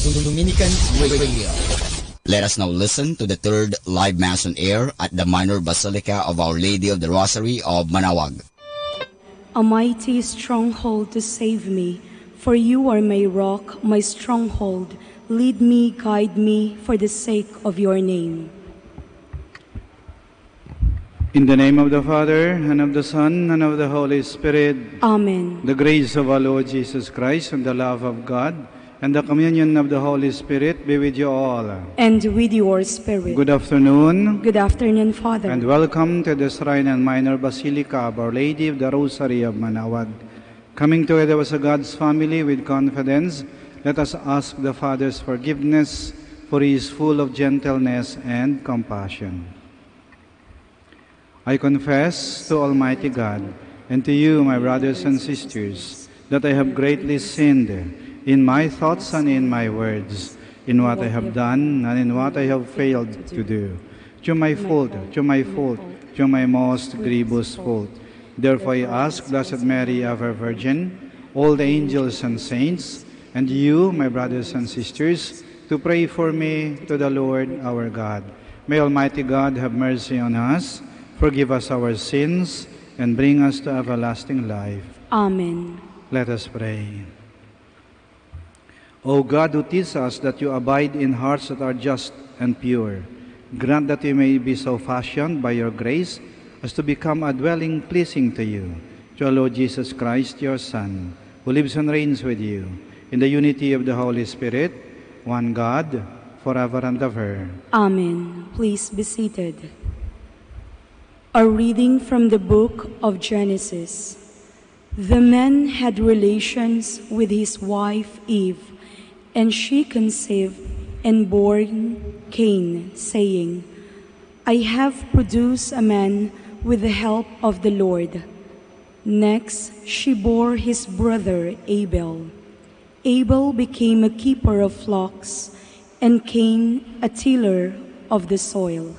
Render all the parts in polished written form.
Dominican Radio. Let us now listen to the third live Mass on air at the Minor Basilica of Our Lady of the Rosary of Manaoag. A mighty stronghold to save me, for you are my rock, my stronghold. Lead me, guide me, for the sake of your name. In the name of the Father, and of the Son, and of the Holy Spirit. Amen. The grace of our Lord Jesus Christ, and the love of God, and the communion of the Holy Spirit be with you all. And with your spirit. Good afternoon. Good afternoon, Father. And welcome to the Shrine and Minor Basilica of Our Lady of the Rosary of Manaoag. Coming together as a God's family with confidence, let us ask the Father's forgiveness, for He is full of gentleness and compassion. I confess to Almighty God and to you, my brothers and sisters, that I have greatly sinned in my thoughts and in my words, in what I have done and in what I have failed to do. To my fault, to my most grievous fault. Therefore I ask Blessed Mary, ever Virgin, all the angels and saints, and you, my brothers and sisters, to pray for me to the Lord our God. May Almighty God have mercy on us, forgive us our sins, and bring us to everlasting life. Amen. Let us pray. O God, who teach us that you abide in hearts that are just and pure, grant that we may be so fashioned by your grace as to become a dwelling pleasing to you, through our Lord Jesus Christ, your Son, who lives and reigns with you, in the unity of the Holy Spirit, one God, forever and ever. Amen. Please be seated. A reading from the book of Genesis. The man had relations with his wife Eve, and she conceived and bore Cain, saying, I have produced a man with the help of the Lord. Next, she bore his brother Abel. Abel became a keeper of flocks, and Cain a tiller of the soil.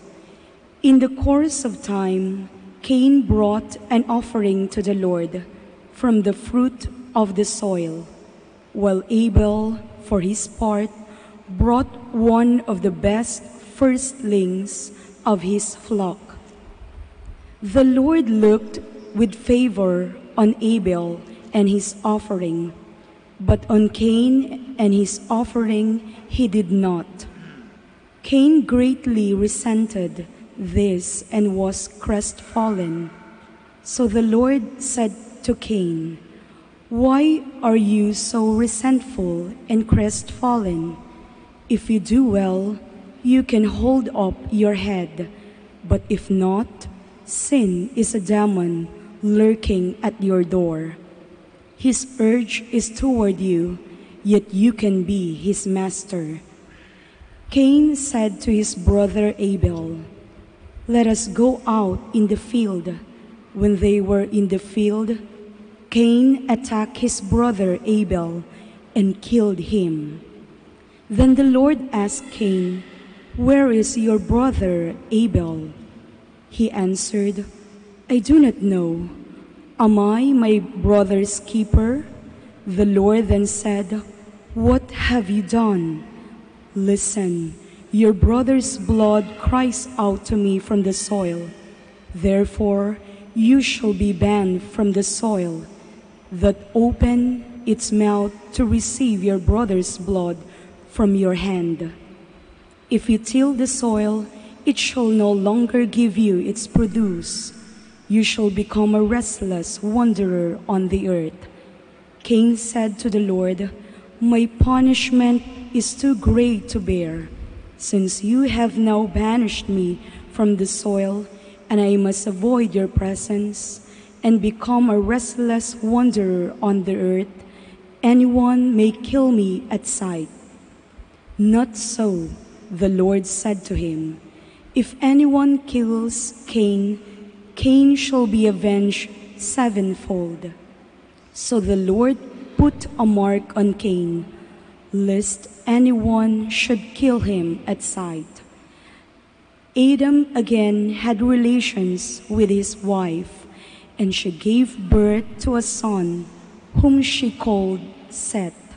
In the course of time, Cain brought an offering to the Lord from the fruit of the soil, while Abel, for his part, brought one of the best firstlings of his flock. The Lord looked with favor on Abel and his offering, but on Cain and his offering he did not. Cain greatly resented this and was crestfallen. So the Lord said to Cain, Why are you so resentful and crestfallen? If you do well, you can hold up your head, but if not, sin is a demon lurking at your door. His urge is toward you, yet you can be his master. Cain said to his brother Abel, Let us go out in the field. When they were in the field, Cain attacked his brother Abel and killed him. Then the Lord asked Cain, Where is your brother Abel? He answered, I do not know. Am I my brother's keeper? The Lord then said, What have you done? Listen, your brother's blood cries out to me from the soil. Therefore, you shall be banned from the soil that opened its mouth to receive your brother's blood from your hand. If you till the soil, it shall no longer give you its produce. You shall become a restless wanderer on the earth. Cain said to the Lord, My punishment is too great to bear, since you have now banished me from the soil, and I must avoid your presence and become a restless wanderer on the earth. Anyone may kill me at sight. Not so, the Lord said to him. If anyone kills Cain, Cain shall be avenged sevenfold. So the Lord put a mark on Cain, lest anyone should kill him at sight. Adam again had relations with his wife, and she gave birth to a son, whom she called Seth.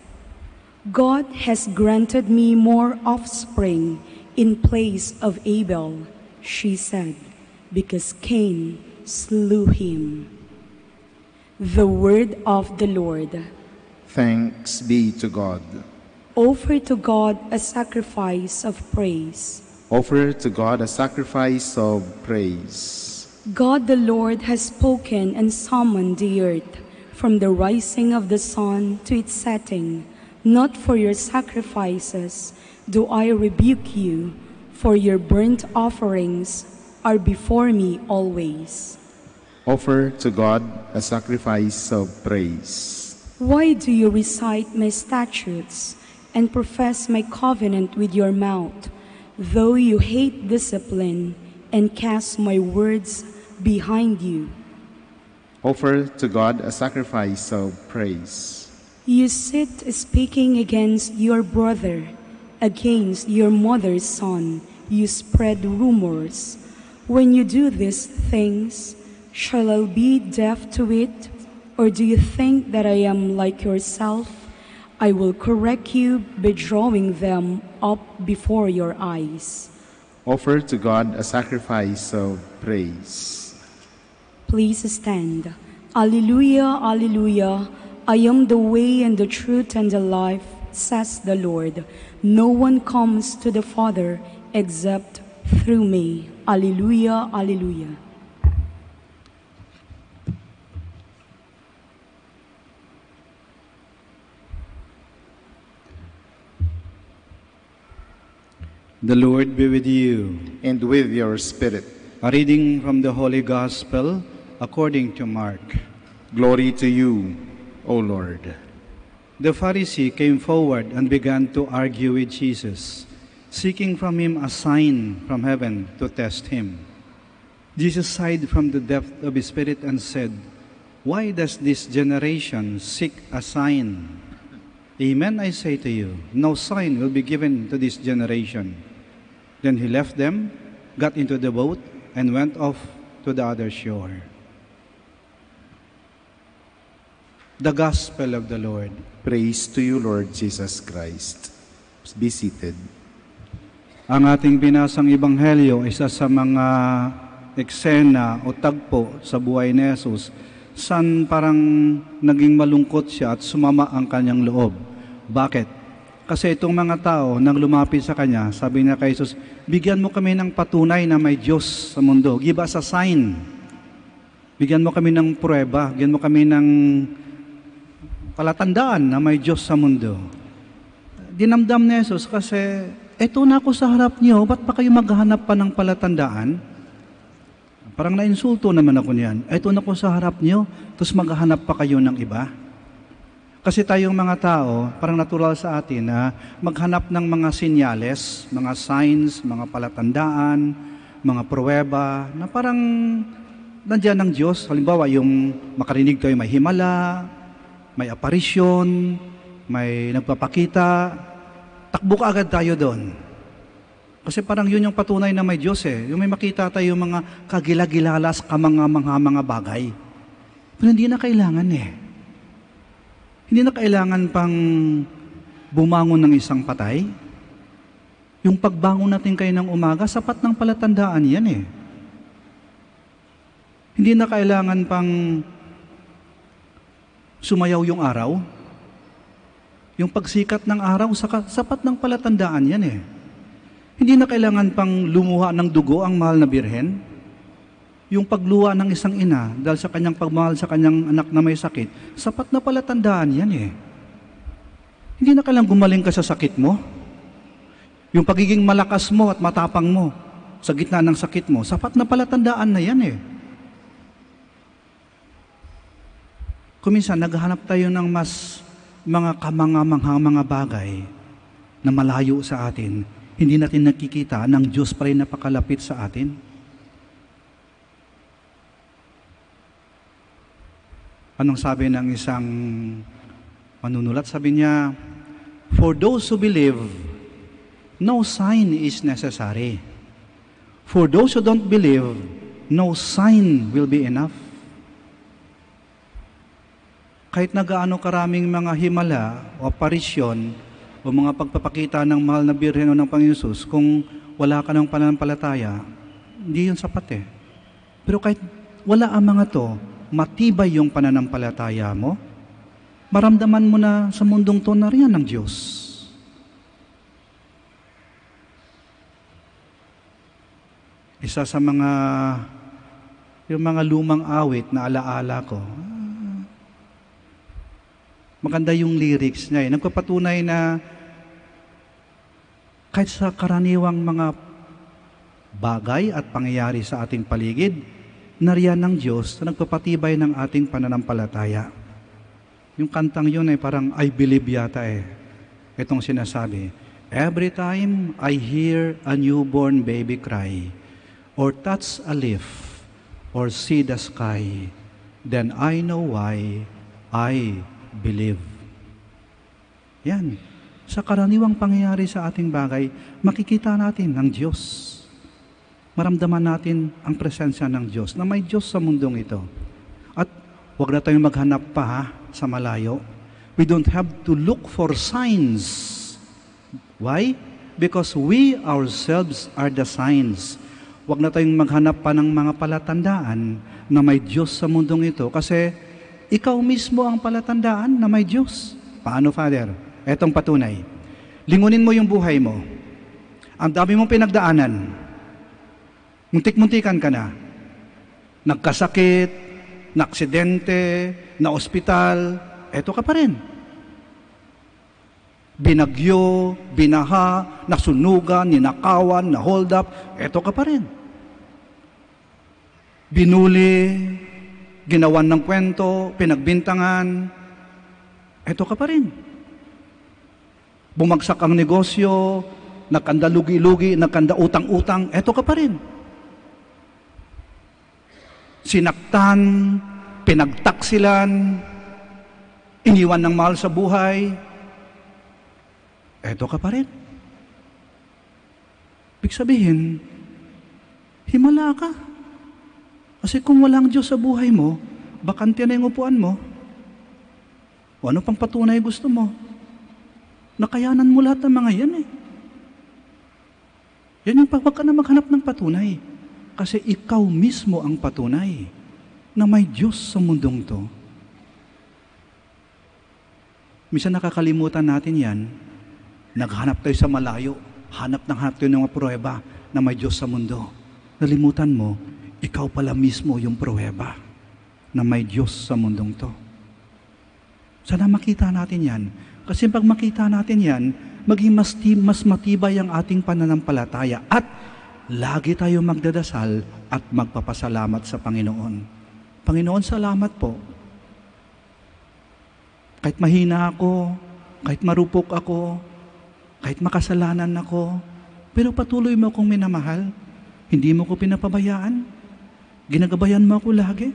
God has granted me more offspring in place of Abel, she said, because Cain slew him. The word of the Lord. Thanks be to God. Offer to God a sacrifice of praise. Offer to God a sacrifice of praise. God the Lord has spoken and summoned the earth from the rising of the sun to its setting. Not for your sacrifices do I rebuke you, for your burnt offerings are before me always. Offer to God a sacrifice of praise. Why do you recite my statutes and profess my covenant with your mouth, though you hate discipline and cast my words behind you? Offer to God a sacrifice of praise. You sit speaking against your brother, against your mother's son. You spread rumors. When you do these things, shall I be deaf to it? Or do you think that I am like yourself? I will correct you by drawing them up before your eyes. Offer to God a sacrifice of praise. Please stand. Alleluia, alleluia. I am the way and the truth and the life, says the Lord. No one comes to the Father except through me. Alleluia, alleluia. The Lord be with you. And with your spirit. A reading from the Holy Gospel according to Mark. Glory to you, O Lord. The Pharisee came forward and began to argue with Jesus, seeking from him a sign from heaven to test him. Jesus sighed from the depth of his spirit and said, "Why does this generation seek a sign? Amen, I say to you, no sign will be given to this generation." Then he left them, got into the boat, and went off to the other shore. The Gospel of the Lord. Praise to you, Lord Jesus Christ. Be seated. Ang ating binasang ebanghelyo, isa sa mga eksena o tagpo sa buhay ni Jesus, saan parang naging malungkot siya at sumama ang kanyang loob. Bakit? Kasi itong mga tao nang lumapit sa kanya, sabi niya kay Jesus, "Bigyan mo kami ng patunay na may Diyos sa mundo. Give us a sign. Bigyan mo kami ng pruweba, bigyan mo kami ng palatandaan na may Diyos sa mundo." Dinamdam ni Jesus kasi, eto na ako sa harap niyo, ba't pa kayo maghahanap pa ng palatandaan? Parang nainsulto naman ako niyan. Eto na ako sa harap niyo, tapos maghahanap pa kayo ng iba? Kasi tayong mga tao, parang natural sa atin na maghanap ng mga sinyales, mga signs, mga palatandaan, mga pruweba, na parang nandiyan ng Diyos. Halimbawa, yung makarinig tayo may himala, may aparisyon, may nagpapakita, takbo ka agad tayo doon. Kasi parang yun yung patunay na may Diyos eh. Yung may makita tayo mga kagilagilalas, mga bagay. Pero hindi na kailangan eh. Hindi na kailangan pang bumangon ng isang patay. Yung pagbangon natin kayo ng umaga, sapat ng palatandaan yan eh. Hindi na kailangan pang sumayaw yung araw. Yung pagsikat ng araw, sapat ng palatandaan yan eh. Hindi na kailangan pang lumuha ng dugo ang mahal na birhen. Yung pagluha ng isang ina dahil sa kanyang pagmahal sa kanyang anak na may sakit, sapat na palatandaan yan eh. Hindi na kailangan gumaling ka sa sakit mo. Yung pagiging malakas mo at matapang mo sa gitna ng sakit mo, sapat na palatandaan na yan eh. Kuminsan, naghahanap tayo ng mas mga mga bagay na malayo sa atin. Hindi natin nakikita ng Diyos pa rin napakalapit sa atin. Anong sabi ng isang manunulat? Sabi niya, "For those who believe, no sign is necessary. For those who don't believe, no sign will be enough." Kahit na gaano karaming mga himala o aparisyon o mga pagpapakita ng mahal na Birhen o ng Panginoon Hesus, kung wala ka ng pananampalataya, hindi yun sapat eh. Pero kahit wala ang mga to, matibay yung pananampalataya mo, maramdaman mo na sa mundong to na riyan ng Diyos. Isa sa yung mga lumang awit na alaala ko, maganda yung lyrics niya. Nagpapatunay na kahit sa karaniwang mga bagay at pangyayari sa ating paligid, nariyan ng Diyos na nagpapatibay ng ating pananampalataya. Yung kantang yun ay parang I believe yata eh. Itong sinasabi, every time I hear a newborn baby cry, or touch a leaf, or see the sky, then I know why I believe. Yan. Sa karaniwang pangyayari sa ating bagay, makikita natin ang Diyos. Maramdaman natin ang presensya ng Diyos, na may Diyos sa mundong ito. At huwag na tayong maghanap pa sa malayo. We don't have to look for signs. Why? Because we ourselves are the signs. Huwag na tayong maghanap pa ng mga palatandaan na may Diyos sa mundong ito. Kasi ikaw mismo ang palatandaan na may Diyos. Paano, Father? Etong patunay. Lingunin mo yung buhay mo. Ang dami mong pinagdaanan. Muntik-muntikan ka na. Nagkasakit, naaksidente, na-ospital, eto ka pa rin. Binagyo, binaha, nasunugan, ninakawan, na-hold up, eto ka pa rin. Binuli, ginawan ng kwento, pinagbintangan, eto ka pa rin. Bumagsak ang negosyo, nakanda lugi-lugi, nakanda utang-utang, eto ka pa rin. Sinaktan, pinagtaksilan, iniwan ng mahal sa buhay, eto ka pa rin. Ibig sabihin, himala ka. Kasi kung walang Diyos sa buhay mo, bakante na yung upuan mo. O ano pang patunay gusto mo? Nakayanan mo lahat ng mga yan eh. Yan yung wag ka na maghanap ng patunay. Kasi ikaw mismo ang patunay na may Diyos sa mundong to. Minsan nakakalimutan natin yan. Naghanap tayo sa malayo. Hanap tayo ng mga pruweba na may Diyos sa mundo. Nalimutan mo, ikaw pala mismo yung pruweba na may Diyos sa mundong to. Sana makita natin yan. Kasi pag makita natin yan, maging mas matibay ang ating pananampalataya at lagi tayo magdadasal at magpapasalamat sa Panginoon. Panginoon, salamat po. Kahit mahina ako, kahit marupok ako, kahit makasalanan ako, pero patuloy mo akong minamahal. Hindi mo ko pinapabayaan. Ginagabayan mo ako lagi.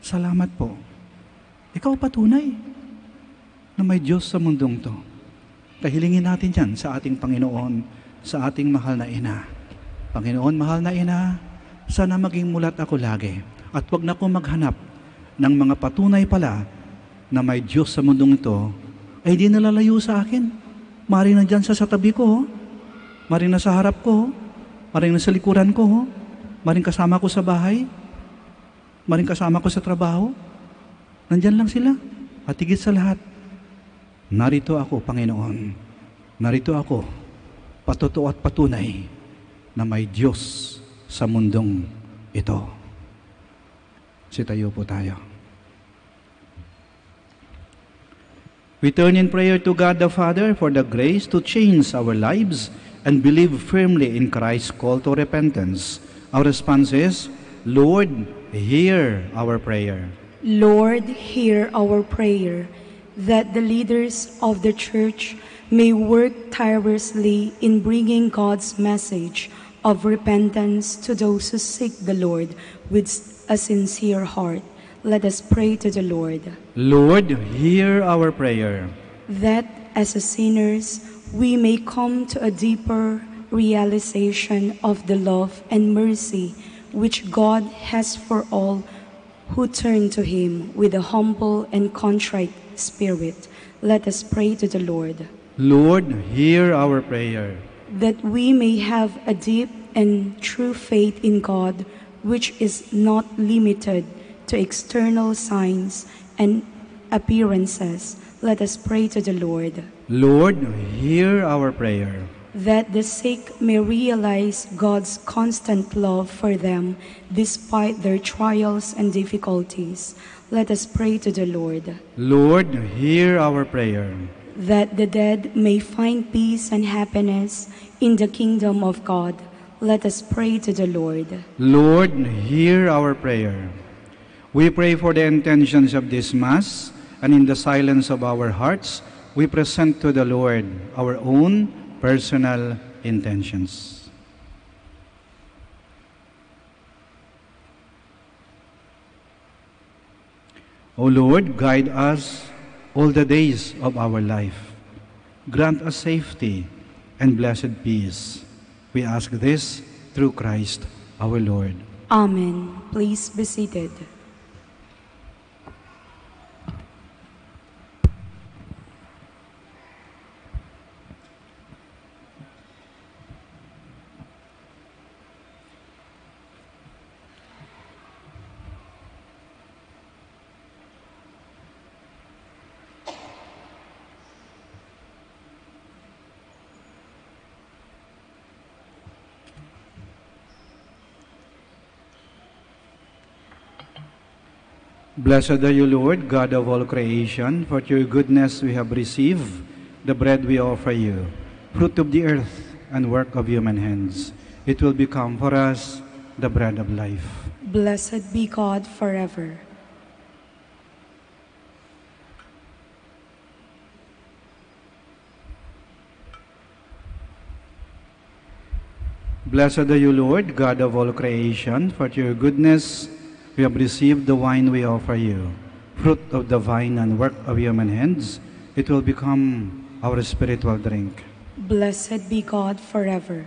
Salamat po. Ikaw patunay na may Diyos sa mundong to. Kahilingin natin yan sa ating Panginoon, sa ating mahal na Ina. Panginoon, mahal na Ina, sana maging mulat ako lagi. At wag na akong maghanap ng mga patunay pala na may Diyos sa mundong ito, ay di nalalayo sa akin. Maring nandyan sa tabi ko, maring nasa harap ko, maring nasa likuran ko, maring kasama ko sa bahay, maring kasama ko sa trabaho. Nandyan lang sila. At higit sa lahat, narito ako, Panginoon. Narito ako, patotoo at patunay na may Diyos sa mundong ito. Sitayo po tayo. We turn in prayer to God the Father for the grace to change our lives and believe firmly in Christ's call to repentance. Our response is, Lord, hear our prayer. Lord, hear our prayer, that the leaders of the Church may work tirelessly in bringing God's message of repentance to those who seek the Lord with a sincere heart. Let us pray to the Lord. Lord, hear our prayer. That as sinners, we may come to a deeper realization of the love and mercy which God has for all who turn to Him with a humble and contrite spirit. Let us pray to the Lord. Lord, hear our prayer. that we may have a deep and true faith in God, which is not limited to external signs and appearances. Let us pray to the Lord. Lord, hear our prayer. That the sick may realize God's constant love for them despite their trials and difficulties. Let us pray to the Lord. Lord, hear our prayer. That the dead may find peace and happiness in the kingdom of God. Let us pray to the Lord. Lord, hear our prayer. We pray for the intentions of this Mass, and in the silence of our hearts, we present to the Lord our own personal intentions. O Lord, guide us all the days of our life. Grant us safety and blessed peace. We ask this through Christ our Lord. Amen. Please be seated. Blessed are you, Lord, God of all creation, for your goodness we have received the bread we offer you, fruit of the earth and work of human hands. It will become for us the bread of life. Blessed be God forever. Blessed are you, Lord, God of all creation, for your goodness we have received the wine we offer you, fruit of the vine and work of human hands. It will become our spiritual drink. Blessed be God forever.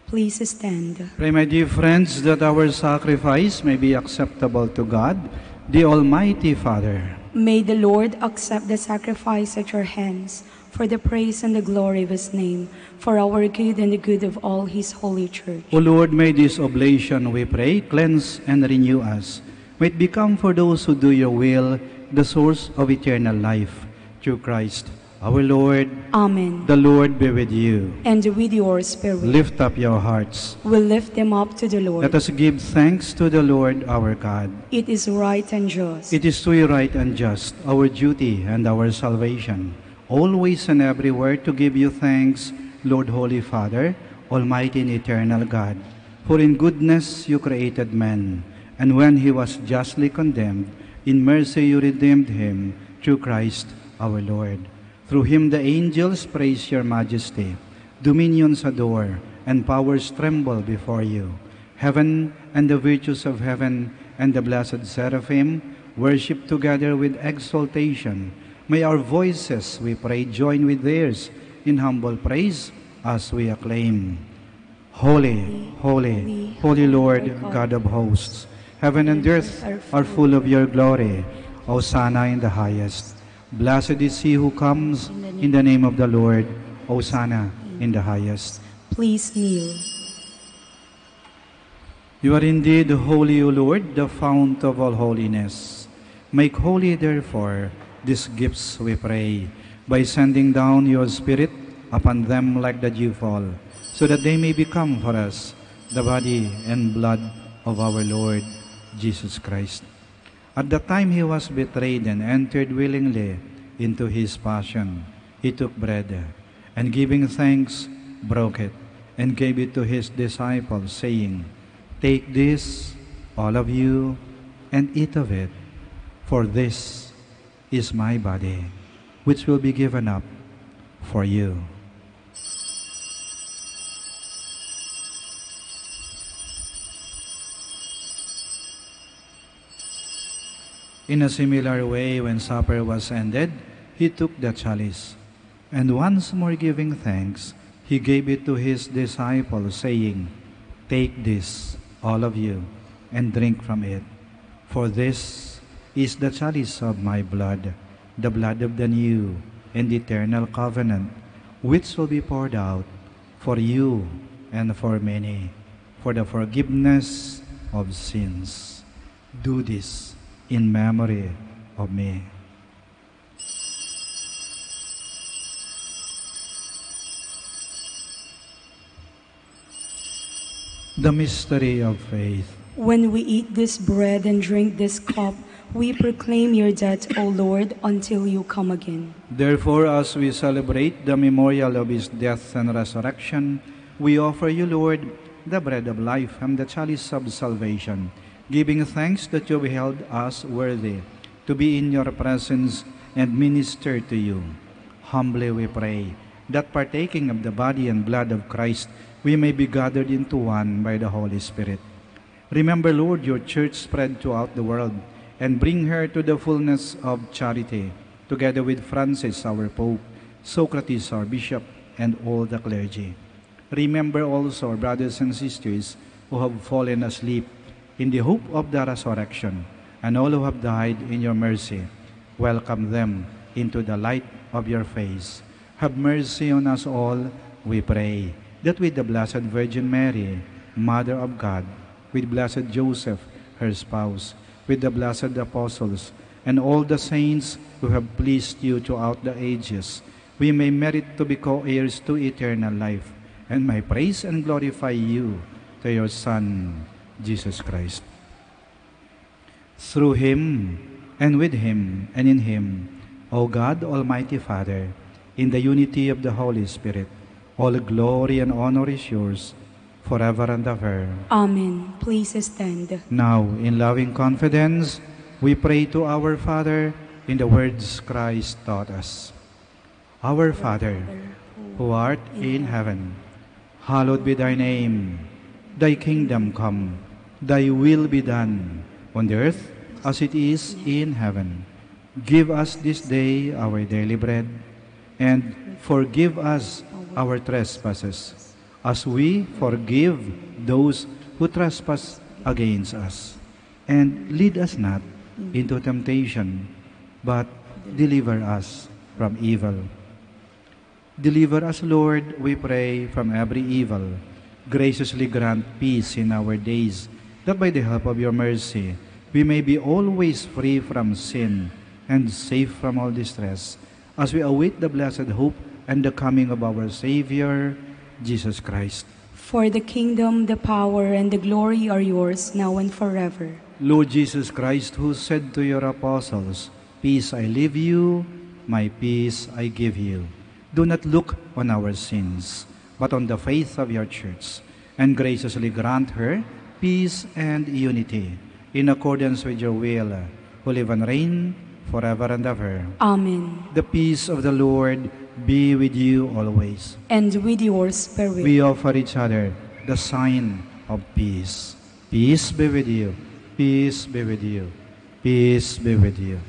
Please stand. Pray, my dear friends, that our sacrifice may be acceptable to God, the Almighty Father. May the Lord accept the sacrifice at your hands for the praise and the glory of his name, for our good and the good of all his holy church. O Lord, may this oblation, we pray, cleanse and renew us. May it become for those who do your will the source of eternal life. Through Christ our Lord. Amen. The Lord be with you. And with your spirit. Lift up your hearts. We lift them up to the Lord. Let us give thanks to the Lord our God. It is right and just. It is truly right and just, our duty and our salvation, always and everywhere to give you thanks, Lord, Holy Father, Almighty and eternal God. For in goodness you created man, and when he was justly condemned, in mercy you redeemed him through Christ our Lord. Through him the angels praise your majesty, dominions adore, and powers tremble before you. Heaven and the virtues of heaven and the blessed seraphim worship together with exaltation. May our voices, we pray, join with theirs in humble praise as we acclaim. Holy, holy, holy Lord, God of hosts, heaven and earth are full of your glory. Hosanna in the highest. Blessed is he who comes in the name of the Lord. Hosanna in the highest. Please kneel. You are indeed holy, O Lord, the fount of all holiness. Make holy, therefore, these gifts, we pray, by sending down your Spirit upon them like the dewfall, so that they may become for us the body and blood of our Lord Jesus Christ. At the time he was betrayed and entered willingly into his passion, he took bread, and giving thanks, broke it, and gave it to his disciples, saying, "Take this, all of you, and eat of it, for this is my body, which will be given up for you." In a similar way, when supper was ended, he took the chalice, and once more giving thanks, he gave it to his disciples, saying, "Take this, all of you, and drink from it. For this is the chalice of my blood, the blood of the new and eternal covenant, which will be poured out for you and for many, for the forgiveness of sins. Do this in memory of me. The mystery of faith. When we eat this bread and drink this cup, we proclaim your death, O Lord, until you come again. Therefore, as we celebrate the memorial of his death and resurrection, we offer you, Lord, the bread of life and the chalice of salvation, giving thanks that you have held us worthy to be in your presence and minister to you. Humbly we pray that partaking of the body and blood of Christ, we may be gathered into one by the Holy Spirit. Remember, Lord, your church spread throughout the world, and bring her to the fullness of charity, together with Francis, our Pope, Socrates, our Bishop, and all the clergy. Remember also our brothers and sisters who have fallen asleep in the hope of the resurrection, and all who have died in your mercy. Welcome them into the light of your face. Have mercy on us all, we pray, that with the Blessed Virgin Mary, Mother of God, with Blessed Joseph, her spouse, with the blessed apostles, and all the saints who have pleased you throughout the ages, we may merit to be co-heirs to eternal life, and may praise and glorify you to your Son, Jesus Christ. Through him, and with him, and in him, O God, Almighty Father, in the unity of the Holy Spirit, all glory and honor is yours, forever and ever. Amen. Please stand. Now, in loving confidence, we pray to our Father in the words Christ taught us. Our Father, who art in heaven, hallowed be thy name. Thy kingdom come, thy will be done, on the earth as it is in heaven. Give us this day our daily bread, and forgive us our trespasses, as we forgive those who trespass against us. And lead us not into temptation, but deliver us from evil. Deliver us, Lord, we pray, from every evil. Graciously grant peace in our days, that by the help of your mercy, we may be always free from sin and safe from all distress, as we await the blessed hope and the coming of our Savior, Jesus Christ. For the kingdom, the power, and the glory are yours, now and forever. Lord Jesus Christ, who said to your apostles, "Peace I leave you, my peace I give you," do not look on our sins, but on the faith of your church, and graciously grant her peace and unity, in accordance with your will, who live and reign forever and ever. Amen. The peace of the Lord be with you always. And with your spirit. We offer each other the sign of peace. Peace be with you. Peace be with you. Peace be with you.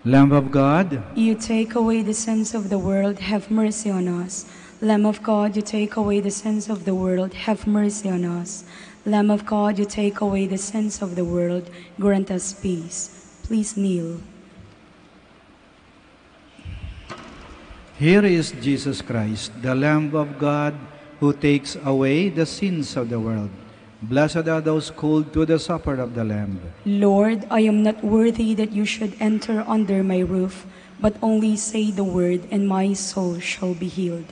Lamb of God, You take away the sins of the world, have mercy on us. Lamb of God, you take away the sins of the world, have mercy on us. Lamb of God, you take away the sins of the world, grant us peace. Please kneel. here is Jesus Christ, the Lamb of God, who takes away the sins of the world. Blessed are those called to the supper of the Lamb. Lord, I am not worthy that you should enter under my roof, but only say the word, and my soul shall be healed.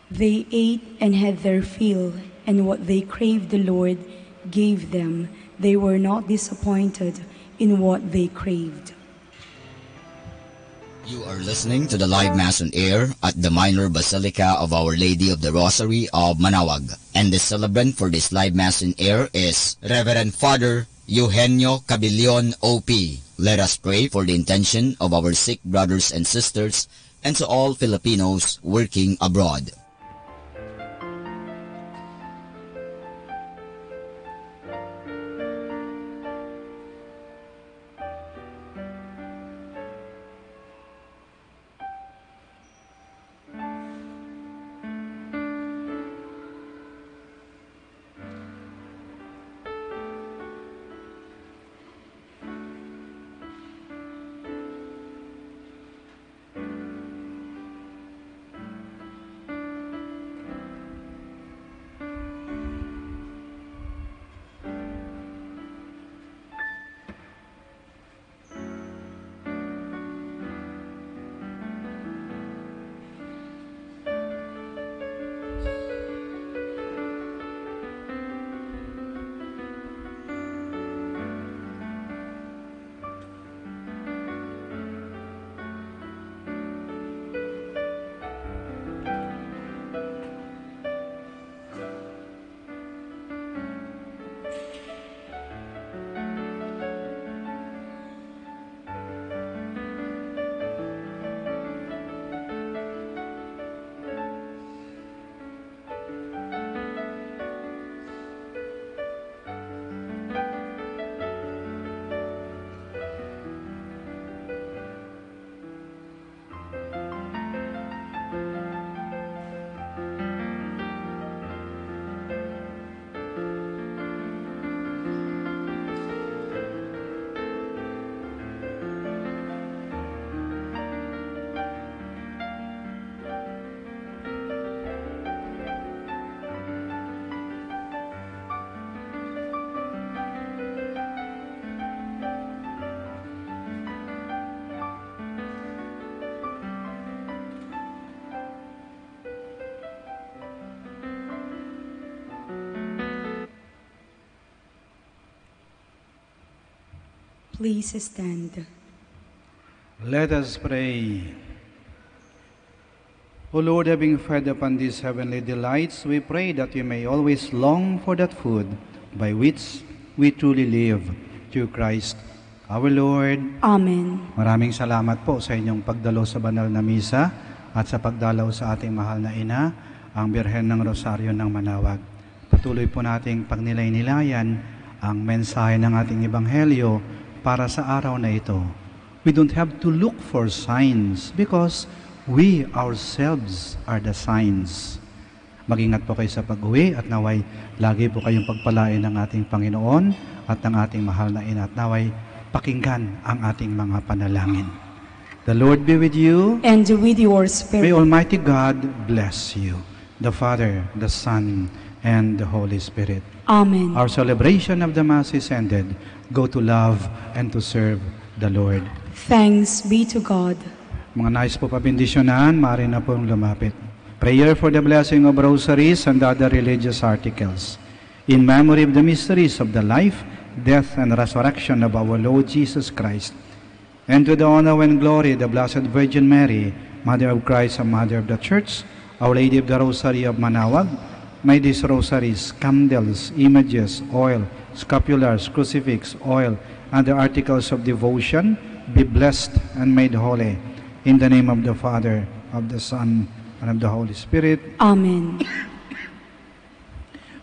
They ate and had their fill, and what they craved the Lord gave them. They were not disappointed in what they craved. You are listening to the live Mass on air at the Minor Basilica of Our Lady of the Rosary of Manaoag. And the celebrant for this live Mass on air is Reverend Father Eugenio Cabillon, O.P. Let us pray for the intention of our sick brothers and sisters and to all Filipinos working abroad. Please stand. Let us pray. O Lord, having fed upon these heavenly delights, we pray that we may always long for that food by which we truly live, through Christ our Lord. Amen. Maraming salamat po sa inyong pagdalo sa banal na misa at sa pagdalaw sa ating mahal na ina, ang Birhen ng Rosaryo ng Manawag. Patuloy po nating pagnilay-nilayan ang mensahe ng ating Ebanghelyo para sa araw na ito. We don't have to look for signs because we ourselves are the signs. Mag-ingat po kayo sa pag-uwi at naway lagi po kayong pagpalain ng ating Panginoon at ng ating mahal na ina at naway pakinggan ang ating mga panalangin. The Lord be with you. And with your May spirit. Almighty God bless you, the Father, the Son, and the Holy Spirit. Amen. Our celebration of the Mass is ended. Go to love and to serve the Lord. Thanks be to God. Mga nais po pabindisyonan, maaari na pong lumapit. Prayer for the blessing of rosaries and other religious articles. In memory of the mysteries of the life, death, and resurrection of our Lord Jesus Christ. And to the honor and glory of the Blessed Virgin Mary, Mother of Christ and Mother of the Church, Our Lady of the Rosary of Manawag, may these rosaries, candles, images, oil, scapulars, crucifix, oil, and the articles of devotion be blessed and made holy. In the name of the Father, of the Son, and of the Holy Spirit. Amen.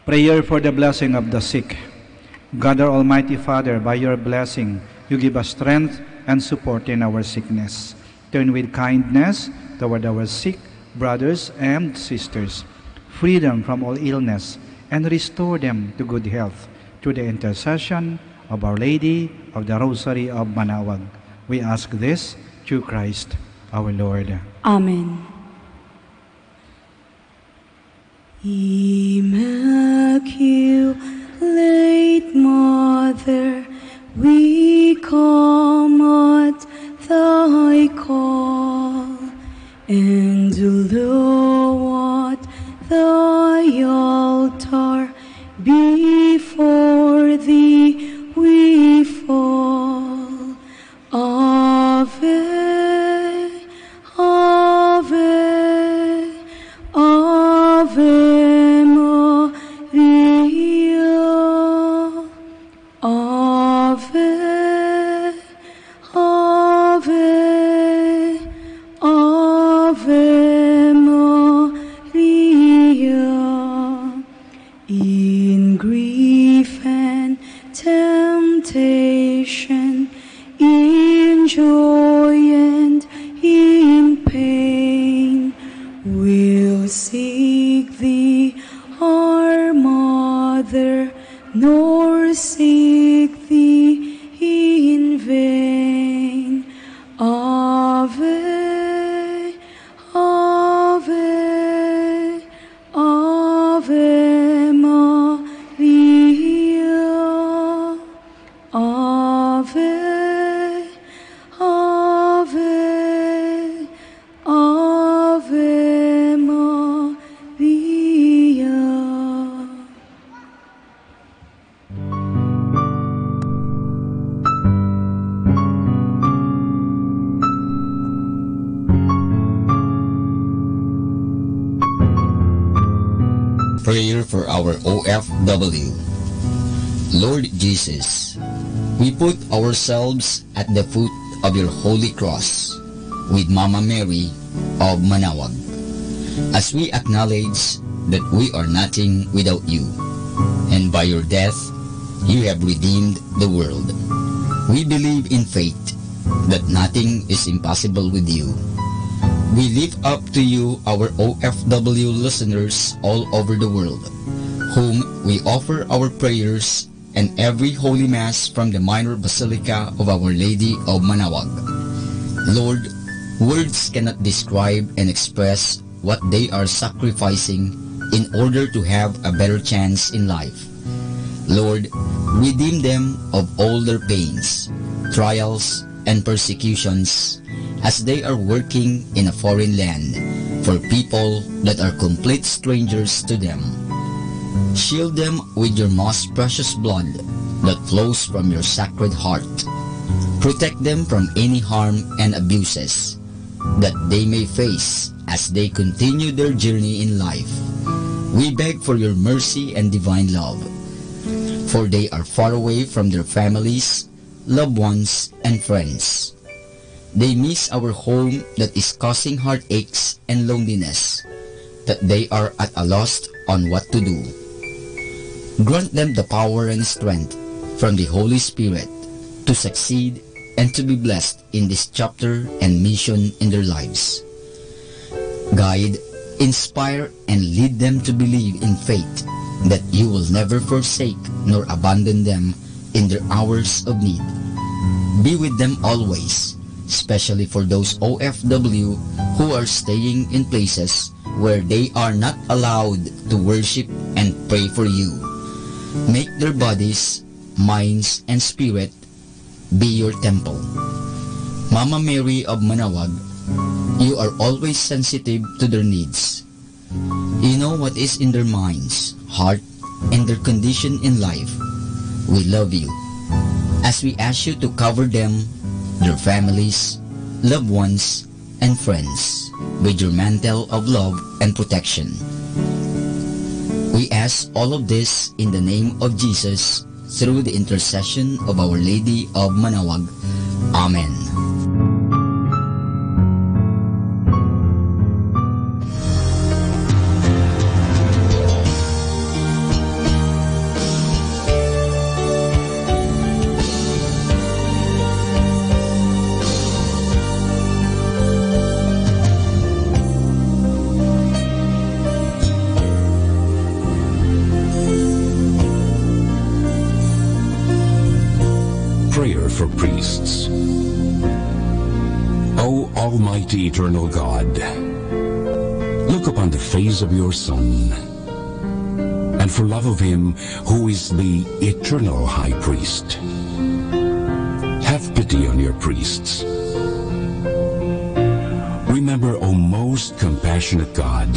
Prayer for the blessing of the sick. God, our Almighty Father, by your blessing, you give us strength and support in our sickness. Turn with kindness toward our sick brothers and sisters. Free them from all illness and restore them to good health through the intercession of Our Lady of the Rosary of Manawag. We ask this through Christ our Lord. Amen. Immaculate Mother, we come at thy call, and low at thy altar before thee we fall. Ave, Ave, Ave Maria. Ave, Ave, Ave Maria. In grief and temptation, in joy and in pain, we'll seek thee, our Mother, nor seek thee in vain. Ave, Ave, Ave Maria. Ave, Ave, Ave Maria. Prayer for our OFW. Lord Jesus, we put ourselves at the foot of your holy cross with Mama Mary of Manawag, as we acknowledge that we are nothing without you, and by your death you have redeemed the world. We believe in faith that nothing is impossible with you. We lift up to you our OFW listeners all over the world, whom we offer our prayers and every Holy Mass from the Minor Basilica of Our Lady of Manawag. Lord, words cannot describe and express what they are sacrificing in order to have a better chance in life. Lord, redeem them of all their pains, trials, and persecutions as they are working in a foreign land for people that are complete strangers to them. Shield them with your most precious blood that flows from your sacred heart. Protect them from any harm and abuses that they may face as they continue their journey in life. We beg for your mercy and divine love, for they are far away from their families, loved ones, and friends. They miss our home that is causing heartaches and loneliness, that they are at a loss on what to do. Grant them the power and strength from the Holy Spirit to succeed and to be blessed in this chapter and mission in their lives. Guide, inspire, and lead them to believe in faith that you will never forsake nor abandon them in their hours of need. Be with them always, especially for those OFW who are staying in places where they are not allowed to worship and pray for you. Make their bodies, minds, and spirit be your temple. Mama Mary of Manawag, you are always sensitive to their needs. You know what is in their minds, heart, and their condition in life. We love you. As we ask you to cover them, their families, loved ones, and friends with your mantle of love and protection. We ask all of this in the name of Jesus, through the intercession of Our Lady of Manawag. Amen. Prayer for priests. O Almighty Eternal God, look upon the face of your Son, and for love of him who is the eternal High Priest, have pity on your priests. Remember, O most compassionate God,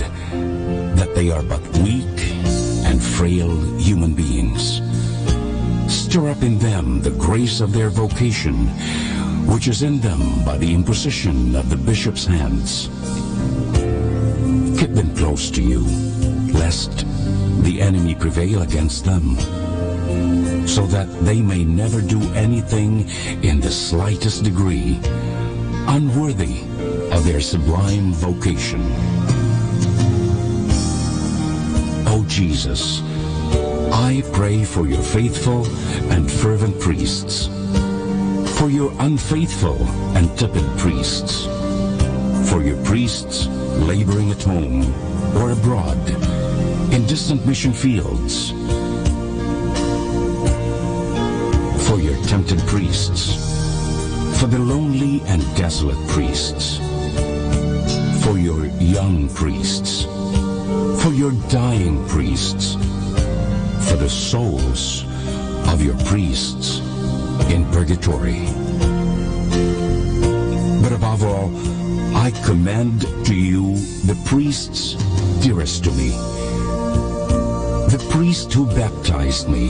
that they are but weak and frail human beings. Stir up in them the grace of their vocation, which is in them by the imposition of the bishop's hands. Keep them close to you, lest the enemy prevail against them, so that they may never do anything in the slightest degree unworthy of their sublime vocation. O Jesus, I pray for your faithful and fervent priests, for your unfaithful and tepid priests, for your priests laboring at home or abroad in distant mission fields, for your tempted priests, for the lonely and desolate priests, for your young priests, for your dying priests, for the souls of your priests in purgatory. But above all, I commend to you the priests dearest to me, the priest who baptized me,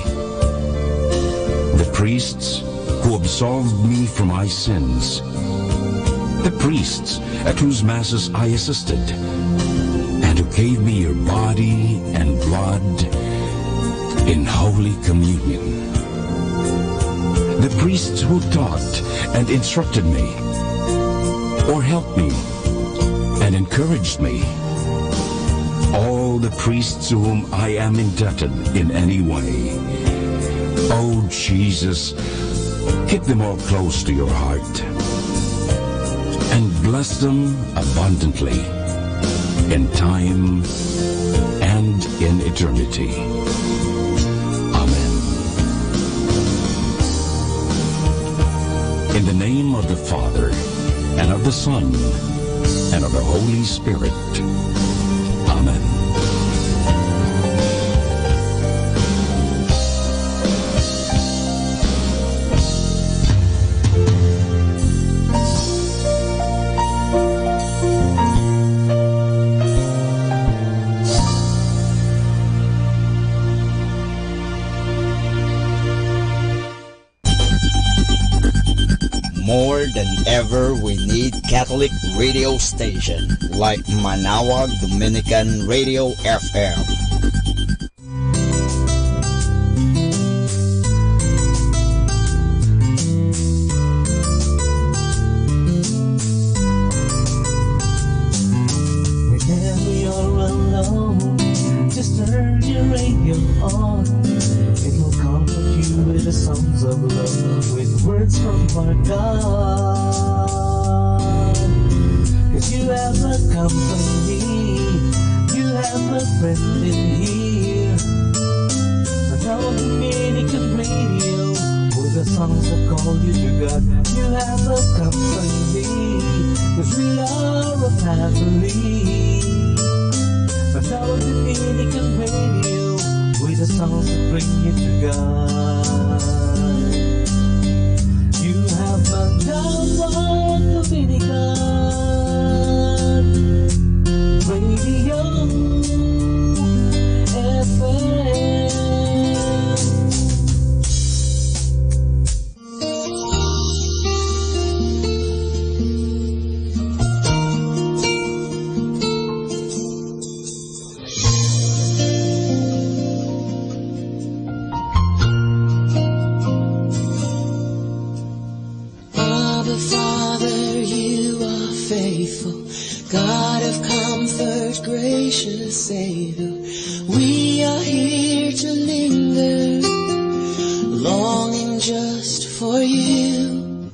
the priests who absolved me from my sins, the priests at whose masses I assisted, and who gave me your body and blood in Holy Communion. The priests who taught and instructed me, or helped me and encouraged me. All the priests to whom I am indebted in any way. Oh Jesus, keep them all close to your heart, and bless them abundantly in time and in eternity. In the name of the Father, and of the Son, and of the Holy Spirit. Amen. Catholic radio station like Manawag Dominican Radio FM. Whenever you're alone, just turn your radio on. It will comfort you with the songs of love, with words from our God. 'Cause you have a company, you have a friend in here. Now Dominican Radio, with the songs that call you to God. You have a company, 'cause we are a family. Now Dominican Radio, with the songs that bring you to God. You have Manawag Dominican Radio FM. God of comfort, gracious Savior, we are here to linger, longing just for you.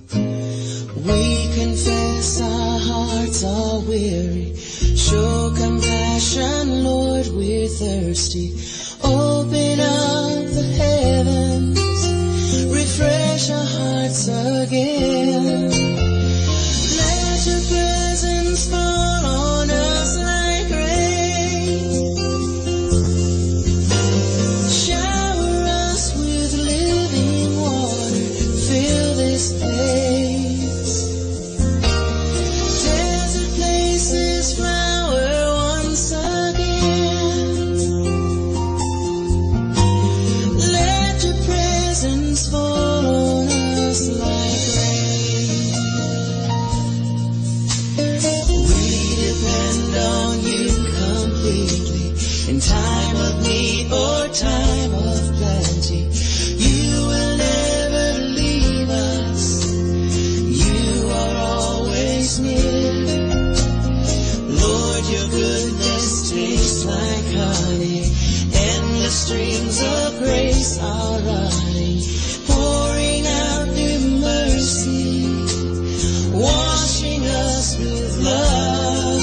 We confess our hearts are weary. Show compassion, Lord, we're thirsty. Open up the heavens, refresh our hearts again. Let your presence fall on us like rain. Shower us with living water. Fill this place. Desert places flower once again. Let your presence fall on us like rain. We depend on you completely. In time of need or time of plenty, you will never leave us. You are always near. Lord, your goodness tastes like honey. Endless streams of grace are running, pouring out new mercy, washing us with love.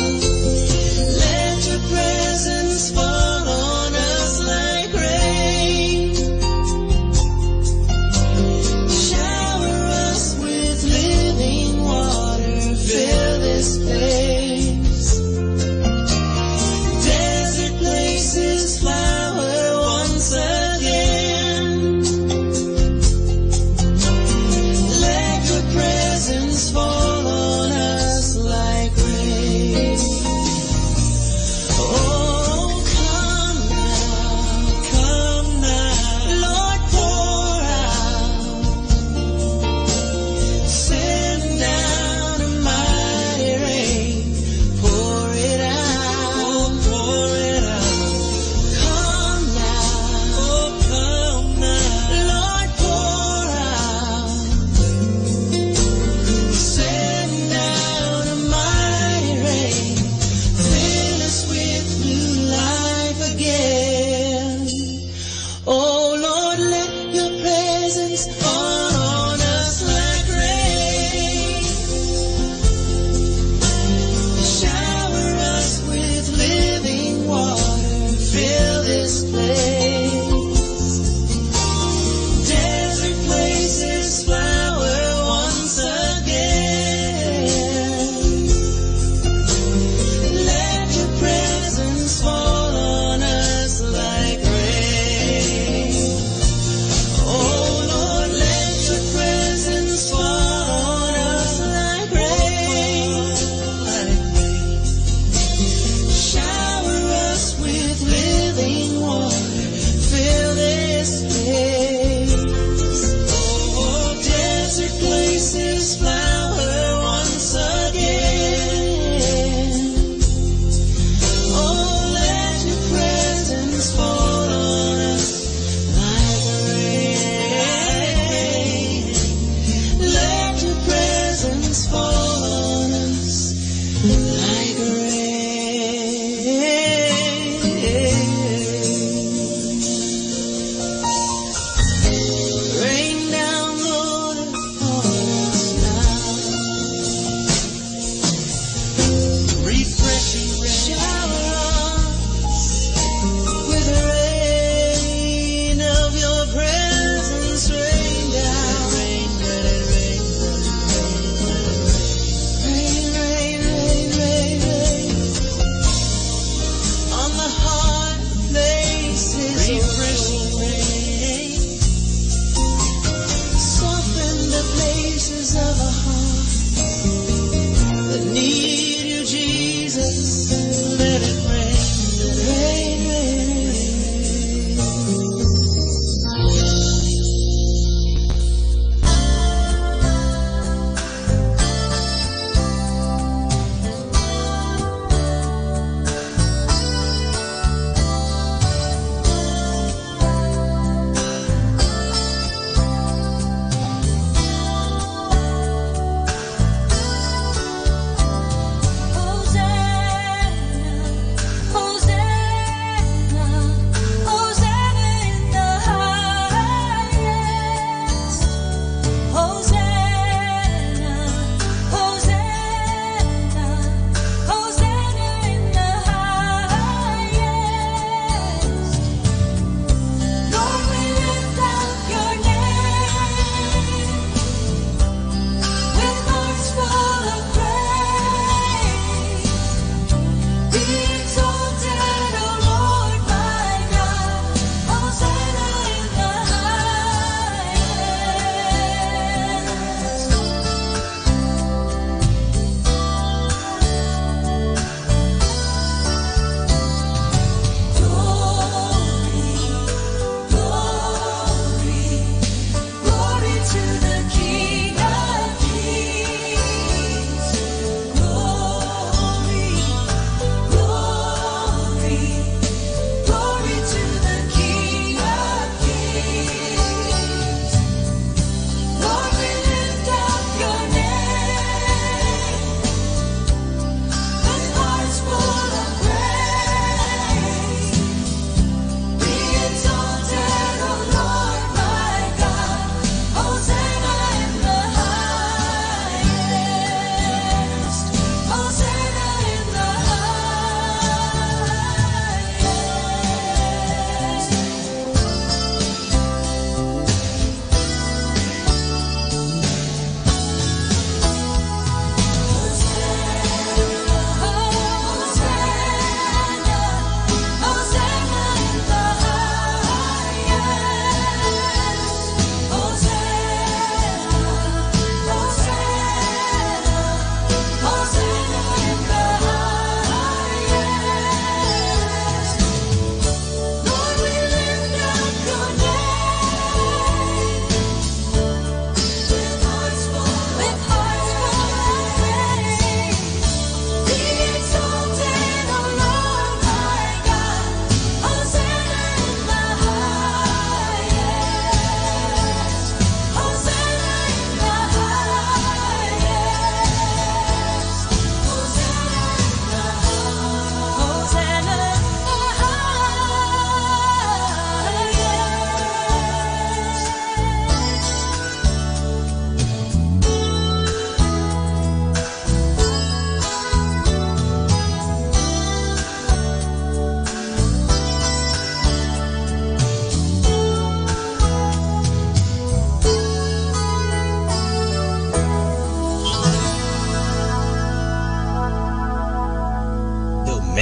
Let your presence fall on us like rain. Shower us with living water. Fill this place. Desert places flower once again.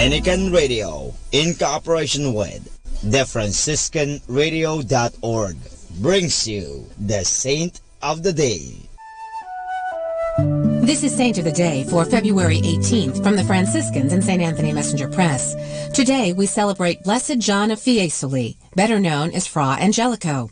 Dominican Radio, in cooperation with TheFranciscanRadio.org, brings you the Saint of the Day. This is Saint of the Day for February 18th from the Franciscans and St. Anthony Messenger Press. Today we celebrate Blessed John of Fiesole, better known as Fra Angelico.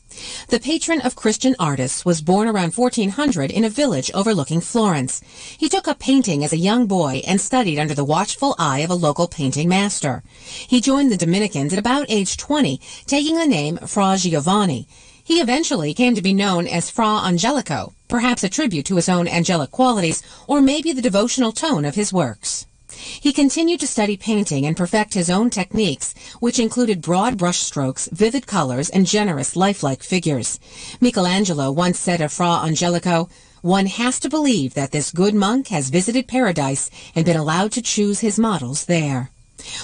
The patron of Christian artists was born around 1400 in a village overlooking Florence. He took up painting as a young boy and studied under the watchful eye of a local painting master. He joined the Dominicans at about age 20, taking the name Fra Giovanni. He eventually came to be known as Fra Angelico, perhaps a tribute to his own angelic qualities, or maybe the devotional tone of his works. He continued to study painting and perfect his own techniques, which included broad brushstrokes, vivid colors, and generous, lifelike figures. Michelangelo once said of Fra Angelico, "One has to believe that this good monk has visited paradise and been allowed to choose his models there."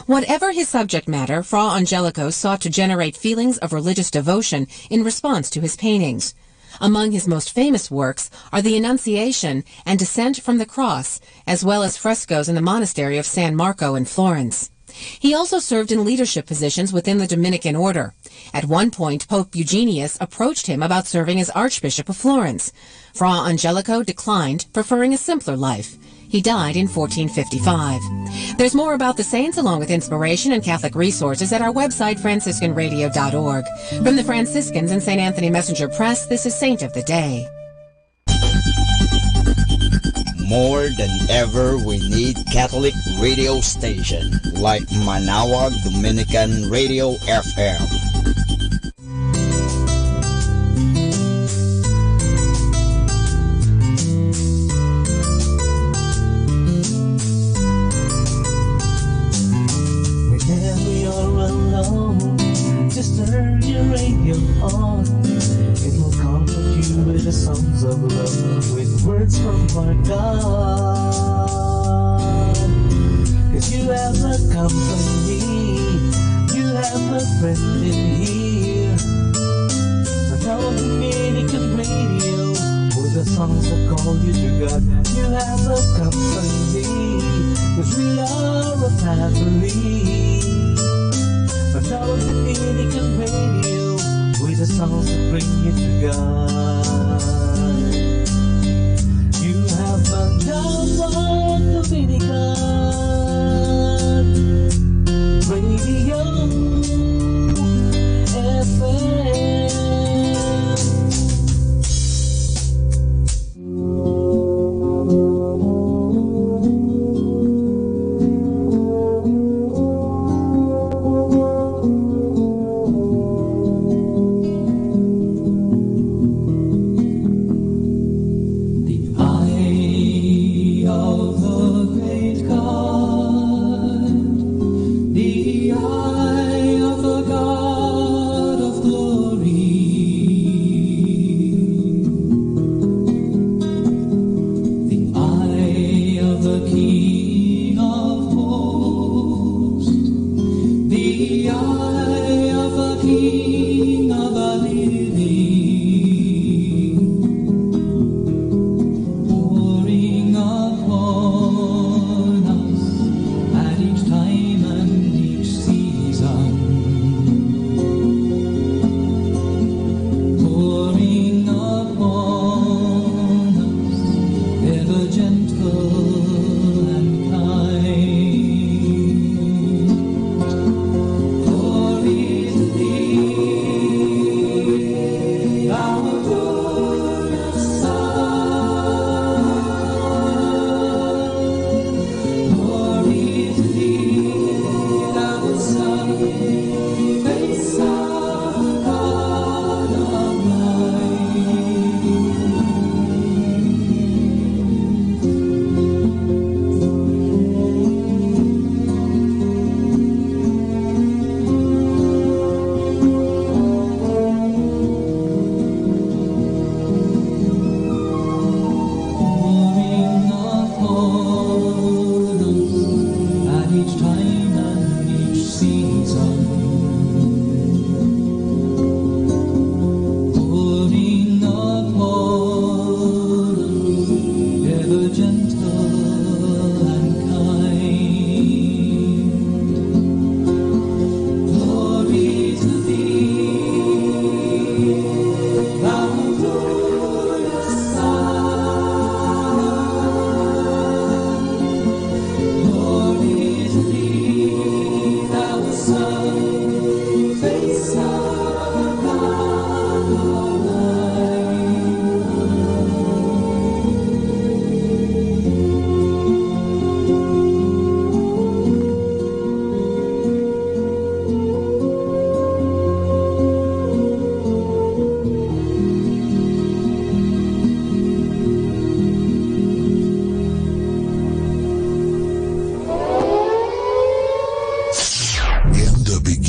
Whatever his subject matter, Fra Angelico sought to generate feelings of religious devotion in response to his paintings. Among his most famous works are the Annunciation and Descent from the Cross, as well as frescoes in the monastery of San Marco in Florence. He also served in leadership positions within the Dominican order. At one point, Pope Eugenius approached him about serving as Archbishop of Florence. Fra Angelico declined, preferring a simpler life. He died in 1455. There's more about the saints along with inspiration and Catholic resources at our website, franciscanradio.org. From the Franciscans and St. Anthony Messenger Press, this is Saint of the Day. More than ever, we need Catholic radio station like Manaoag Dominican Radio FM. Just turn your radio on. It will comfort you with the songs of love, with words from our God. 'Cause you have a company, you have a friend in here. But now on Dominican Radio, with the songs that call you to God, you have a company, 'cause we are a family. But now on Dominican Radio, with the songs that bring you to God. You have found download Dominican Radio FM. Glory to thee.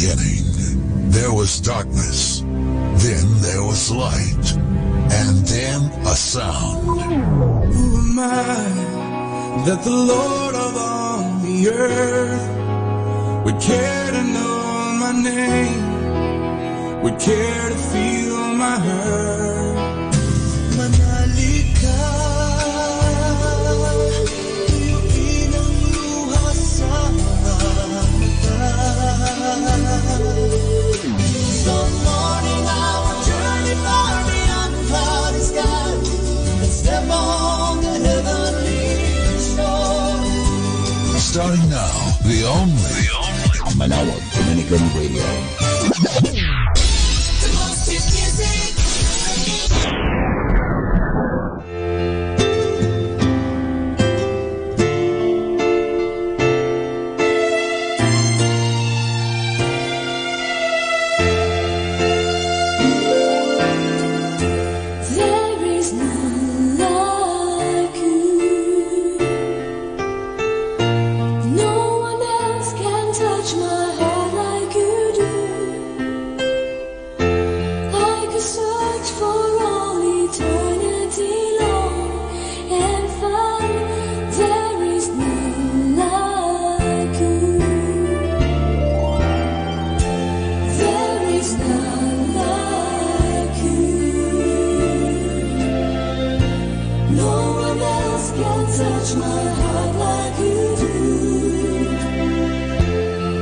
beginning, there was darkness, then there was light, and then a sound. Who am I that the Lord of all the earth would care to know my name, would care to feel my hurt? Manali ka, tuyuin ang luha sa mata. Some morning I will journey far beyond the cloudy sky and step on the heavenly shore. Starting now, the only Manawag Dominican Radio. The most hit music. There is none like you. No one else can touch my heart like you do. I could search for all eternity long and find there is none like you. There is none like you. No one else can touch my heart like you do.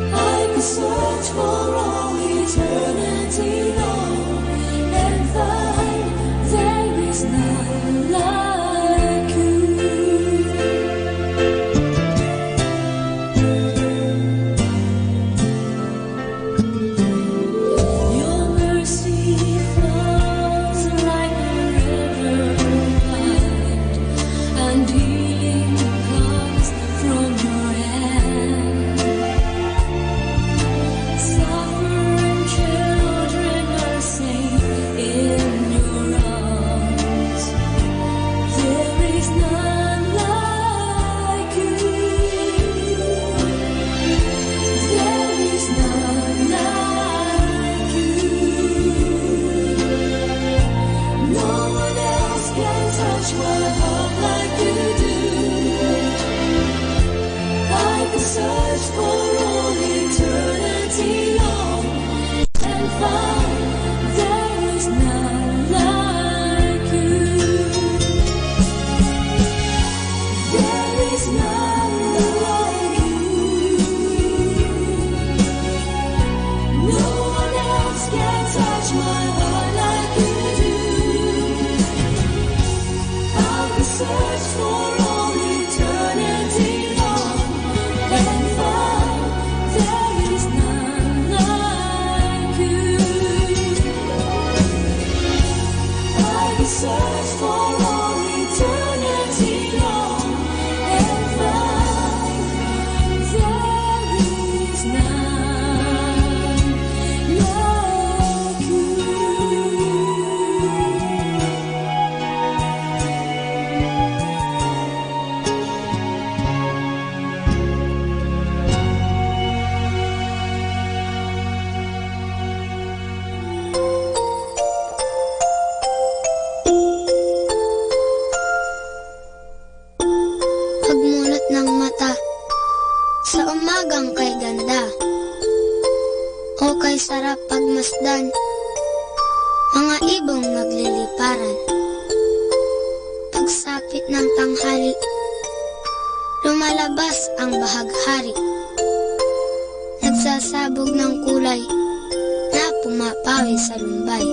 I could search for all eternity long and find there is none like you. Your mercy flows like a river wide, and healing comes from your hand. Suffering children are safe in your arms. There is none like you. There is none like you. No one else can touch my heart like you do. I could search for all eternity long and find there is none like you. There is none like you. No one else can touch my heart like you do. I could search for all eternity long and find there is none like you. I could search for all eternity long and find there is none like you. Pagmulat ng mata sa umagang kay ganda, o kay sarap pagmasdan, mga ibong nagliliparan. Pagsapit ng tanghali, lumalabas ang bahaghari, nagsasabog ng kulay na pumapawi sa lumbay.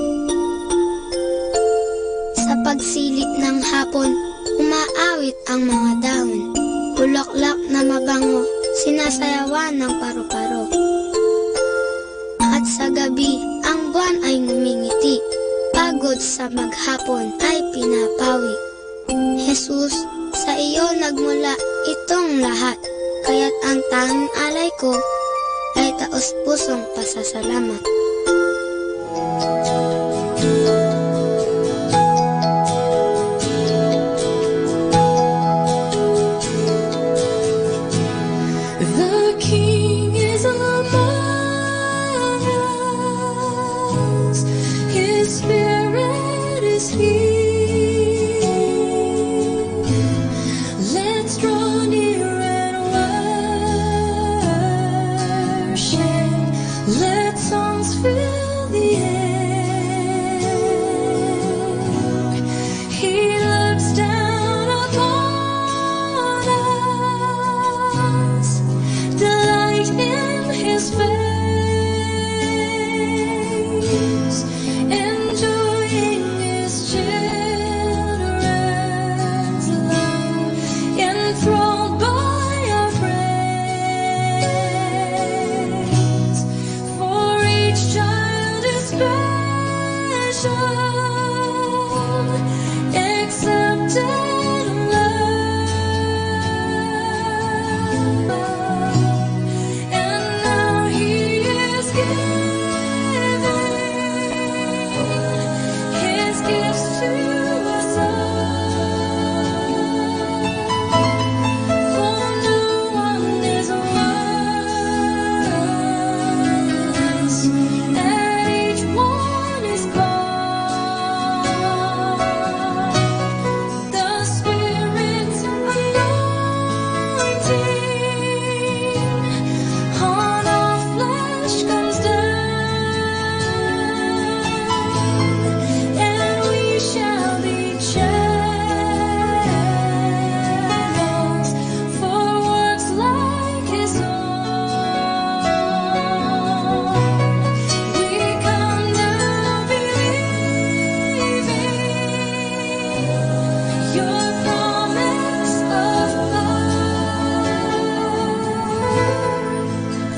Sa pagsilip ng hapon, umaawit ang mga dahon, bulaklak na mabango, sinasayawan ng paru-paro. At sa gabi, ang buwan ay ngumingiti, pagod sa maghapon ay pinapawi. Jesus, sa iyo nagmula itong lahat, kaya't ang tanging alay ko ay taos-pusong pasasalamat. The King is among Let songs fill the air. He looks down upon us, delight in his face, enjoying his children's love, enthralled by our praise. For each child is special, accepted in love, and now he is giving his gifts to us all. For no one is wise, and each one is called. The Spirit's anointing on all flesh comes down, and we shall be channels for works like his own. We come now believing your promise of love,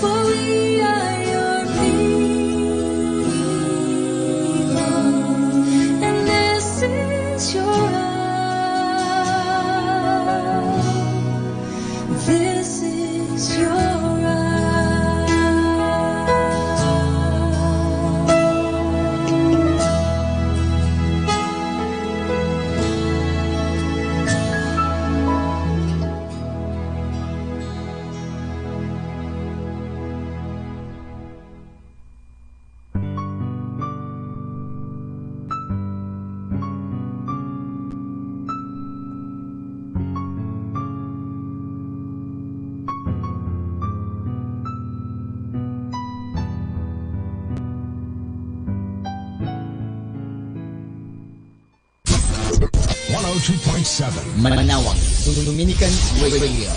for we are your people, and this is your hour. This is your hour. Manawag, Dominican Radio.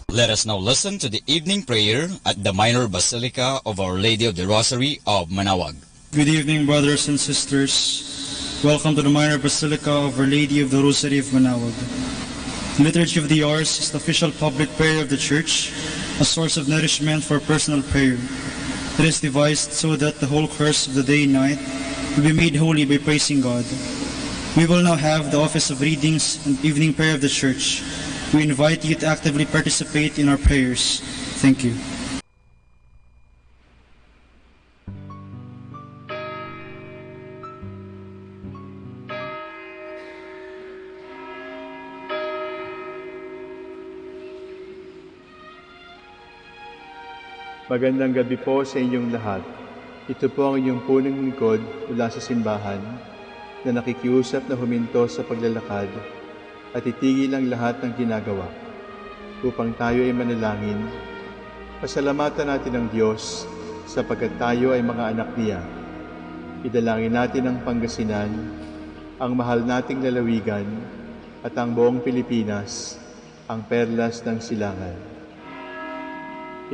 Let us now listen to the evening prayer at the Minor Basilica of Our Lady of the Rosary of Manawag. Good evening, brothers and sisters. Welcome to the Minor Basilica of Our Lady of the Rosary of Manawag. The Liturgy of the Hours is the official public prayer of the Church, a source of nourishment for personal prayer. It is devised so that the whole course of the day and night will be made holy by praising God. We will now have the office of readings and evening prayer of the Church. We invite you to actively participate in our prayers. Thank you. Magandang gabi po sa inyong lahat. Ito po ang inyong punong lingkod mula sa simbahan na nakikiusap na huminto sa paglalakad at itigil ang lahat ng ginagawa upang tayo ay manalangin. Pasalamatan natin ang Diyos sapagkat tayo ay mga anak niya. Idalangin natin ang Pangasinan, ang mahal nating lalawigan at ang buong Pilipinas, ang perlas ng silangan.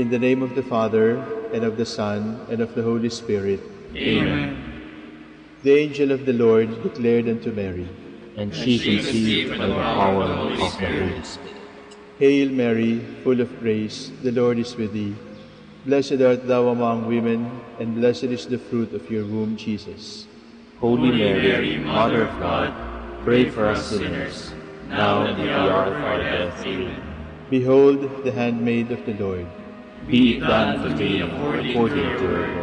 In the name of the Father, and of the Son, and of the Holy Spirit. Amen. The angel of the Lord declared unto Mary, And she conceived by the power of the Holy Spirit. Hail Mary, full of grace, the Lord is with thee. Blessed art thou among women, and blessed is the fruit of your womb, Jesus. Holy Mary, Mother of God, pray for us sinners, now and at the hour of our death. Amen. Behold, the handmaid of the Lord. Be it done to me according to your word.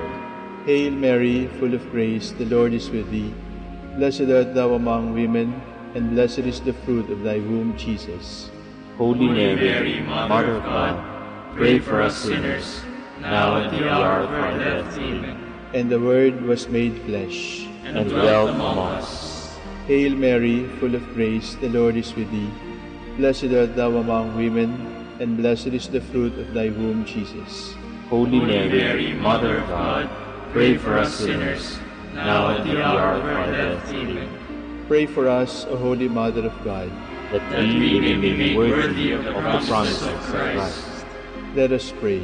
Hail Mary, full of grace, the Lord is with thee. Blessed art thou among women, and blessed is the fruit of thy womb, Jesus. Holy Mary, Mother of God, pray for us sinners, now and at the hour of our death. Amen. And the Word was made flesh, and dwelt among us. Hail Mary, full of grace, the Lord is with thee. Blessed art thou among women, and blessed is the fruit of thy womb, Jesus. Holy Mary, Mother of God, pray for us sinners, now at the hour of our death. Amen. Pray for us, O Holy Mother of God, that we may be made worthy of the promises of Christ. Let us pray.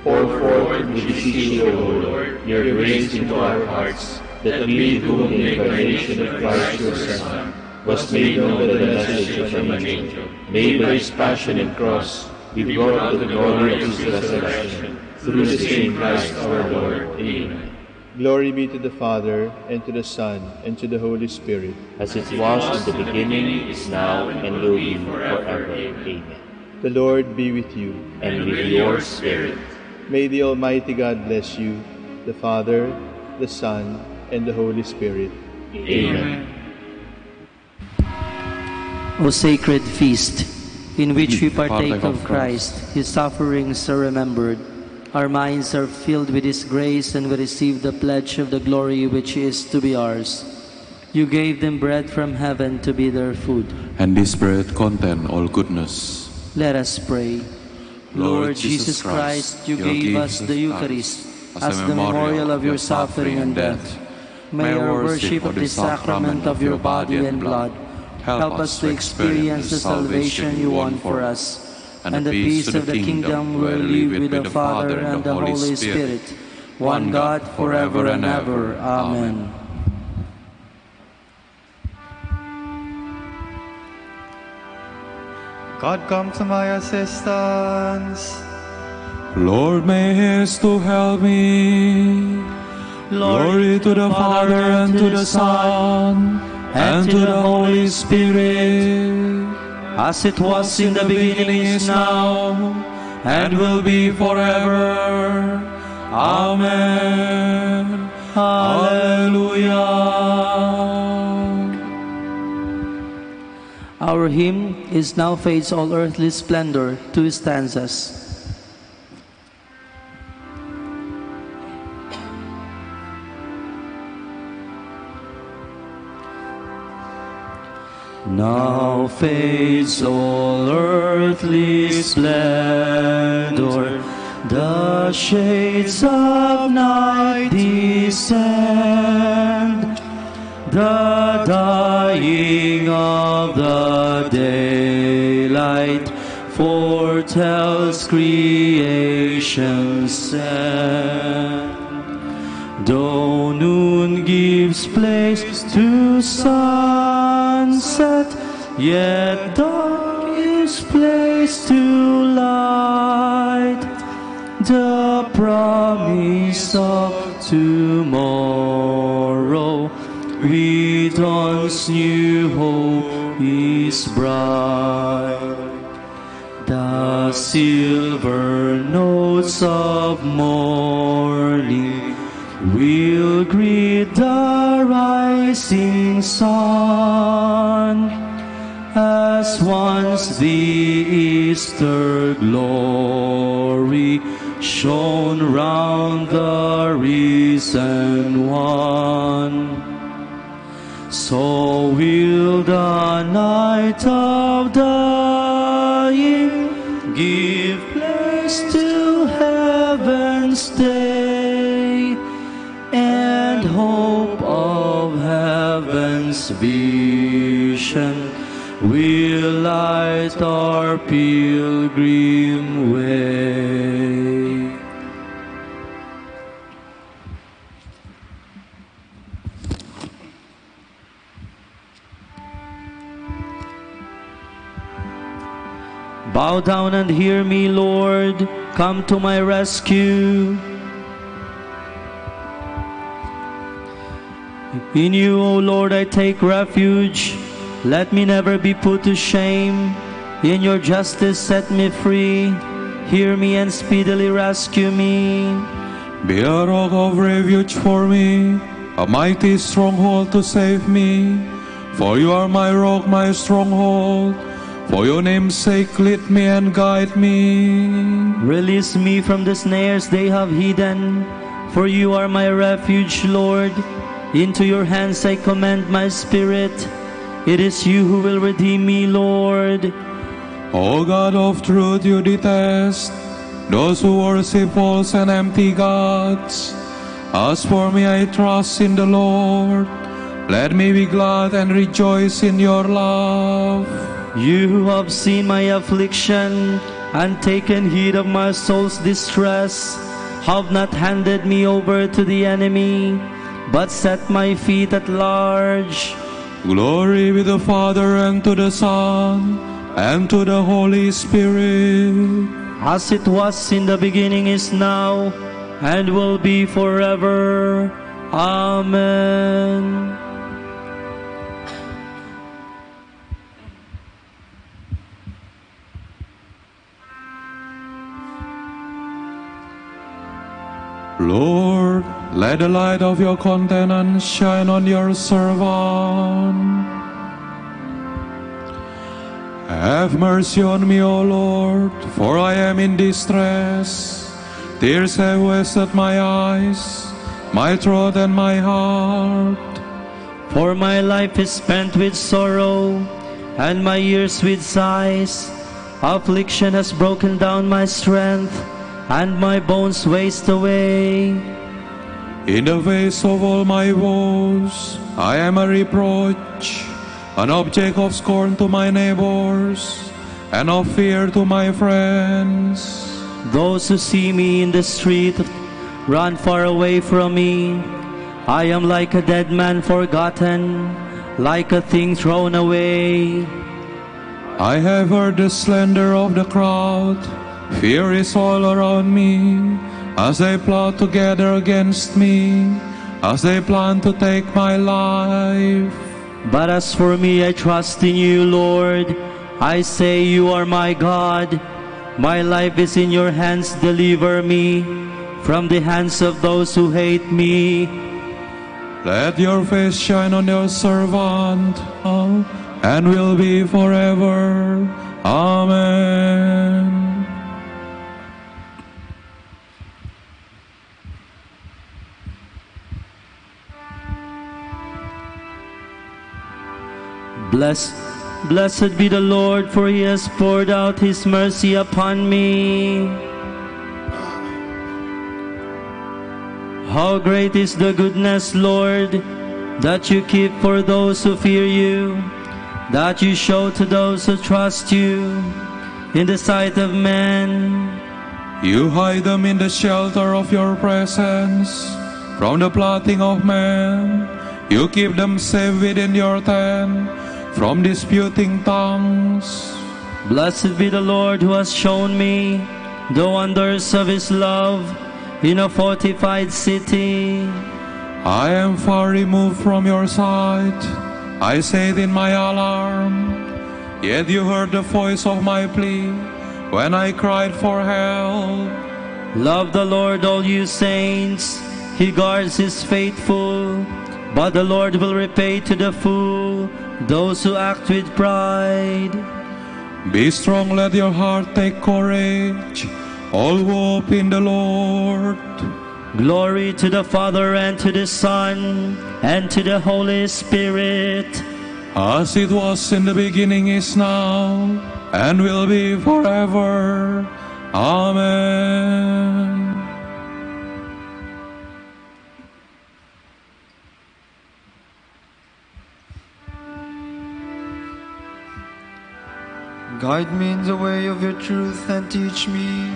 Pour forth, we beseech you, O Lord, your grace into our hearts, that we, whom the incarnation of Christ your Son was made known by the message from an angel, may by his passion and cross be brought to the glory of his resurrection, through the same Christ our Lord. Amen. Glory be to the Father, and to the Son, and to the Holy Spirit. As it was in the beginning, is now, and will be forever. Amen. The Lord be with you. And with your spirit. May the Almighty God bless you, the Father, the Son, and the Holy Spirit. Amen. O sacred feast, in which we partake of Christ, his sufferings are remembered. Our minds are filled with his grace, and we receive the pledge of the glory which is to be ours. You gave them bread from heaven to be their food, and this bread contains all goodness. Let us pray. Lord Jesus Christ, you gave us the Eucharist as the memorial of your suffering and death. May our worship of the sacrament of your body and blood help us to experience the salvation you won for us, and the peace of the kingdom where we live with the Father and the Holy Spirit, one God, forever and ever. Amen. God, come to my assistance. Lord, may haste to help me. Glory to the Father, and to the Son, and to the Holy Spirit, as it was in the beginning, is now, and will be forever. Amen. Hallelujah. Our hymn is Now Fades All Earthly Splendor, 2 stanzas. Now fades all earthly splendor, the shades of night descend, the dying of the daylight foretells creation's end. Though noon gives place to sunset, yet dark is place to light. The promise of tomorrow with dawn's new hope is bright. The silver notes of morning will greet the rising sun, as once the Easter glory shone round the risen one. So will the night of dying give place to heaven's day, and hope of heaven's vision will light our pilgrim way. Bow down and hear me, Lord. Come to my rescue. In you, O Lord, I take refuge. Let me never be put to shame. In your justice set me free. Hear me and speedily rescue me. Be a rock of refuge for me, a mighty stronghold to save me. For you are my rock, my stronghold. For your name's sake, lead me and guide me. Release me from the snares they have hidden. For you are my refuge, Lord. Into your hands I commend my spirit. It is you who will redeem me, Lord. O God of truth, you detest those who worship false and empty gods. As for me, I trust in the Lord. Let me be glad and rejoice in your love. You who have seen my affliction and taken heed of my soul's distress, have not handed me over to the enemy, but set my feet at large. Glory be the Father, and to the Son, and to the Holy Spirit. As it was in the beginning, is now, and will be forever. Amen. Lord, let the light of your countenance shine on your servant. Have mercy on me, O Lord, for I am in distress. Tears have wasted my eyes, my throat and my heart. For my life is spent with sorrow, and my years with sighs. Affliction has broken down my strength, and my bones waste away. In the face of all my woes, I am a reproach, an object of scorn to my neighbors, and of fear to my friends. Those who see me in the street run far away from me. I am like a dead man forgotten, like a thing thrown away. I have heard the slander of the crowd. Fear is all around me, as they plot together against me, as they plan to take my life. But as for me, I trust in you, Lord. I say you are my God. My life is in your hands. Deliver me from the hands of those who hate me. Let your face shine on your servant, and will be forever. Amen. Blessed be the Lord, for he has poured out his mercy upon me. How great is the goodness, Lord, that you keep for those who fear you, that you show to those who trust you in the sight of men. You hide them in the shelter of your presence from the plotting of man. You keep them safe within your tent from disputing tongues. Blessed be the Lord, who has shown me the wonders of his love in a fortified city. I am far removed from your sight. I said in my alarm, yet you heard the voice of my plea when I cried for help. Love the Lord, all you saints. He guards his faithful, but the Lord will repay to the full those who act with pride. Be strong, let your heart take courage, all who hope in the Lord. Glory to the Father, and to the Son, and to the Holy Spirit. As it was in the beginning, is now, and will be forever. Amen. Guide me in the way of your truth and teach me,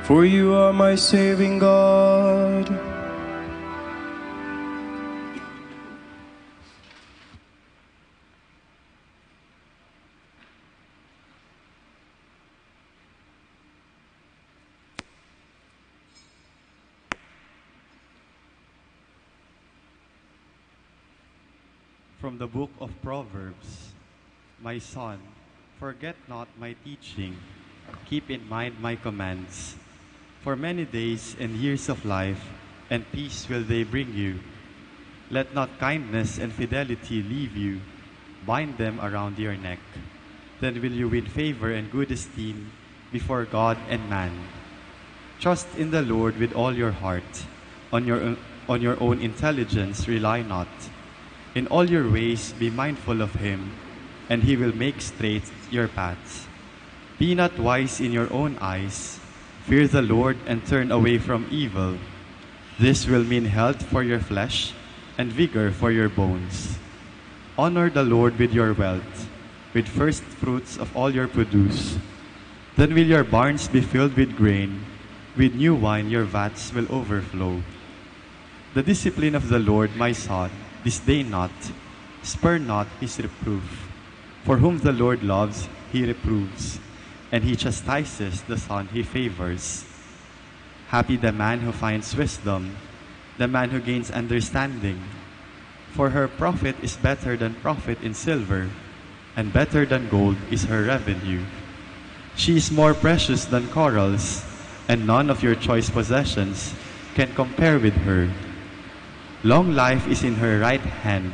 for you are my saving God. From the book of Proverbs, my son, forget not my teaching, keep in mind my commands. For many days and years of life and peace will they bring you. Let not kindness and fidelity leave you, bind them around your neck. Then will you win favor and good esteem before God and man. Trust in the Lord with all your heart. On your own intelligence rely not. In all your ways be mindful of him, and he will make straight your paths. Be not wise in your own eyes. Fear the Lord and turn away from evil. This will mean health for your flesh and vigor for your bones. Honor the Lord with your wealth, with first fruits of all your produce. Then will your barns be filled with grain, with new wine your vats will overflow. The discipline of the Lord, my son, disdain not, spurn not his reproof. For whom the Lord loves, he reproves, and he chastises the son he favors. Happy the man who finds wisdom, the man who gains understanding. For her profit is better than profit in silver, and better than gold is her revenue. She is more precious than corals, and none of your choice possessions can compare with her. Long life is in her right hand,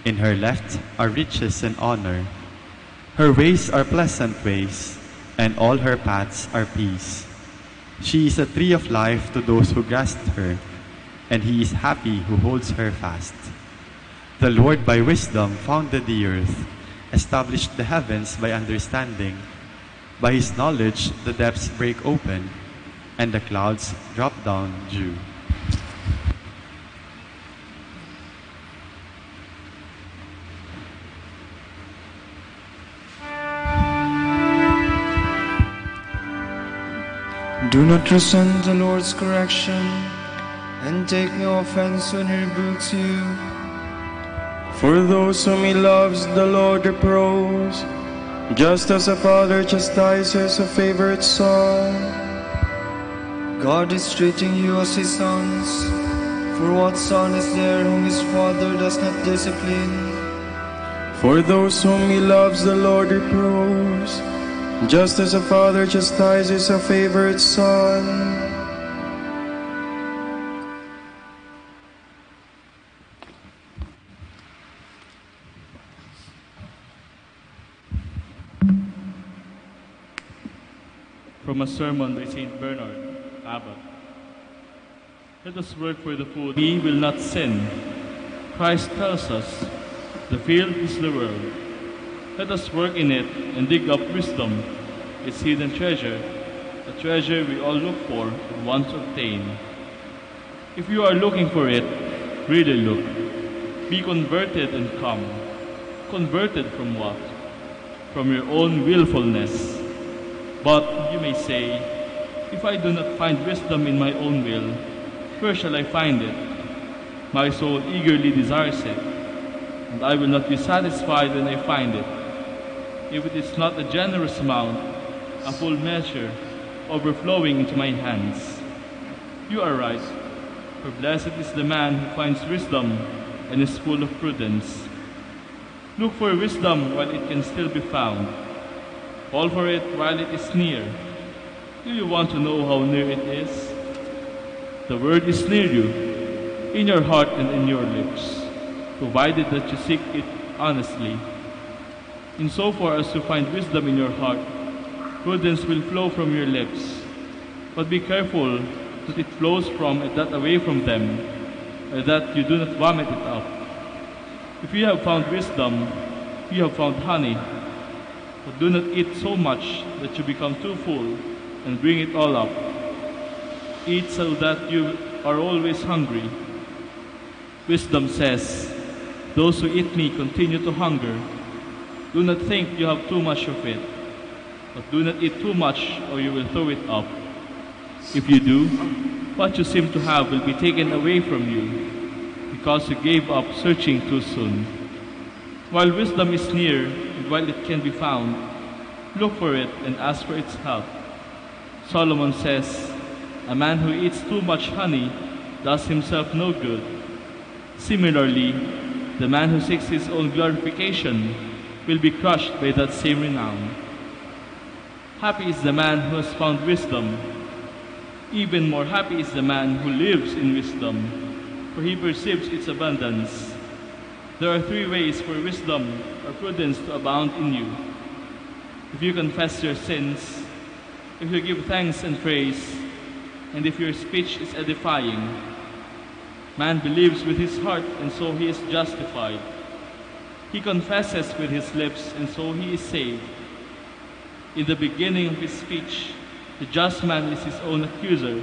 in her left are riches and honor. Her ways are pleasant ways, and all her paths are peace. She is a tree of life to those who grasp her, and he is happy who holds her fast. The Lord by wisdom founded the earth, established the heavens by understanding. By his knowledge the depths break open, and the clouds drop down dew. Do not resent the Lord's correction, and take no offense when he rebukes you. For those whom he loves, the Lord reproves, just as a father chastises a favorite son. God is treating you as his sons. For what son is there whom his father does not discipline? For those whom he loves, the Lord reproves, just as a father chastises a favorite son. From a sermon by St. Bernard, Abbot. Let us work for the food. We will not sin. Christ tells us, the field is the world. Let us work in it and dig up wisdom, its hidden treasure, a treasure we all look for and want to obtain. If you are looking for it, really look. Be converted and come. Converted from what? From your own willfulness. But you may say, if I do not find wisdom in my own will, where shall I find it? My soul eagerly desires it, and I will not be satisfied when I find it. If it is not a generous amount, a full measure, overflowing into my hands. You are right, for blessed is the man who finds wisdom and is full of prudence. Look for wisdom while it can still be found. Call for it while it is near. Do you want to know how near it is? The word is near you, in your heart and in your lips, provided that you seek it honestly. In so far as you find wisdom in your heart, prudence will flow from your lips. But be careful that it flows from and not away from them, or that you do not vomit it up. If you have found wisdom, you have found honey. But do not eat so much that you become too full and bring it all up. Eat so that you are always hungry. Wisdom says, those who eat me continue to hunger. Do not think you have too much of it, but do not eat too much or you will throw it up. If you do, what you seem to have will be taken away from you, because you gave up searching too soon. While wisdom is near, and while it can be found, look for it and ask for its help. Solomon says, a man who eats too much honey does himself no good. Similarly, the man who seeks his own glorification will be crushed by that same renown. Happy is the man who has found wisdom. Even more happy is the man who lives in wisdom, for he perceives its abundance. There are three ways for wisdom or prudence to abound in you. If you confess your sins, if you give thanks and praise, and if your speech is edifying. Man believes with his heart, and so he is justified. He confesses with his lips, and so he is saved. In the beginning of his speech, The just man is his own accuser.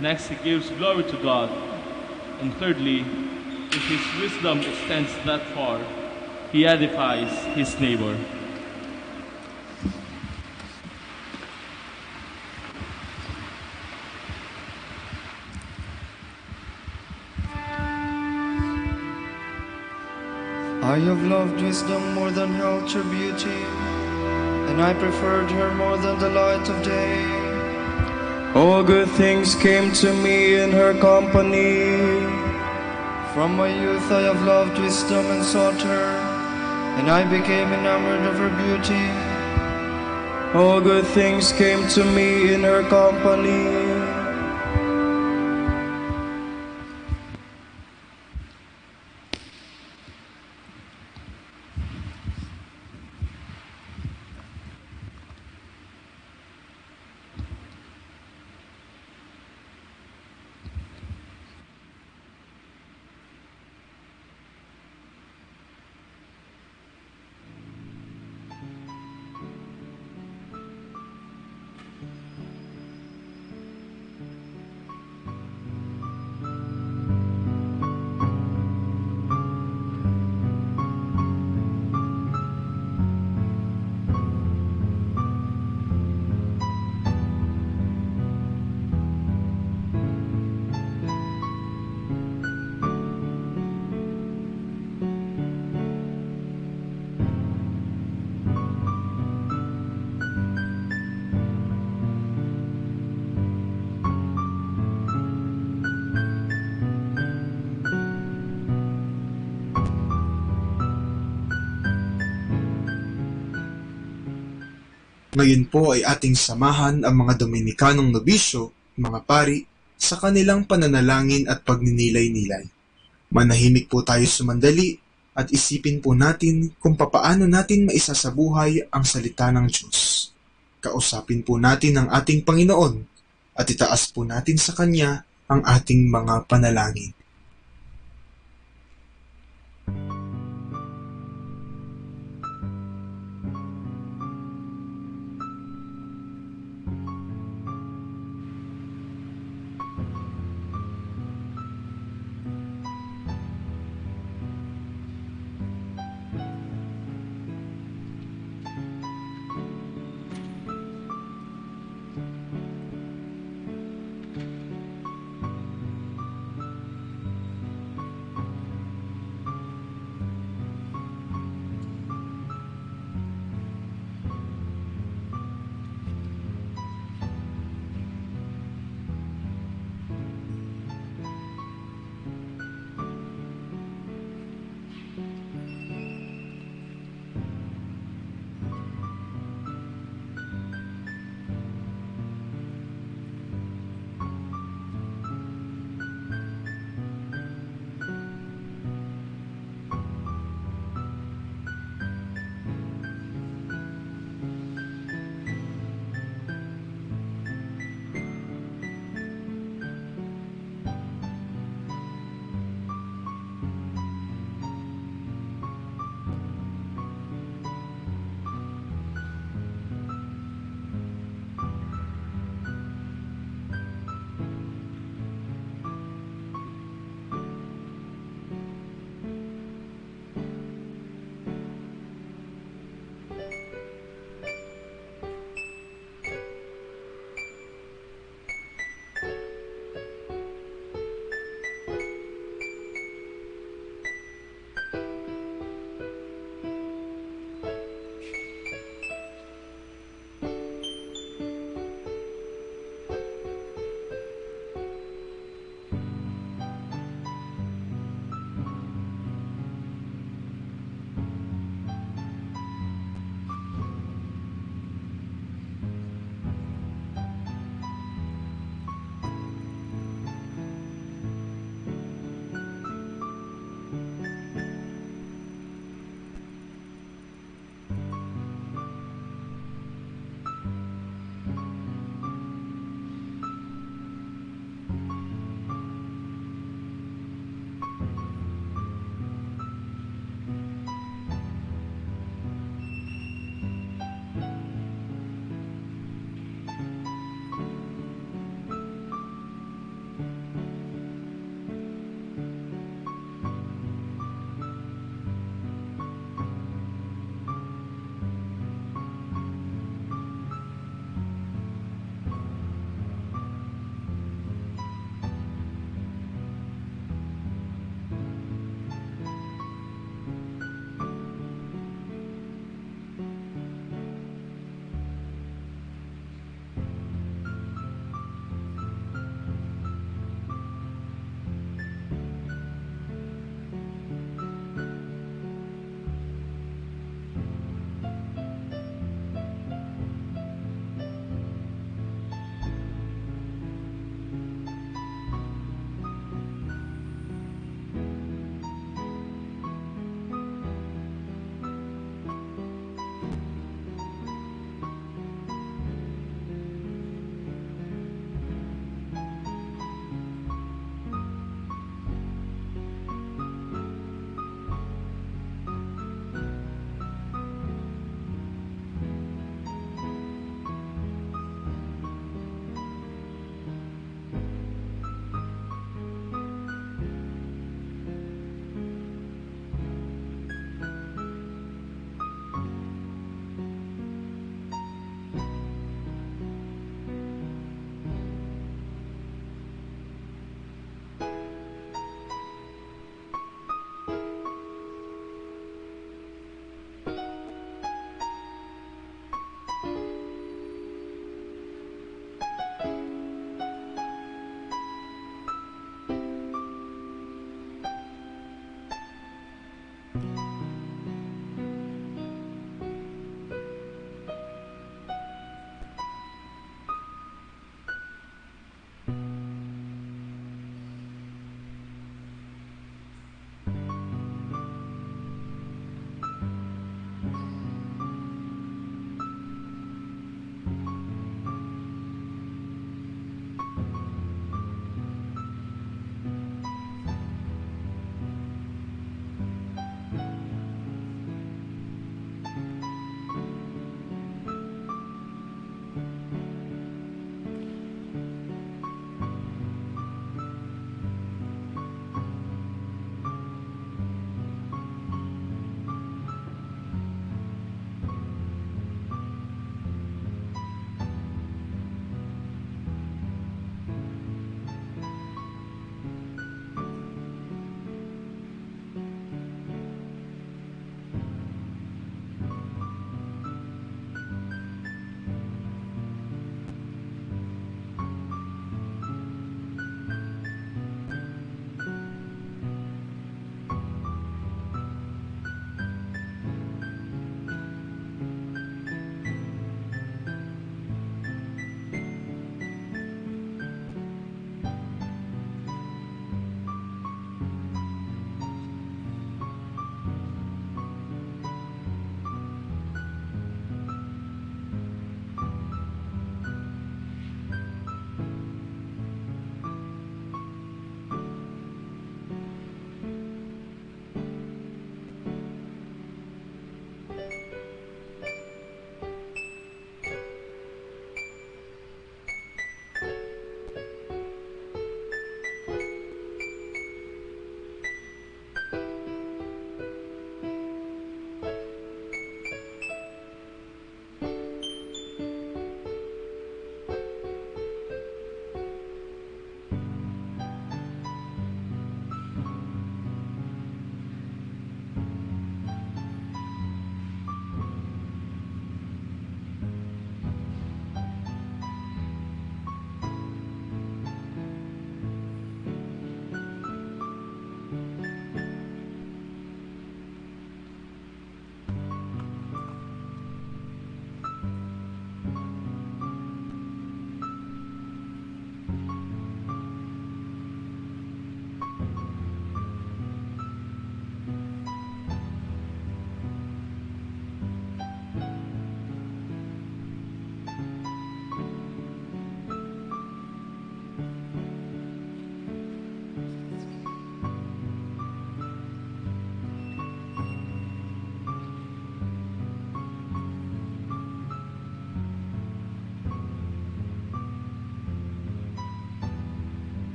Next, he gives glory to God. And thirdly, if his wisdom extends that far, he edifies his neighbor. I have loved wisdom more than health or beauty, and I preferred her more than the light of day. All good things came to me in her company. From my youth I have loved wisdom and sought her, and I became enamored of her beauty. All good things came to me in her company. Ngayon po ay ating samahan ang mga Dominikanong nobisyo, mga pari, sa kanilang pananalangin at pagninilay-nilay. Manahimik po tayo sumandali at isipin po natin kung papaano natin maisasabuhay ang salita ng Diyos. Kausapin po natin ang ating Panginoon at itaas po natin sa Kanya ang ating mga panalangin.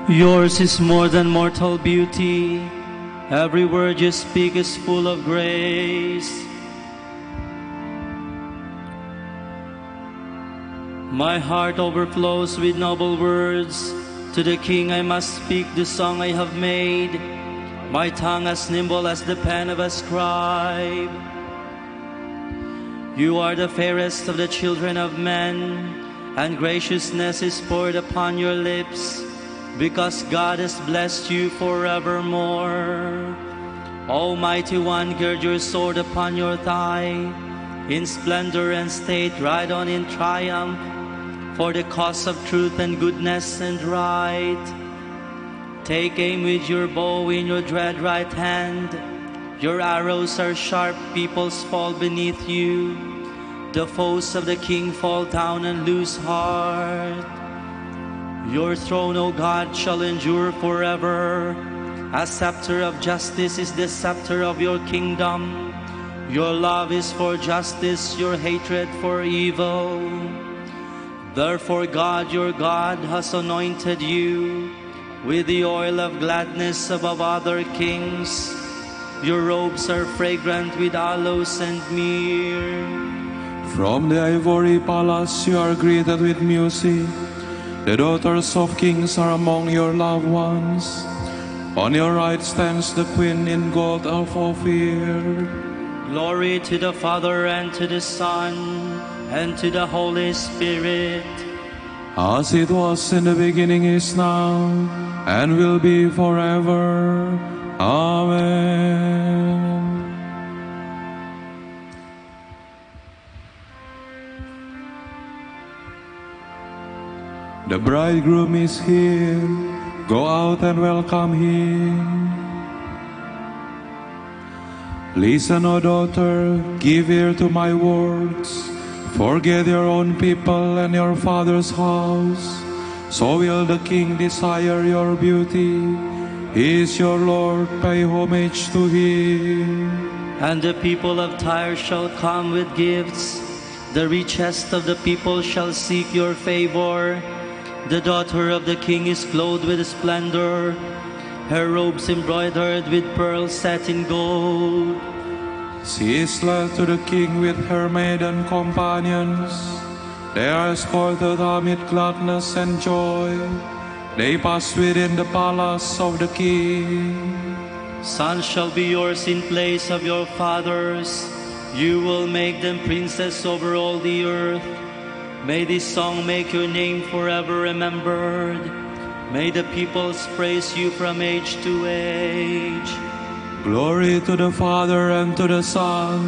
Yours is more than mortal beauty. Every word you speak is full of grace. My heart overflows with noble words. To the King I must speak the song I have made. My tongue as nimble as the pen of a scribe. You are the fairest of the children of men, and graciousness is poured upon your lips, because God has blessed you forevermore. Almighty One, gird your sword upon your thigh. In splendor and state ride on in triumph, for the cause of truth and goodness and right. Take aim with your bow in your dread right hand. Your arrows are sharp, peoples fall beneath you. The foes of the King fall down and lose heart. Your throne, O God, shall endure forever. A scepter of justice is the scepter of your kingdom. Your love is for justice, your hatred for evil. Therefore God, your God, has anointed you with the oil of gladness above other kings. Your robes are fragrant with aloes and myrrh. From the ivory palace you are greeted with music. The daughters of kings are among your loved ones. On your right stands the queen in gold of Ophir. Glory to the Father, and to the Son, and to the Holy Spirit. As it was in the beginning, is now, and will be forever. Amen. The bridegroom is here. Go out and welcome him. Listen, O daughter, give ear to my words. Forget your own people and your father's house. So will the king desire your beauty. He is your Lord, pay homage to him. And the people of Tyre shall come with gifts. The richest of the people shall seek your favor. The daughter of the king is clothed with splendor. Her robes embroidered with pearls set in gold. She is led to the king with her maiden companions. They are escorted amid gladness and joy. They pass within the palace of the king. Sons shall be yours in place of your fathers. You will make them princes over all the earth. May this song make your name forever remembered. May the peoples praise you from age to age. Glory to the Father, and to the Son,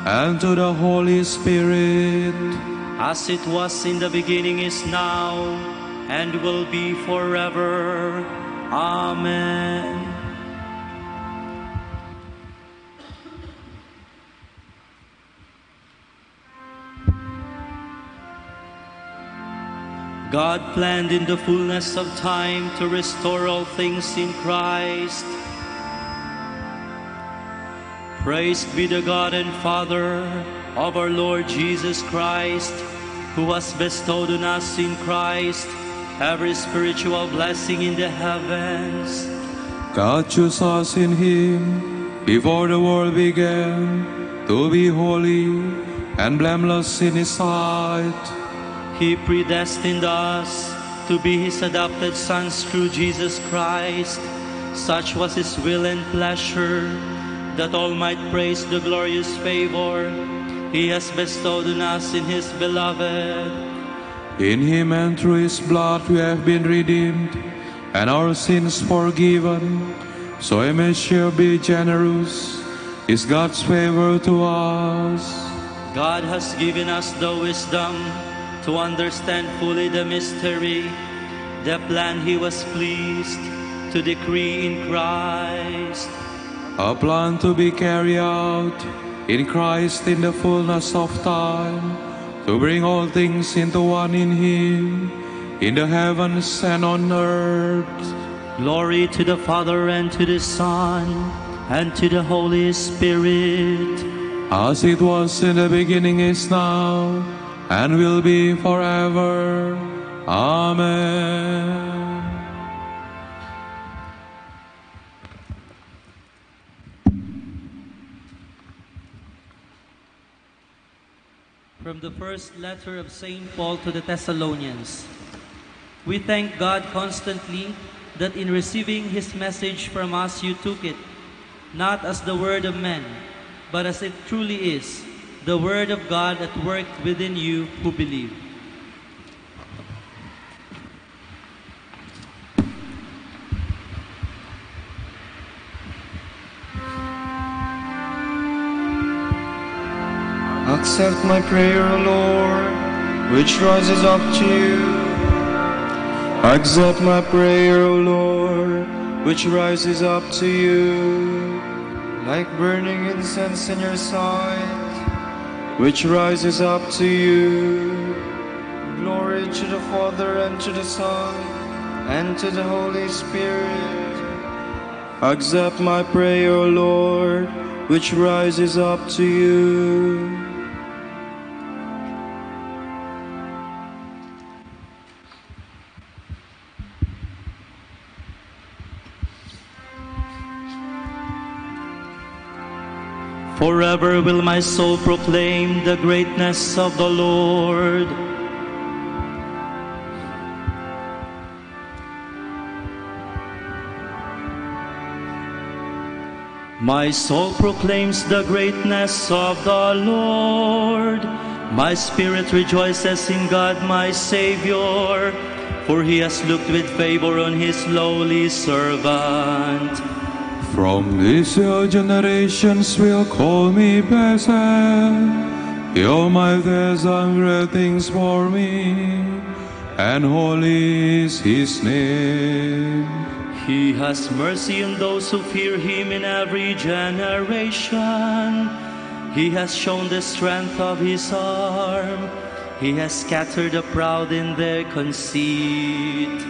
and to the Holy Spirit. As it was in the beginning, is now, and will be forever. Amen. God planned in the fullness of time to restore all things in Christ. Praised be the God and Father of our Lord Jesus Christ, who has bestowed on us in Christ every spiritual blessing in the heavens. God chose us in Him before the world began to be holy and blameless in His sight. He predestined us to be His adopted sons through Jesus Christ. Such was His will and pleasure, that all might praise the glorious favor He has bestowed on us in His Beloved. In Him and through His blood we have been redeemed, and our sins forgiven. So He may shall be generous, is God's favor to us. God has given us the wisdom to understand fully the mystery, the plan He was pleased to decree in Christ. A plan to be carried out in Christ in the fullness of time, to bring all things into one in Him, in the heavens and on earth. Glory to the Father, and to the Son, and to the Holy Spirit. As it was in the beginning, is now, and will be forever. Amen. From the first letter of St. Paul to the Thessalonians. We thank God constantly that in receiving His message from us you took it, not as the word of men, but as it truly is, the word of God at work within you who believe. Accept my prayer, O Lord, which rises up to you. Accept my prayer, O Lord, which rises up to you. Like burning incense in your sight, which rises up to you. Glory to the Father, and to the Son, and to the Holy Spirit. Accept my prayer, O Lord, which rises up to you. Forever will my soul proclaim the greatness of the Lord. My soul proclaims the greatness of the Lord. My spirit rejoices in God my Savior, for He has looked with favor on His lowly servant. From these generations will call me blessed. All my days done great things for me, and holy is His name. He has mercy on those who fear Him in every generation. He has shown the strength of His arm. He has scattered the proud in their conceit.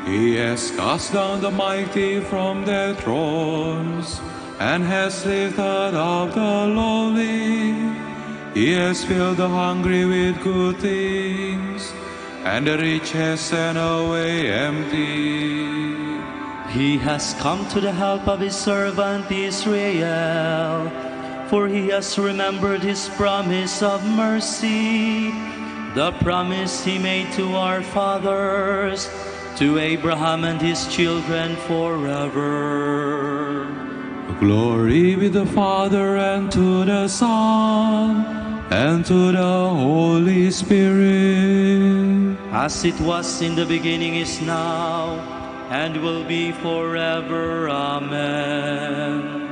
He has cast down the mighty from their thrones, and has lifted up the lowly. He has filled the hungry with good things, and the rich has sent away empty. He has come to the help of His servant Israel, for He has remembered His promise of mercy, the promise He made to our fathers, to Abraham and his children forever. Glory be the Father, and to the Son, and to the Holy Spirit. As it was in the beginning, is now, and will be forever. Amen.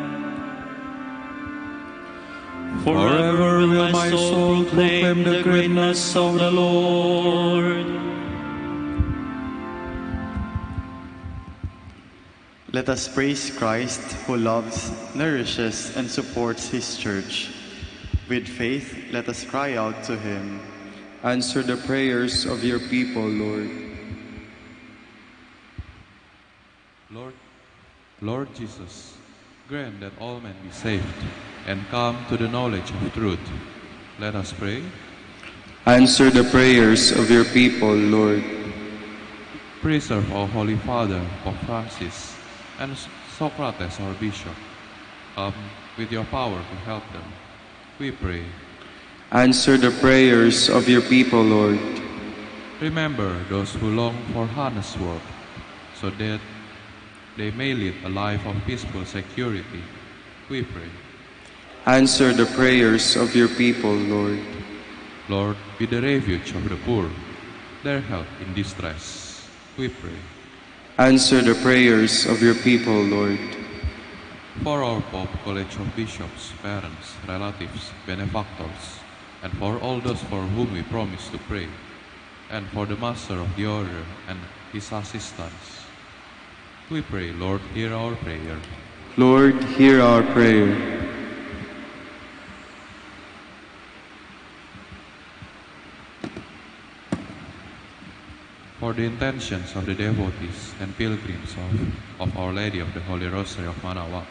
Forever will my soul proclaim the greatness of the Lord. Let us praise Christ, who loves, nourishes, and supports His church. With faith, let us cry out to Him. Answer the prayers of your people, Lord. Lord Jesus, grant that all men be saved and come to the knowledge of truth. Let us pray. Answer the prayers of your people, Lord. Preserve our Holy Father, Pope Francis, and Socrates, our Bishop. Come with your power to help them, we pray. Answer the prayers of your people, Lord. Remember those who long for honest work, so that they may lead a life of peaceful security, we pray. Answer the prayers of your people, Lord. Lord, be the refuge of the poor, their help in distress, we pray. Answer the prayers of your people, Lord. For our Pope, College of Bishops, parents, relatives, benefactors, and for all those for whom we promise to pray, and for the Master of the Order and his assistants, we pray, Lord, hear our prayer. Lord, hear our prayer. For the intentions of the devotees and pilgrims of Our Lady of the Holy Rosary of Manaoag,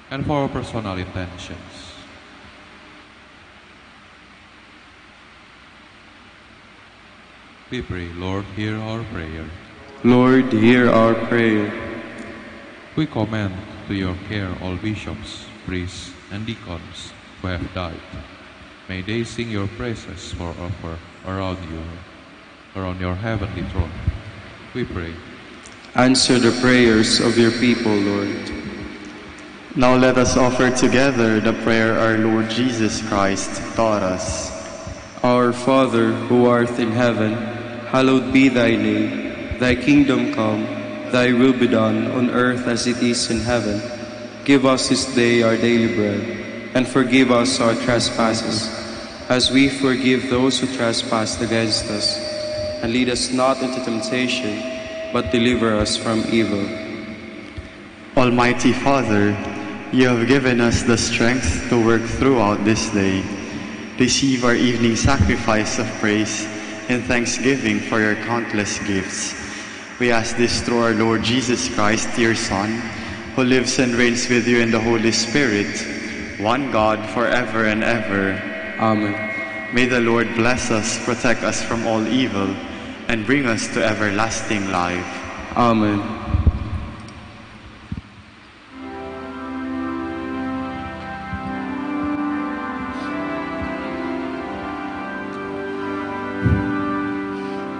and for our personal intentions, we pray, Lord, hear our prayer. Lord, hear our prayer. We commend to your care all bishops, priests, and deacons who have died, May they sing your praises forever around your heavenly throne. We pray. Answer the prayers of your people, Lord. Now let us offer together the prayer our Lord Jesus Christ taught us. Our Father, who art in heaven, hallowed be thy name. Thy kingdom come, thy will be done on earth as it is in heaven. Give us this day our daily bread, and forgive us our trespasses, as we forgive those who trespass against us. And lead us not into temptation, but deliver us from evil. Almighty Father, you have given us the strength to work throughout this day. Receive our evening sacrifice of praise and thanksgiving for your countless gifts. We ask this through our Lord Jesus Christ, your Son, who lives and reigns with you in the Holy Spirit, one God, forever and ever. Amen. May the Lord bless us, protect us from all evil, and bring us to everlasting life. Amen.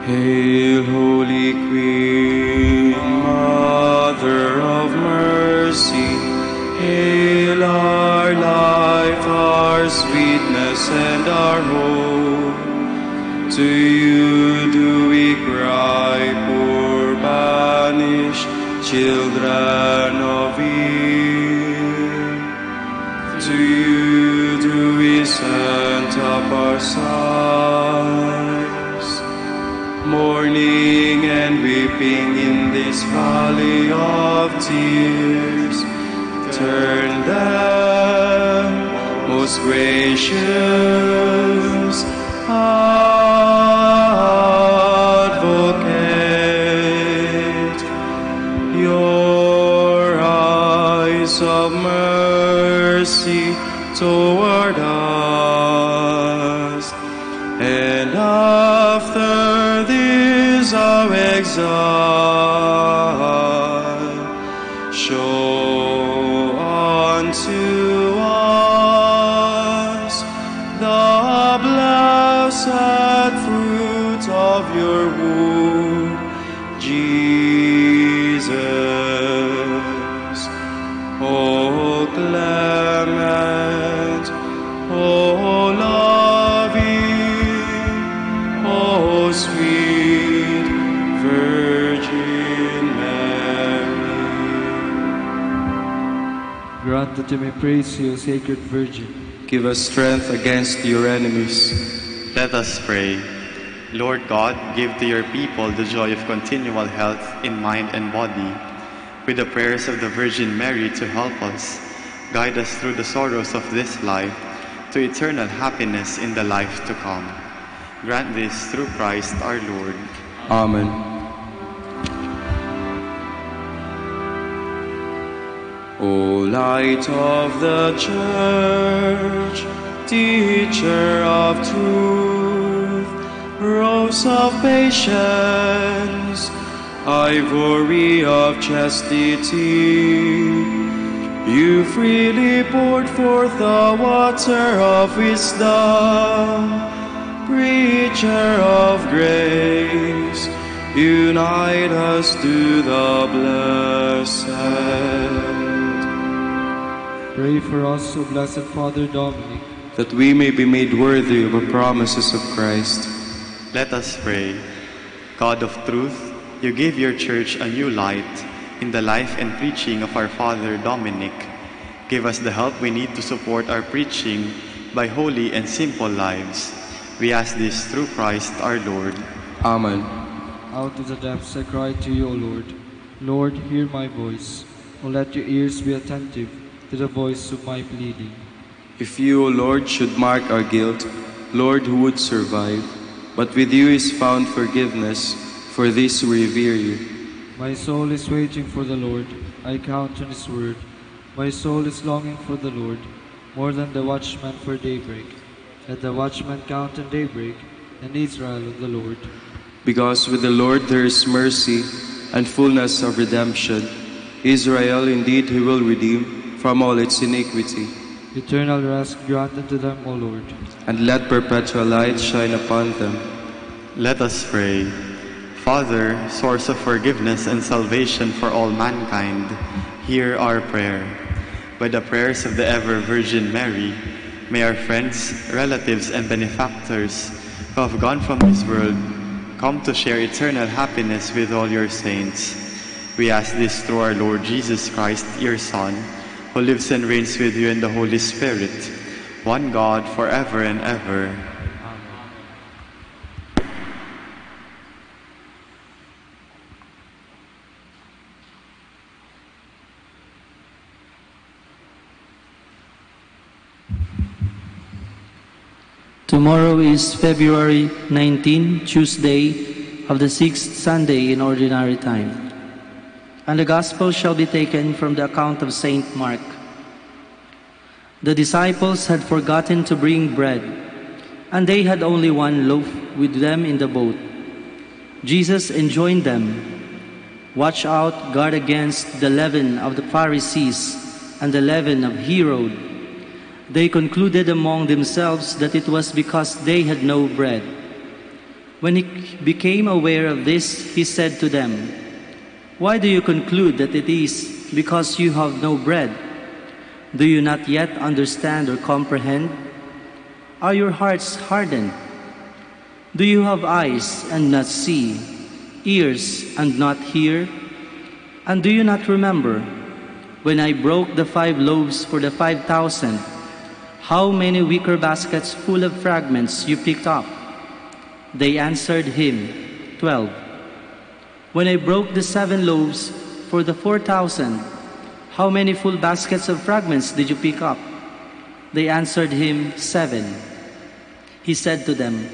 Hail, Holy Queen, Mother of Mercy. Hail our life, our sweetness, and our hope. To you do we cry, poor banished children of Eve. To you do we send up our sighs, mourning and weeping in this valley of tears. Turn them, most gracious Advocate, your eyes of mercy toward us, and after this our exile, show unto us the blessed fruit of your womb, Jesus. O clement, O loving, O sweet Virgin Mary. Grant that you may praise you, Sacred Virgin. Give us strength against your enemies. Let us pray. Lord God, give to your people the joy of continual health in mind and body. With the prayers of the Virgin Mary to help us, guide us through the sorrows of this life to eternal happiness in the life to come. Grant this through Christ our Lord. Amen. O light of the Church, teacher of truth, rose of patience, ivory of chastity, you freely poured forth the water of wisdom. Preacher of grace, unite us to the blessed. Pray for us, O Blessed Father Dominic, that we may be made worthy of the promises of Christ. Let us pray. God of truth, you gave your church a new light in the life and preaching of our Father Dominic. Give us the help we need to support our preaching by holy and simple lives. We ask this through Christ our Lord. Amen. out of the depths I cry to you, O Lord. Lord, hear my voice. O let your ears be attentive to the voice of my pleading. If you, O Lord, should mark our guilt, Lord, who would survive? But with you is found forgiveness, for this we revere you. My soul is waiting for the Lord. I count on his word. My soul is longing for the Lord, more than the watchman for daybreak. Let the watchman count on daybreak, and Israel of the Lord. Because with the Lord there is mercy and fullness of redemption. Israel indeed he will redeem from all its iniquity. Eternal rest grant unto them, O Lord. And let perpetual light shine upon them. Let us pray. Father, source of forgiveness and salvation for all mankind, hear our prayer. By the prayers of the ever-Virgin Mary, may our friends, relatives, and benefactors who have gone from this world come to share eternal happiness with all your saints. We ask this through our Lord Jesus Christ, your Son, who lives and reigns with you in the Holy Spirit, one God, forever and ever. Tomorrow is February 19, Tuesday of the 6th Sunday in Ordinary Time. And the Gospel shall be taken from the account of Saint Mark. The disciples had forgotten to bring bread, and they had only one loaf with them in the boat. Jesus enjoined them, "Watch out, guard against the leaven of the Pharisees and the leaven of Herod." They concluded among themselves that it was because they had no bread. When he became aware of this, he said to them, "Why do you conclude that it is because you have no bread? Do you not yet understand or comprehend? Are your hearts hardened? Do you have eyes and not see, ears and not hear? And do you not remember when I broke the 5 loaves for the 5,000, how many wicker baskets full of fragments you picked up?" They answered him, 12. "When I broke the 7 loaves for the 4,000, how many full baskets of fragments did you pick up?" They answered him, 7. He said to them,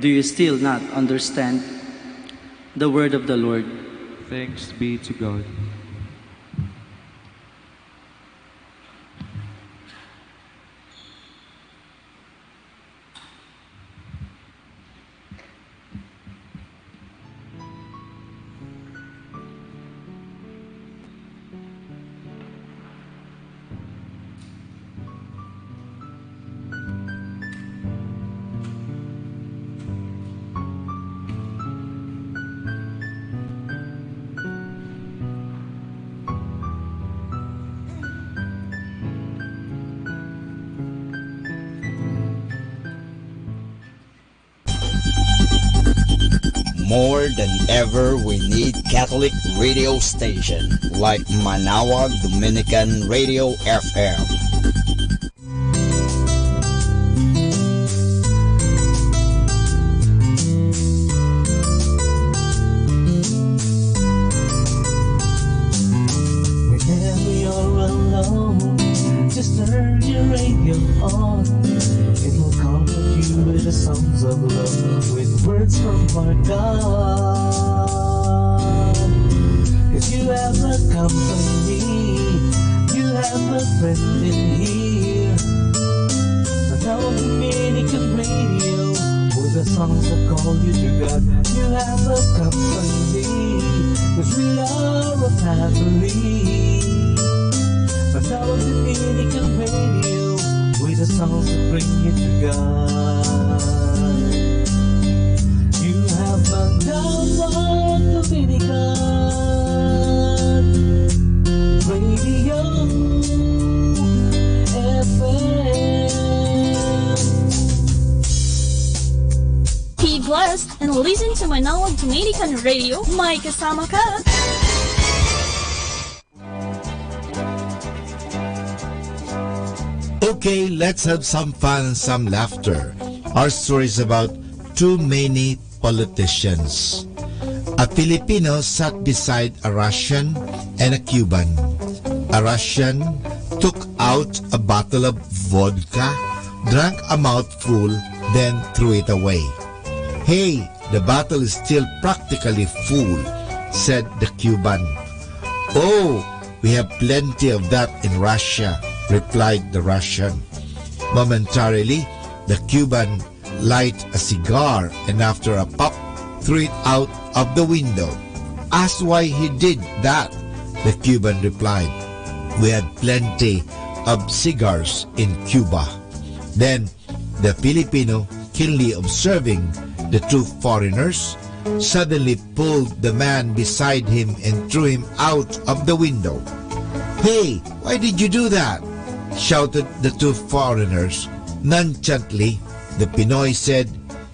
"Do you still not understand?" The word of the Lord. Thanks be to God. More than ever, we need Catholic radio station like Manaoag Dominican Radio FM. Whenever you're alone, just turn your radio on. It will comfort you with the songs of love, with words from our God. 'Cause you have a company, you have a friend in here. Now Dominican Radio, with the songs that call you to God. You have a company, 'cause we are a family. Now Dominican Radio, with the songs that bring you to God. You have Manaoag Dominican Radio FM. Be blessed and listen to Manaoag Dominican Radio. May kasama ka! Okay, let's have some fun and some laughter. Our story is about too many politicians. A Filipino sat beside a Russian and a Cuban. A Russian took out a bottle of vodka, drank a mouthful, then threw it away. "Hey, the bottle is still practically full," said the Cuban. "Oh, we have plenty of that in Russia," replied the Russian. Momentarily, the Cuban lighted a cigar and after a puff, threw it out of the window. "Ask why he did that," the Cuban replied. "We had plenty of cigars in Cuba. Then, the Filipino, keenly observing the two foreigners, suddenly pulled the man beside him and threw him out of the window. "Hey, why did you do that?" shouted the two foreigners. Nonchalantly, the Pinoy said,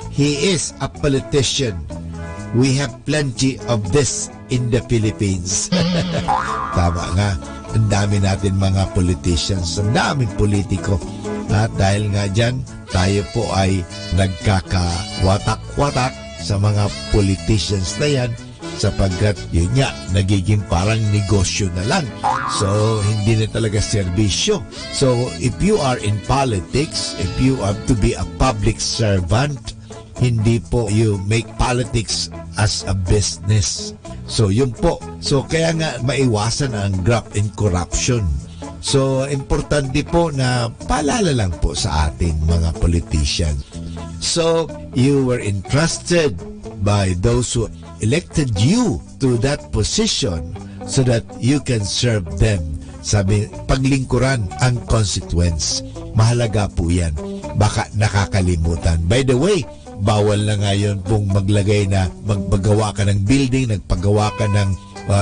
"He is a politician. We have plenty of this in the Philippines." Tama nga, ang dami natin mga politicians, ang daming politiko. At dahil nga dyan, tayo po ay nagkakawatak-watak sa mga politicians na yan sapagkat yun nga, nagiging parang negosyo na lang. So, hindi na talaga serbisyo. So, if you are in politics, if you have to be a public servant, hindi po you make politics as a business. So, yun po. So, kaya nga maiwasan ang graft and corruption. So, importante po na paalala lang po sa ating mga politician. So, you were entrusted by those who elected you to that position so that you can serve them. Sabi, paglingkuran ang consequence. Mahalaga po yan. Baka nakakalimutan. By the way, bawal na ngayon pong maglagay na magpagawa ka ng building, nagpagawa ka ng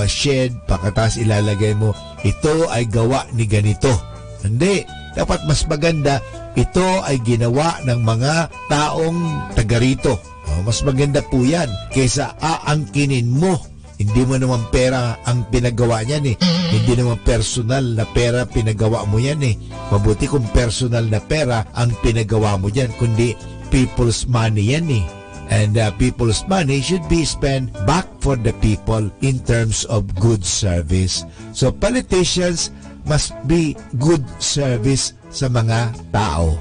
shed, pagkatas ilalagay mo, ito ay gawa ni ganito. Hindi. Dapat mas maganda, ito ay ginawa ng mga taong taga rito. Mas maganda po yan kaysa aangkinin mo. Hindi mo naman pera ang pinagawa niyan eh. Hindi naman personal na pera pinagawa mo yan eh. Mabuti kung personal na pera ang pinagawa mo yan, kundi people's money yan eh. And people's money should be spent back for the people in terms of good service. So politicians must be good service sa mga tao.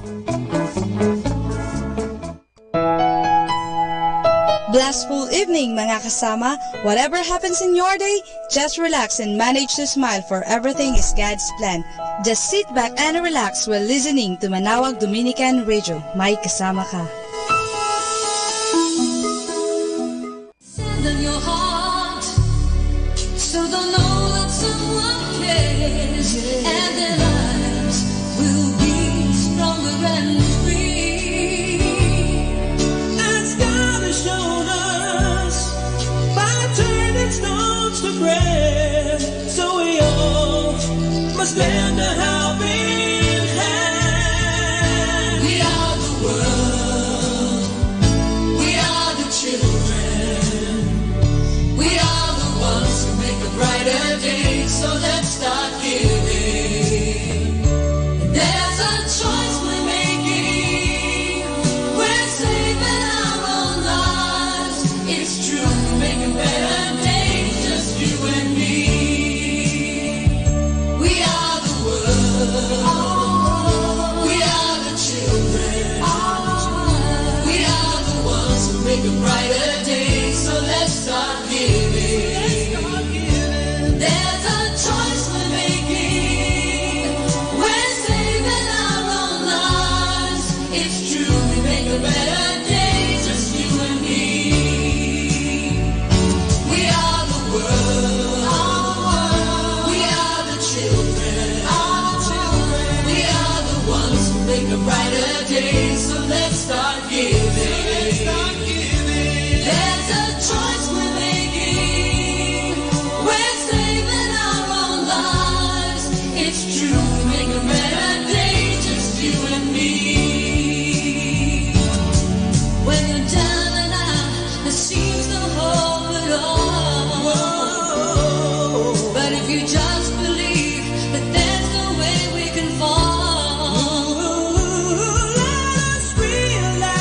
Blissful evening mga kasama. Whatever happens in your day, just relax and manage to smile, for everything is God's plan. Just sit back and relax while listening to Manawag Dominican Radio. May kasama ka. Send in your heart, so they'll know that someone cares, and their lives will be stronger and free. As God has shown us by turning stones to bread, so we all must lend a helping hand. We are the world, we are the children, we are the ones who make a brighter day, so let's start giving. There's a choice we're making, we're saving our own lives. It's true, we make a better day, just you and me. We are the world, we are the children, we are the ones who make a brighter day, so let's start giving. There's a choice we're making, we're saving our own lives. It's true, we make a better day, just you and me. We are the world, we are the children, we are the ones who make a brighter day, so let's start giving. There's a choice we're making, we're saving our own lives. It's true, we make a better day, just you and me. When you're down and out, there seems no hope at all. But if you just believe that there's no way we can fall, Let us realize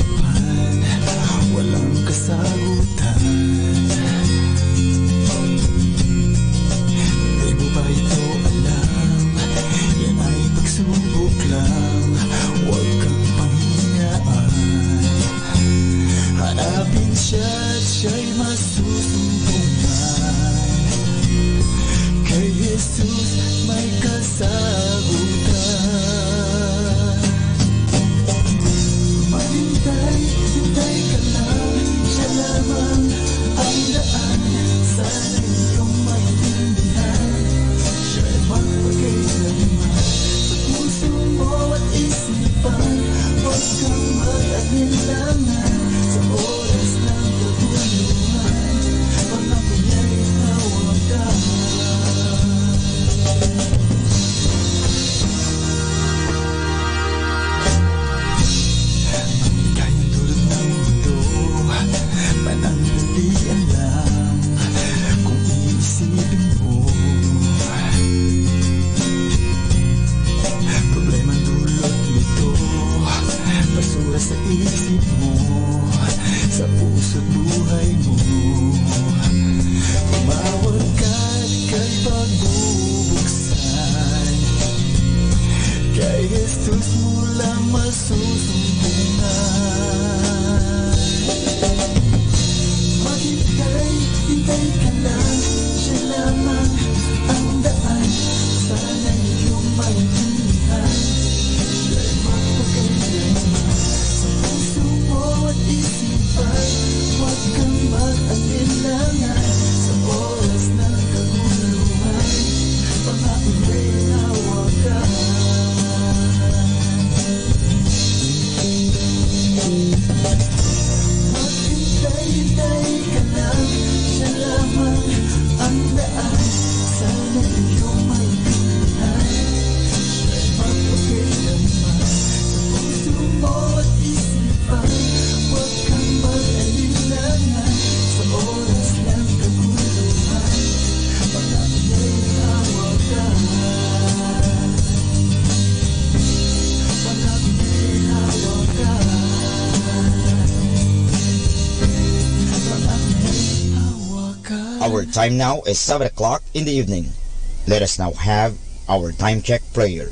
isipan, walang kasagutan. Di mo ba ito alam? Yan ay pagsubok lang, huwag kang panghinayaan. Hanapin siya at siya'y masusumbungan. Kay Jesus may kasagutan. Maghintay, hintay ka lang, siya lamang ang daan. Sana iyong maintindihan, siya'y magpagkailanman. Sa puso mo at isipan, huwag kang mag-alinlangan. Sa oras ng kaguluhan, pangako niya'y hawakan. Panandalian lang kung iisipin mo. Problema dulot nito, basura sa isip mo, sa puso't buhay mo. Tumawag ka at kay pagbubuksan, kay Jesus mo lang masusumbungan. Hintay ka lang, siya lamang ang daan. Sana iyong maintindihan, siya'y magpagkailanman. Sa puso mo at isipan, huwag kang mag-alinlangan. Sa oras ng kaguluhan, pangako niya'y hawakan. Hintay ka lang, siya lamang ang daan. Sana iyong maintindihan, siya'y magpagkailanman. Sa puso mo at isipan, huwag kang mag-alinlangan. Sa oras ng kaguluhan, pangako niya'y hawakan. Pangako niya'y hawakan. Our time now is 7 o'clock in the evening. Let us now have our time check prayer.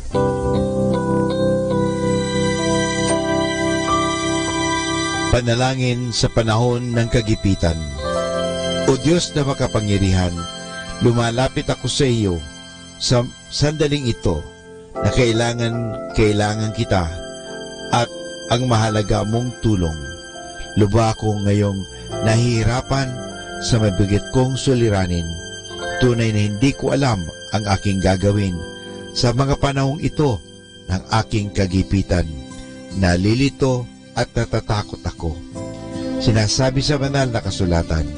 Panalangin sa panahon ng kagipitan. O Diyos na makapangyarihan, lumalapit ako sa iyo sa sandaling ito na kailangan kita at ang mahalaga mong tulong. Lubha ako ngayong nahihirapan sa mabigat kong suliranin. Tunay na hindi ko alam ang aking gagawin sa mga panahong ito ng aking kagipitan. Nalilito at natatakot ako. Sinasabi sa banal na kasulatan,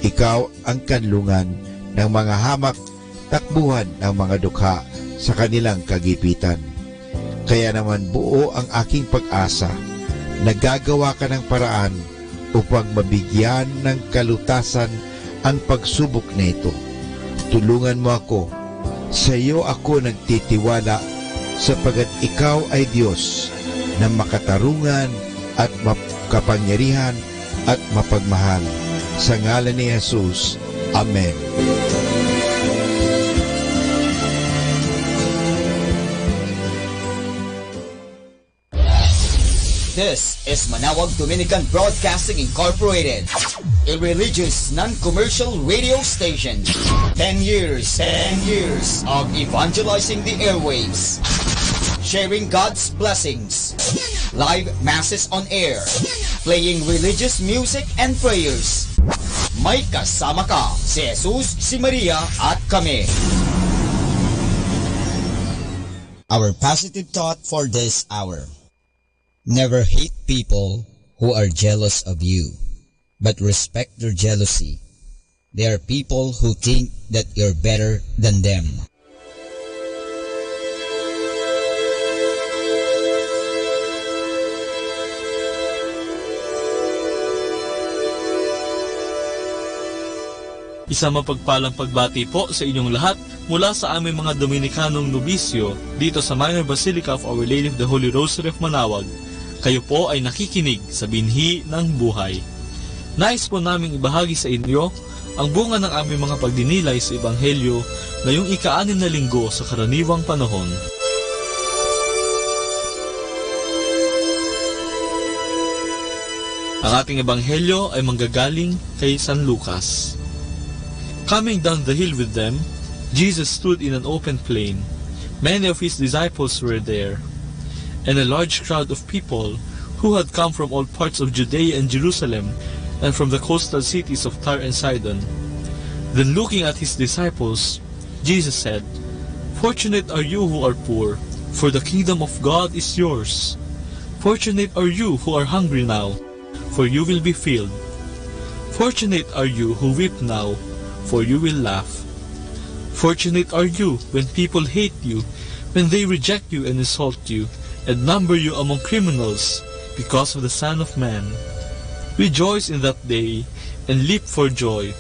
ikaw ang kanlungan ng mga hamak, takbuhan ng mga dukha sa kanilang kagipitan. Kaya naman buo ang aking pag-asa, nagagawa ka ng paraan upang mabigyan ng kalutasan ang pagsubok na ito. Tulungan mo ako. Sa iyo ako nagtitiwala sapagat ikaw ay Diyos na makatarungan at makapangyarihan at mapagmahal. Sa ngalan ni Jesus. Amen. This is Manawag Dominican Broadcasting Incorporated, a religious, non-commercial radio station. 10 years of evangelizing the airwaves, sharing God's blessings, live masses on air, playing religious music and prayers. May kasama ka, si Jesus, si Maria, at kami. Our positive thought for this hour. Never hate people who are jealous of you, but respect their jealousy. They are people who think that you're better than them. Isang mapagpalang pagbati po sa inyong lahat mula sa aming mga Dominikanong nobisyo dito sa Minor Basilica of Our Lady of the Holy Rosary of Manawag. Kayo po ay nakikinig sa binhi ng buhay. Nais po naming ibahagi sa inyo ang bunga ng aming mga pagdinilay sa Ebanghelyo ngayong ika-6 na linggo sa karaniwang panahon. Ang ating Ebanghelyo ay manggagaling kay San Lucas. Coming down the hill with them, Jesus stood in an open plain. Many of his disciples were there, and a large crowd of people who had come from all parts of Judea and Jerusalem, and from the coastal cities of Tyre and Sidon. Then looking at his disciples, Jesus said, "Fortunate are you who are poor, for the kingdom of God is yours. Fortunate are you who are hungry now, for you will be filled. Fortunate are you who weep now, for you will laugh. Fortunate are you when people hate you, when they reject you and insult you, and number you among criminals, because of the Son of Man. Rejoice in that day, and leap for joy,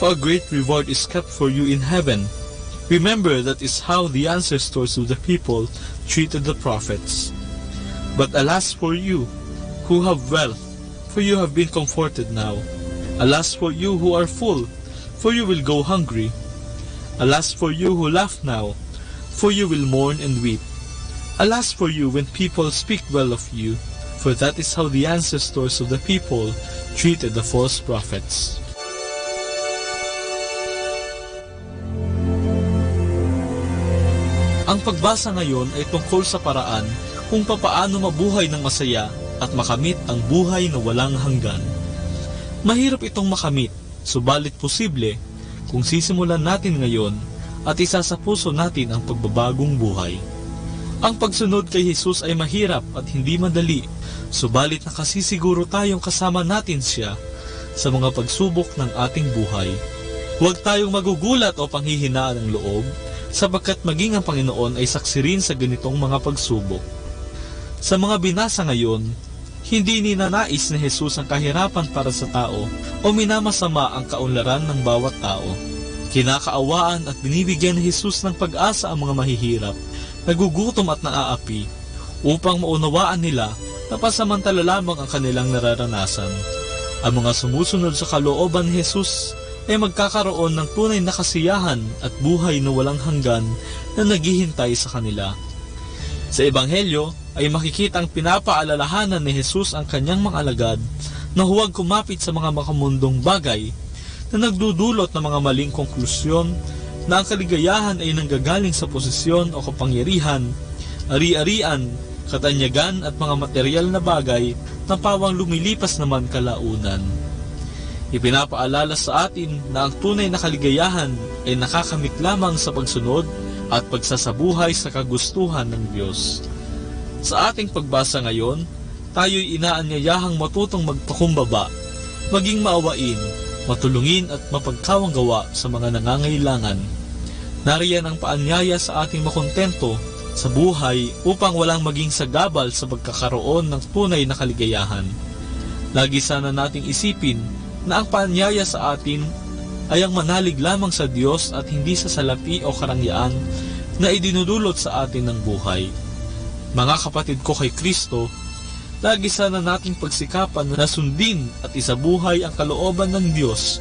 for a great reward is kept for you in heaven. Remember that is how the ancestors of the people treated the prophets. But alas for you, who have wealth, for you have been comforted now. Alas for you who are full, for you will go hungry. Alas for you who laugh now, for you will mourn and weep. Alas for you when people speak well of you, for that is how the ancestors of the people treated the false prophets." Ang pagbasa ngayon ay tungkol sa paraan kung papaano mabuhay ng masaya at makamit ang buhay na walang hanggan. Mahirap itong makamit, subalit posible kung sisimulan natin ngayon at isa sa puso natin ang pagbabagong buhay. Ang pagsunod kay Jesus ay mahirap at hindi madali, subalit nakasisiguro tayong kasama natin siya sa mga pagsubok ng ating buhay. Huwag tayong magugulat o panghihinaan ng loob, sapagkat maging ang Panginoon ay saksi rin sa ganitong mga pagsubok. Sa mga binasa ngayon, hindi ninanais ni Jesus ang kahirapan para sa tao o minamasama ang kaunlaran ng bawat tao. Kinakaawaan at binibigyan ni Jesus ng pag-asa ang mga mahihirap, nagugutom at naaapi, upang maunawaan nila na pasamantala lamang ang kanilang nararanasan. Ang mga sumusunod sa kalooban ni Jesus ay magkakaroon ng tunay na kasiyahan at buhay na walang hanggan na naghihintay sa kanila. Sa Ebanghelyo ay makikita ang pinapaalalahanan ni Jesus ang kanyang mga alagad na huwag kumapit sa mga makamundong bagay na nagdudulot ng mga maling konklusyon na ang kaligayahan ay nanggagaling sa posisyon o kapangyarihan, ari-arian, katanyagan at mga material na bagay na pawang lumilipas naman kalaunan. Ipinapaalala sa atin na ang tunay na kaligayahan ay nakakamit lamang sa pagsunod at pagsasabuhay sa kagustuhan ng Diyos. Sa ating pagbasa ngayon, tayo'y inaanyayahang matutong magpakumbaba, maging maawain, matulungin at mapagkawang gawa sa mga nangangailangan. Nariyan ang paanyaya sa ating makontento sa buhay upang walang maging sagabal sa pagkakaroon ng tunay na kaligayahan. Lagi sana nating isipin na ang paanyaya sa atin ay ang manalig lamang sa Diyos at hindi sa salapi o karangyaan na idinudulot sa atin ng buhay. Mga kapatid ko kay Kristo, lagi sana nating pagsikapan na sundin at isabuhay ang kalooban ng Diyos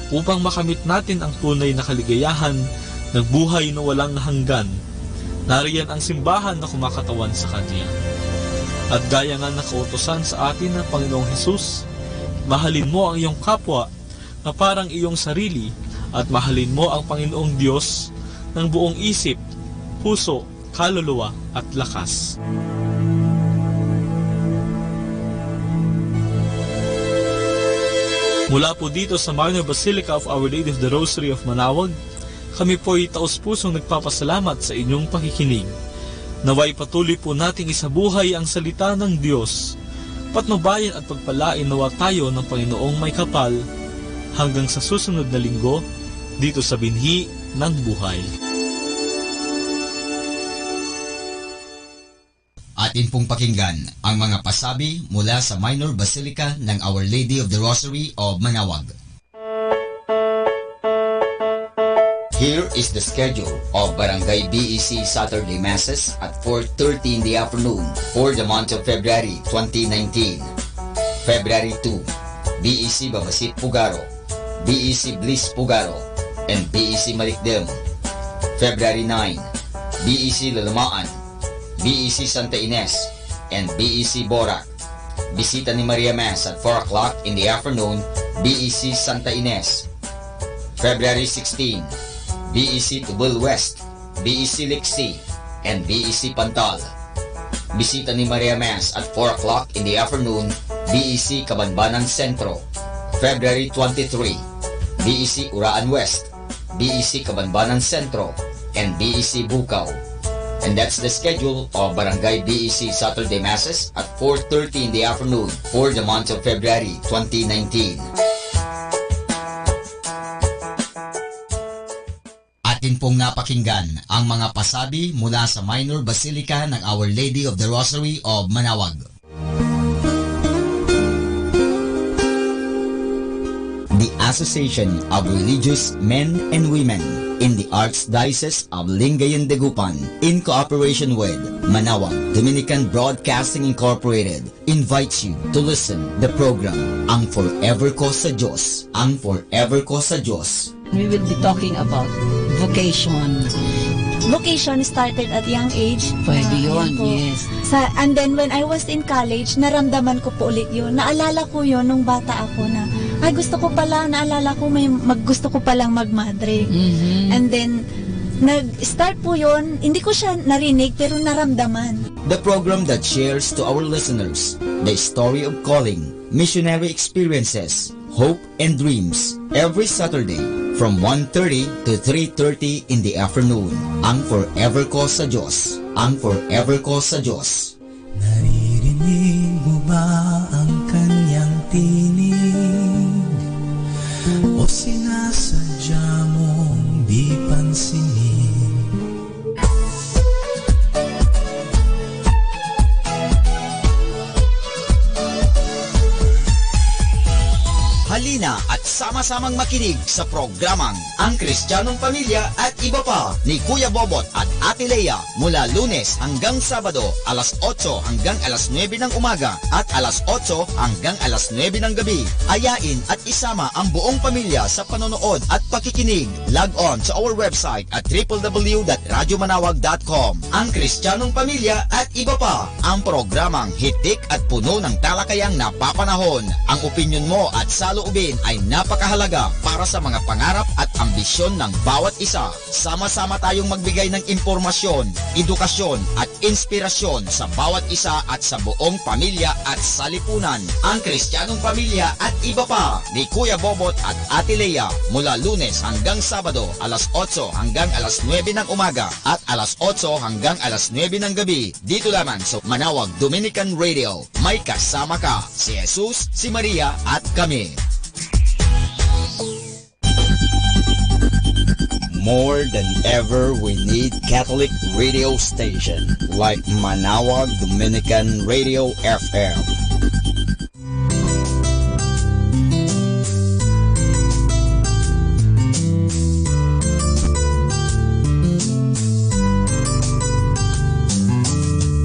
upang makamit natin ang tunay na kaligayahan ng buhay na walang hanggan. Nariyan ang simbahan na kumakatawan sa Kanya. At gaya nga nakautusan sa atin ng Panginoong Hesus, mahalin mo ang iyong kapwa na parang iyong sarili at mahalin mo ang Panginoong Diyos ng buong isip, puso, kaluluwa at lakas. Mula po dito sa Minor Basilica of Our Lady of the Rosary of Manawag, kami po ay taos-pusong nagpapasalamat sa inyong pakikinig. Naway patuloy po nating isabuhay ang salita ng Diyos, patnubayan at pagpalain nawa tayo ng Panginoong may kapal hanggang sa susunod na linggo dito sa Binhi ng Buhay. Atin pong pakinggan ang mga pasabi mula sa Minor Basilica ng Our Lady of the Rosary of Manawag. Here is the schedule of Barangay BEC Saturday Masses at 4:30 in the afternoon for the month of February 2019. February 2, BEC Babasit Pugaro, BEC Bliss Pugaro, and BEC Malikdem. February 9, BEC Lalamaan, BEC Santa Ines, and BEC Borac. Bisita ni Maria Mass at 4 o'clock in the afternoon, BEC Santa Ines. February 16, BEC Tubal West, BEC Lixi, and BEC Pantal. Bisita ni Maria Mass at 4 o'clock in the afternoon, BEC Cabanbanan Centro. February 23, BEC Uraan West, BEC Cabanbanan Centro, and BEC Bukaw. And that's the schedule of Barangay BEC Saturday Masses at 4:30 in the afternoon for the month of February 2019. Atin pong napakinggan ang mga pasabi mula sa Minor Basilica ng Our Lady of the Rosary of Manaoag. The Association of Religious Men and Women in the Archdiocese of Lingayen de Gupan, in cooperation with Manaoag Dominican Broadcasting Incorporated, invites you to listen the program Ang Forever Ko sa Diyos. Ang Forever Ko sa Diyos. We will be talking about vocation. Vocation started at young age. Pwede yun, po. yes. And then when I was in college, naramdaman ko po ulit yun. Naalala ko yun nung bata ako na, ay gusto ko pala, naalala ko gusto ko palang magmadre. And then, nag-start po yun, hindi ko siya narinig pero naramdaman. The program that shares to our listeners the story of calling, missionary experiences, hope and dreams every Saturday from 1:30 to 3:30 in the afternoon. Ang Forever Ko sa Diyos. Ang Forever Ko sa Diyos. Naririnig mo ba ang kanyang tinig? O sinasadya mong di pansinin? Halina at sama-samang makinig sa programang Ang Kristiyanong Pamilya at Iba Pa ni Kuya Bobot at Ate Lea mula Lunes hanggang Sabado alas 8 hanggang alas 9 ng umaga at alas 8 hanggang alas 9 ng gabi. Ayain at isama ang buong pamilya sa panonood at pakikinig. Log on sa our website at www.radyomanawag.com. Ang Kristiyanong Pamilya at Iba Pa, ang programang hitik at puno ng talakayang napapanahon. Ang opinyon mo at saloobin ay napakahalaga para sa mga pangarap at ambisyon ng bawat isa. Sama-sama tayong magbigay ng impormasyon, edukasyon at inspirasyon sa bawat isa at sa buong pamilya at salipunan. Ang Kristiyanong Pamilya at Iba Pa ni Kuya Bobot at Ate Lea mula Lunes hanggang Sabado alas 8 hanggang alas 9 ng umaga at alas 8 hanggang alas 9 ng gabi dito lamang sa Manaoag Dominican Radio. May kasama ka, si Jesus, si Maria at kami. More than ever, we need Catholic radio station like Manaoag Dominican Radio FM.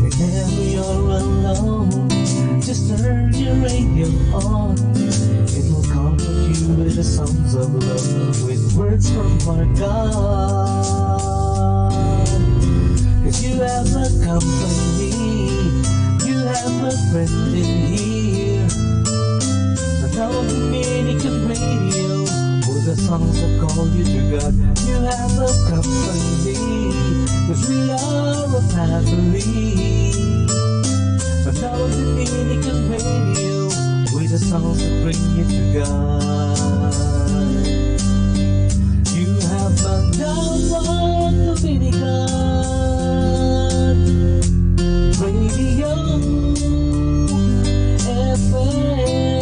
Whenever you're alone, just turn your radio on. It will comfort you with the songs of love, with words from our God. 'Cause you have a company, you have a friend in here. Manaoag Dominican Radio, with the songs that call you to God. You have a company, 'cause we are a family. Manaoag Dominican Radio, with the songs that bring you to God. You have Manaoag Dominican Radio FM.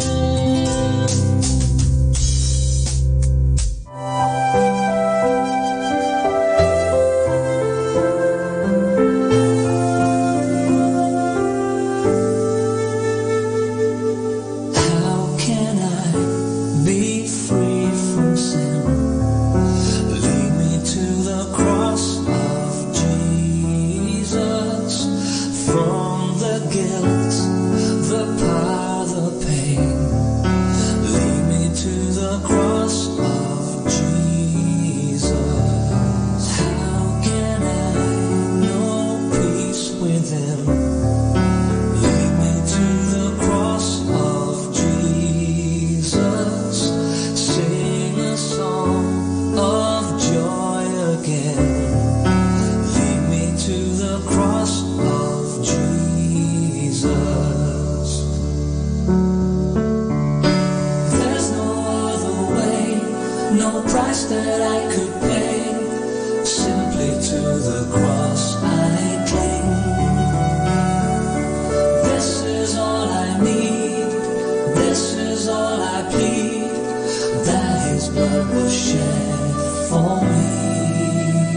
for me.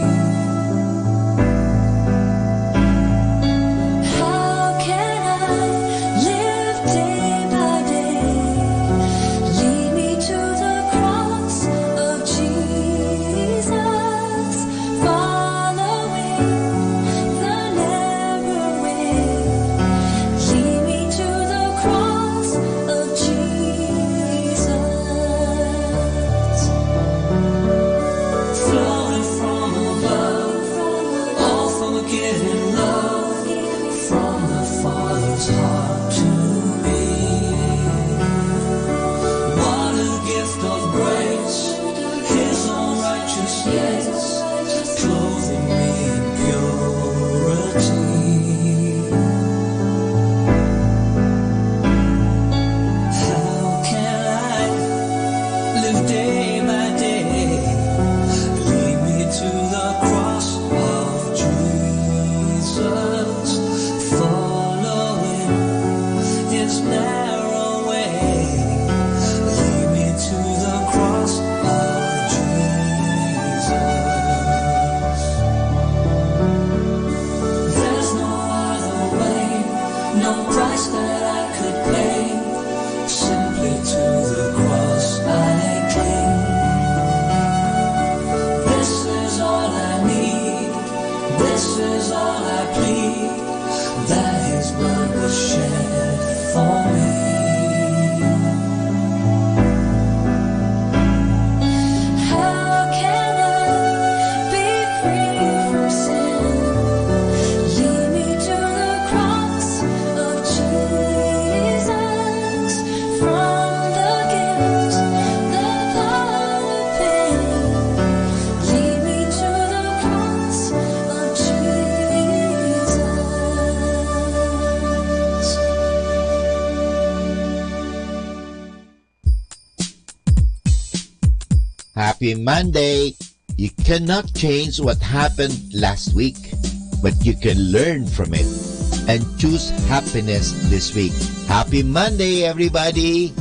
How can I live day by day? Lead me to the cross of Jesus, following the narrow way. Lead me to the cross of Jesus. Flowing from above, all forgiving love from the Father's heart to me. What a gift of grace, His own righteousness, clothing me in purity. How can I live day by day? Lead me to the cross of Jesus, following His narrow way. Lead me to the cross of Jesus. There's no other way, no price that I could pay. Simply to the cross I cling. This is all I need, this is all I plead, that His blood was shed for me. How can I be free from sin? Lead me to the cross of Jesus, from the guilt, the power of pain. Lead me to the cross of Jesus. Happy Monday! You cannot change what happened last week, but you can learn from it and choose happiness this week. Happy Monday, everybody!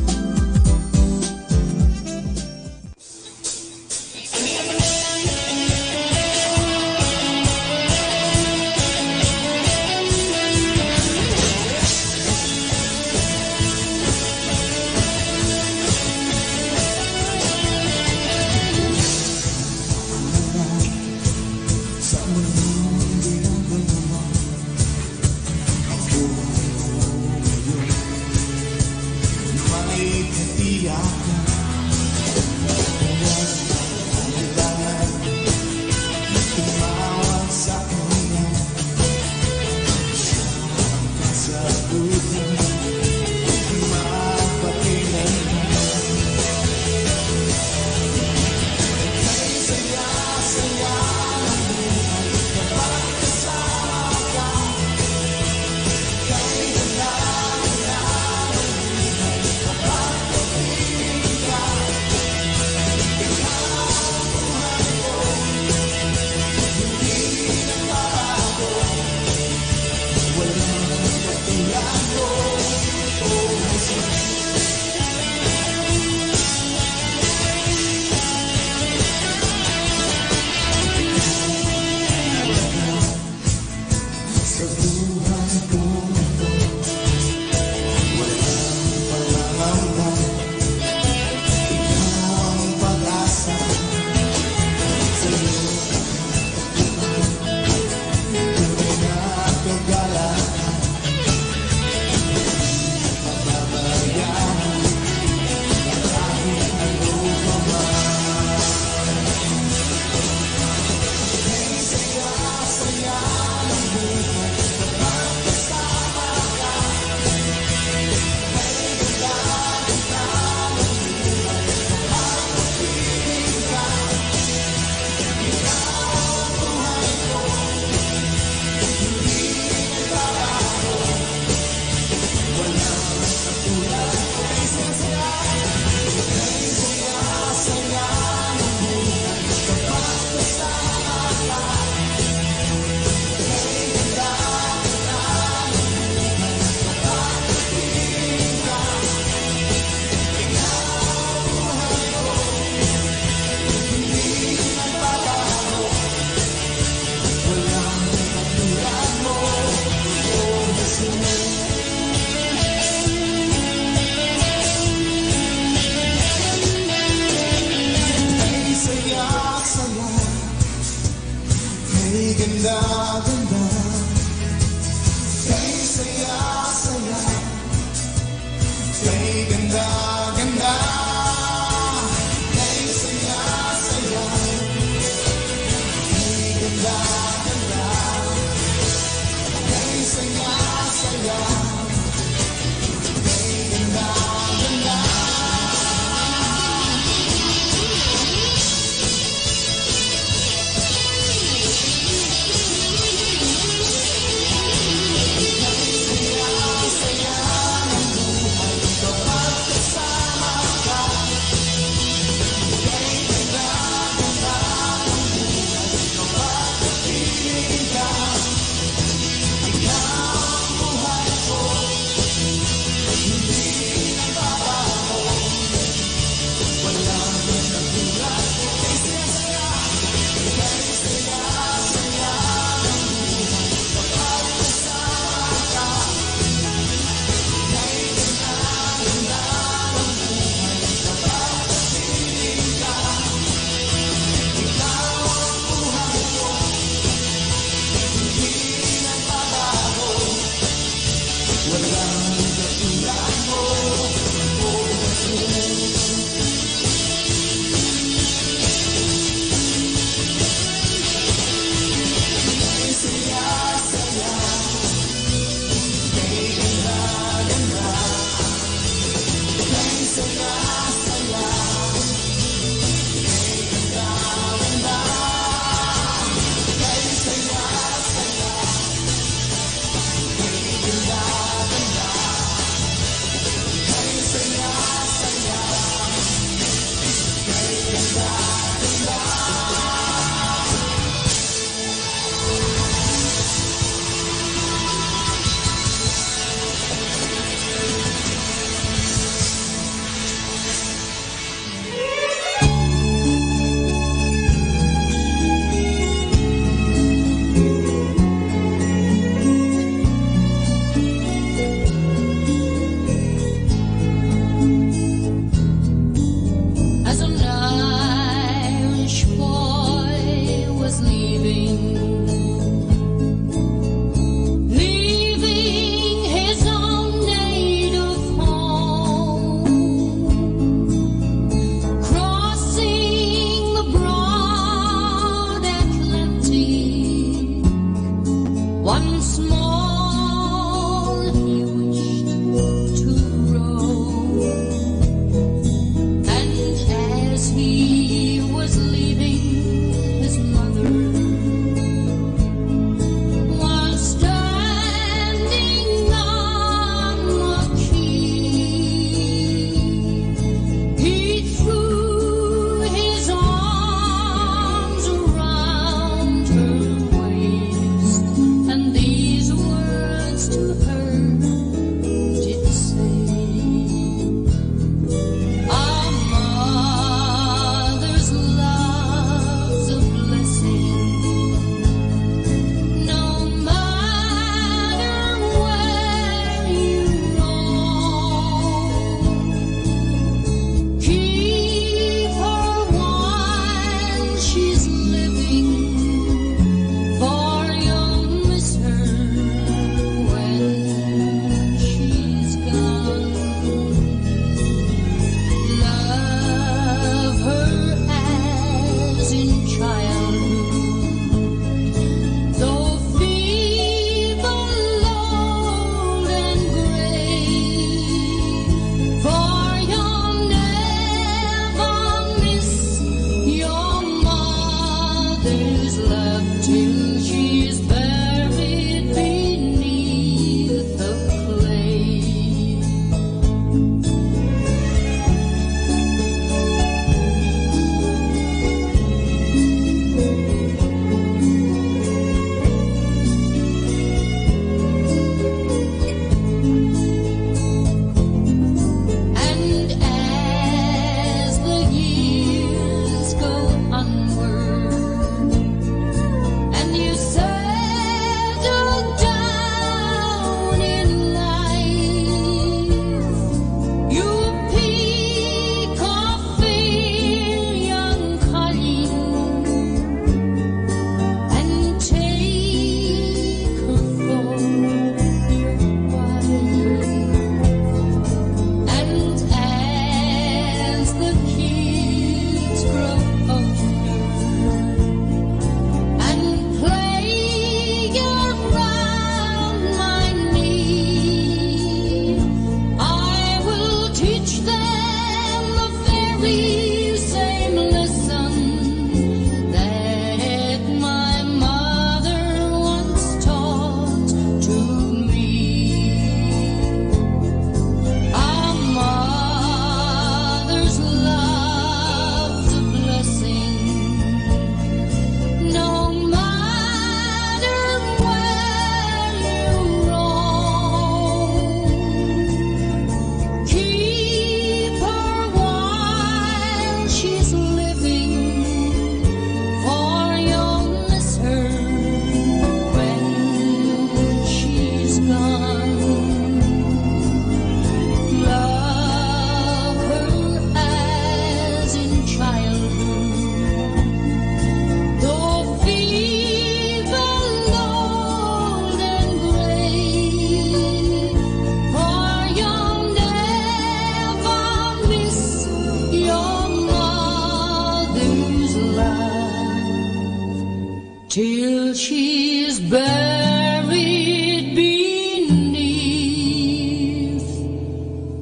till she's buried beneath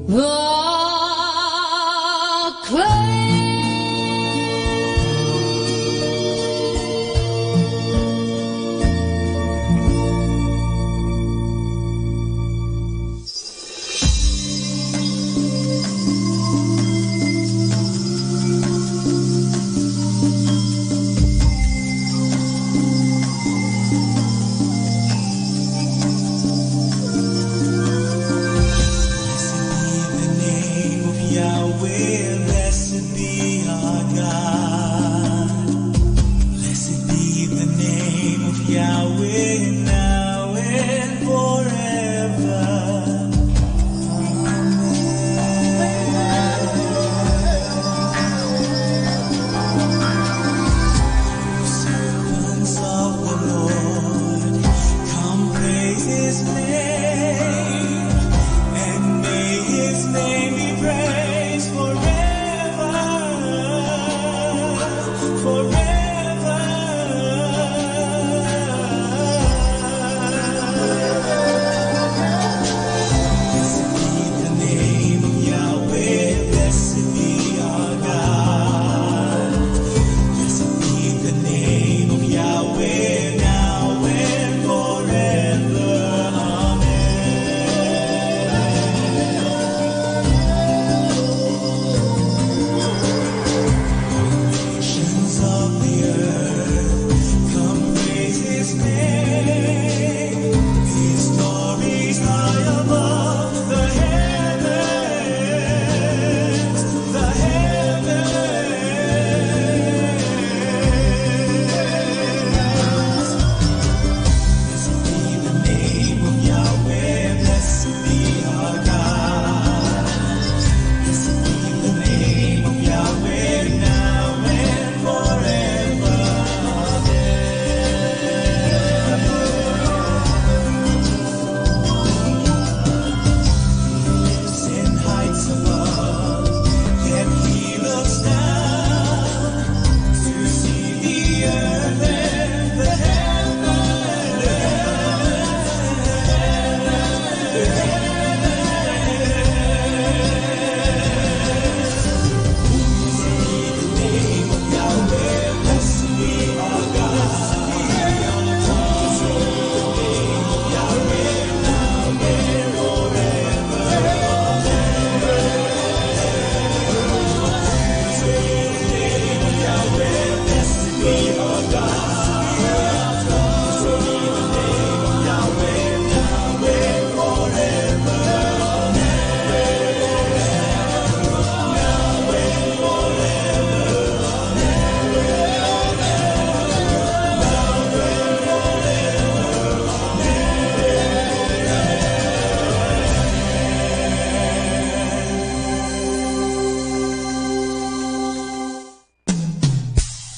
the clay.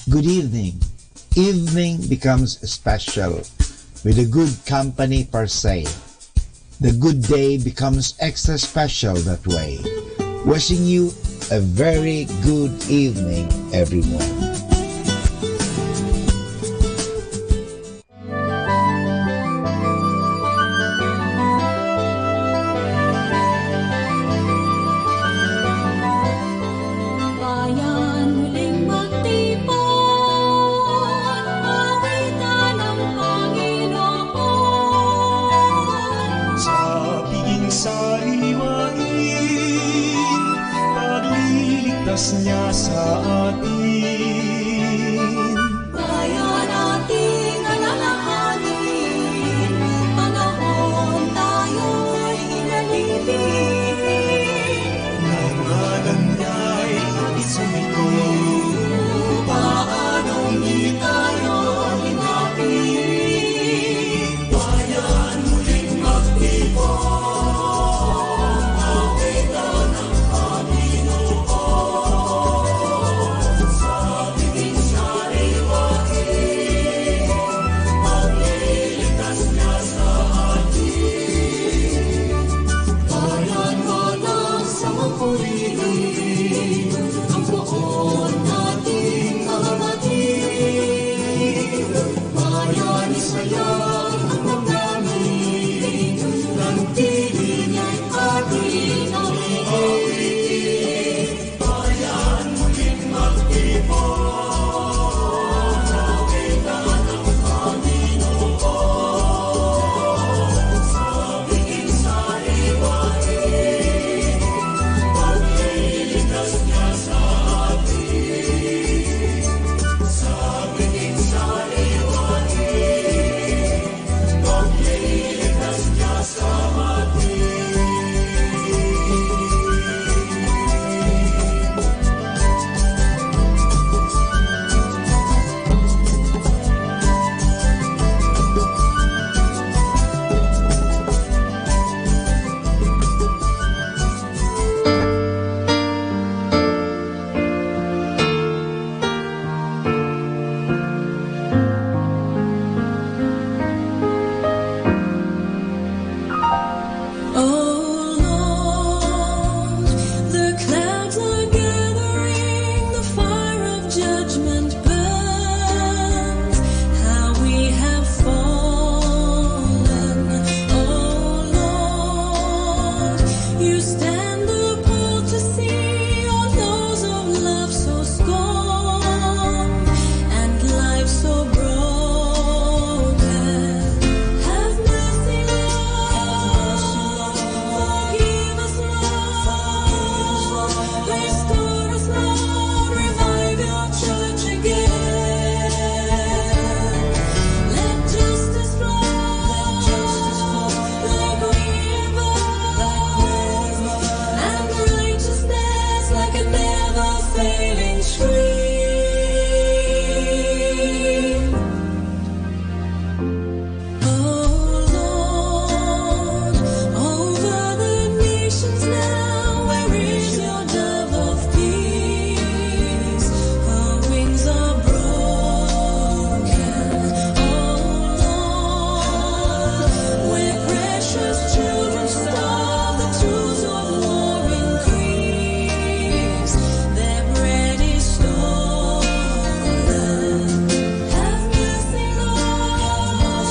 Good evening. Evening becomes special with a good company per se. The good day becomes extra special that way. Wishing you a very good evening, everyone. Niya sa atin. Kaya nating alalahanin, panahon tayo'y inalibin. Ngalan niya'y isumiko, paanong di tayo hinapin. Bayan muling magtipon, awitan ng Panginoon. Ang buon nating kapatid, failing stream. Oh Lord, over the nations now, where is your dove of peace? Her wings are broken. Oh Lord, where precious children starve, the tools of war increase. Their bread is stolen. Have mercy, Lord.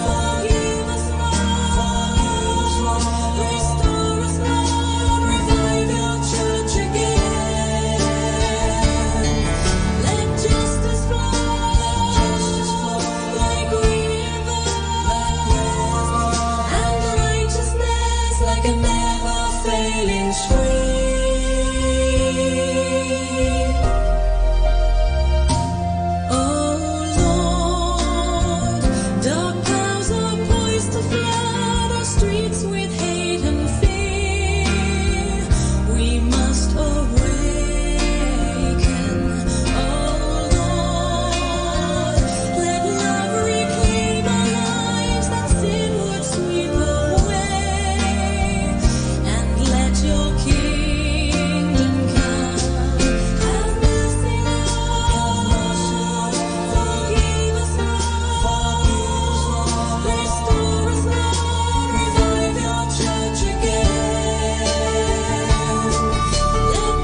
Forgive us, Lord. Restore us, Lord. Revive your church again. Let justice flow like rivers, and righteousness like a never-failing stream. Oh Lord, dark clouds are poised to flood our streets with hate and fear. We must awaken. Oh Lord, let love reclaim our lives that sin would sweep away, and let your kingdom come. Have mercy, Lord. Forgive us, Lord. Restore us, Lord. Revive your church again. Let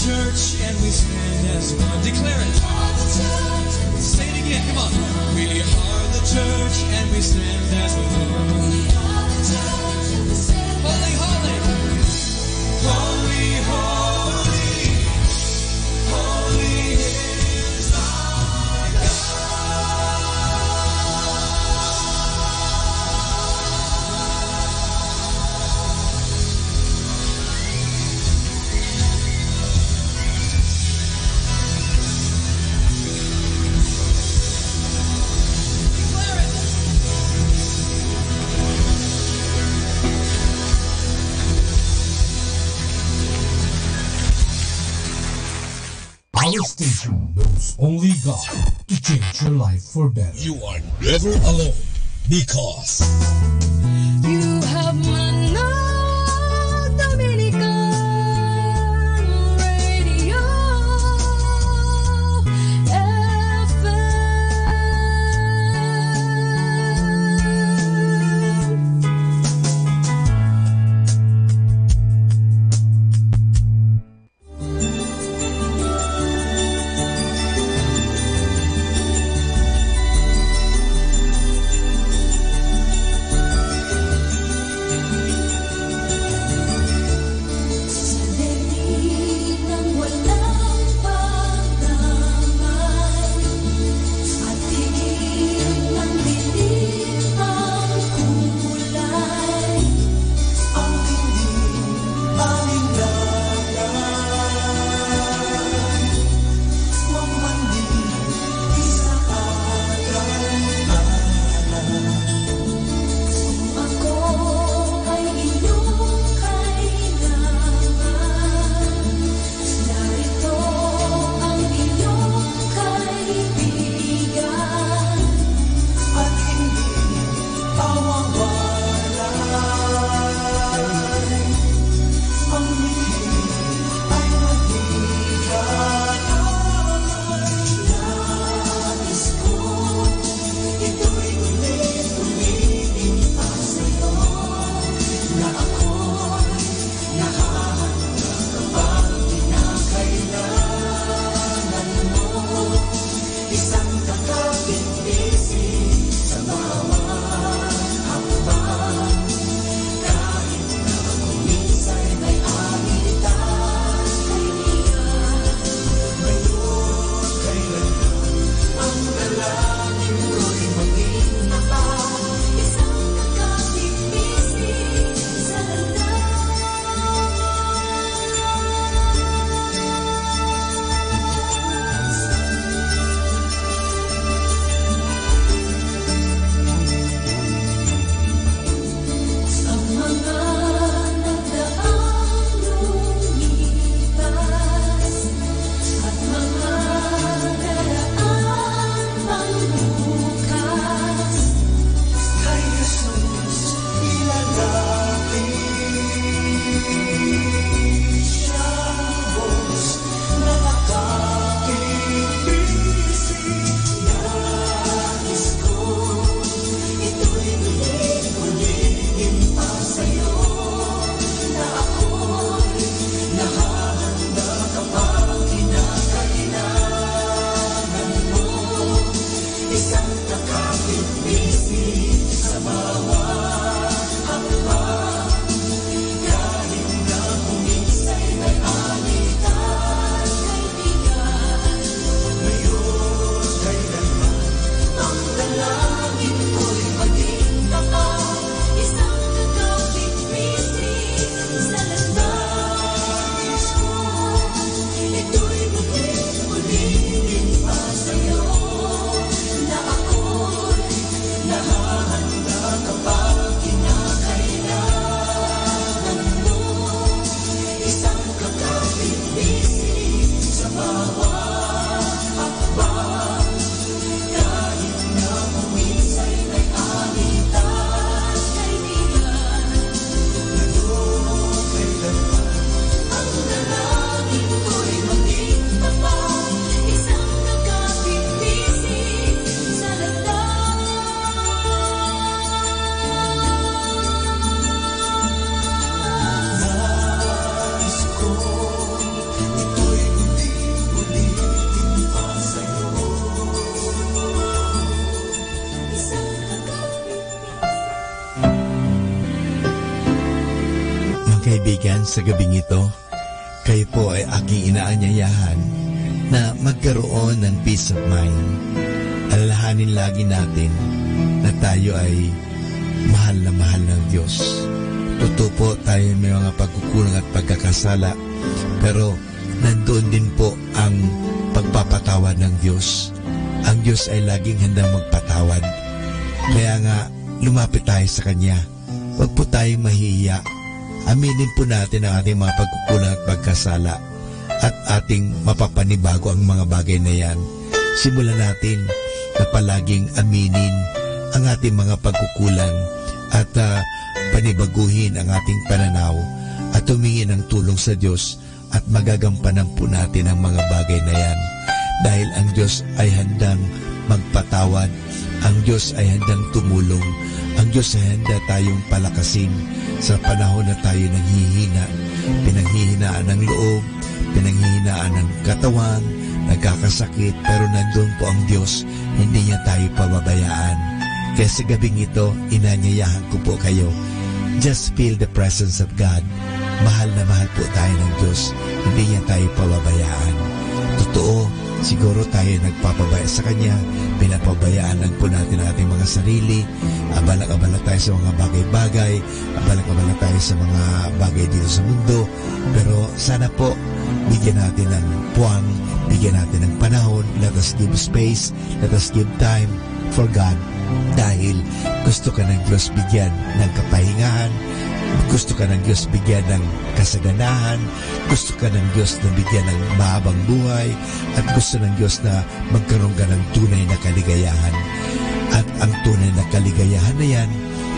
church and we stand as one. Declare it. Say it again, come on. We are the church and we stand as one. Holy, holy. Holy, holy. Holy is our Our station knows only God to change your life for better. You are never alone because You have Manawag Dominican Radio FM. kaibigan, sa gabing ito, kayo po ay aking inaanyayahan na magkaroon ng peace of mind. Alalahanin lagi natin na tayo ay mahal na mahal ng Diyos. Totoo po tayo may mga pagkukulang at pagkakasala, pero nandoon din po ang pagpapatawad ng Diyos. Ang Diyos ay laging handang magpatawad. Kaya nga, lumapit tayo sa Kanya. Huwag po tayong mahihiya. Aminin po natin ang ating mga pagkukulang at pagkasala at ating mapapanibago ang mga bagay na yan. Simulan natin na palaging aminin ang ating mga pagkukulang at panibaguhin ang ating pananaw at humingi ng tulong sa Diyos at magagampanan po natin ang mga bagay na yan. Dahil ang Diyos ay handang magpatawad, ang Diyos ay handang tumulong, ang Diyos ay handa tayong palakasin sa panahon na tayo nanghihina, pinanghihinaan ng loob, pinanghihinaan ng katawan, nagkakasakit, pero nandun po ang Diyos, hindi niya tayo pababayaan. Kaya sa gabing ito, inanyayahan ko po kayo, just feel the presence of God. Mahal na mahal po tayo ng Diyos, hindi niya tayo pababayaan. Totoo, siguro tayo nagpapabaya sa Kanya, pinapabayaan lang po natin ang ating mga sarili, abala-abala tayo sa mga bagay-bagay, abala-abala tayo sa mga bagay dito sa mundo, pero sana po, bigyan natin ng puwang, bigyan natin ng panahon, let us give space, let us give time for God, dahil gusto ka ng Diyos bigyan ng kapahingahan, gusto ka ng Diyos bigyan ng kasaganahan, gusto ka ng Diyos na bigyan ng mahabang buhay, at gusto ng Diyos na magkaroon ka ng tunay na kaligayahan. At ang tunay na kaligayahan na yan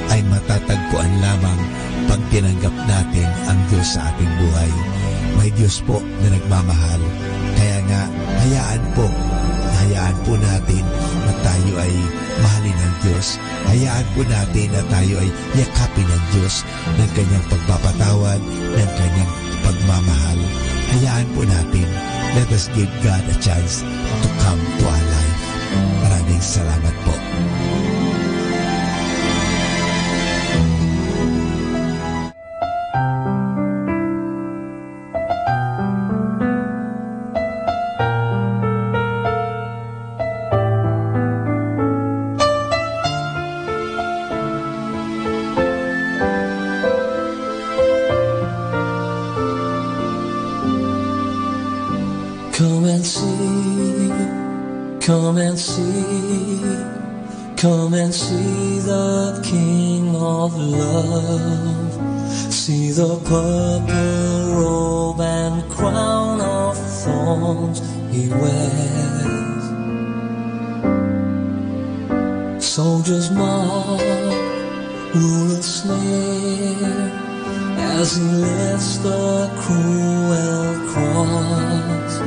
ay matatagpuan lamang pag tinanggap natin ang Diyos sa ating buhay. May Diyos po na nagmamahal. Kaya nga, hayaan po natin na tayo ay mahalin ng Diyos. Hayaan po natin na tayo ay yakapin ng Diyos ng Kanyang pagpapatawad, ng Kanyang pagmamahal. Hayaan po natin. Let us give God a chance to come to our life. Maraming salamat po. Come and see, come and see, come and see the King of love. See the purple robe and crown of thorns he wears. Soldiers mark, rulers sneer as he lifts the cruel cross.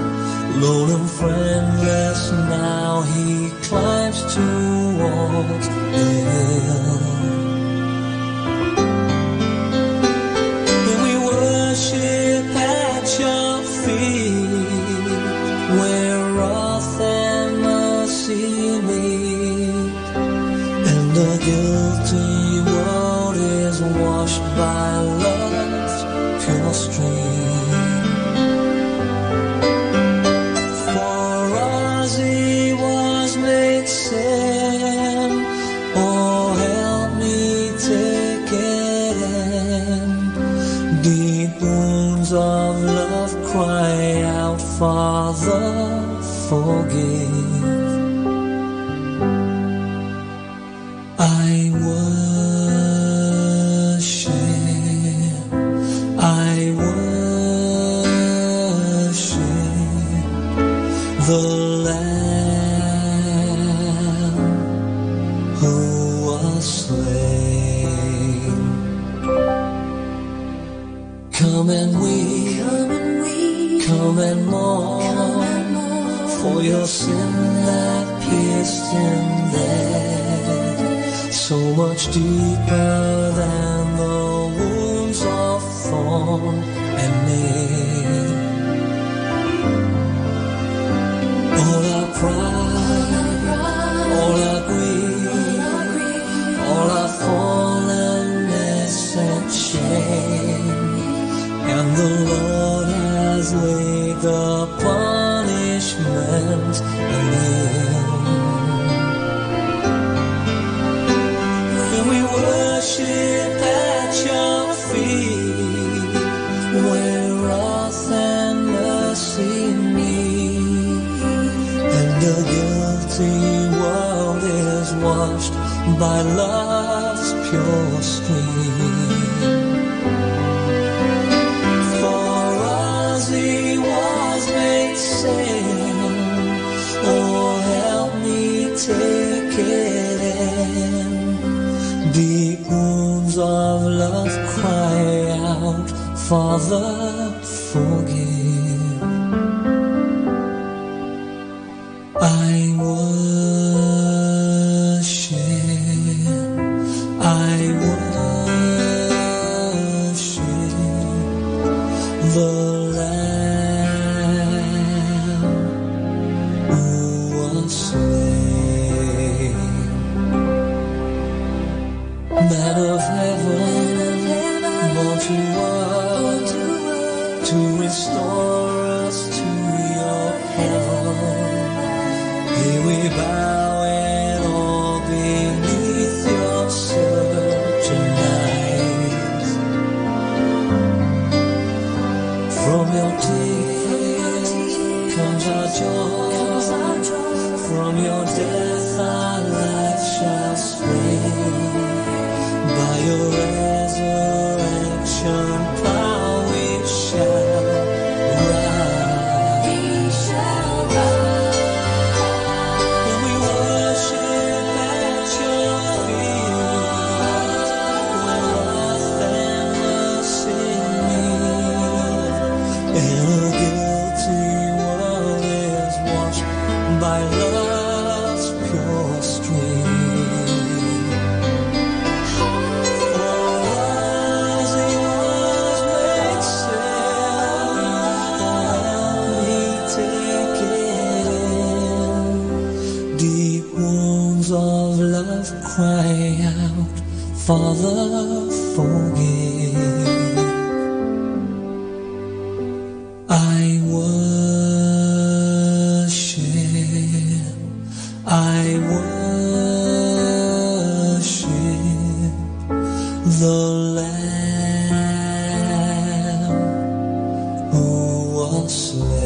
Lone and friendless now he climbs towards the hill. We worship at your feet, where wrath and mercy meet, and the guilty world is washed by love's pure stream. Of love cry out, Father, forgive. I worship the Lamb who was slain. Come and weep, come and mourn, for your sin that pierced him there, so much deeper than the wounds of thorn and nail. All our pride, all our grief, all our fallenness and shame, guilty world is washed by love's pure stream. For us he was made sin. Oh, help me take it in. Deep wounds of love cry out, Father, forgive. I worship the Lamb who was slain. Man of heaven, born to earth, to restore us to your heaven. Here we bow in awe beneath your certain eyes. From your tears comes our joy. From your death our life shall spring. By your resurrection power we shall rise. We shall rise. And we worship at your feet. When wrath and mercy meet, and a guilty world is washed by love's pure stream. Of love cry out, Father, forgive. I worship the Lamb who was slain.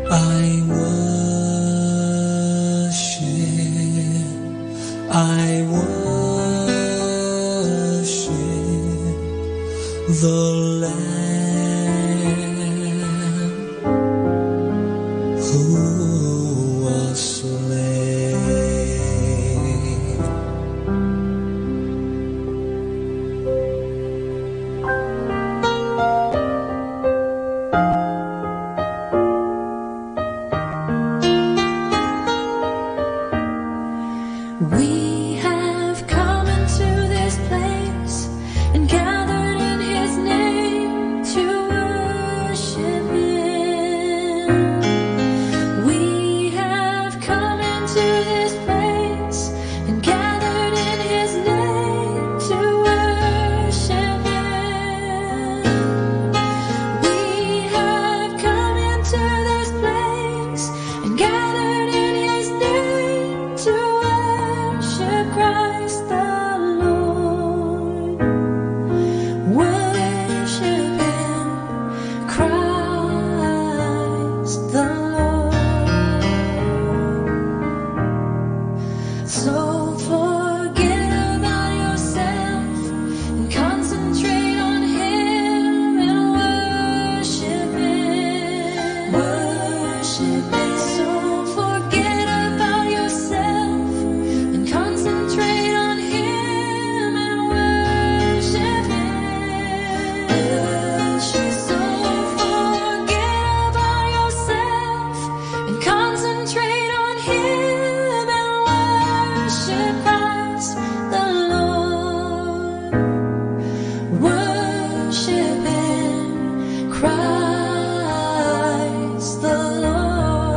I worship the Lamb who was slain. We have come into this place and gathered in His name to worship Him. We have come into this place and gathered in His name to worship Him. We have come into this place and gathered in His name to worship Christ the Lord. Worship Him, Christ the Lord. So forget about yourself and concentrate on Him and worship Him. Worship Him. So forget about yourself and concentrate on Him and worship Him. So forget about yourself and concentrate on Him and worship Christ the Lord. Worship Him, Christ the Lord.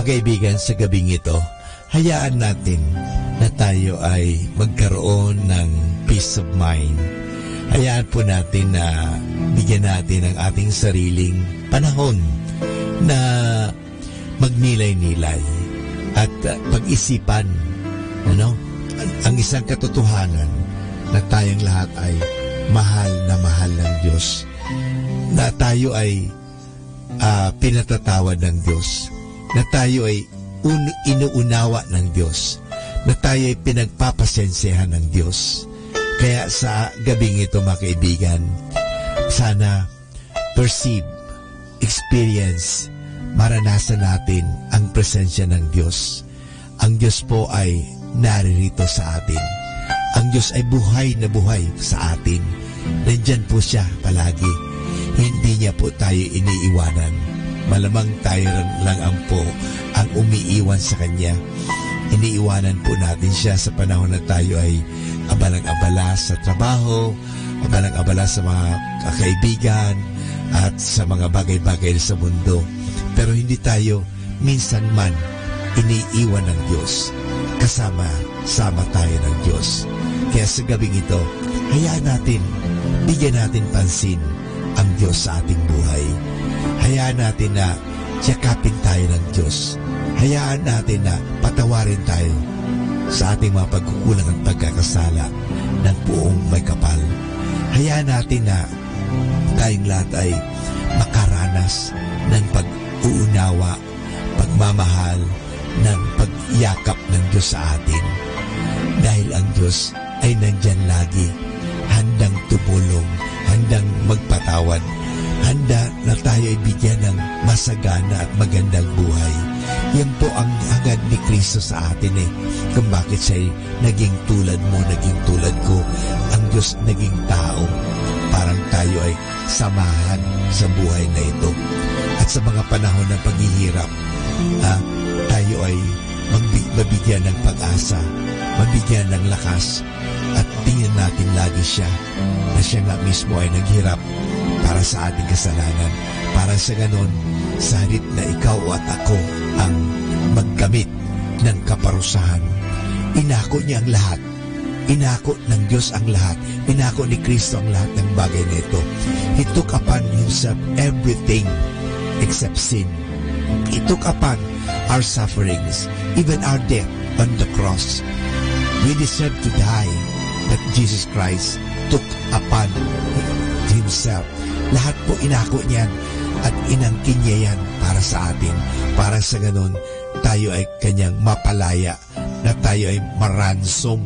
kaibigan, sa gabing ito, hayaan natin na tayo ay magkaroon ng peace of mind. Hayaan po natin na bigyan natin ang ating sariling panahon na magnilay-nilay at pag-isipan ang isang katotohanan na tayong lahat ay mahal ng Diyos, na tayo ay pinatatawad ng Diyos, na tayo ay inuunawa ng Diyos, na tayo ay pinagpapasensyahan ng Diyos. Kaya sa gabing ito, mga kaibigan, sana perceive, experience, maranasan natin ang presensya ng Diyos. Ang Diyos po ay naririto sa atin. Ang Diyos ay buhay na buhay sa atin. Nandyan po siya palagi. Hindi niya po tayo iniiwanan. Malamang tayo lang ang umiiwan sa Kanya. Iniiwanan po natin siya sa panahon na tayo ay abalang-abala sa trabaho, abalang-abala sa mga kaibigan, at sa mga bagay-bagay sa mundo. Pero hindi tayo minsan man iniiwan ng Diyos. Kasama tayo ng Diyos. Kaya sa gabing ito, hayaan natin, bigyan natin pansin ang Diyos sa ating buhay. Hayaan natin na yakapin tayo ng Diyos. Hayaan natin na patawarin tayo sa ating mga pagkukulang at pagkakasala ng buong may kapal. Hayaan natin na tayong lahat ay makaranas ng pag-uunawa, pagmamahal, ng pagyakap ng Diyos sa atin. Dahil ang Diyos ay nandyan lagi, handang tumulong, handang magpatawad, handa na tayo ay bigyan ng masagana at magandang buhay. Yan po ang hangad ni Kristo sa atin kung bakit siya ay naging tulad mo, naging tulad ko. Ang Diyos naging tao, parang tayo ay samahan sa buhay na ito. At sa mga panahon ng paghihirap, tayo ay mabigyan ng pag-asa, mabigyan ng lakas, at tingnan natin lagi siya na siya nga mismo ay naghirap para sa ating kasalanan. Para sa ganon, sa halip na ikaw at ako ang magkamit ng kaparusahan, inako niya ang lahat. Inako ng Diyos ang lahat. Inako ni Kristo ang lahat ng bagay na ito. He took upon Himself everything except sin. He took upon our sufferings, even our death on the cross. We deserve to die, but Jesus Christ took upon Himself. Lahat po inako niyan at inangkin niya yan para sa atin. Para sa ganun, tayo ay Kanyang mapalaya, na tayo ay maransom.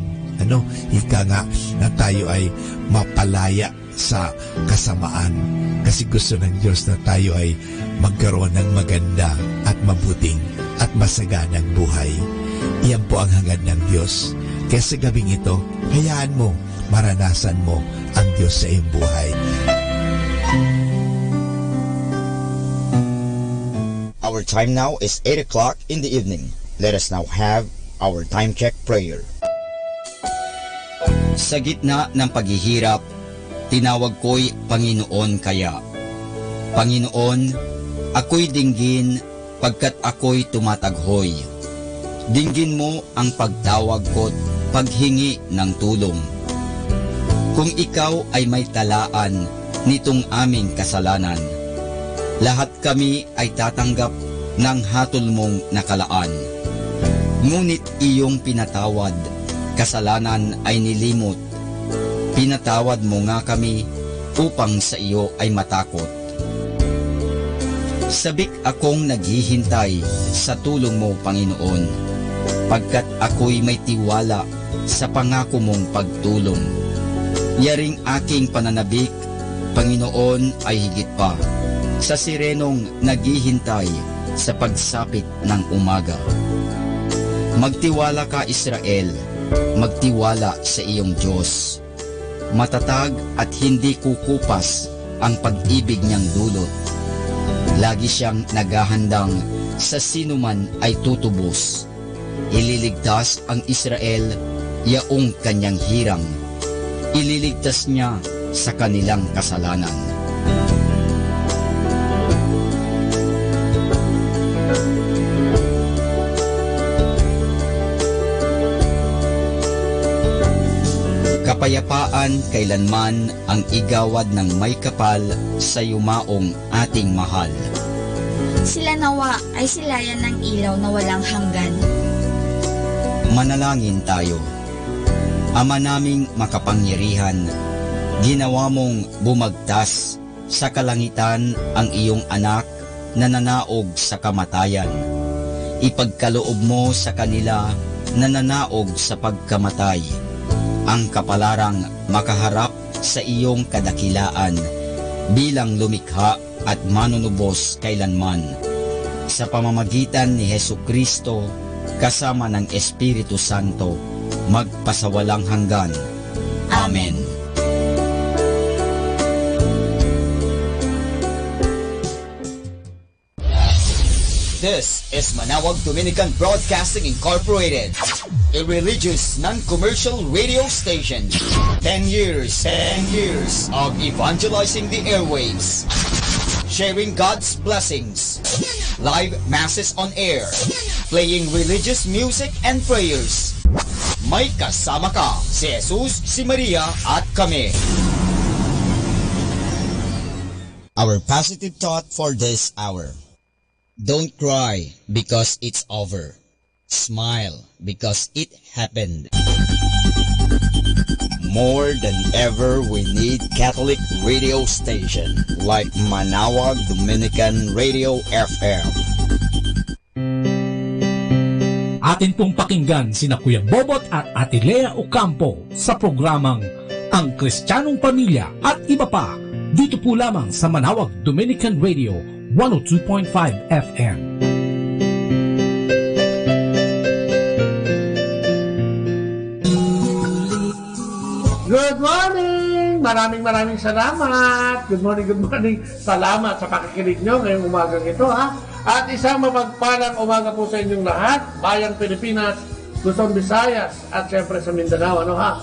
Ika nga na tayo ay mapalaya sa kasamaan. Kasi gusto ng Diyos na tayo ay magkaroon ng maganda at mabuting at masaganang buhay. Iyan po ang hangad ng Diyos. Kaya sa gabing ito, hayaan mo, maranasan mo ang Diyos sa iyong buhay. Our time now is 8 o'clock in the evening. Let us now have our time check prayer. Sa gitna ng paghihirap, tinawag ko'y Panginoon kaya. Panginoon, ako'y dinggin pagkat ako'y tumataghoy. Dinggin mo ang pagtawag ko't paghingi ng tulong. Kung ikaw ay may talaan nitong aming kasalanan, lahat kami ay tatanggap ng hatol mong nakalaan. Ngunit iyong pinatawad, kasalanan ay nilimot. Pinatawad mo nga kami upang sa iyo ay matakot. Sabik akong naghihintay sa tulong mo, Panginoon, pagkat ako'y may tiwala sa pangako mong pagtulong. Yaring aking pananabik, Panginoon, ay higit pa sa sirenong naghihintay sa pagsapit ng umaga. Magtiwala ka, Israel, magtiwala sa iyong Diyos. Matatag at hindi kukupas ang pag-ibig niyang dulot. Lagi siyang naghahandang sa sinuman ay tutubos. Ililigtas ang Israel, yaong kanyang hirang. Ililigtas niya sa kanilang kasalanan. kapayapaan kailanman ang igawad ng may kapal sa yumaong ating mahal. Sila nawa ay silayan ng ilaw na walang hanggan. Manalangin tayo. Ama naming makapangyarihan, ginawa mong bumagtas sa kalangitan ang iyong anak na nanaog sa kamatayan. Ipagkaloob mo sa kanila na nanaog sa pagkamatay ang kapalarang makaharap sa iyong kadakilaan bilang lumikha at manunubos kailanman. Sa pamamagitan ni Hesukristo kasama ng Espiritu Santo, magpasawalang hanggan. Amen. This is Manawag Dominican Broadcasting Incorporated, a religious, non-commercial radio station. 10 years of evangelizing the airwaves, sharing God's blessings, live masses on air, playing religious music and prayers. May kasama ka, si Jesus, si Maria, at kami. Our positive thought for this hour. Don't cry because it's over. Smile because it happened. More than ever, we need Catholic radio station like Manawag Dominican Radio FM. Atin pong pakinggan sina Kuya Bobot at Ate Lea Ocampo sa programang Ang Kristiyanong Pamilya at iba pa dito po lamang sa Manawag Dominican Radio 102.5 FM. Good morning! Maraming salamat. Good morning. Salamat sa pakikinig nyo ngayong umagang ito, ha? At isang mapagpalang umaga po sa inyong lahat, Bayang Pilipinas, Luzon, Visayas, at syempre sa Mindanao, ano ha?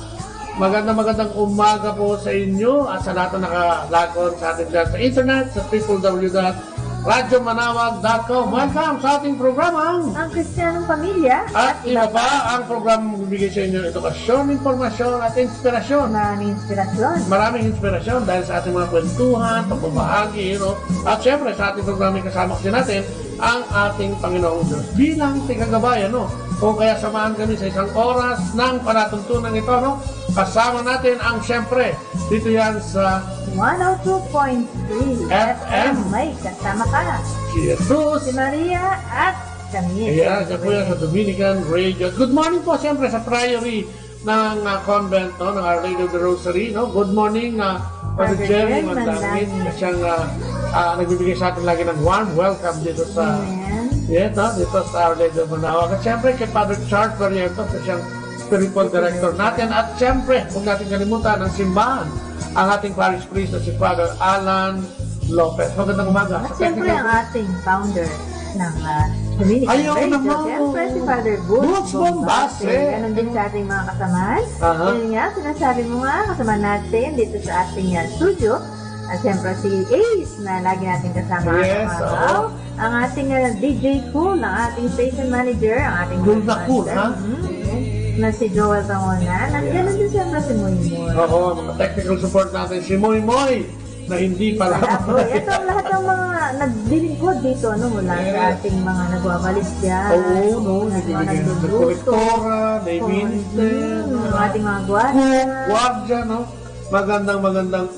Magandang umaga po sa inyo at sa lahat na nakalagon sa atin dyan sa internet, sa www.radyomanawag.com. Welcome sa ating programang Ang Kristiyanong Pamilya at iba pa ang programang bibigay sa inyo edukasyon, informasyon at inspirasyon. Maraming inspirasyon dahil sa ating mga kwentuhan, pagbabahagi, at syempre sa ating programang kasama din natin ang ating Panginoong Diyos bilang tigagabayan, Kung kaya samahan kami sa isang oras ng panatuntunan ito, kasama natin ang syempre dito yan sa 102.3 FM. May kasama ka. Si Jesus, si Maria at kami. Ayan, siya po yan sa Dominican Radio. Good morning po syempre sa priory ng convent, ng Our Lady of the Rosary. Good morning, Father Jerry Mandangit, na siyang nagbibigay sa atin lagi ng warm welcome dito sa dito sa Our Lady of Manawag. At syempre kay Father Charles Barrientos, na siyang spiritual director natin. At syempre, huwag natin kalimutan ang simbahan, ang ating parish priest na si Father Alan Lopez. Magandang umaga. At syempre ang ating founder ng Dominican Radio. Syempre si Father Boots Bombase. Ganon din sa ating mga kasamahan. Yun nga, sinasabi mo nga, kasama natin dito sa ating studio. At siyempre si Ace na lagi natin kasama araw. Ang ating DJ Cool, ang ating station manager, ang ating Cool, ha? Na si Joel Tangona. Nandiyan din siyempre si Moy Moy. Oo, mga technical support natin si Moy Moy na hindi pala. Ito ang lahat ng mga naglilingkod dito, mula sa ating mga nagwawalis dyan. Oo, nagbibigay ng kolektora, Davinton, ang ating mga gwardiya. Magandang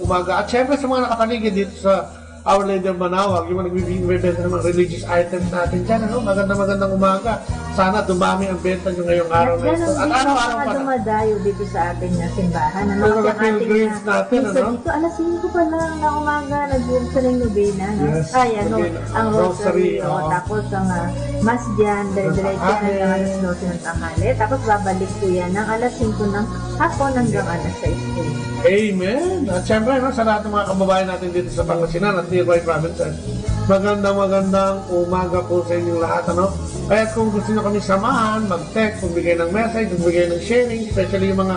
umaga. At syempre sa mga nakapaligid dito sa Our Lady of Manawag, yung nagbibenta ng mga religious items natin dyan, magandang umaga. Sana dumami ang benta nyo ngayong araw na ito. At araw-araw pa na. Dumadayo dito sa ating simbahan. Mga pilgrims natin, Dito, alas 5 pa lang na umaga, nag-uumsa ng nobena. Yes, ang rosary. Tapos ang mas dyan, dire-diretso na ng alas 12 ng tanghali. Tapos babalik ko yan ng alas 5 ng hapon hanggang alas 6. Amen! At syempre, sa lahat ng mga kababayan natin dito sa Pangasinan at nearby provinces, magandang umaga po sa inyong lahat, Kaya kung gusto nyo kami samahan, mag-text, magbigay ng message, magbigay ng sharing, especially yung mga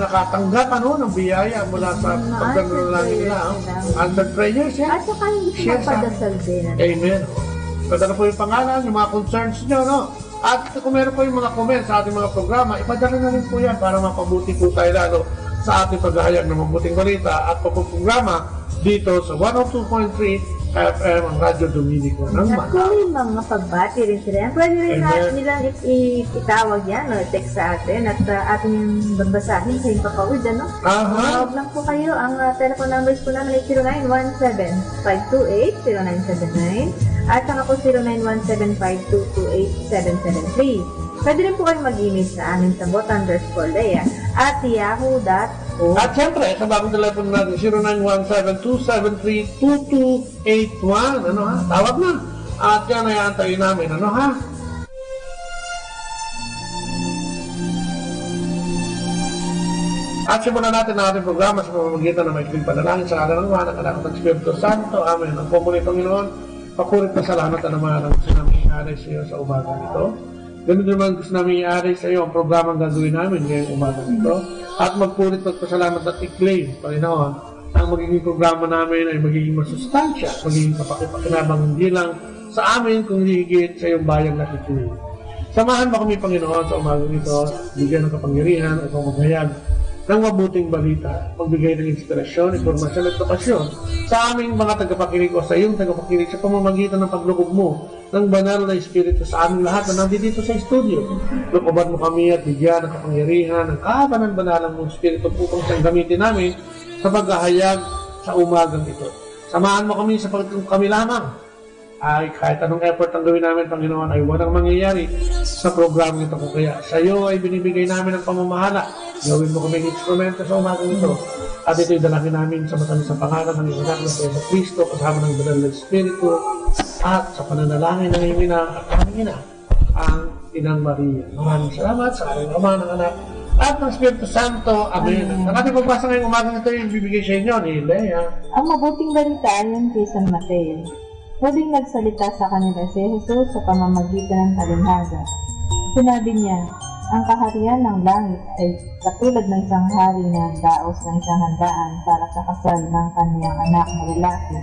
nakatanggap ng biyaya mula sa pagdadalo lang nila. Answered prayers, yan. At saka hindi ko magpadasal din. Amen. Padala po yung pangalan, yung mga concerns nyo, At kung meron po yung mga comments sa ating mga programa, ipadala na rin po yan para mapabuti po tayo lalo. sa ating paghahayag ng mabuting balita at pagpuprograma dito sa 102.3 FM ang Radyo Dominico ng At kung may mga pagbati rin sila, pwede rin natin nilang itawag yan o text sa atin at ating yung babasahin sa yung papawid, ano? Tawag lang po kayo. Ang telephone numbers po namin ay 0917-528-0979 at saka po 0917-522-8773. Pwede rin po kayong mag-email sa amin sa bot_lea at yahoo.com. At syempre, sa bagong telepono natin, 0917-273-2281. Ano ha? Tawag na. At yan ay antayin namin. Ano ha? At simulan natin ang ating programa sa pamamagitan ng maikling panalangin sa kanan ng Ama, ng Anak at ng Espiritu Santo. Amen. Ang Panginoon, Panginoon, pakulit na salamat na naman ang gusto namin i-aray sa iyo sa umaga nito. Ganun naman gusto namin i-aray sa iyo ang programang gagawin namin ngayong umaga nito. At magpulit magpasalamat at i-claim, Panginoon, ang magiging programa namin ay magiging masustansya, magiging kapakipakinabang hindi lang sa amin, kung higit sa iyong bayang nakikinig. Samahan mo kami, Panginoon, sa umaga nito, bigyan ng kapangyarihan upang maghayag ng mabuting balita, magbigay ng inspirasyon, informasyon at kapasyon sa aming mga tagapakinig o sa iyong tagapakinig sa pamamagitan ng paglukog mo ng banal na Espiritu sa aming lahat na nandito sa studio. Lukuban mo kami at bigyan ng kapangyarihan ng kabanan-banalang mong Espiritu upang siyang gamitin namin sa paghahayag sa umagang ito. Samahan mo kami sa pagkakong kami lamang ay kahit anong effort ang gawin namin, Panginoon, ay walang mangyayari sa programang ito. Kung kaya sa iyo ay binibigay namin ang pamamahala, gawin mo kaming instrumento sa umagang ito. At ito'y dalangin namin sa matamis sa pangalan ng iyong anak na sa Kristo, kasama ng banal na Espiritu, at sa pananalangin ng iyong ina at aming ina, ang Inang Maria. Maraming salamat sa aming Ama, ng Anak, at ng Espiritu Santo. Amen. Ang ating pagbasa ngayong umagang ito ay bibigay sa inyo ni Lea. Ang mabuting balita ayon kay San Mateo. Huling nagsalita sa kanila si Jesus sa pamamagitan ng talinhaga. Sinabi niya, ang kaharian ng langit ay katulad ng isang hari na daos ng isang handaan para sa kasal ng kanyang anak na lalaki.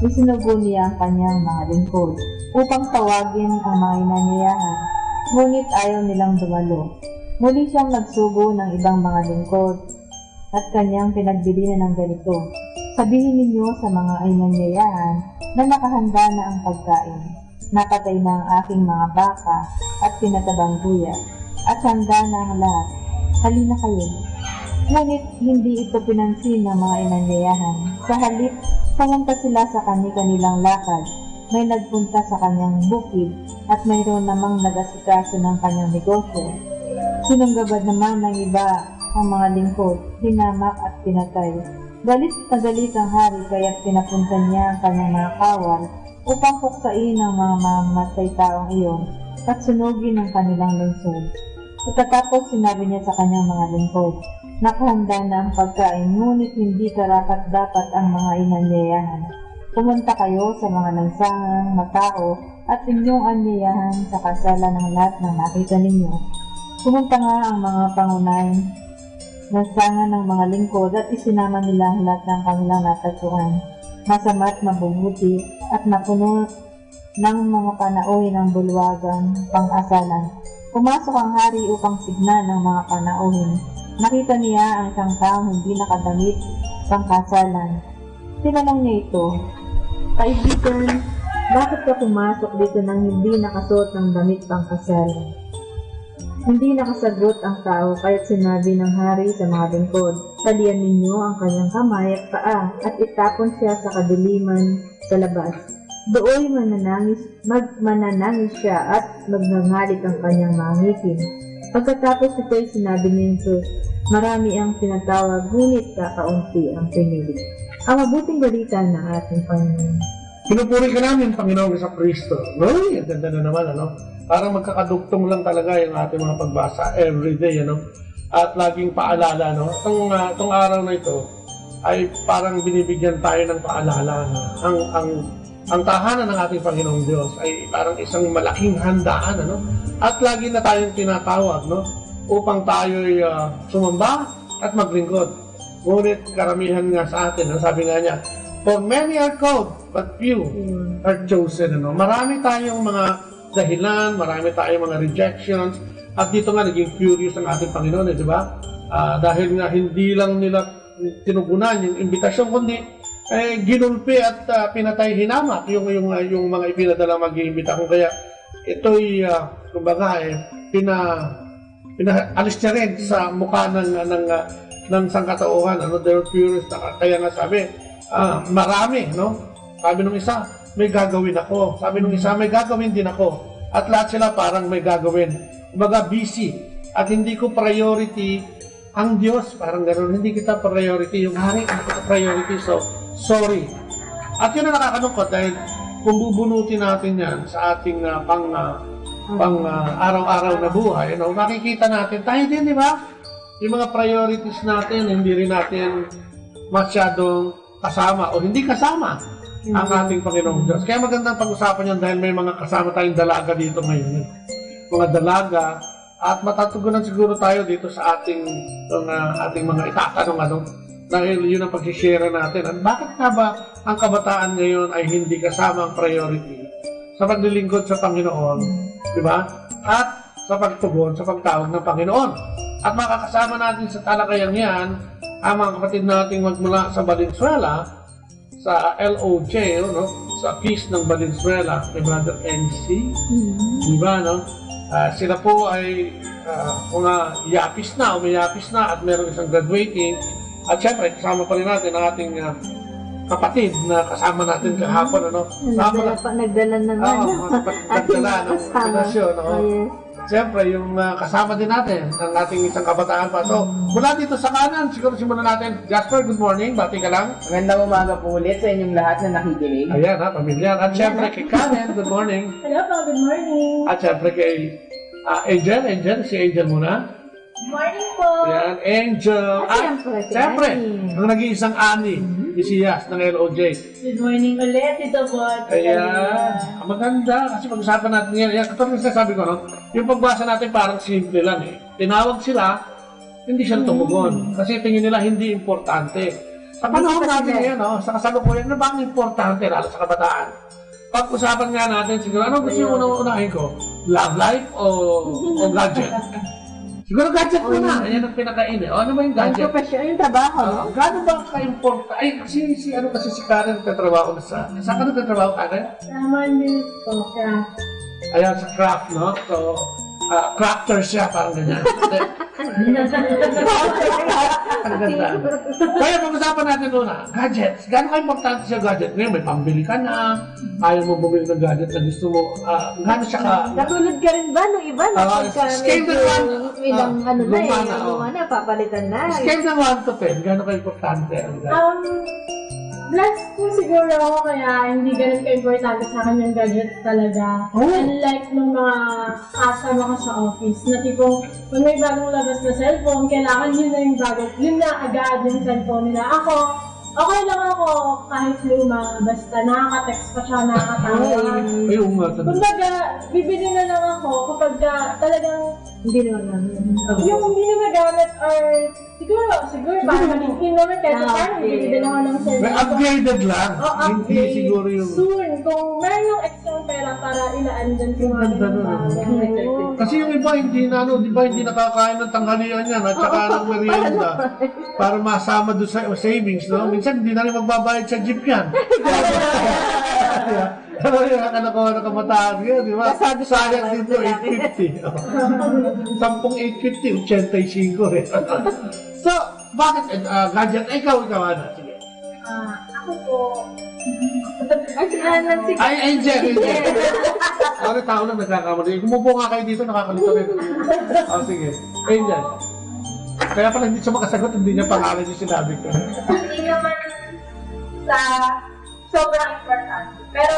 Isinugo niya ang kanyang mga lingkod upang tawagin ang mga inanyayahan, ngunit ayaw nilang dumalo. Muli siyang nagsugo ng ibang mga lingkod at kanyang pinagbilinan ng ganito. Sabihin ninyo sa mga inanyayahan na nakahanda na ang pagkain. Nakatay na ang aking mga baka at pinatabang guya, at handa na ang lahat. Halina kayo. Ngunit hindi ito pinansin ng mga inanyayahan. Sa halip, pumunta sila sa kanilang lakad. May nagpunta sa kanyang bukid at mayroon namang nag-asikaso ng kanyang negosyo. Sinunggabad naman ng iba ang mga lingkod, hinamak at pinatay. Galit na galit ang hari kaya't pinapunta niya ang kanyang mga kawal upang puksain ang mga mamatay taong iyon at sunugin ang kanilang lungsod. Pagkatapos sinabi niya sa kanyang mga lingkod, nakahanda na ang pagkain ngunit hindi karapat-dapat ang mga inanyayahan. Pumunta kayo sa mga nagsangang matao at inyong anyayahan sa kasalan ng lahat ng nakita ninyo. Pumunta nga ang mga pangunahing nagsangan ng mga lingkod at isinama nila ang lahat ng kanilang natagpuan. Masama't mabubuti at napuno ng mga panauhin ng bulwagang pang-asalan. Pumasok ang hari upang signan ng mga panauhin. Nakita niya ang isang taong hindi nakadamit pang-kasalan. Tinanong niya ito, kaibigan, bakit ka pumasok dito nang hindi nakasuot ng damit pang-kasalan? Hindi nakasagot ang tao kaya't sinabi ng hari sa mga lingkod, talian ninyo ang kanyang kamay at paa at itapon siya sa kadiliman sa labas. Dooy mananangis siya at magngangalit ang kanyang mga ngipin. Pagkatapos ito'y sinabi ni Jesus, marami ang tinatawag, ngunit kakaunti ang pinili. Ang mabuting balita ng ating Panginoon. Pinupuri ka namin, Panginoon sa Kristo. Ay, ang ganda na naman, ano? Parang magkakadugtong lang talaga yung ating mga pagbasa everyday, ano? At laging paalala, no? Itong araw na ito ay parang binibigyan tayo ng paalala, no? Ang tahanan ng ating Panginoong Diyos ay parang isang malaking handaan, ano? At lagi na tayong tinatawag, no? Upang tayo'y sumamba at maglingkod. Ngunit karamihan nga sa atin, no? Sabi nga niya, for many are called, but few are chosen, ano? Marami tayong mga dahilan, marami tayong mga rejections, at dito nga naging furious ang ating Panginoon, di ba? dahil nga hindi lang nila tinugunan yung imbitasyon, kundi ginulpi at pinatay hinamak yung mga ipinadala mag-iimbita. Kung kaya ito'y kumbaga pinaalis niya rin sa mukha ng sangkatauhan. They're furious. Kaya nga sabi, marami, no? Sabi nung isa, may gagawin ako. Sabi nung isa, may gagawin din ako. At lahat sila parang may gagawin. Kumbaga busy. At hindi ko priority ang Diyos. Parang gano'n. Hindi kita priority. Yung hari, hindi kita priority. So, sorry. At yun ang nakakalungkot dahil kung bubunutin natin yan sa ating pang araw-araw na buhay, makikita natin, tayo din, di ba? Yung mga priorities natin, hindi rin natin masyadong kasama o hindi kasama ang ating Panginoong Diyos. Kaya magandang pag-usapan yan dahil may mga kasama tayong dalaga dito ngayon. Mga dalaga, at matatugunan siguro tayo dito sa ating mga itatanong dahil yun ang pag-share natin. At bakit nga ba ang kabataan ngayon ay hindi kasama ang priority sa paglilingkod sa Panginoon, di ba? At sa pagtugon, sa pagtawag ng Panginoon. At makakasama natin sa talakayang yan ang mga kapatid nating magmula sa Valenzuela, sa LOJ, sa Peace ng Valenzuela, kay Brother NC, di ba, no? Sila po ay mga yapis na, umayapis na at meron isang graduating. At syempre, kasama pa rin natin ang ating kapatid na kasama natin kahapon. Nagdala naman. Nagdala ng invitasyon. Siyempre, yung kasama din natin ang ating isang kabataan pa. So, mula dito sa kanan, siguro simulan natin. Jasper, good morning. Bati ka lang. Magandang umaga po ulit sa inyong lahat na nakikinig. Ayan, pamilyar. At siyempre, kay Karen, good morning. Hello po, good morning. At siyempre, kay Angel. Si Angel muna. Good morning po. Ayan, Angel. At siyempre, ang nag-iisang Ani, Isiyas ng LOJ. Good morning ulit, Tito Bot. Ayan, maganda. Kasi pag-usapan natin yan. Ayan, katulad yung sabi ko, yung pagbasa natin parang simple lang eh. Tinawag sila, hindi siya tumugon. Kasi tingin nila hindi importante. Sa panahon natin ngayon, sa kasalukuyan, ano ba ang importante lalo sa kabataan? Pag-usapan nga natin, siguro, ano gusto yung unahin ko? Love life o gadget? Siguro gadget mo na. Ayan ang pinakain eh. Ano ba yung gadget? Ang profesyon, yung trabaho. Gano'n ba ka-important? Ay, kasi si Karen nagtatrabaho na sa... Saan ka nagtatrabaho, Karen? Sa Manila po, craft. Ayan, sa craft, no? So, crafter siya, parang ganyan. Ang ganda. Kaya pag-usapan natin muna, gadgets. Gano'n ka-importante siya gadget? Ngayon, may pambili ka na, ayaw mo bumili ng gadget na gusto mo. Gano'n siya ka... Katulad ka rin ba nung iba na ilang na, papalitan na. Scale ng 1 to 10, gano'n ka-importante ang gadget? Blessed po siguro ako kaya hindi ganun ka-importante sa akin yung gadget talaga. Unlike nung mga kasama ko sa office, na tipong kung may bagong labas na cellphone, kailangan yun na yung yun na agad yung cellphone nila. Ako, okay lang ako kahit luma, basta nakaka-text pa siya, nakakatawag. Kumbaga, bibili na lang ako kapag talagang hindi naman namin. Yung hindi na magamit or siguro para maligin naman kahit paano bibili na ako ng cellphone. May upgraded lang. Hindi siguro yung... Soon, kung meron yung extra pera para ilaan dyan kung kasi yung iba hindi hindi nakakain ng tanghalian yan at saka ng merienda para masama doon sa savings, no? Minsan hindi na rin magbabayad sa jeep yan. Ano yung nakanakuha ng kabataan ngayon, di ba? Sayang dito, 850. 10 850, 85 rin. So, bakit gadget? Ikaw, Ana. Sige. Ako po. Ay, Angel. Sorry, tao lang nagkakamali. Kumupo nga kayo dito, nakakalito rin. Sige. Angel. Kaya pala hindi siya makasagot, hindi niya pangalan yung sinabi ko. Hindi naman sa sobrang importante. Pero,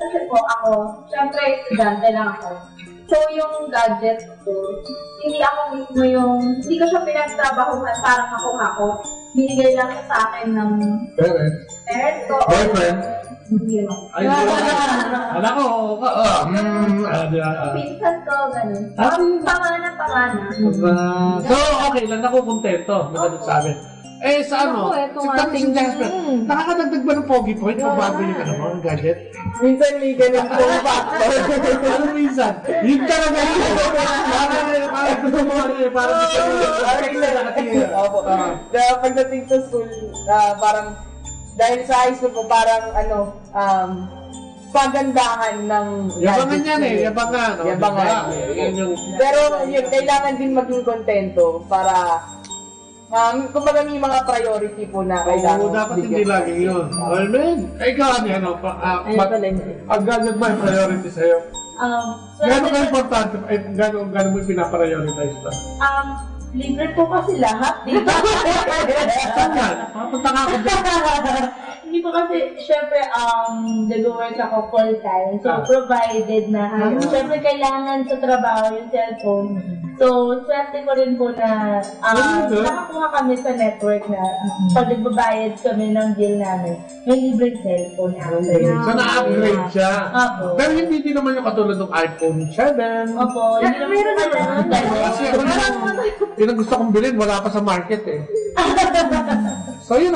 kasi po ako, syempre, estudyante lang ako. So, yung gadget ko, hindi ako mismo hindi ko siya pinagtrabahuhan parang ako. Binigay lang siya sa akin ng parents ko. Boyfriend? Hindi naman. Ay, alam ko, pinsan ko, ganun. Pangana. So, okay lang, nakukontento. Sabi. Sa ano? Si Jasper, nakakadagdag ba ng pogi point o bago yung ang gadget? Minsan may ganun po factor. Ano minsan? Yun talaga yun. Pagdating sa school, parang dahil sa high school ko, parang pagandahan ng yabangan yan yabangan. Yabangan. Pero yun, kailangan din maging kontento para kumbaga may mga priority po na kailangan. Oo, dapat hindi lagi yun. Amen. Ikaw, agad may priority sa'yo. Gano'n ka importante? Gano'n mo pinaprioritize pa? Libre po kasi lahat, di ba? Saan yan? Papunta ka ako dyan. Hindi po kasi, syempre, nag-work ako full-time. So, provided na. Syempre, kailangan sa trabaho yung cellphone. So, swerte ko rin po na nakakuha kami sa network na pag nagbabayad kami ng bill namin, may libreng cellphone. So, na-upgrade siya. Opo. Pero hindi din naman yung katulad ng iPhone 7. Opo. Meron naman. Kasi yun ang gusto kong bilhin, wala pa sa market eh. So yun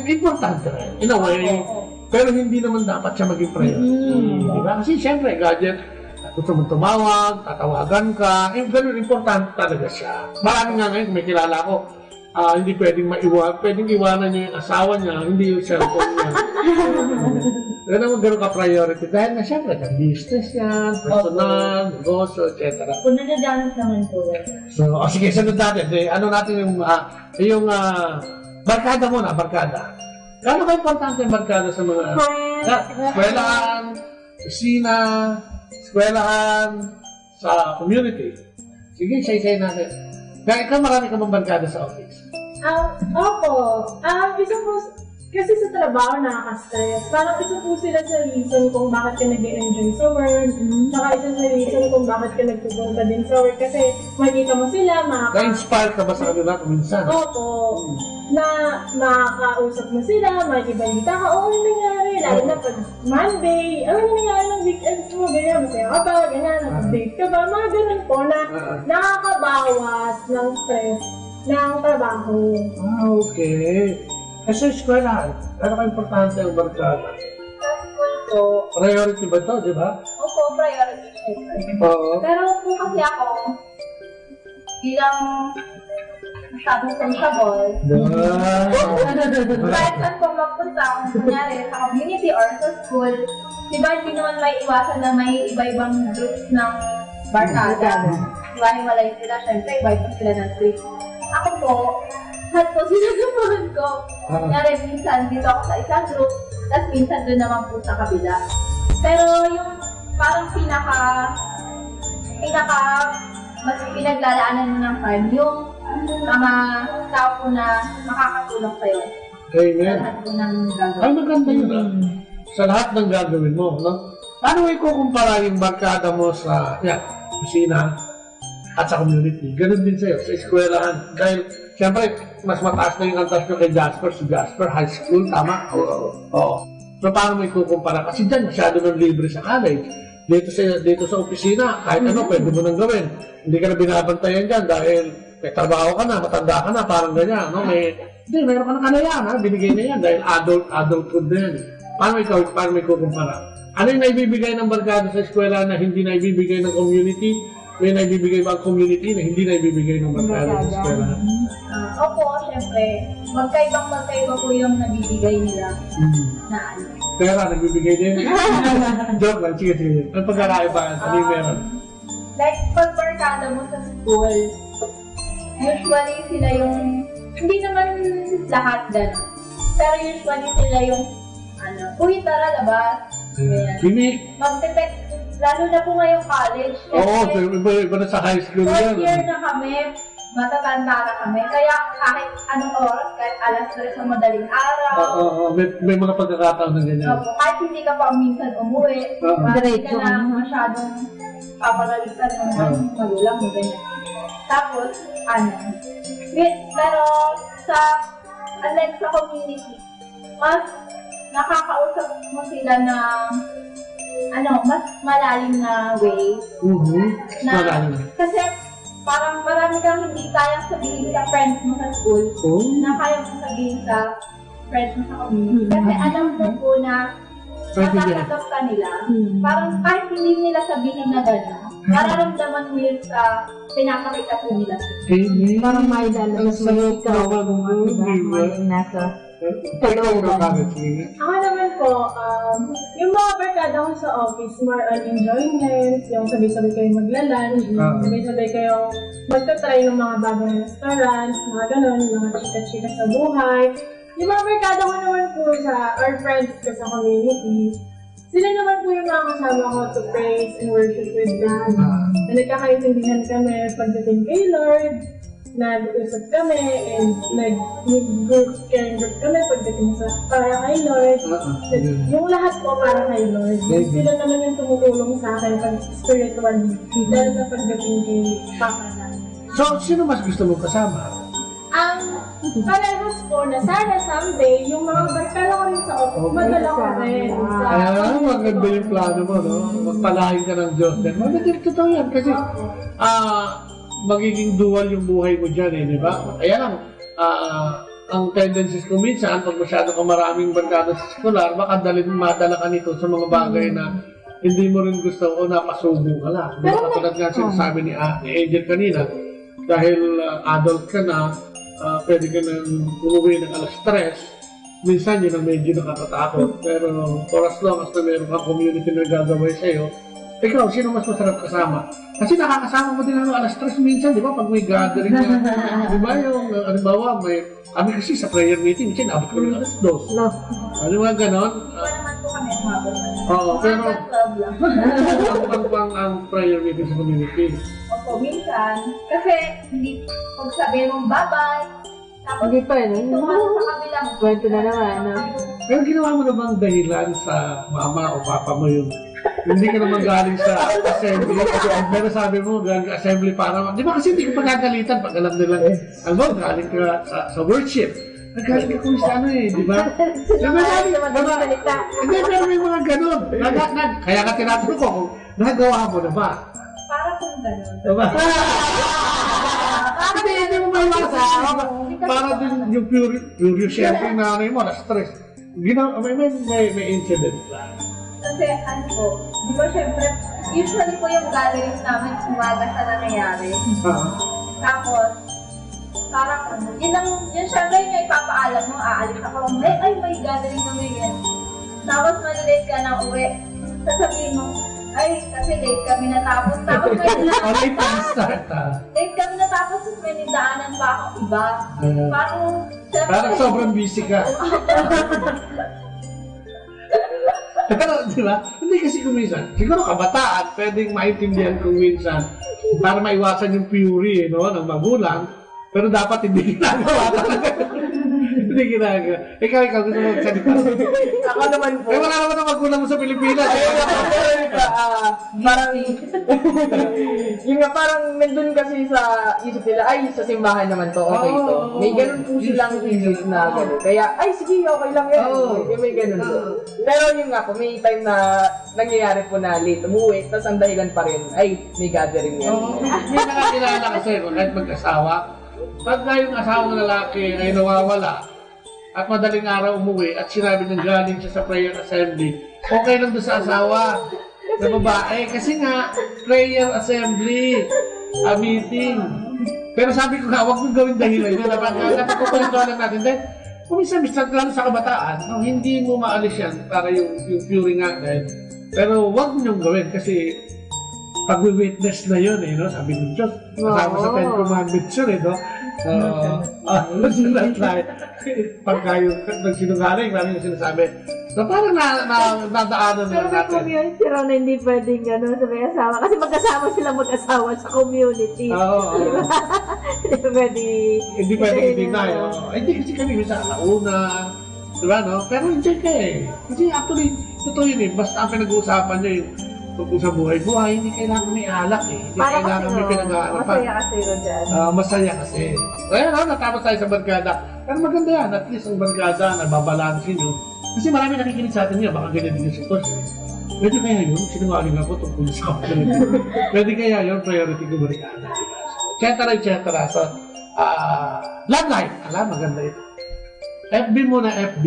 importante rin, in a way. Pero hindi naman dapat siya maging priority. Diba? Kasi syempre, gadget, gusto mong tumawag, tatawagan ka, ganun, importante talaga siya. Marami nga ngayon, may kilala ko, hindi pwedeng iwanan niya yung asawa niya, hindi yung cellphone niya. Ganun ka priority dahil na syempre, business yan, personal, negosyo, etc. Kung nagaganas naman po yan. So, sige, sunod natin. Ano natin yung barkada muna, barkada. Gano'n ka importante yung barkada sa mga eskwelahan, opisina, eskwelahan, sa community? Sige, isa-isay natin. Kaya ikaw marami ka bang barkada sa office? Opo. Isa po, kasi sa trabaho nakaka-stress. Parang isa po sila sa reason kung bakit ka nag-enjoy sa work. Tsaka isa sa reason kung bakit ka nagpupunta din sa work. Kasi makikita mo sila, Na-inspire ka ba sa kanila minsan? Opo. Na makakausap mo sila, makikibalita ka, ano nangyari? Lalo na pag Monday, ano nangyari ng weekends mo? Ganyan, masaya ka ba? Ganyan, nag-date ka ba? Mga ganun po na nakakabawas ng stress ng trabaho. Okay. Kasi eskwelahan, ano ka importante ang barkada? Sa school po. Priority ba ito, di ba? Opo, priority. Oo. Pero po kasi ako, bilang masyadong sociable, kahit saan po magpunta, kunyari sa community or sa school, di ba hindi naman may iwasan na may iba-ibang groups ng barkada. Iwahiwalay sila, syempre iba-iba sila ng trip. Ako po, lahat po sinasamahan ko. Kunyari, minsan dito ako sa isang group, tapos minsan doon naman po sa kabila. Pero yung parang pinaka mas pinaglalaanan ng time, yung mga tao po na makakatulong sa'yo. Amen. Sa lahat po ng gagawin. Ay, maganda yun. Sa lahat ng gagawin mo, no? Paano mo ikukumpara yung barkada mo sa opisina at sa community? Ganun din sa'yo, sa eskwelahan. Dahil, siyempre, mas mataas na yung antas nyo kay Jasper. Si Jasper, high school, tama? Oo. So, paano mo ikukumpara? Kasi dyan, masyado ng libre sa college. Dito sa opisina, kahit ano, pwede mo nang gawin. Hindi ka na binabantayan dyan dahil may trabaho ka na, matanda ka na, parang ganyan. No? Meron ka na kanayan, ha? Binigay na yan dahil adulthood na yan. Paano mo ikukumpara? Ano yung naibibigay ng barkada sa eskwela na hindi naibibigay ng community? May naibibigay ba ang community na hindi naibibigay ng barkada sa eskwela? Opo, syempre, magkaiba po yung nabibigay nila na ano. Pera, nagbibigay din. Joke lang, sige. Ang pagkakaibaan, ano yung meron? Like, pag barkada mo sa school, usually sila yung, hindi naman lahat gano'n. Pero usually sila yung, uy, tara, labas. Gimmick. Magte-text, lalo na po ngayong college. Oo, iba na sa high school yan. 4th year na kami, matatanda na kami. Kaya kahit anong oras, kahit alas 3 sa madaling araw. May mga pagkakataon na ganyan. Kahit hindi ka pa minsan umuwi, hindi ka na masyadong papagalitan ng magulang mo, ganyan. Tapos, pero unlike sa community, mas nakakausap mo sila na mas malalim na way. Malalim. Kasi parang marami kang hindi kayang sabihin sa friends mo sa school na kaya mo sabihin sa friends mo sa community. Kasi alam mo po na matatanggap ka nila. Parang kahit hindi nila sabihin na gano'n, mararamdaman mo yun sa pinapakita po nila. Parang may lalabas mo yung ikaw. May nasa Ako naman po, yung mga barkada ko sa office, more on enjoyment, yung sabay-sabay kayong maglalunch, sabay-sabay kayong magtatry ng mga bagong restaurants, mga ganun, mga chika-chika sa buhay. Yung mga barkada ko naman po sa our friends ko sa community, sila naman po yung mga kasama ko to praise and worship with God. Na nagkakaintindihan kami pagdating kay Lord, nag-usap kami, and nag-group kami pagdating sa para kay Lord. Yung lahat po para kay Lord. Sila naman yung tumutulong sa akin pag spiritually, dahil sa pagdating kay Papa namin. So, sino mas gusto mo kasama? Parehas po na sana someday, yung mga barkada ko rin sa office, madala ko rin. Maganda yung plano mo, no? Magpalahin ka ng Diyos. Maganda totoo yan kasi magiging dual yung buhay mo dyan, di ba? Kaya lang, ang tendencies ko minsan, pag masyado ka maraming barkada sa escolar, baka madala ka nito sa mga bagay na hindi mo rin gusto o napasubo ka lang. Katulad nga sinasabi ni Angel kanina, dahil adult ka na, pwede ka nang umuwi ng alas 3, minsan yun ang medyo nakakatakot. Pero for as long as na meron kang community na gagawin sa'yo, ikaw, sino mas masarap kasama? Kasi nakakasama mo din ang alas 3 minsan, di ba? Pag may gathering na, di ba yung, halimbawa, kami kasi sa prayer meeting, kasi naabot ko rin alas 2. Ano nga ganon? Oo, pero ang prayer meeting sa community. Opo, minsan, kasi hindi, pag sabihin mong bye-bye, tapos hindi pa yun. tumasok sa kabilang. Kwento na naman, no? Pero ginawa mo na bang dahilan sa mama o papa mo yung hindi ka naman galing sa assembly? Pero sabi mo, galing ka assembly para... Di ba kasi hindi ka pagkagalitan pag alam nila, galing ka sa worship. Nagaling ka kung sa ano di ba? Hindi, pero may mga ganun. Kaya ka tinatanong ko kung nagawa mo na ba? Para kung ganun. Diba? Hindi mo maiwasan. Para din yung curious siyempre na nanay mo, na-stress. May incident lang. Kasi ano po, di ba syempre, usually po yung gatherings namin umaga sa nangyayari. Tapos, parang yun syempre yung ipapaalam mo, aalis ako, ay may gathering kami yan. Tapos malilate ka na uwi, sasabihin mo, ay, kasi late kami natapos. Tapos may late kami natapos, tapos may nindaanan pa akong iba. Parang sobrang busy ka. Pero, di ba? Hindi kasi kung minsan, siguro kabataan, pwedeng maintindihan kung minsan, para maiwasan yung fury, ng magulang, pero dapat hindi ginagawa talaga. Hindi ginagawa. Ikaw, gusto mo magsalita. Ako naman po. Wala naman ang magulang mo sa Pilipinas. Parang, yung nga parang nandun kasi sa isip nila, ay, sa simbahan naman to, okay to. May ganun po silang isip na gano'n. Kaya, ay, sige, okay lang yan. May ganun po. Pero yung nga po, may time na nangyayari po na late umuwi, tapos ang dahilan pa rin, ay, may gathering yan. May nakakilala kasi, kahit mag-asawa, pagka yung asawang lalaki ay nawawala at madaling araw umuwi at sinabi ng galing siya sa prayer assembly, okay lang doon sa asawa na babae kasi nga prayer assembly, a meeting. Pero sabi ko nga, huwag mong gawin dahilan yun. Napagkukulituan lang natin dahil kung minsan lalo sa kabataan, hindi mo maalis yan para yung fury nga dahil. Pero huwag mo niyong gawin kasi pag-witness na yun, sabi ng Diyos. Kasama sa Ten Commandments yun, pagka yung nagsinungaling, parang yung sinasabi. So parang nadaanan na natin. Pero may community raw na hindi pwedeng sa may asawa. Kasi magkasama sila mag-asawa sa community. Hindi pwedeng hindi tayo. Hindi kasi kami sa alauna. Diba, no? Pero enjoy ka Kasi actually, totoo yun basta ang pinag-uusapan nyo yung tungkol sa buhay-buhay, hindi kailangan may alak Hindi kailangan may pinag-aarapan. Masaya kasi yun dyan. Masaya kasi. Kaya natapos tayo sa barkada. Pero maganda yan, at least ang barkada, nagbabalansin nyo. Kasi marami nakikinig sa atin niya, baka ganyan din yung sitwas. Pwede kaya yun, sinungaling ako tungkol sa community. Pwede kaya yun, priority ko barkada. etc. So, love life. Alam, maganda ito. FB muna, FB.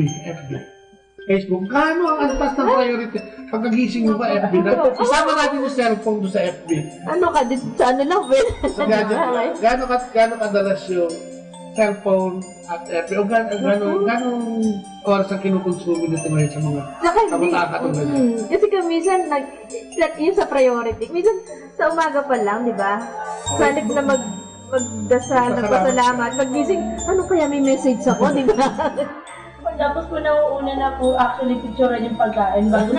Facebook. Kano ang antas ng priority? Pagkagising mo ba, FB na? Isama natin yung cellphone doon sa FB. Ano ka? Sa ano lang, Will? Gano'ng kadalas yung cellphone at FB? O gano'ng oras ang kinukonsumo nito ngayon sa mga kabataan? Kasi kung minsan, yun sa priority. Minsan, sa umaga pa lang, di ba? Salip na magdasal, nagpasalamat, magising, ano kaya may message ako, di ba? Tapos po nauuna na po actually picturean yung pagkain bago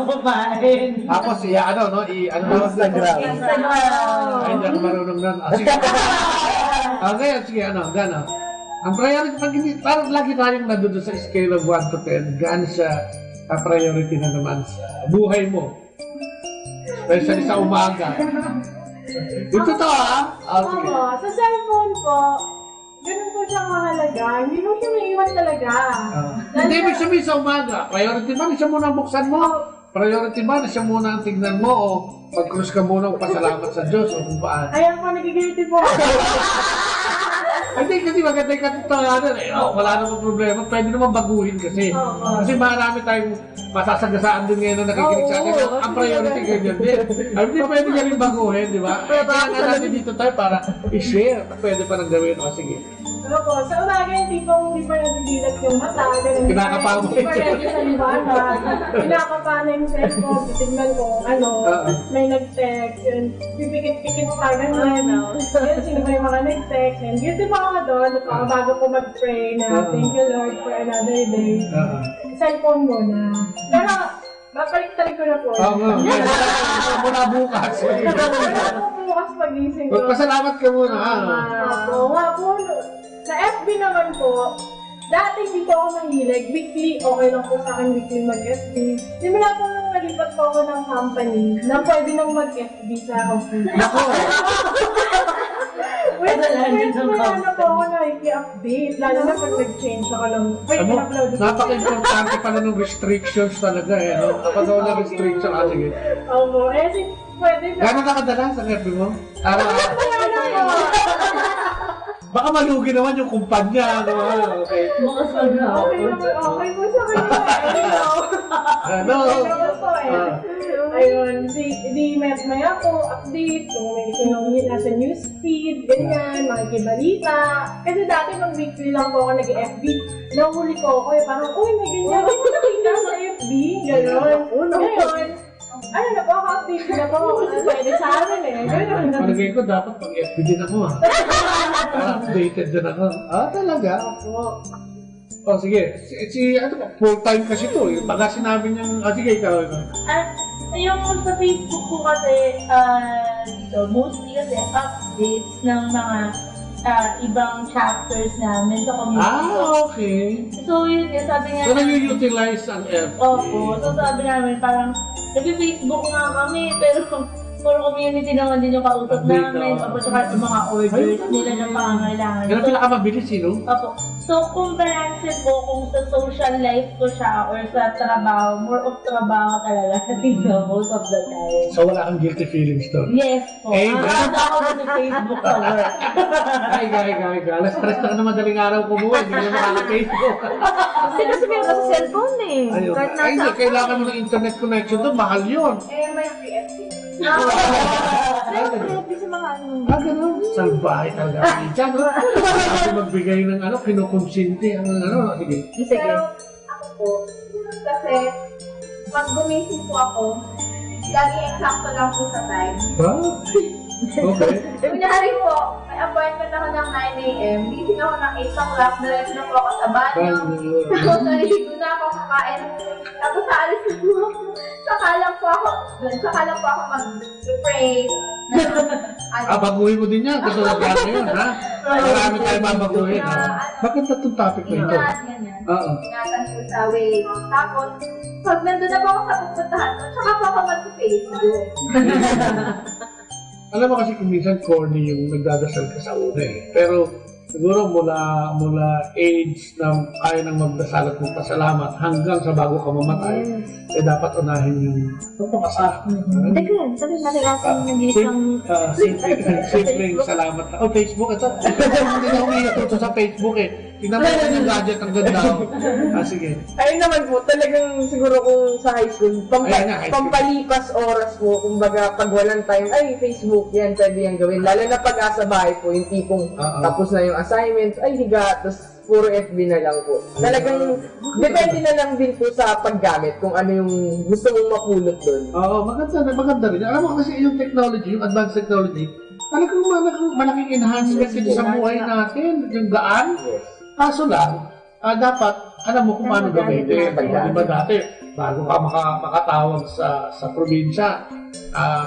kumain. Tapos Instagram. Ay, hindi ako marunong nun. Sige, gano'n. Ang priority, parang lagi tayong nandun sa scale of 1 to 10, gaan siya priority na naman sa buhay mo. Especially sa umaga. Ito to sa cellphone po, ganun po siya mahalaga. Hindi mo siya maiwan talaga. Hindi ibig sabihin sa umaga, priority ba na siya muna ang buksan mo? Priority ba na siya muna ang tignan mo? O mag-cruise ka muna o pasalamat sa Diyos o kung paano? Ayan po, nagigilty po. Hindi kasi maganda yung katotohanan eh. Wala namang problema. Pwede naman baguhin kasi. Kasi marami tayong masasagasaan din ngayon na nakikinig sa atin. Ang priority ganyan din. Hindi pwede niya rin baguhin, di ba? Kaya nga natin dito tayo para i-share. Pwede pa nang gawin. O sige. Ano po, sa umaga yung tipong hindi pa nadidilat yung mata. Kinakapa mo. Hindi pa ready sa liwanag. Kinakapa na yung cellphone. Titignan ko may nag-text. Pipikit-pikit pa ganun. Sino ba yung mga nag-text. Guilty pa ako doon. Bago ko mag-pray na thank you Lord for another day. Cellphone muna. Pero, babalik-talik ko na po. Muna bukas. Bukas pag-ising ko. Magpasalamat ka muna. Nga po. Sa FB naman po, dati hindi po ako mahilig. Weekly, okay lang po sa akin weekly mag-FB. Simula po nung nalipat po ako ng company na pwede nang mag-FB sa computer. Nako! Wait na po ako na-update. Lalo na pag nag-change ako ng upload. Napaka-importante pala ng restrictions talaga eh. Kapag ako na restriction, sige. Opo, pwede na. Gano'n nakadalas ang FB mo? Baka malugi naman yung kumpanya. Okay. Okay po sa kanya. Ayun, may ako, update, kung may economy nasa newsfeed, ganyan, makikibalita. Kasi dati pag weekly lang po ako nag-FB, nahuli ko ako parang, may ganyan, hindi ko nakita sa FB, gano'n. Ngayon, na po, update na po, pwede sa amin gano'n. Palagay ko, dapat pag-FB din ako updated din ako. Talaga? Sige. Full-time kasi to. Pagka sinabi niyang, sige, ikaw. Yung sa Facebook ko kasi, mostly kasi updates ng mga ibang chapters namin sa community. Okay. So, yun sabi nga. So, nag-utilize ang FB. Opo. So, sabi namin, parang, nag-Facebook nga kami, pero for community naman din yung kausap namin, o saka yung mga orders nila ng pangangailangan. Yan ang pinakamabilis, Opo. So, comprehensive po kung sa social life ko siya or sa trabaho, more of trabaho talaga most of the time. So, wala kang guilty feelings doon? Yes po. Nakakita ako sa Facebook sa work. Alas stress na ka na madaling araw kumuha, hindi na makaka-Facebook. Kasi meron ka sa cellphone Hindi, kailangan mo ng internet connection doon, mahal yun. May PFC. Ganun. Salbahay talaga. Kasi magbigay ng kinukonsinti ang sige. Pero ako po, kasi pag gumising po ako, lagi eksakto lang po sa time. Okay. Kunyari po, may appointment ako ng 9 a.m. Gising ako ng 8 o'clock, diretso na po ako sa banyo. Tapos naligo na ako, kakain. Tapos saalis na po ako. Saka lang po ako mag-pray. Baguhin mo din yan. Gusto na gano'n yun, ha? Marami tayo babaguhin. Bakit na itong topic na ito? Ingatan po sa way. Tapos, pag nandun na po ako sa pupuntahan, saka po ako mag-Facebook. Alam mo kasi kung minsan corny yung nagdadasal ka sa una eh. Pero Siguro mula age na kaya nang magdasal at magpasalamat hanggang sa bago ka mamatay, dapat unahin yung pagpapasa. Teka, sabi natin ating nag-isang... Simpleng salamat. Facebook ito. Hindi na umiituto sa Facebook Tingnan mo yung gadget, ang ganda. Sige. Ayun naman po, talagang siguro kung sa high school, pampalipas oras po, kumbaga pag walang time, Facebook yan, pwede yan gawin. Lalo na pag asa bahay po, yung tipong tapos na yung assignments, higa, tapos puro FB na lang po. Talagang, depende na lang din po sa paggamit, kung ano yung gusto mong mapulot doon. Oo, maganda rin. Alam mo kasi yung technology, yung advanced technology, talagang malaking enhancement ito sa buhay natin, yung gaan. Kaso lang, dapat, alam mo kung paano gamitin. Diba dati, bago ka makatawag sa probinsya,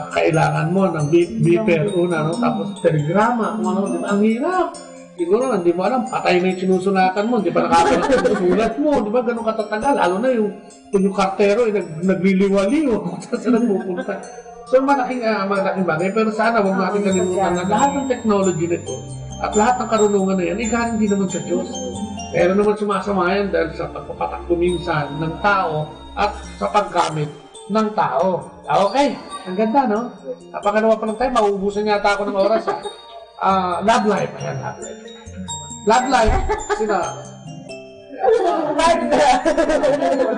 kailangan mo ng beeper una, tapos telegrama, ang hirap. Siguro, hindi mo alam, patay na yung sinusunatan mo, hindi pa nakakalat yung sulat mo, di ba, ganun katatagal, lalo na yung kartero, nagliliwaliw, kung saan nagpupunta. So, malaking bagay, pero sana huwag natin kalimutan na lahat ng technology nito, at lahat ng karunungan na yan, galing din naman sa Diyos. Pero naman sumasama yan dahil sa pagpapatakbo minsan ng tao at sa paggamit ng tao. Okay, ang ganda, no? Napakalawa pa ng time, mauubusan yata ako ng oras. Love life. Ayan, love life. Love life, sino?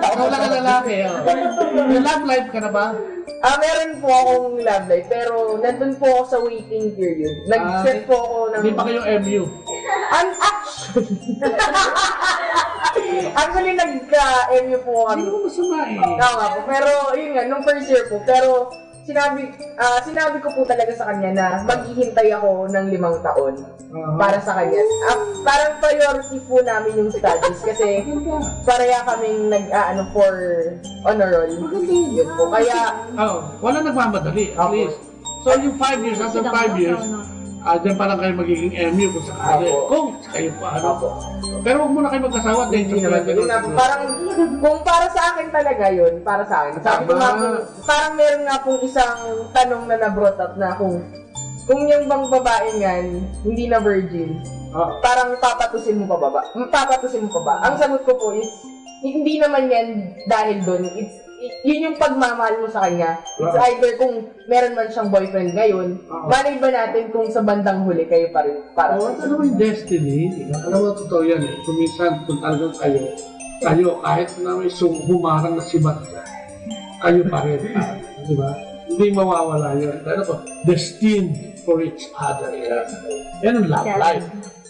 Ikaw lang ang lalaki. May love life ka na ba? Meron po akong love life, pero nandun po ako sa waiting period. Nag-set po ako ng... Hindi pa kayong MU? Actually, nag-MU po kami. Hindi mo masama Tama po, pero yun nga, nung first year po, pero sinabi ko po talaga sa kanya na maghihintay ako ng 5 taon para sa kanya. Parang priority po namin yung studies kasi pareha kaming for honor roll. Yun po. Kaya... wala nagmamadali, at least. So yung 5 years, after 5 years, dyan pa lang kayo magiging MU kung sakali. Kung kayo pa, Pero huwag muna kayo magkasawa. Parang, kung para sa akin talaga yun, para sa akin. Sabi ko nga po, parang meron nga pong isang tanong na na-brought up na kung yung bang babae nga, hindi na virgin, parang papatusin mo pa ba? Ang sagot ko po is, hindi naman yan dahil doon. Yun yung pagmamahal mo sa kanya. It's either kung meron man siyang boyfriend ngayon, malay ba natin kung sa bandang huli kayo pa rin para sa alam mo yung destiny, alam mo totoo yan Kung minsan, kung talagang kayo kahit na may humarang na sibat kayo pa rin. Di ba? Hindi mawawala yun. Destined for each other. Yan ang love life.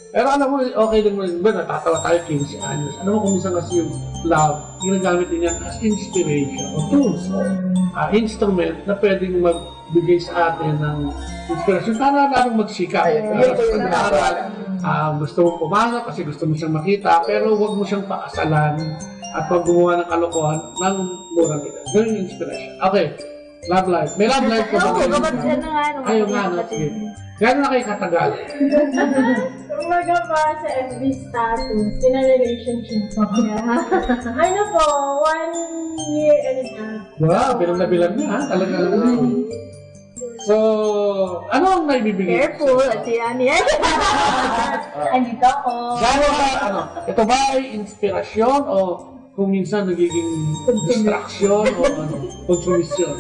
Pero alam mo, okay din mo, natatawa tayo 15 anos. Alam mo kung minsan kasi yung love, ginagamit din yan as inspiration o tools o instrument na pwedeng magbigay sa atin ng inspiration para lalong magsikap. Gusto mong pumasok kasi gusto mo siyang makita, pero huwag mo siyang pakasalan at pag gumawa ng kalokohan ng murang kita. Ganun yung inspiration. Okay, love life. May love life ka ba? Ayaw nga, no? Sige. Gano'n na kayo katagal? Umaga pa sa FB status, in a relationship po. Ano po, 1 year and a half. Wow, bilang na bilang niya, talaga naman. So, ano ang naibibigay? Careful, at yan. Andito ako. Gano'n ba, ito ba ay inspirasyon o kung minsan nagiging distraction o konsumisyon?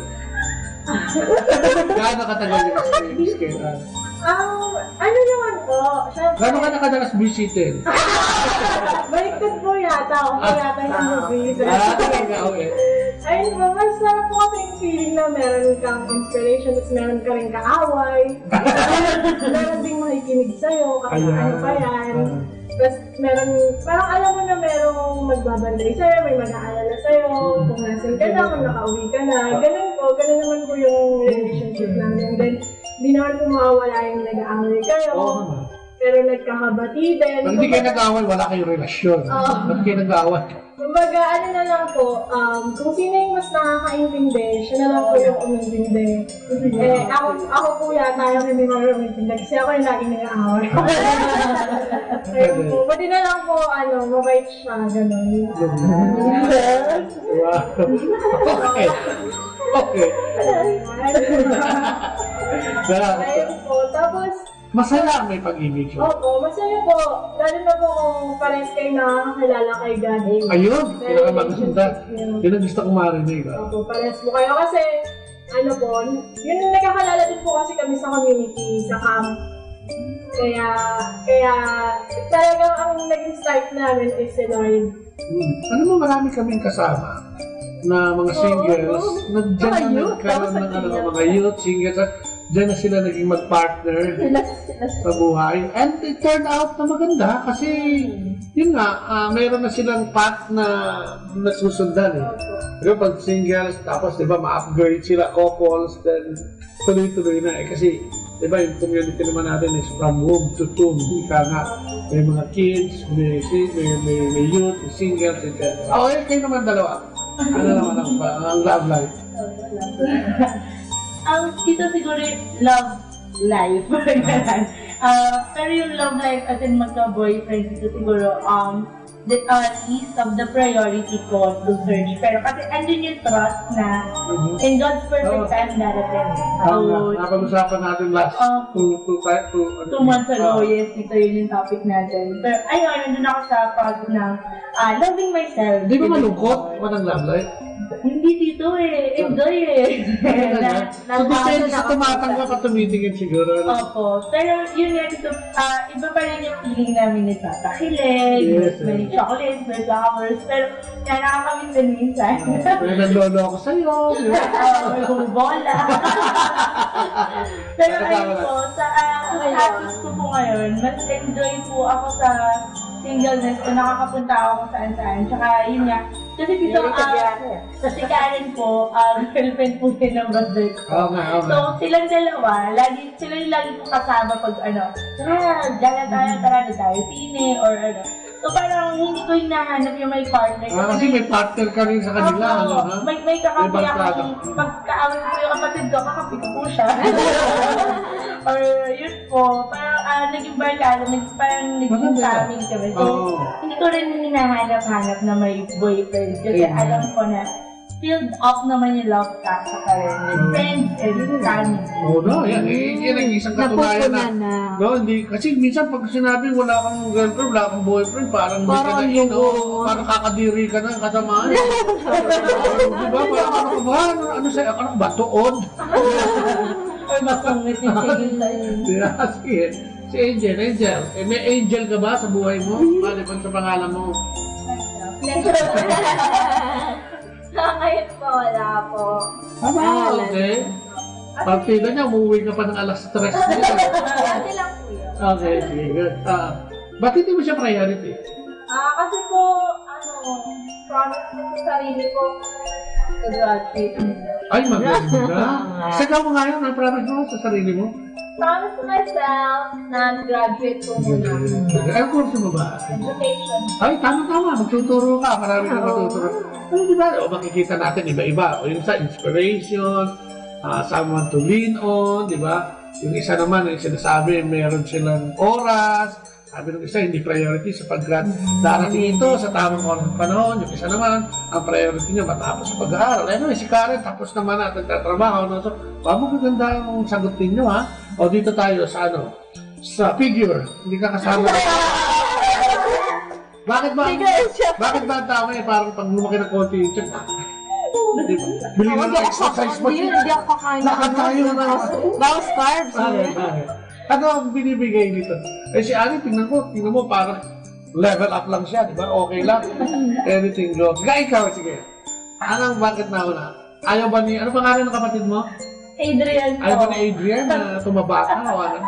Gano'n katagal yung experience kayo? Ano naman po? Gano'n ka nakadalas visitin? Baliktad po yata. Ako po yata yung busy. Okay. Ayun po, mas sarap po kasi yung feeling na meron kang inspiration at meron ka rin kaaway. Meron ding makikinig sa'yo, ano pa yan. Tapos meron, parang alam mo na merong magbabanday sa'yo, may mag-aalala sa'yo, kung nasan ka na, kung nakauwi ka na. Ganun naman po yung relationship namin. Then, di naman po mawawala yung nag-aaway kayo. Pero nagkahabati din. Pag hindi kayo nag-aaway, wala kayong relasyon. Ba't kayo nag-aaway? Kumbaga, ano na lang po, kung sino yung mas nakakaintindi, siya na lang po yung umintindi. Ako po yata yung hindi umintindi kasi ako yung laging nag-aaway. Ayun po, pwede na lang po, mabait siya, gano'n. Wow. Okay. Ayun po, tapos, Masaya may pag-ibig siya. Opo, masaya po. Lalo na po kung parehas kayo nakakakilala kay God. Ayun, pinakamaganda. Yun ang gusto kong marinig. Opo, parehas po kayo kasi ano po, yun nagkakalala din po kasi kami sa community, sa camp. Kaya talagang ang naging start namin is si Lord. Ano mo, marami kaming kasama na mga singles, nandiyan na nagkaroon ng mga youth singles, diyan na sila naging mag-partner sa buhay. And it turned out na maganda kasi yun nga, mayroon na silang path na nasusundan eh. Pero pag singles, tapos diba ma-upgrade sila, couples, then tuloy-tuloy na eh. Kasi diba yung community naman natin is from womb to tomb. Ika nga, may mga kids, may youth, may singles, etc. Okay, kayo naman dalawa. Ano naman ang love life? Ito siguro love life. Pero yung love life as in magka-boyfriend, ito siguro the least of the priority ko to search. Pero kasi andun yung trust na in God's perfect time darating. So, napag-usapan natin last 2 months ago, yes, ito yun yung topic natin. Pero ayun, nandun ako sa part ng loving myself. Di ba malungkot? Walang love life? Hindi dito eh. Enjoy eh. So, depende sa tumatanggap at tumitingin siguro. Opo. Pero yun nga dito, iba pa rin yung feeling namin ni Tata Kilig, may chocolates, may flowers, pero nakakamiss din minsan. May naglolo ako sa'yo. May bubola. Pero ayun po, sa status ko po ngayon, mas enjoy po ako sa singleness ko, nakakapunta ako kung saan-saan. Tsaka yun nga, kasi dito, si Karen po, girlfriend po din ng brother ko. So, silang dalawa, sila yung lagi kong kasama pag tara na tayo, sine, or ano. So, parang hindi ko hinahanap yung may partner. Kasi may partner ka rin sa kanila, ano ha? May kakampi ako, pagkaawin ko yung kapatid ko, kakampi ko po siya. Or yun po, parang naging barkada, parang naging family kami. So, hindi ko rin hinahanap-hanap na may boyfriend. Kasi alam ko na filled up naman yung love ka sa karin. Friends and family. Oo, no, yan ang isang katunayan na. No, hindi, kasi minsan pag sinabi wala kang girlfriend, wala kang boyfriend, parang hindi ka na parang kakadiri ka na kasamaan. Diba? Parang ano ka ba? Ano sa'yo? Ano ba? Tuod? Ay, masangit yung tingin sa'yo. Sige. Si Angel. May angel ka ba sa buhay mo? Maliban sa pangalan mo? Ngayon po, wala po. Okay. Partida niya, umuwi ka pa ng alas 3. Dati lang po yun. Okay, sige. Good. Ba't hindi mo siya priority? Kasi po, promise ko sa sarili ko, graduate. Ay, maganda. Saka mo nga yun, promise mo sa sarili mo? Promise to myself na graduate ko muna. Anong kurso mo ba? Education. Ay, tama. Magtuturo ka. Marami ka matuturo. Ano diba? O makikita natin iba-iba. O yung sa inspiration, someone to lean on, diba? Yung isa naman, yung sinasabi, meron silang oras. Sabi ng isa, hindi priority sapagkat darating ito sa tamang panahon. Yung isa naman, ang priority niya matapos sa pag-aaral. Ano, si Karen, tapos naman natin tatrabaho. No? So, maganda ang sagutin nyo, ha? O dito tayo sa sa figure. Hindi ka kasama. Bakit ba ang tama parang pag lumaki ng konti yung check? Bili mo ng exercise mo. Hindi ako kakain. Lakad tayo na. Bawas carbs. Ano ang binibigay nito? Si Ani, tingnan mo, parang level up lang siya, di ba? Okay lang. Everything goes. Ikaw, sige. Bakit na una? Ayaw ba ano pangalan ng kapatid mo? Adrian po. Ayaw ba ni Adrian na tumaba ka o ano?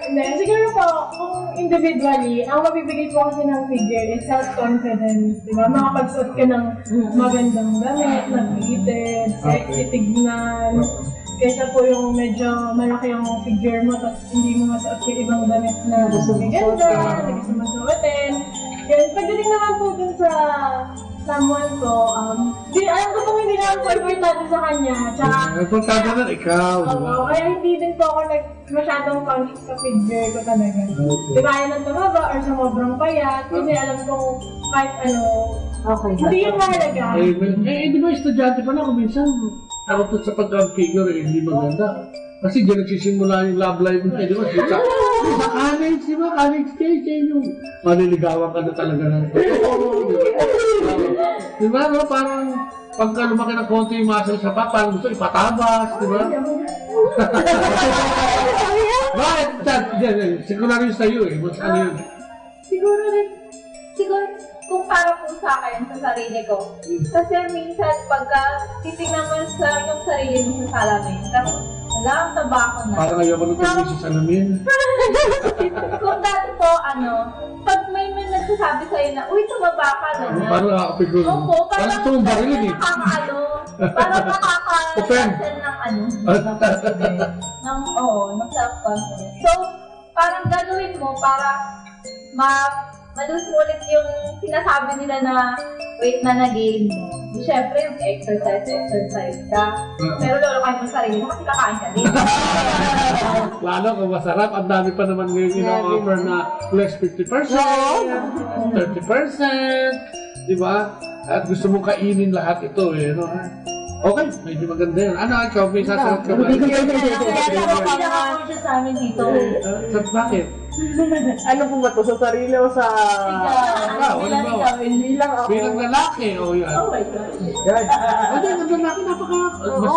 Hindi, siguro po, kung individually, ang mabibigay po kasi ng figure is self-confidence, di ba? Makapagsuot ka ng magandang damit, nag-iitid, sexy tignan, kaysa po yung medyo malaki yung figure mo, tapos hindi mo masuot yung ibang damit na maganda, hindi gusto masuotin. Yan, pagdating naman po dun sa someone ko, alam ko pong hindi naman po importante sa kanya. Importante na ikaw, di ba? Kaya hindi din po ako masyadong conscious sa figure ko talaga. Di ba, ayaw ng tumaba or sa sobrang payat, kasi alam kong kahit hindi yun mahalaga. Di ba estudyante pa na kung minsan takot sa pagka-figure hindi maganda. Kasi dyan nagsisimula yung love life mo, di ba? Sa college, di ba? College stage, yung maliligawan ka na talaga ng totoo, di ba? No? Parang pagka lumaki ng konti yung muscle sa pa, parang gusto ipatabas, di ba? Bakit? Siguro rin sa'yo eh. Mas ano yun? Siguro, kung para po sa akin, sa sarili ko. Kasi minsan, pagka titignan mo sa yung sarili mo sa salamin, tapos wala ang taba ko na. Parang ayaw ko nung tumisi sa salamin. Kung dati po, pag may nagsasabi sa'yo na, uy, tumaba ka na na. Parang nakakapigol. Opo, parang tumabarilin eh. Parang nakaka-cancel ng ng self-confidence. So, parang gagawin mo para malus mo ulit yung sinasabi nila na weight na nag-gain mo. Siyempre, yung exercise ka. Pero lolo kayo mo sarili mo kasi kakain ka din. Lalo kung masarap, ang dami pa naman ngayon ino-offer na less 50%, 30%, di ba? At gusto mong kainin lahat ito eh, no? Okay, medyo maganda yun. Ano, ikaw, may sasagot ka ba? Kaya ako siya sa amin dito. Bakit? Ano po ba ito? Sa sarili o sa... Bilang lalaki, o yan. Oh my God. Yan. Ang lalaki, mas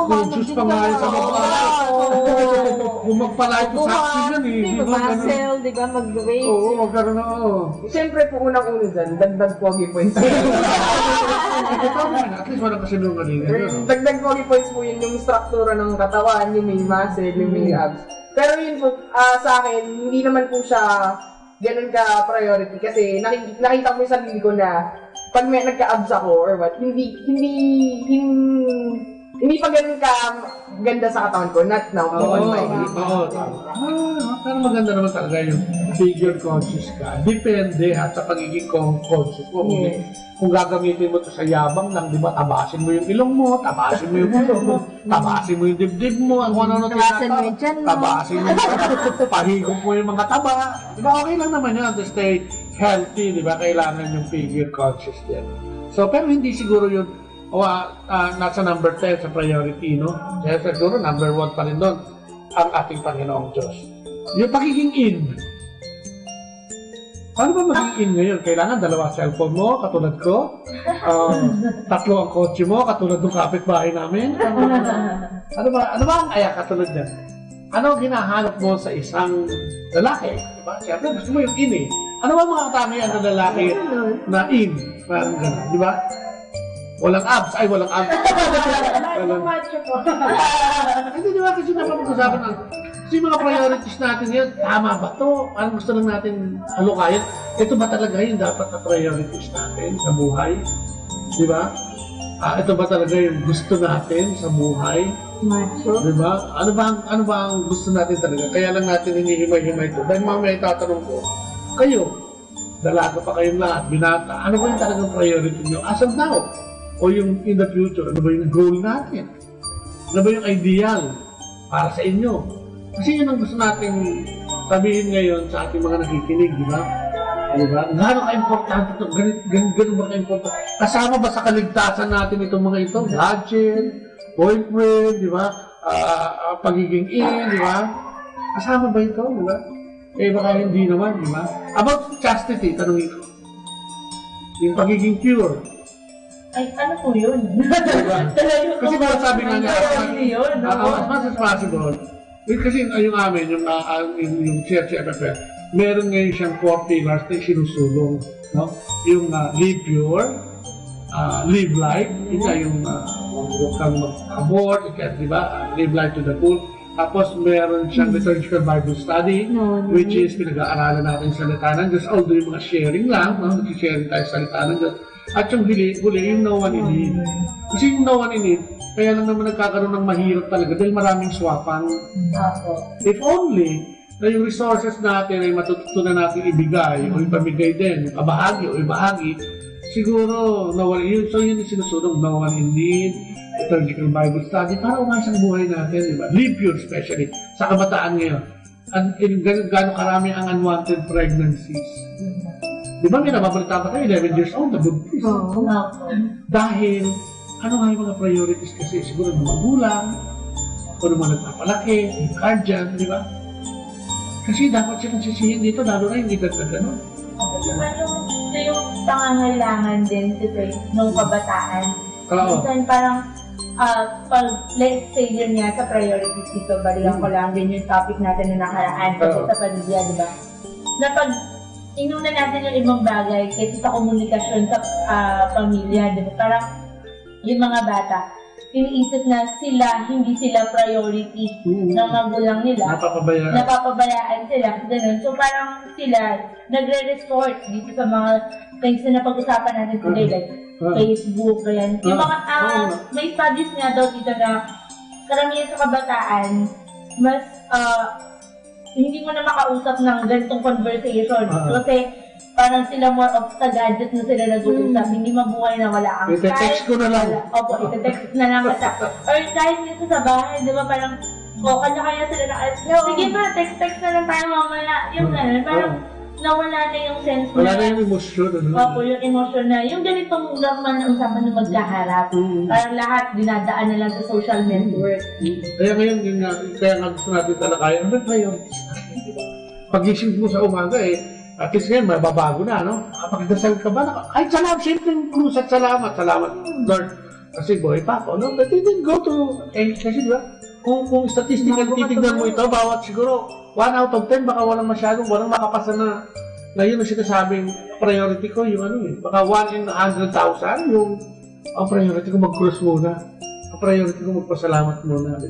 conscious pa nga yun sa babae. Kung magpalay ko sa action yan eh. Muscle, di ba? Mag-weight. Oo, magkaroon na, oo. Siyempre po, unang-una dyan, dagdag pogi points. At least walang kasinungan din. Dagdag pogi points po yun, yung struktura ng katawan, yung may muscle, yung may abs. Pero yun po, sa akin, hindi naman po siya ganun ka-priority kasi nakita ko yung sarili ko na pag may nagka-abs ako or what, hindi pa ganun ka ganda sa katawan ko, not now, on my age. Pero maganda naman talaga yung figure conscious ka. Depende sa pagiging conscious mo. Kung gagamitin mo ito sa yabang lang, di ba, tabasin mo yung ilong mo, tabasin mo yung ulo mo, tabasin mo yung dibdib mo, tabasin mo yung tiyan mo, tabasin mo yung pahigop mo yung mga taba. Di ba, okay lang naman yun to stay healthy, di ba, kailangan yung figure conscious din. So, pero hindi siguro yun, nasa number 10 sa priority, no? Kaya siguro number 1 pa rin doon ang ating Panginoong Diyos. Yung pagiging in. Paano ba maging in ngayon? Kailangan 2 cellphone mo, katulad ko. 3 ang kotse mo, katulad ng kapitbahay namin. Ano ba ang katulad yan? Ano ginahanap mo sa isang lalaki? Diba? Siyempre, gusto mo yung in eh. Ano ba mga katangian ng lalaki na in? Parang gano'n, di ba? Walang abs. Ay, walang abs. Hindi, di ba? Kasi napapag-usapan ng kasi mga priorities natin yan, tama ba ito? Parang gusto lang natin halukayan. Ito ba talaga yung dapat na priorities natin sa buhay? Di ba? Ito ba talaga yung gusto natin sa buhay? Macho. Di ba? Ano ba ang gusto natin talaga? Kaya lang natin hinihimay-himay ito. Dahil mamaya tatanong ko, kayo, dalaga pa kayong lahat, binata, ano ba yung talagang priority nyo as of now? O yung in the future, ano ba yung goal natin? Ano ba yung ideal para sa inyo? Kasi yun ang gusto nating sabihin ngayon sa ating mga nakikinig, di ba? Di ba? Gano'n ka-importante ito? Gano'n ba ka-importante? Kasama ba sa kaligtasan natin itong mga ito? Gadget, boyfriend, di ba? Pagiging in, di ba? Kasama ba ito, di ba? Eh baka hindi naman, di ba? About chastity, tanongin ko. Yung pagiging pure. Ay, ano po yun? Diba? Kasi parang sabi nga niya, as much as possible, kasi yung amin, yung church FFF, meron ngayon siyang 4 pillars na sinusulong. No? Yung live pure, live life, yung huwag kang mag-abort, di ba? Live life to the full. Tapos meron siyang liturgical Bible study, which is pinag-aaralan natin sa salita ng Diyos. Although yung mga sharing lang, nag-sharing tayo sa salita ng Diyos. At yung huli, yung no one in need. Kasi yung no one in need, kaya lang naman nagkakaroon ng mahirap talaga dahil maraming swapang. If only na yung resources natin ay matutunan natin ibigay o ipamigay din, kabahagi o ibahagi, siguro no one in need. So yun yung sinusunod, no one in need, liturgical Bible study, para umayos ang buhay natin, diba? Live pure especially, sa kabataan ngayon. Gano'ng karami ang unwanted pregnancies. Di ba may nababalita pa tayo, 11 years old, nabuntis. Dahil, ano nga yung mga priorities kasi siguro ng magulang, kung naman nagpapalaki, yung guardian, di ba? Kasi dapat silang sisihin dito, lalo na yung edad na gano'n. Ito yung pangangailangan din ng kabataan. Oo. Minsan parang, pag let's say yun nga sa priorities dito, balikan ko lang din yung topic natin na nakaraan kasi sa pamilya, di ba? Na pag inuna natin yung ibang bagay kaysa sa komunikasyon sa pamilya, di ba? Parang yung mga bata, iniisip na hindi sila priority ng magulang nila. Napapabayaan sila. Ganun. So parang sila nagre-resort dito sa mga things na pag-usapan natin today, like Facebook, ganyan. Yung mga, may studies nga daw dito na karamihan sa kabataan, mas hindi mo na makausap ng ganitong conversation. Kasi parang sila more of sa gadget na sila nag-uusap. Hindi mabuhay na wala kang ite-text ko na lang. Opo, ite-text na lang kita. Or kahit dito sa bahay, di ba parang, kanya-kanya sila na, sige ba, text na lang tayo mamaya. Yung gano'n, parang nawala na yung sense na. Wala na yung emosyon. Opo, yung emosyon na. Yung ganitong normal na usapan na magkaharap. Parang lahat dinadaan na lang sa social network. Kaya ngayon, kaya nga gusto natin talakayan, ano ba yun? Pag-isip mo sa umaga at least ngayon, mababago na, no? Kapag-dasal ka ba? Ay, simpleng krus at salamat, Lord. Kasi buhay pa ako, no? But they didn't go to, kasi diba? Kung statistical titignan mo ito, bawat siguro 1 out of 10, baka walang makapasa na yun ang sinasabing priority ko, yung baka 1 in 100,000, ang priority ko mag-cross muna. Ang priority ko magpasalamat muna.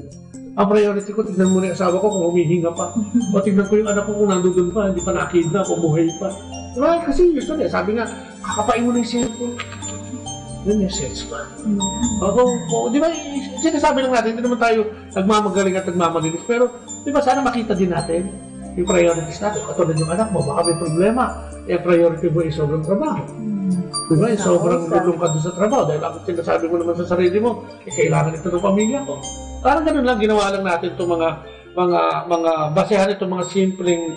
Ang priority ko, tignan mo na yung asawa ko kung humihinga pa. O tignan ko yung anak ko kung nandun pa, hindi pa nakidnap o buhay pa. Diba? Kasi usually, sabi nga, kakapain mo na yung cellphone. Yun yung sense pa. Di ba, sinasabi lang natin, hindi naman tayo nagmamagaling at nagmamalinis. Pero, di ba, sana makita din natin yung priorities natin. Katulad yung anak mo, baka may problema. Yung priority mo ay sobrang trabaho. Di ba, sobrang gulong ka doon sa trabaho. Dahil ako sinasabi mo naman sa sarili mo, kailangan ito ng pamilya ko. Parang ganun lang, ginawa lang natin itong mga basehan itong mga simpleng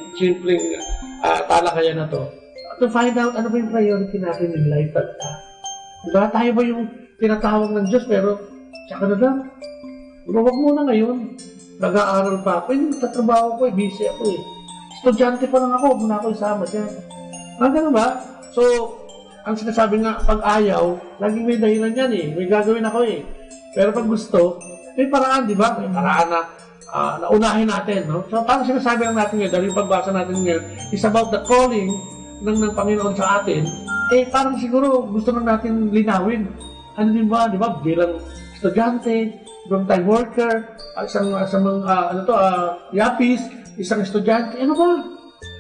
talakayan na to. To find out ano ba yung priority natin in life talaga. Diba? Tayo ba yung tinatawag ng Diyos pero tsaka na lang. Huwag muna ngayon. Nag-aaral pa ako. Yung tatrabaho ko, busy ako Estudyante pa lang ako, huwag muna ako isama siya. Ganun ba? So, ang sinasabi nga, pag ayaw, laging may dahilan yan May gagawin ako Pero pag gusto, may paraan, di ba? May paraan na naunahin natin, no? So, parang sinasabi lang natin ngayon, dahil yung pagbasa natin ngayon, is about the calling ng Panginoon sa atin, parang siguro gusto lang natin linawin. Ano din ba, di ba? Bilang estudyante, bilang time worker, isang yapis, isang estudyante, ano ba?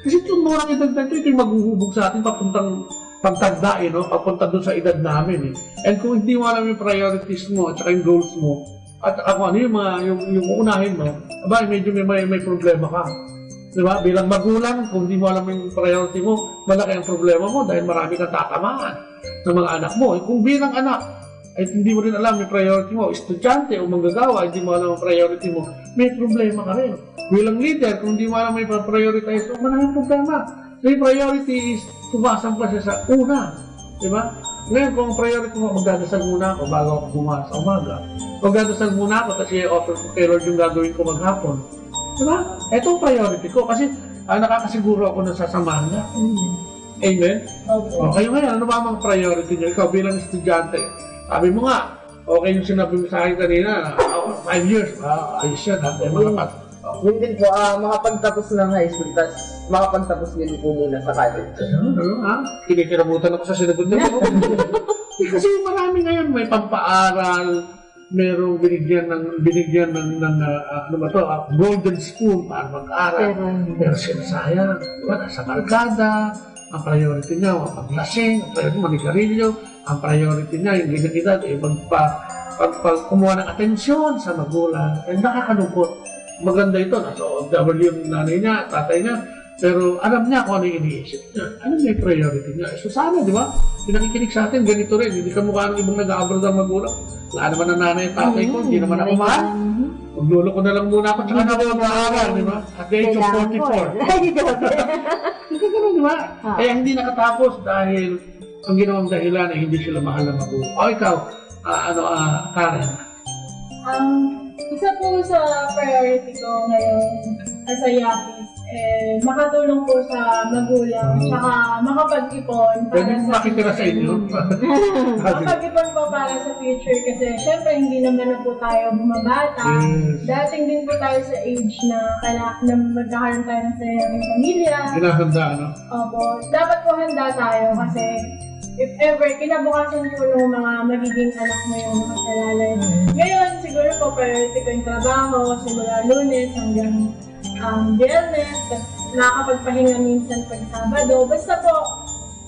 Kasi itong murang edad na ito yung maghuhubog sa atin papuntang pagtagda, papunta doon sa edad namin. And kung hindi mo alam yung priorities mo at saka yung goals mo, at ako yung uunahin mo, medyo may problema ka. Diba? Bilang magulang, kung hindi mo alam yung priority mo, malaki ang problema mo dahil marami kang tatamaan ng mga anak mo. Kung bilang anak, ay hindi mo rin alam yung priority mo, estudyante o manggagawa, hindi mo alam yung priority mo, may problema ka rin. Bilang leader, kung hindi mo alam yung prioritize mo, maraming problema. Yung priority is tumasang pa siya sa una. Diba? Ngayon, kung priority mo, magdadasal muna ako bago ako bumas sa umaga. Magdadasal muna ako kasi offer ko kay Lord yung gagawin ko maghapon. Diba? Ito ang priority ko kasi nakakasiguro ako na sasamahan na. Amen? Okay. Kayo ngayon, ano ba ang priority niyo? Ikaw bilang estudyante, sabi mo nga, okay yung sinabi mo sa akin kanina, 5 years, ayos yan, Yun din po, makapagtapos ng high school, tapos makapagtapos din po muna sa college. Kinikiramutan ako sa sinagot na mo. Kasi marami ngayon, may pampaaral, merong binigyan ng golden spoon para mag-aral. Pero sinasayang, nasa kalkada, ang priority niya, paglasing, ang priority manigarilyo, ang priority niya, yung ganyan-ganyan, kumuha ng atensyon sa magulang. And nakakalungkot. Maganda ito, nasa OFW yung nanay niya, tatay niya, pero alam niya kung ano yung iniisip niya. Ano may priority niya? So sana, di ba? Pinakikinig sa atin, ganito rin. Hindi ka mukha ng ibang nag-abroad ang magulang. Wala naman ang nanay at tatay ko, hindi naman ako mahal. Maglulo ko na lang muna ako, tsaka na ako mag-aaral, di ba? At the age of 44. Hindi ka di ba? Kaya hindi nakatapos dahil ang ginawang dahilan ay hindi sila mahal na magulang. O ikaw, Karen? Isa po sa priority ko ngayon as a yapis, makatulong po sa magulang, tsaka makapag-ipon para sa makitira sa inyo. makapag-ipon po para sa future kasi syempre hindi naman na po tayo bumabata. Dating din po tayo sa age na magkakaroon tayo ng sariling pamilya. Hinahanda, no? Opo. Dapat po handa tayo kasi if ever, kinabukasan po ng mga magiging anak mo yung makasalalay. Ngayon, siguro po priority ko yung trabaho, simula Lunes hanggang Biyernes, nakakapagpahinga minsan pag Sabado. Basta po,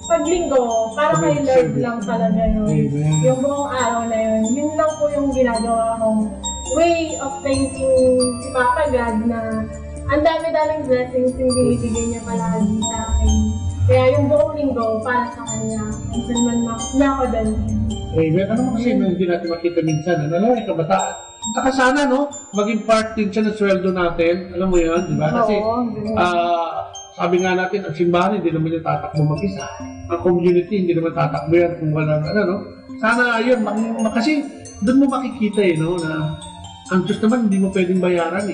pag Linggo, para kay Lord lang talaga yun. Yung buong araw na yun. Yun lang po yung ginagawa kong way of thanking si Papa God na ang dami-daming blessings yung binibigay niya palagi sa akin. Kaya yung buong Linggo, para sa kanya, minsan man niya ako din. Amen. Ano mo kasi hindi natin makita minsan, ano yung kabataan. Saka sana, no, maging part din siya ng sweldo natin. Alam mo yun, di ba? Kasi, sabi nga natin, ang simbahan, hindi naman yung tatakbo mag-isa. Ang community, hindi naman tatakbo yan kung walang, no? Sana, yun, kasi doon mo makikita, no, na ang Diyos naman, hindi mo pwedeng bayaran,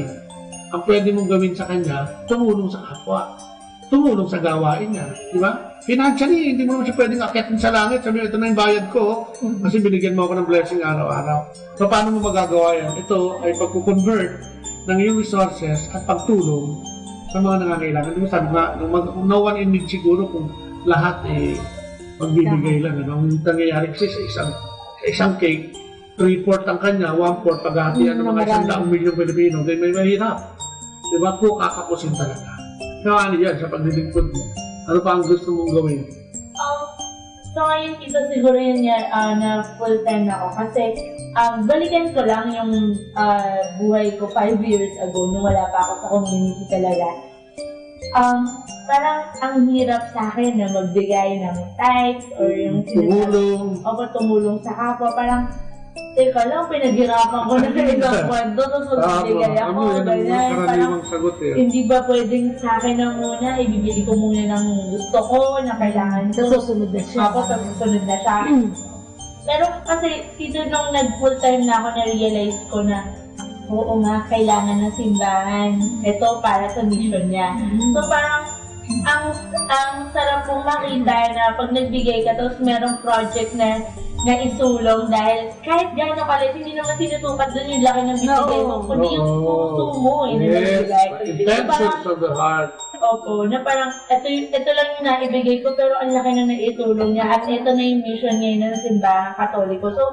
Ang pwede mong gawin sa Kanya, tumulong sa kapwa. Tumulong sa gawain niya, di ba? Financially, hindi mo naman siya pwedeng akyatin sa langit. Sabi, ito na yung bayad ko, kasi binigyan mo ako ng blessing araw-araw. So, paano mo magagawa yan? Ito ay pagkukonvert ng iyong resources at pagtulong sa mga nangangailangan. Di ba sabi nga, no one in need siguro kung lahat magbibigay lang. Ang nangyayari kasi sa isang cake, 3/4 ang kanya, 1/4 paghahatian ng mga 100 milyong Pilipino, dahil may mahirap. Di ba? Kung kakapusin talaga. Kaya ano yan sa paglilingkod mo? Ano pa ang gusto mong gawin? So ngayon ito siguro yun na full-time ako kasi balikan ko lang yung buhay ko 5 years ago nung wala pa ako sa community talaga. Parang ang hirap sa akin na magbigay ng tithes or yung tumulong sa kapwa. Parang teka lang, pinaghirapan ko na ilang kwento, tapos magbigay ako, ganyan. Parang, hindi ba pwedeng sa akin na muna, ibibili ko muna ng gusto ko, na kailangan ko. Susunod na siya. Ako, susunod na siya. Pero kasi, dito nung nag-full time na ako, na-realize ko na, oo nga, kailangan ng simbahan. Ito para sa mission niya. So parang, ang sarap pong makita na pag nagbigay ka, tapos merong project na isulong dahil kahit gano'n kalit, hindi naman sinutukat doon yung laki ng binigay mo, kundi yung puso mo na nagbigay. Intentions of the heart. Opo, na parang ito lang yung naibigay ko pero ang laki na naitulong niya at ito na yung mission ngayon ng simbahan katoliko. So,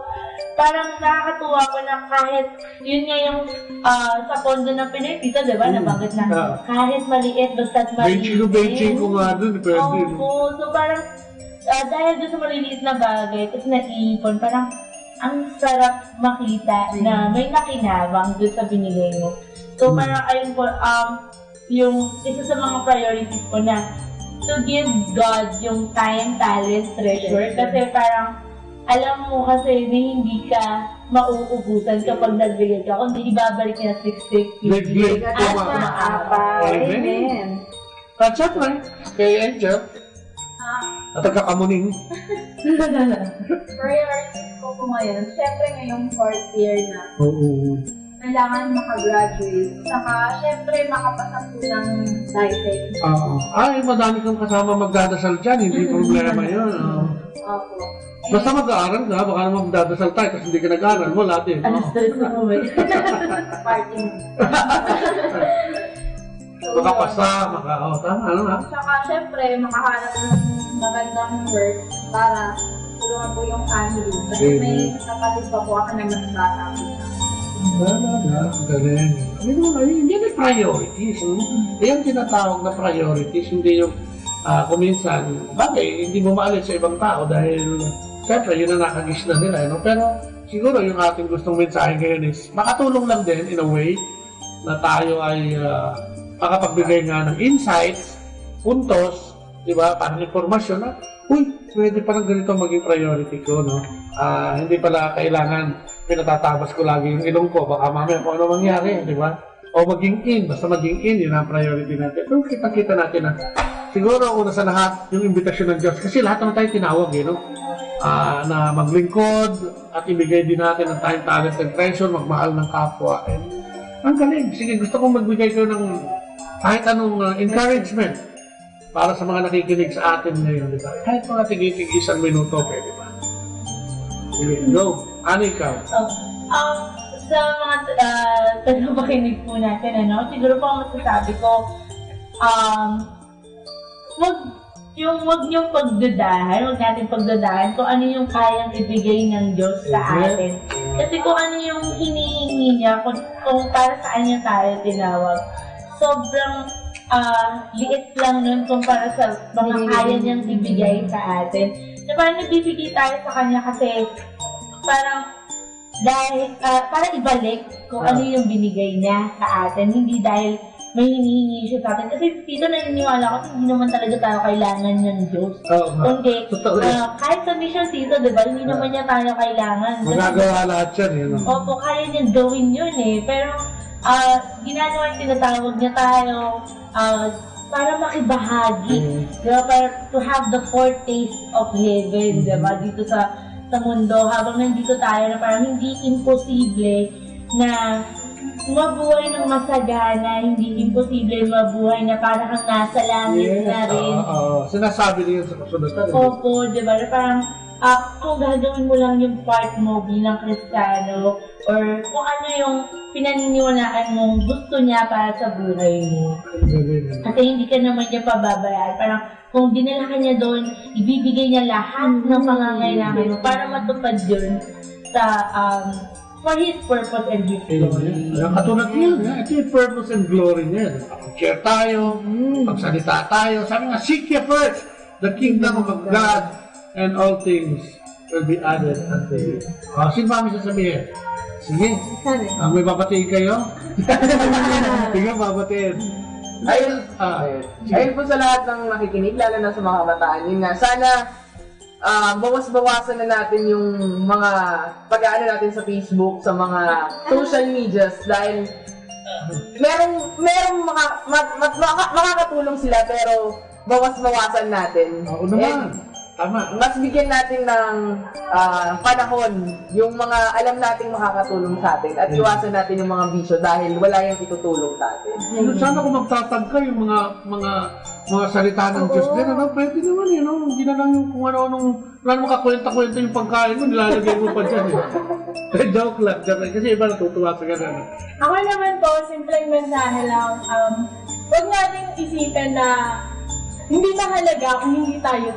parang nakakatuwa ko na kahit yun nga yung sa pondo ng Pinoy, dito diba, nabanggit na kahit maliit, basta't maliit. Benching ko nga doon, pwede. Opo, so parang dahil doon sa maliliit na bagay, tapos naiipon, parang ang sarap makita na may nakinabang doon sa binigay mo. So parang ayun po, yung isa sa mga priorities ko na to give God yung time, talent, treasure. Kasi parang alam mo kasi na hindi ka mauubusan kapag nagbigay ka. Kundi ibabalik niya 660. At maapaw. Amen. That's it, right? Kay Angel. At nagkakamuning. Priorities ko po ngayon, syempre ngayong 4th year na. Kailangan makagraduate. Saka, syempre, makapasa po ng DIPEC. Ay, madami kang kasama magdadasal dyan. Hindi problema yun. Opo. Basta mag-aaral ka, baka naman magdadasal tayo kasi hindi ka nag-aaral. Wala din. Stress na po ba? Party. Makapasa, tama, ano na? Saka, syempre, makahanap ng magandang work para tulungan po yung family. Kasi may kapatid pa po ako na mas bata po. Galing. Yan yung priorities. Yan tinatawag na priorities. Hindi yung kuminsan, bagay, hindi mo maalis sa ibang tao dahil siyempre yun ang nakagis na nila. No? Pero siguro yung ating gustong mensahe ngayon is makatulong lang din in a way na tayo ay makapagbigay nga ng insights, puntos, di ba, parang informasyon na, pwede parang ganito maging priority ko, no? Hindi pala kailangan pinatatabas ko lagi yung ilong ko, baka mamaya kung ano mangyari, di ba? O maging basta maging yun ang priority natin. So, kita-kita natin na, siguro una sa lahat, yung imbitasyon ng Diyos, kasi lahat naman tayo tinawag, no? na maglingkod at ibigay din natin ang time, talent, and treasure, magmahal ng kapwa. And, ang galing. Sige, gusto kong magbigay kayo ng kahit anong encouragement para sa mga nakikinig sa atin ngayon. Diba? Kahit mga tig-tig isang minuto, pwede ba? Sige, go. Ano ikaw? Sa mga tagapakinig po natin, siguro po ang masasabi ko, wag niyong pagdudahan, wag natin pagdudahan kung ano yung kayang ibigay ng Diyos sa atin. Kasi kung ano yung hinihingi niya, kung para saan niya tayo tinawag, sobrang liit lang nun kumpara sa mga kaya niyang ibigay sa atin. So, parang nagbibigay tayo sa kanya kasi parang dahil, para ibalik kung ano yung binigay niya sa atin, hindi dahil may hinihingi siya sa atin. Kasi dito naniniwala ko, hindi naman talaga tayo kailangan ng Diyos. Kundi, kahit sa mission dito, diba, hindi naman niya tayo kailangan. Magagawa lahat yan, Opo, kaya niya gawin yun Pero, ginagawa yung tinatawag niya tayo, para makibahagi. Diba, para to have the foretaste of heaven, diba, dito sa mundo, habang nandito tayo na parang hindi imposible na mabuhay ng masagana, hindi imposible mabuhay na parang nasa langit na rin. Sinasabi niyo sa kasunod na rin. Opo, diba? Parang kung gagawin mo lang yung part mo bilang Kristiyano or kung ano yung pinaniniwalaan mong gusto niya para sa buhay mo. Kasi hindi ka naman niya pababayaan. Parang kung dinala ka niya doon, ibibigay niya lahat ng pangangailangan mo para matupad yun sa for His purpose and His glory. Katulad niya, ito yung purpose and glory niya. Mag-share tayo, magsalita tayo. Sabi nga, seek ye first the kingdom of God and all things will be added unto you. Sino ba kami sasabihin? Sige. May babatiin kayo? Sige, babatiin. Ayun po sa lahat ng nakikinig, lalo na sa mga kabataan. Yun nga, sana bawas-bawasan na natin yung mga pag-aano natin sa Facebook, sa mga social medias dahil merong makakatulong sila pero bawas-bawasan natin. Oo naman. Tama. Mas bigyan natin ng panahon yung mga alam nating makakatulong sa atin at iwasan natin yung mga bisyo dahil wala yung itutulong sa atin. Sana kung magtatagka yung mga salita ng Diyos din, pwede naman hindi na lang yung kung ano-anong wala naman kakwenta-kwenta yung pagkain mo, nilalagay mo pa dyan Joke lang, kasi iba natutuwa sa ganun. Ako naman po, simpleng mensahe lang, huwag natin isipin na hindi mahalaga kung hindi tayo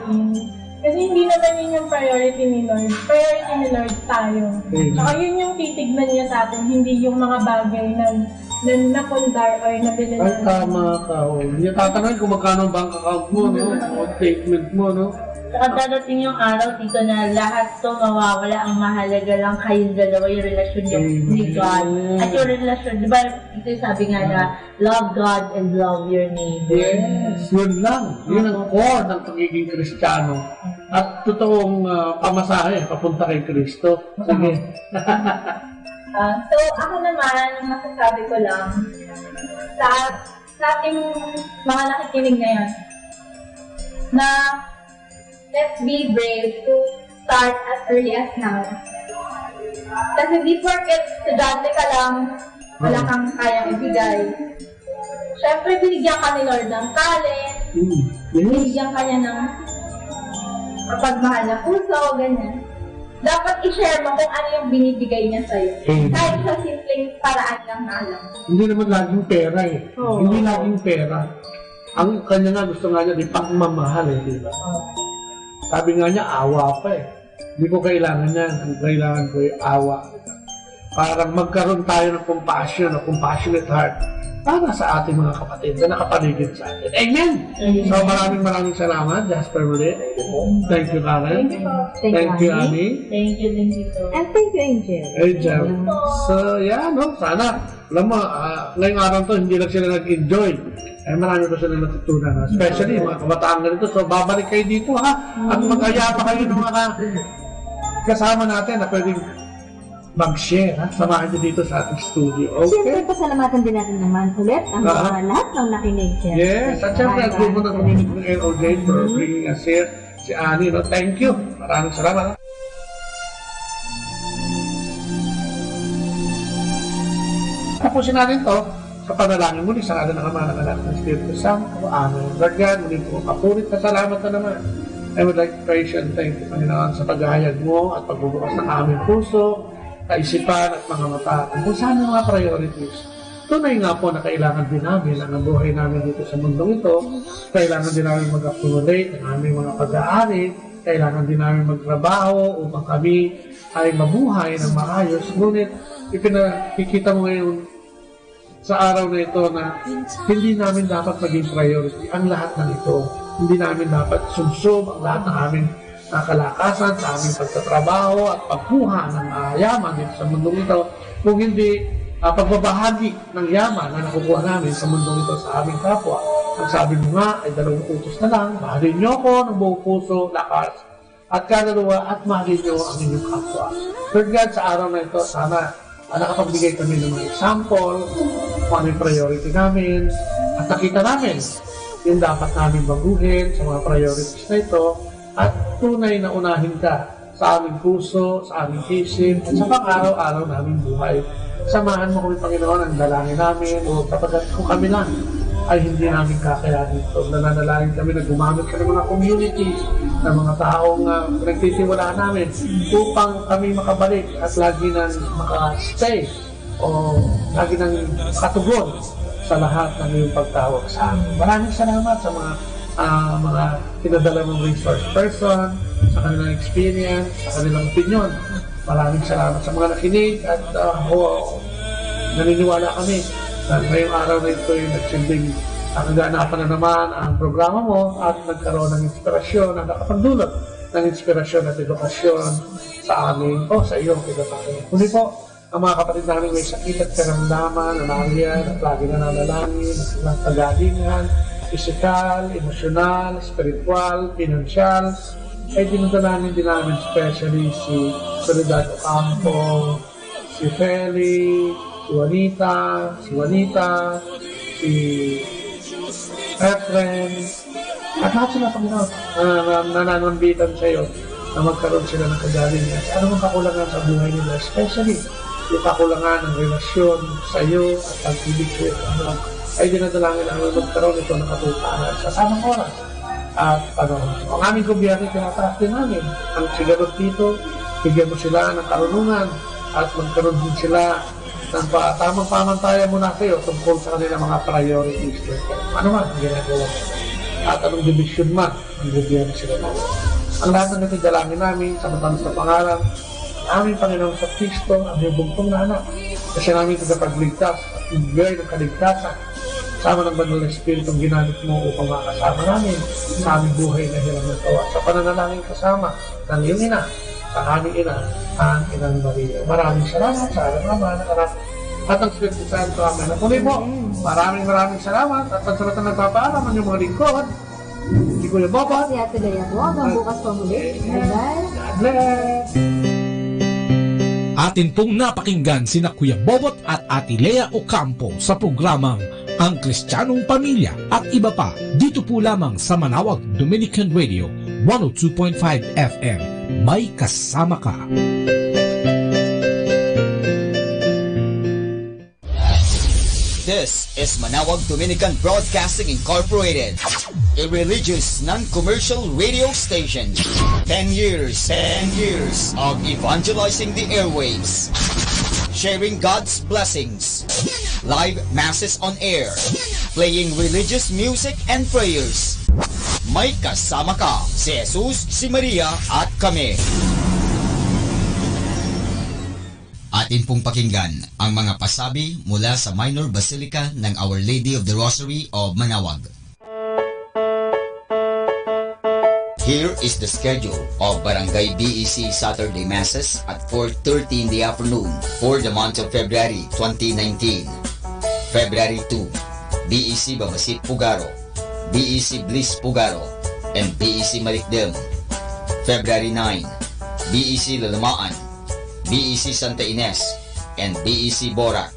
kasi hindi naman yun yung priority ni Lord. Priority ni Lord tayo. Saka yun yung titignan niya sa atin, hindi yung mga bagay na napundar or nabili na. Ay, tama ka. Hindi tatanungin kung magkano ang bank account mo, o statement mo, Saka dadating yung araw dito na lahat to mawawala, ang mahalaga lang kayong dalawa, yung relasyon niyo ni God. At yung relasyon, di ba, ito sabi nga na, love God and love your neighbor. Yes, yun lang. Yun ang core ng pagiging Kristiyano. At totoong pamasahe, papunta kay Kristo. Sige. So, ako naman, masasabi ko lang, sa ating mga nakikinig ngayon, na let's be brave to start as early as now. Kasi di porket estudyante ka lang, wala kang kayang ibigay. Siyempre, binigyan ka ni Lord ng talent, binigyan ka niya ng pagmahal na puso, ganyan. Dapat i-share mo kung ano yung binibigay niya sa'yo. Kahit sa simpleng paraan lang na alam. Hindi naman laging pera Hindi laging pera. Ang kanya nga, gusto nga niya, di pagmamahal diba? Sabi nga niya, awa pa Hindi ko kailangan yan. Ang kailangan ko ay awa. Parang magkaroon tayo ng compassion, a compassionate heart para sa ating mga kapatid na nakapaligid sa atin. Amen! So maraming salamat, Jasper muli. Thank you, Karen. Thank you, Annie. Thank you, And thank you, Angel. So, sana, alam mo, ngayong araw to, hindi lang sila nag-enjoy. Marami pa sila natutunan. Especially, mga kabataan ganito. So, babalik kayo dito, At mag-aya pa kayo ng mga kasama natin na pwedeng mag-share, Samahan nyo dito sa ating studio. Okay? Siyempre, pasalamatan din natin naman ulit ang mga lahat ng nakinig. Yes, at siyempre, ang grupo ng community ng LOJ for bringing us here. si Annie, no? Thank you. Maraming salamat. Tapusin natin to sa panalangin muli sa ngalan ng Ama, ng Anak, ng Espiritu Santo. Amen. Lord God, muli po kapulit na salamat na naman. I would like to praise you and thank you, Panginoon, sa paghahayag mo at pagbubukas ng aming puso, kaisipan at mga mata. Kung saan yung mga priorities. Tunay nga po na kailangan din namin ang buhay namin dito sa mundong ito. Kailangan din namin mag-accumulate ng aming mga pag-aari. Kailangan din namin magtrabaho upang kami ay mabuhay ng maayos. Ngunit ipinakikita mo ngayon sa araw na ito na hindi namin dapat maging priority ang lahat ng ito. Hindi namin dapat subsub ang lahat ng aming kalakasan sa aming pagtatrabaho at pagkuha ng yaman dito sa mundong ito. Kung hindi pagbabahagi ng yaman na nakukuha namin sa mundong ito sa aming kapwa. Ang sabi mo nga ay 2 utos na lang, mahalin niyo ako ng buong puso, lakas, at kaluluwa, at mahalin niyo ang inyong kapwa. Lord God, sa araw na ito, sana nakapagbigay kami ng mga example, kung ano yung priority namin, at nakita namin yung dapat namin baguhin sa mga priorities na ito, at tunay na unahin ka sa aming puso, sa aming isip, at sa pang-araw-araw naming buhay. Samahan mo kami, Panginoon, ang dalangin namin, o kapag kung kami lang ay hindi namin kakayanin ito. Nananalangin kami na gumamit ka ng mga communities, ng mga taong nagtitiwalaan namin upang kami makabalik at lagi nang makastay o lagi nang makatugon sa lahat ng iyong pagtawag sa amin. Maraming salamat sa mga pinadala mong resource person, sa kanilang experience, sa kanilang opinion. Maraming salamat sa mga nakinig at naniniwala kami na ngayong araw na ito yung nagsilbing kaganapan na naman ang programa mo at nagkaroon ng inspirasyon at nakapagdulot ng inspirasyon at edukasyon sa amin o sa iyo, Panginoon. Muli po, ang mga kapatid namin may sakit at karamdaman, nangyayari at lagi na nanalangin, ng kagalingan, physical, emosyonal, spiritual, financial, ay dinadalanin din namin especially si Soledad Ocampo, si Feli, si Juanita, si Efren, at lahat sila, Panginoon, nananambitan sa iyo na magkaroon sila ng kagalingan. Ano mang kakulangan sa buhay nila, especially yung kakulangan ng relasyon sa iyo at pag-ibig sa iyo, ay dinadalangin namin magkaroon ito ng katuparan sa tamang oras. At ang aming gobyerno, tinataas din namin ang sigarot dito, bigyan mo sila ng karunungan at magkaroon din sila ng tamang pamantayan muna sa iyo tungkol sa kanilang mga priorities. Ano man ang ginagawa at anong division man ang gobyerno sila namin. Ang lahat ng natidalangin namin sa matalas na pangalan aming Panginoon sa Kristo, ang iyong bugtong na anak, kasi namin tagapagligtas at ibigay ng kaligtasan sama ng banal na Espiritu ang ginamit mo upang makasama namin sa aming buhay na hirang ng tawa. Sa pananalangin kasama ng iyong ina, sa aming ina, ang Inang Maria. Maraming salamat sa alam naman ng anak at ang Espiritu Santo. Amen. At muli po, maraming salamat at pansamantang nagpapaalam ang iyong mga lingkod. Si Kuya Bobo. Si Ate Lea po. Hanggang bukas pa muli. Bye-bye. God bless. Atin pong napakinggan sina Kuya Bobot at Ate Lea Ocampo sa programang Ang Kristiyanong Pamilya at iba pa dito po lamang sa Manawag Dominican Radio 102.5 FM. May kasama ka. This is Manawag Dominican Broadcasting Incorporated, a religious, non-commercial radio station. 10 years of evangelizing the airwaves, sharing God's blessings, live masses on air, playing religious music and prayers. May kasama ka, si Jesus, si Maria at kami. Atin pong pakinggan ang mga pasabi mula sa Minor Basilica ng Our Lady of the Rosary of Manawag. Here is the schedule of Barangay BEC Saturday Masses at 4:30 in the afternoon for the month of February 2019. February 2, BEC Babasit Pugaro, BEC Bliss Pugaro, and BEC Malikdem. February 9, BEC Lalamaan, BEC Santa Ines, and BEC Borac.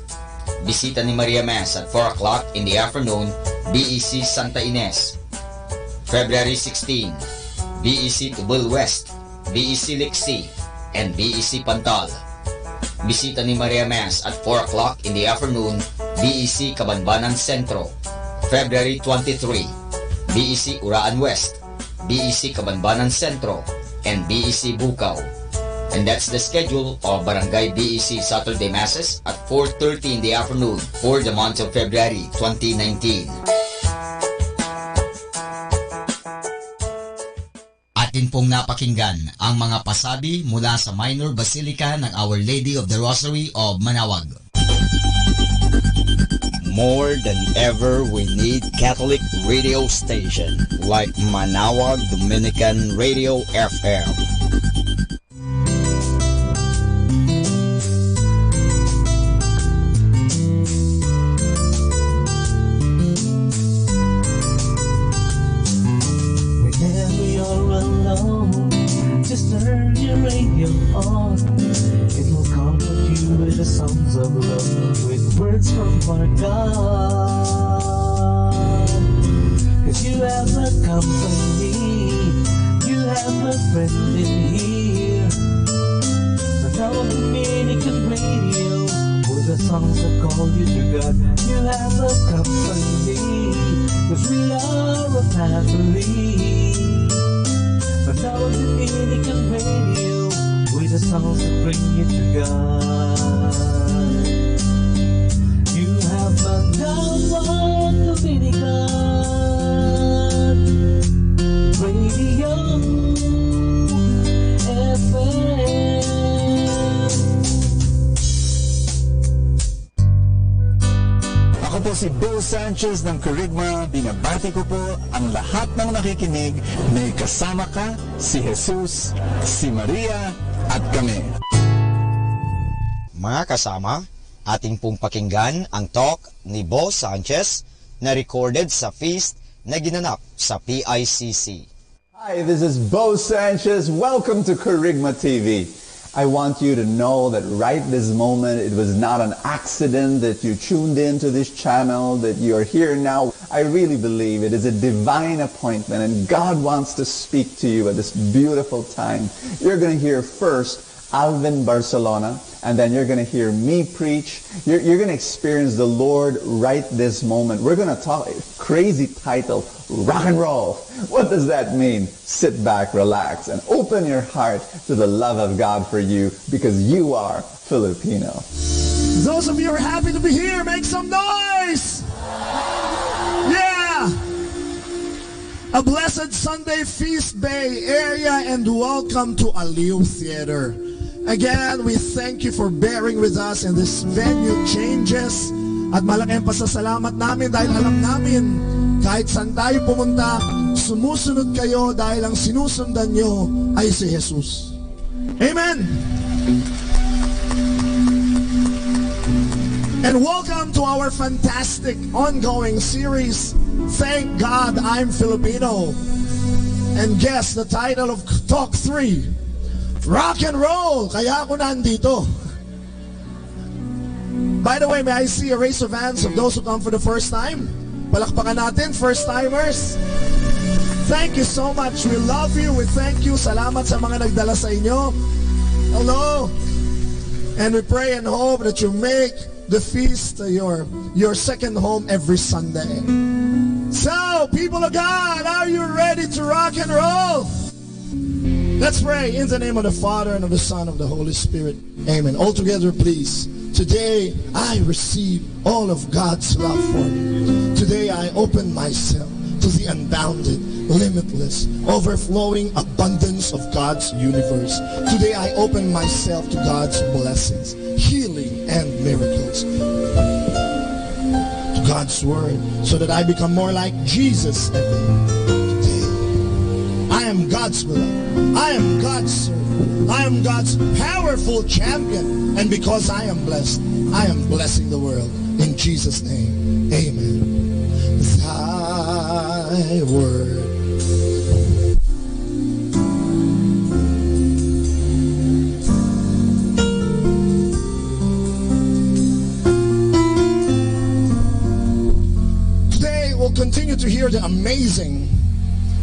Bisita ni Maria Mass at 4 o'clock in the afternoon, BEC Santa Ines. February 16, BEC Tubul West, BEC Lixi, and BEC Pantal. Bisita ni Maria Mass at 4 o'clock in the afternoon, BEC Cabanbanan Centro. February 23, BEC Uraan West, BEC Cabanbanan Centro, and BEC Bukaw. And that's the schedule of Barangay BEC Saturday Masses at 4:30 in the afternoon for the month of February 2019. Atin pong napakinggan ang mga pasabi mula sa Minor Basilica ng Our Lady of the Rosary of Manawag. More than ever, we need Catholic radio station like Manawag Dominican Radio FM. Whenever you're alone, just turn your radio on. It will comfort you with the songs of love, with words from our God. 'Cause you have a company, you have a friend in here. Manawag Dominican Radio, with the songs that call you to God. You have a company, 'cause we are a family. Manawag Dominican Radio, with the songs that bring you to God. You have Manawag Dominican Radio FM. Ako po si Bo Sanchez ng Kerygma. Binabati ko po ang lahat ng nakikinig. May kasama ka, si Jesus, si Maria, at kami. Mga kasama, ating pong pakinggan ang talk ni Bo Sanchez na recorded sa feast na ginanap sa PICC. Hi, this is Bo Sanchez. Welcome to Kerygma TV. I want you to know that right this moment, it was not an accident that you tuned into this channel, that you're here now. I really believe it is a divine appointment, and God wants to speak to you at this beautiful time. You're going to hear first Alvin Barcelona, and then you're going to hear me preach. You're going to experience the Lord right this moment. We're going to talk, crazy title, rock and roll. What does that mean? Sit back, relax, and open your heart to the love of God for you, because you are Filipino. Those of you who are happy to be here, make some noise! Yeah! A blessed Sunday Feast Bay area, and welcome to Aliw Theater. Again, we thank you for bearing with us in this venue changes. At malaking pasasalamat namin dahil alam namin kahit saan tayo pumunta, sumusunod kayo dahil ang sinusundan nyo ay si Jesus. Amen! And welcome to our fantastic ongoing series, Thank God I'm Filipino. And guess the title of Talk 3, Rock and Roll. Kaya ako nandito. By the way, may I see a raise of hands of those who come for the first time? Palakpakan natin, first timers. Thank you so much. We love you. We thank you. Salamat sa mga nagdala sa inyo. Hello. And we pray and hope that you make the feast your second home every Sunday. So, people of God, are you ready to rock and roll? Let's pray in the name of the Father and of the Son and of the Holy Spirit. Amen. All together, please. Today, I receive all of God's love for me. Today, I open myself to the unbounded, limitless, overflowing abundance of God's universe. Today, I open myself to God's blessings, healing, and miracles. To God's Word, so that I become more like Jesus every day. I am God's beloved. I am God's servant. I am God's powerful champion. And because I am blessed, I am blessing the world. In Jesus' name, amen. Thy word. Today we'll continue to hear the amazing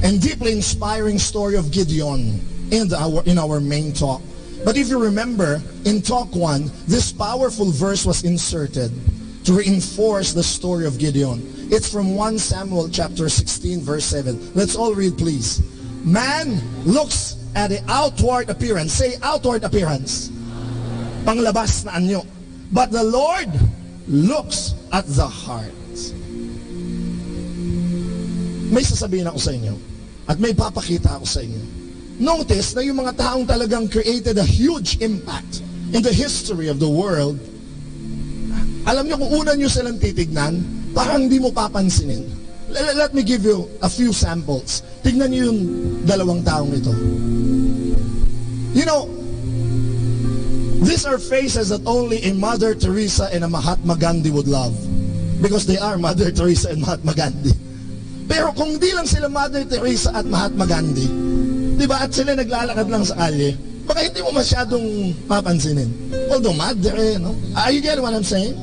and deeply inspiring story of Gideon in our main talk. But if you remember, in talk 1, this powerful verse was inserted to reinforce the story of Gideon. It's from 1 Samuel chapter 16 verse 7. Let's all read, please. Man looks at the outward appearance. Say outward appearance. Panglabas na anyo. But the Lord looks at the heart. May sasabihin ako sa inyo at may papakita ako sa inyo. Notice na yung mga taong talagang created a huge impact in the history of the world, alam nyo kung una nyo silang titignan, parang hindi mo papansinin. Let me give you a few samples. Tignan nyo yung dalawang taong ito. You know, these are faces that only a Mother Teresa and a Mahatma Gandhi would love. Because they are Mother Teresa and Mahatma Gandhi. Pero kung di lang sila Mother Teresa at Mahatma Gandhi, di ba, at sila naglalakad lang sa kalye, baka hindi mo masyadong papansinin. Although madre, no? Are you getting what I'm saying?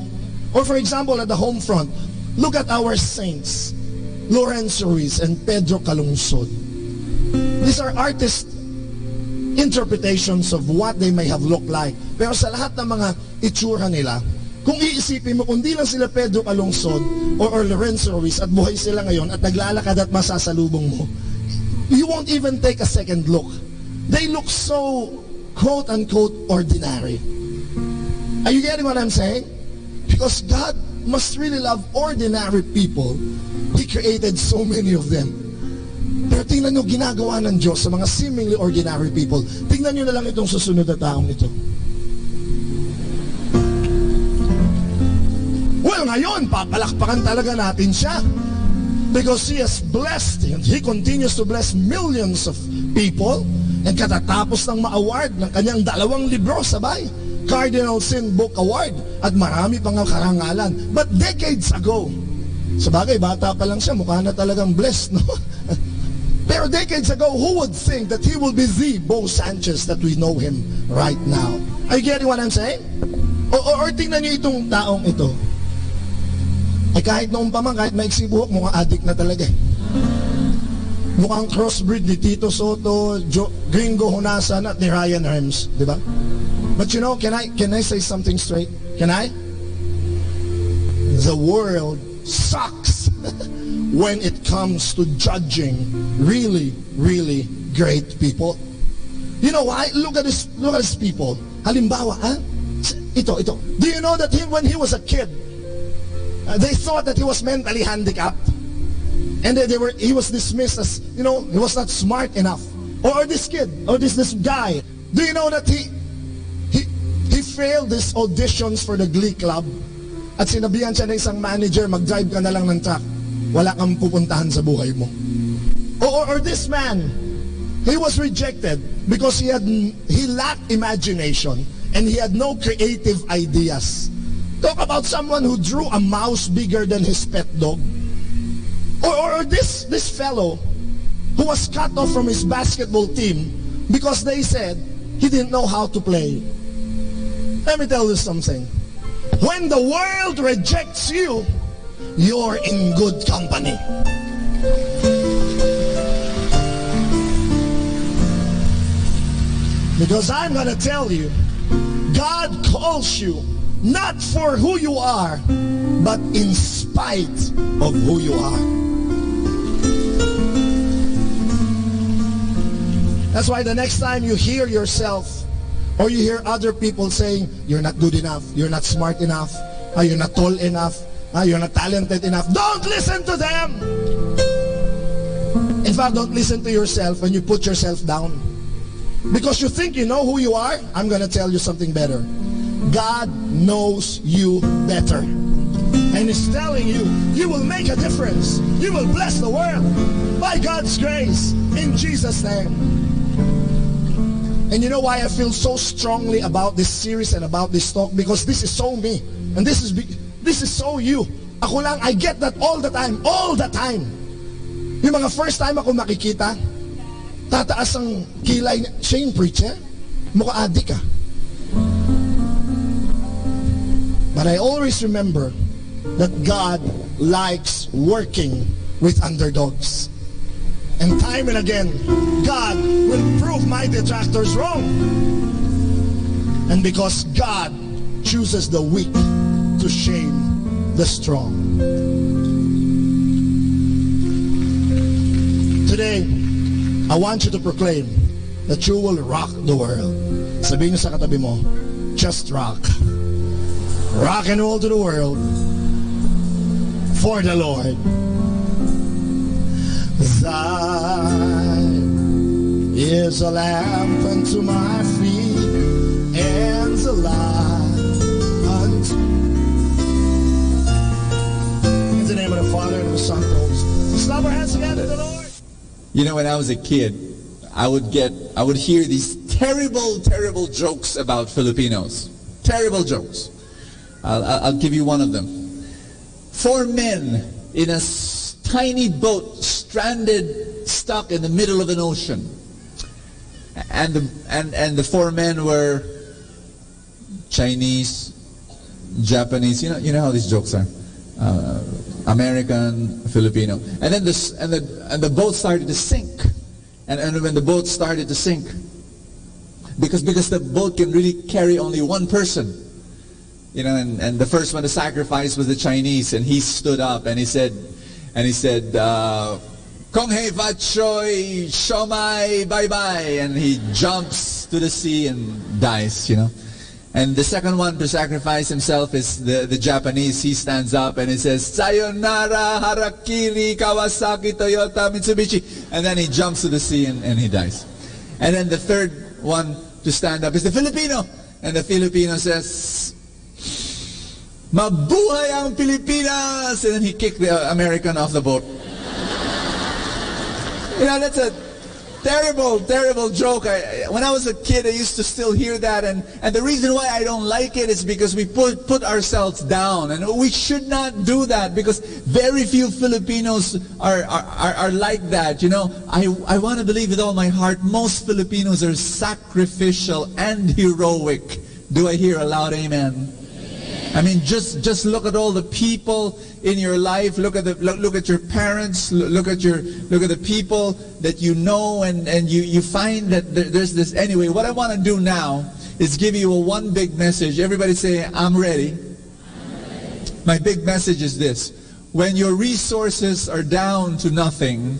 Or for example, at the home front, look at our saints, Lawrence Ruiz and Pedro Calungsod. These are artist interpretations of what they may have looked like. Pero sa lahat ng mga itsura nila, kung iisipin mo, kung di lang sila Pedro Calungsod or Lawrence Ruiz at buhay sila ngayon at naglalakad at masasalubong mo, you won't even take a second look. They look so quote-unquote ordinary. Are you getting what I'm saying? Because God must really love ordinary people. He created so many of them. Pero tingnan nyo ginagawa ng Diyos sa mga seemingly ordinary people. Tingnan nyo na lang itong susunod na taong ito. Well, ngayon, papalakpakan talaga natin siya. Because He has blessed and He continues to bless millions of people. And katatapos ng ma-award ng kanyang 2 libro sabay, Cardinal Sin Book Award, at marami pang karangalan. But decades ago, sabagay, bata pa lang siya, mukha na talagang blessed, no? Pero decades ago, who would think that he will be the Bo Sanchez that we know him right now? Are you getting what I'm saying? Or tingnan niyo itong taong ito. Ay kahit noong pa man, kahit maiksi buhok, mukhang addict na talaga eh. Mukhang crossbreed ni Tito Soto, Gringo Honasan at ni Ryan Herms, di ba? But you know, can I say something straight? Can I? The world sucks when it comes to judging really, really great people. You know why? Look at this people. Halimbawa, ito. Do you know that when he was a kid, they thought that he was mentally handicapped? And he was dismissed as, you know, he was not smart enough. Or this kid, or this guy, do you know that he failed his auditions for the Glee Club? At sinabihan siya ng isang manager, mag-drive ka na lang ng truck. Wala kang pupuntahan sa buhay mo. Or this man, he was rejected because he lacked imagination and he had no creative ideas. Talk about someone who drew a mouse bigger than his pet dog. Or this fellow who was cut off from his basketball team because they said he didn't know how to play. Let me tell you something. When the world rejects you, you're in good company. Because I'm going to tell you, God calls you not for who you are, but in spite of who you are. That's why the next time you hear yourself or you hear other people saying, you're not good enough, you're not smart enough, you're not tall enough, you're not talented enough, don't listen to them. In fact, don't listen to yourself when you put yourself down. Because you think you know who you are, I'm going to tell you something better. God knows you better. And He's telling you, you will make a difference. You will bless the world by God's grace in Jesus' name. And you know why I feel so strongly about this series and about this talk? Because this is so me. And this is so you. Ako lang, I get that all the time. All the time. Yung mga first time ako makikita, tataas ang kilay niya. Siya yung preacher? Mukha adik ka. But I always remember that God likes working with underdogs. And time and again, God will prove my detractors wrong. And because God chooses the weak to shame the strong. Today, I want you to proclaim that you will rock the world. Sabihin niyo sa katabi mo, just rock. Rock and roll to the world for the Lord. Thine is a lamp unto my feet and a light unto. In the name of the Father and of the Son and of the Holy Spirit. Let's clap our hands together to the Lord. You know, when I was a kid, I would hear these terrible jokes about Filipinos. Terrible jokes. I'll give you one of them. 4 men in a tiny boat stranded, stuck in the middle of an ocean. And the 4 men were Chinese, Japanese. You know how these jokes are. American, Filipino. And then the boat started to sink. And when the boat started to sink, because the boat can really carry only one person. You know, and the first one to sacrifice was the Chinese, and he stood up and he said, Kong hei vat choi, shomai, bye bye, and he jumps to the sea and dies, you know. And the second one to sacrifice himself is the Japanese. He stands up and he says, Sayonara, Harakiri, Kawasaki, Toyota, Mitsubishi. And then he jumps to the sea and he dies. And then the third one to stand up is the Filipino. And the Filipino says, Mabuhay ang Pilipinas! And then he kicked the American off the boat. You know, that's a terrible joke. When I was a kid, I used to still hear that, and the reason why I don't like it is because we put ourselves down, and we should not do that, because very few Filipinos are like that. You know, I want to believe with all my heart most Filipinos are sacrificial and heroic. Do I hear a loud amen? I mean, just look at all the people in your life. Look at your parents. Look at the people that you know, and you find that there's this. Anyway, what I want to do now is give you one big message. Everybody say, I'm ready. My big message is this: when your resources are down to nothing,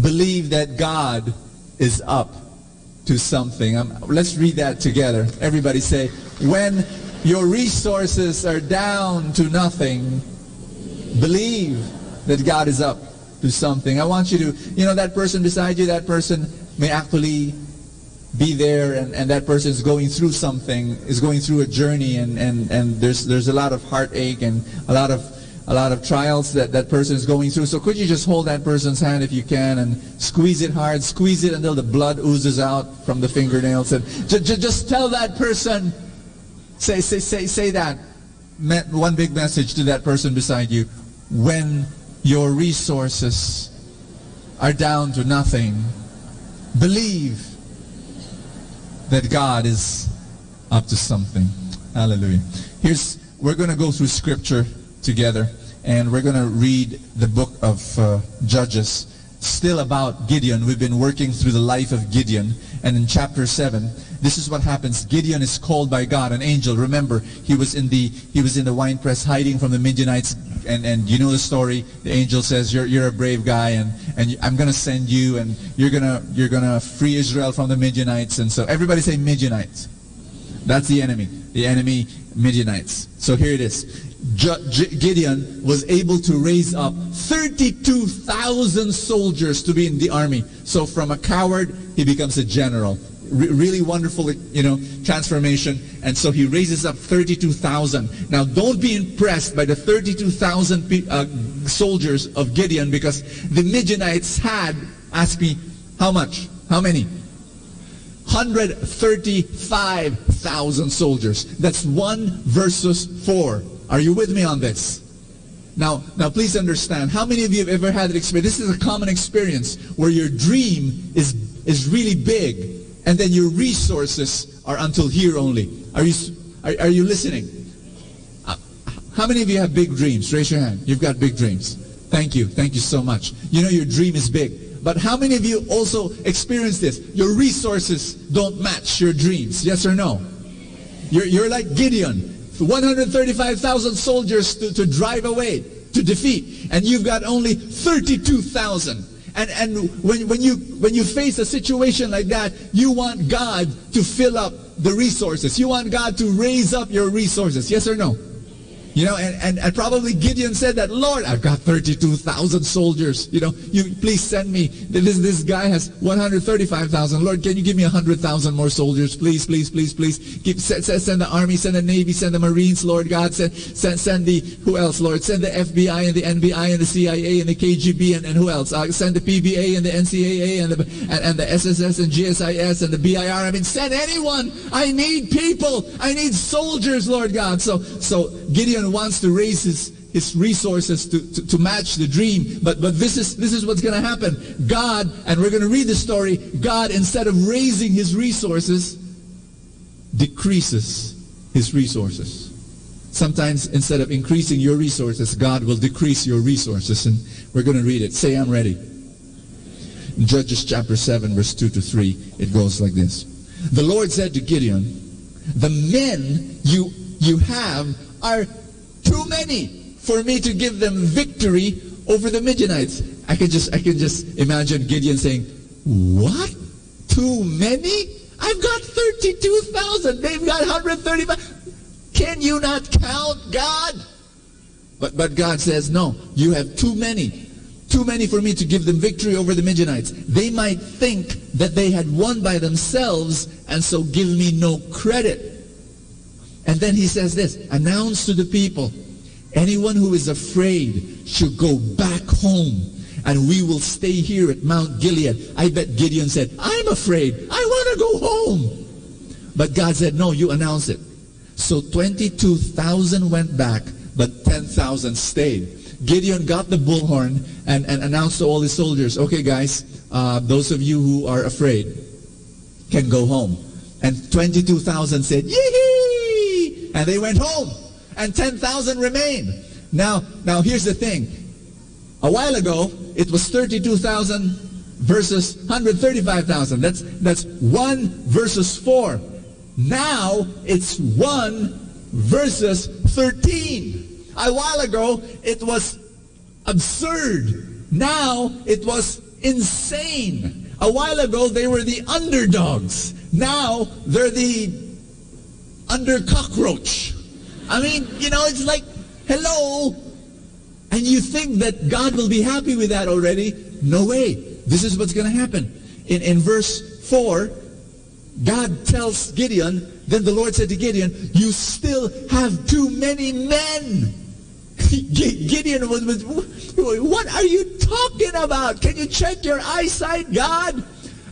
believe that God is up to something. Let's read that together. Everybody say, when your resources are down to nothing, believe that God is up to something. I want you to, that person beside you, that person may actually be there, and that person is going through something, is going through a journey, and there's a lot of heartache and a lot of trials that person is going through. So could you just hold that person's hand if you can, and squeeze it hard, squeeze it until the blood oozes out from the fingernails, and just tell that person, say that one big message to that person beside you. When your resources are down to nothing, believe that God is up to something. Hallelujah. We're going to go through scripture together, and we're going to read the book of Judges, still about Gideon. We've been working through the life of Gideon, and in chapter 7, this is what happens. Gideon is called by God, an angel. Remember, he was in the winepress hiding from the Midianites, and you know the story. The angel says, "You're a brave guy, and I'm going to send you, and you're gonna free Israel from the Midianites." And so everybody say Midianites. That's the enemy. The enemy, Midianites. So here it is. Gideon was able to raise up 32,000 soldiers to be in the army. So from a coward, he becomes a general. Really wonderful, transformation. And so he raises up 32,000. Now, don't be impressed by the 32,000 soldiers of Gideon, because the Midianites had, ask me, how much? How many? 135,000 soldiers. That's 1 versus 4. Are you with me on this? Now please understand, how many of you have ever had an experience? This is a common experience where your dream is really big, and then your resources are until here only. Are you listening? How many of you have big dreams? Raise your hand. You've got big dreams. Thank you so much. You know your dream is big. But how many of you also experience this? Your resources don't match your dreams. Yes or no? You're like Gideon. 135,000 soldiers to drive away, to defeat. And you've got only 32,000. And when you face a situation like that, you want God to fill up the resources. You want God to raise up your resources. Yes or no? You know, and probably Gideon said that, Lord, I've got 32,000 soldiers. You know, you please send me. This guy has 135,000. Lord, can you give me 100,000 more soldiers? Please, please, please, please. Send the army, send the navy, send the Marines, Lord God. Send the, who else, Lord? Send the FBI and the NBI and the CIA and the KGB and who else? Send the PBA and the NCAA and the SSS and GSIS and the BIR. I mean, send anyone. I need people. I need soldiers, Lord God. So Gideon wants to raise his resources to match the dream, but this is what's going to happen. God, and we're going to read the story, God, instead of raising his resources, decreases his resources. Sometimes instead of increasing your resources, God will decrease your resources, and we're going to read it. Say, I'm ready. In Judges chapter 7, verse 2 to 3, it goes like this. The Lord said to Gideon, the men you have are too many for me to give them victory over the Midianites. I can just imagine Gideon saying, what? Too many? I've got 32,000. They've got 135. Can you not count, God? But God says, no, you have too many. Too many for me to give them victory over the Midianites. They might think that they had won by themselves and so give me no credit. And then he says this, announce to the people, anyone who is afraid should go back home and we will stay here at Mount Gilead. I bet Gideon said, I'm afraid. I want to go home. But God said, no, you announce it. So 22,000 went back, but 10,000 stayed. Gideon got the bullhorn and announced to all his soldiers, okay guys, those of you who are afraid can go home. And 22,000 said, yee! And they went home. And 10,000 remained. Now here's the thing. A while ago, it was 32,000 versus 135,000. That's 1 versus 4. Now it's 1 versus 13. A while ago, it was absurd. Now it was insane. A while ago, they were the underdogs. Now they're the under cockroach. I mean, you know, it's like, hello. And you think that God will be happy with that already? No way. This is what's going to happen. In verse 4, God tells Gideon, then the Lord said to Gideon, you still have too many men. Gideon was, what are you talking about? Can you check your eyesight, God?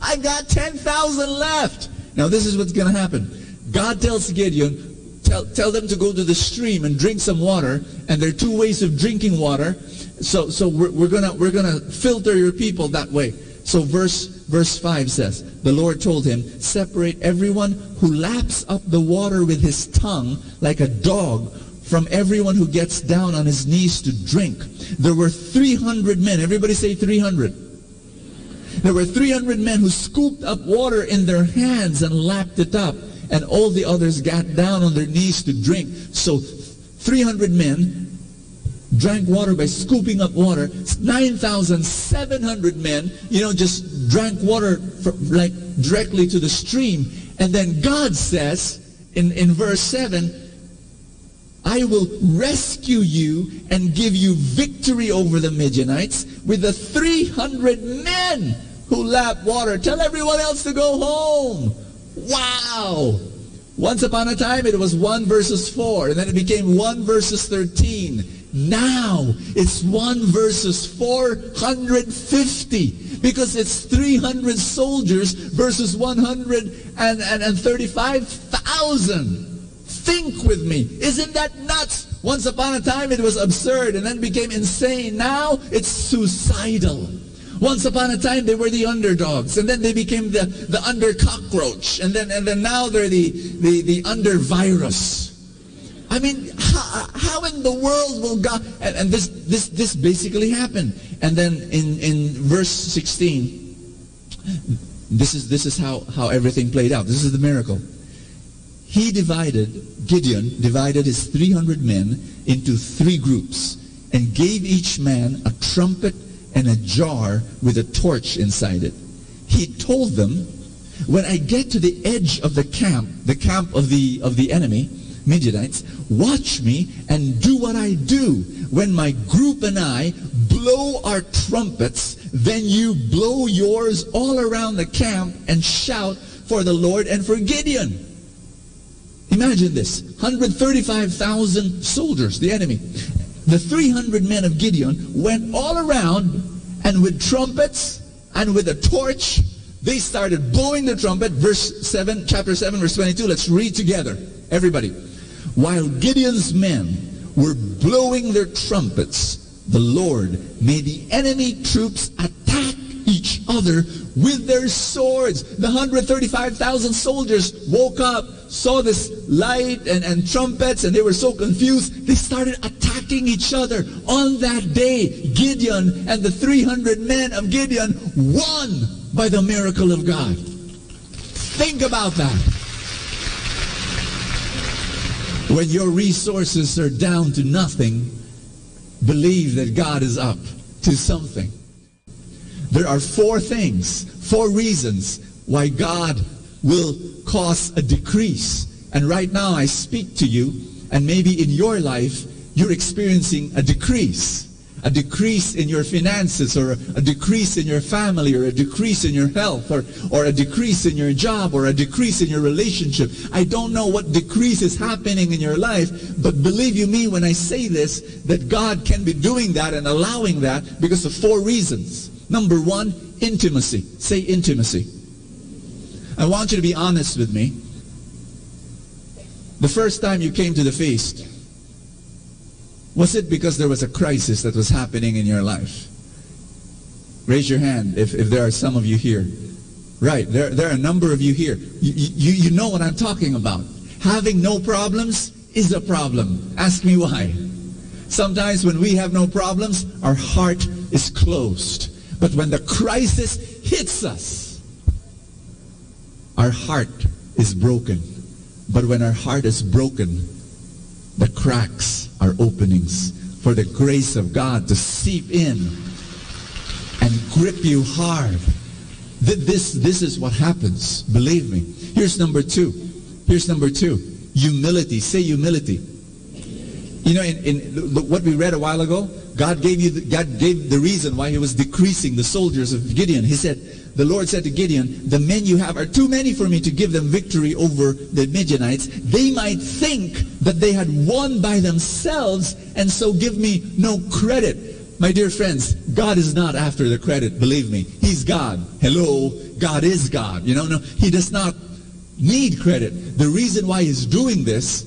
I've got 10,000 left. Now this is what's going to happen. God tells Gideon, tell them to go to the stream and drink some water. And there are 2 ways of drinking water. So we're gonna filter your people that way. So verse 5 says, the Lord told him, separate everyone who laps up the water with his tongue like a dog from everyone who gets down on his knees to drink. There were 300 men. Everybody say 300. There were 300 men who scooped up water in their hands and lapped it up. And all the others got down on their knees to drink. So 300 men drank water by scooping up water. 9,700 men, just drank water like directly to the stream. And then God says in verse 7, I will rescue you and give you victory over the Midianites with the 300 men who lap water. Tell everyone else to go home. Wow! Once upon a time it was 1 versus 4, and then it became 1 versus 13. Now it's 1 versus 450 because it's 300 soldiers versus 135,000. Think with me. Isn't that nuts? Once upon a time it was absurd and then became insane. Now it's suicidal. Once upon a time they were the underdogs, and then they became the under cockroach, and then now they're the under virus. I mean, how in the world will God? And this basically happened. And then in verse 16, this is how everything played out. This is the miracle. Gideon divided his 300 men into 3 groups and gave each man a trumpet and a jar with a torch inside it. He told them, when I get to the edge of the camp of the enemy, Midianites, watch me and do what I do. When my group and I blow our trumpets, then you blow yours all around the camp and shout for the Lord and for Gideon. Imagine this, 135,000 soldiers, the enemy. The 300 men of Gideon went all around, and with trumpets and with a torch, they started blowing the trumpet. Chapter 7, verse 22. Let's read together. Everybody. While Gideon's men were blowing their trumpets, the Lord made the enemy troops attack each other with their swords. The 135,000 soldiers woke up, saw this light and trumpets, and they were so confused, they started attacking each other. On that day, Gideon and the 300 men of Gideon won by the miracle of God. Think about that. When your resources are down to nothing, believe that God is up to something. There are 4 reasons why God will cause a decrease. And right now I speak to you, and maybe in your life, you're experiencing a decrease. A decrease in your finances, or a decrease in your family, or a decrease in your health, or a decrease in your job, or a decrease in your relationship. I don't know what decrease is happening in your life, but believe you me when I say this, that God can be doing that and allowing that because of 4 reasons. Number 1, intimacy. Say intimacy. I want you to be honest with me. The first time you came to the feast, was it because there was a crisis that was happening in your life? Raise your hand if there are some of you here. Right, there are a number of you here. You know what I'm talking about. Having no problems is a problem. Ask me why. Sometimes when we have no problems, our heart is closed. But when the crisis hits us, our heart is broken. But when our heart is broken, the cracks are openings for the grace of God to seep in and grip you hard. This is what happens. Believe me. Here's number 2. Humility. Say humility. You know, in what we read a while ago, God gave the reason why he was decreasing the soldiers of Gideon. The Lord said to Gideon, the men you have are too many for me to give them victory over the Midianites. They might think that they had won by themselves, and so give me no credit. My dear friends, God is not after the credit, believe me. He's God. Hello, God is God. No, he does not need credit. The reason why he's doing this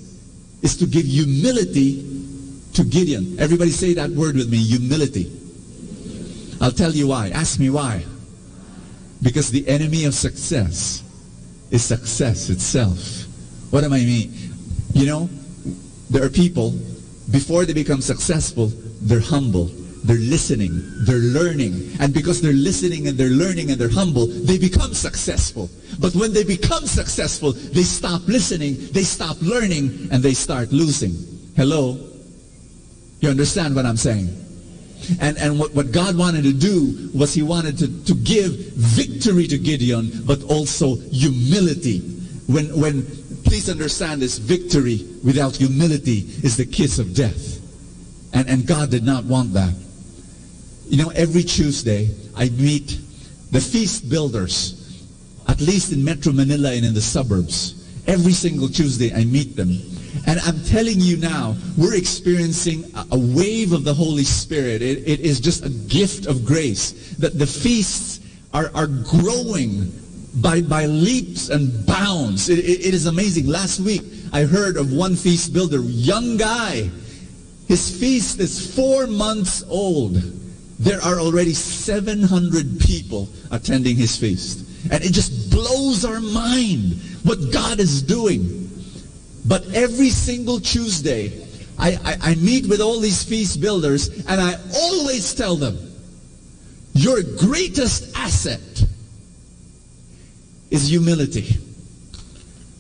is to give humility to Gideon. Everybody say that word with me, humility. I'll tell you why. Ask me why. Because the enemy of success is success itself. What do I mean? There are people, before they become successful, they're humble. They're listening. They're learning. And because they're listening and they're learning and they're humble, they become successful. But when they become successful, they stop listening, they stop learning, and they start losing. Hello? You understand what I'm saying? And what God wanted to do was he wanted to give victory to Gideon, but also humility. When please understand this, victory without humility is the kiss of death. And God did not want that. Every Tuesday I meet the feast builders, at least in Metro Manila and in the suburbs. Every single Tuesday I meet them. And I'm telling you now, we're experiencing a wave of the Holy Spirit. It is just a gift of grace. That the feasts are growing by leaps and bounds. It is amazing. Last week, I heard of one feast builder, young guy. His feast is 4 months old. There are already 700 people attending his feast. And it just blows our mind what God is doing. But every single Tuesday, I meet with all these feast builders, and I always tell them, your greatest asset is humility.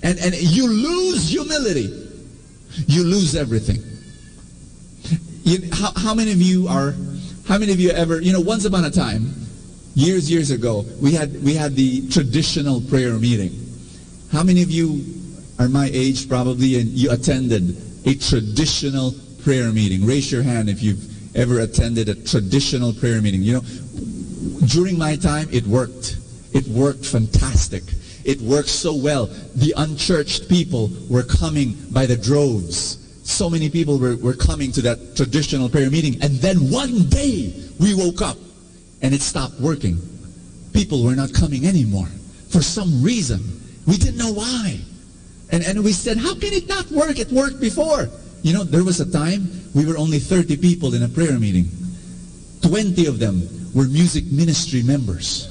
And you lose humility, you lose everything. How many of you ever, once upon a time, years ago, we had the traditional prayer meeting. How many of you are my age probably, and you attended a traditional prayer meeting? Raise your hand if you've ever attended a traditional prayer meeting. During my time, it worked. It worked fantastic. It worked so well. The unchurched people were coming by the droves. So many people were coming to that traditional prayer meeting. And then one day, we woke up and it stopped working. People were not coming anymore. For some reason. We didn't know why. And we said, how can it not work? It worked before. There was a time we were only 30 people in a prayer meeting. 20 of them were music ministry members.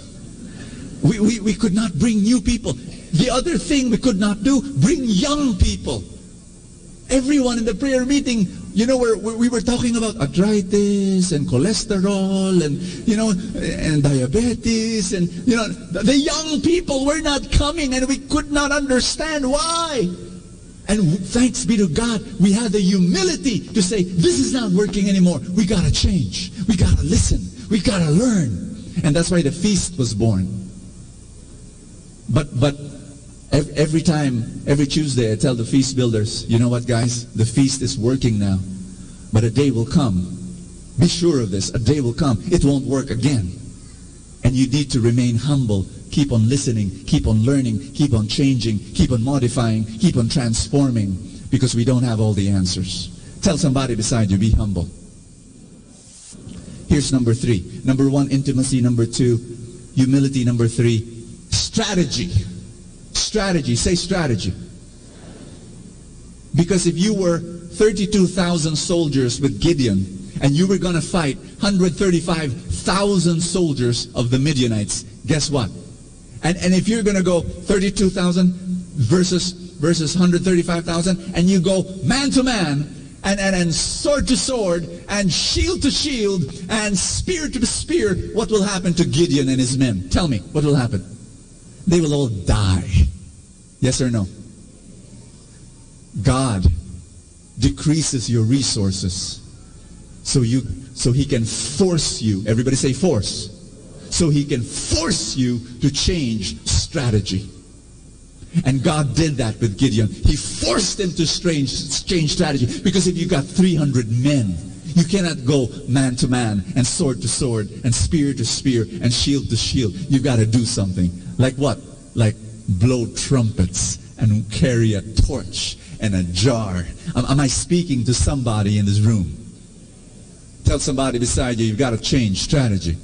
We could not bring new people. The other thing we could not do, bring young people. Everyone in the prayer meeting, we were talking about arthritis and cholesterol and diabetes, and the young people were not coming, and we could not understand why. And thanks be to God, we had the humility to say, this is not working anymore. We got to change. We got to listen. We got to learn. And that's why the feast was born. But every Tuesday I tell the feast builders, you know what guys, the feast is working now. But a day will come. Be sure of this, a day will come. It won't work again. And you need to remain humble. Keep on listening, keep on learning, keep on changing, keep on modifying, keep on transforming, because we don't have all the answers. Tell somebody beside you, be humble. Here's number 3. Number 1, intimacy. Number 2, humility. Number 3, strategy. Strategy. Say strategy. Because if you were 32,000 soldiers with Gideon, and you were going to fight 135,000 soldiers of the Midianites, guess what? And if you're going to go 32,000 versus 135,000, and you go man to man, and sword to sword, and shield to shield, and spear to spear, what will happen to Gideon and his men? Tell me, what will happen? They will all die. Yes or no? God decreases your resources so he can force you. Everybody say force. So he can force you to change strategy. And God did that with Gideon. He forced him to change strategy. Because if you got 300 men, you cannot go man to man and sword to sword and spear to spear and shield to shield. You've got to do something. Like what? Like blow trumpets and carry a torch and a jar. Am I speaking to somebody in this room? Tell somebody beside you, you've got to change strategy.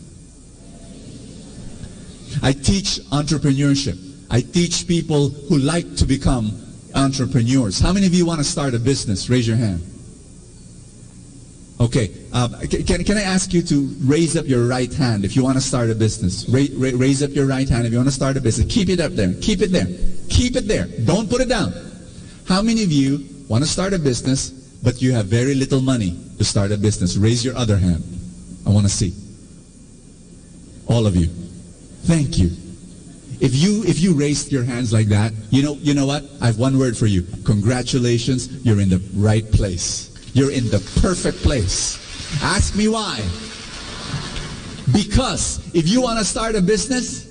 I teach entrepreneurship. I teach people who like to become entrepreneurs. How many of you want to start a business? Raise your hand. Okay. Can I ask you to raise up your right hand if you want to start a business? Raise up your right hand if you want to start a business. Keep it up there. Keep it there. Keep it there. Don't put it down. How many of you want to start a business, but you have very little money to start a business? Raise your other hand. I want to see. All of you. Thank you. If you raised your hands like that, you know what? I have one word for you. Congratulations, you're in the right place. You're in the perfect place. Ask me why. Because if you want to start a business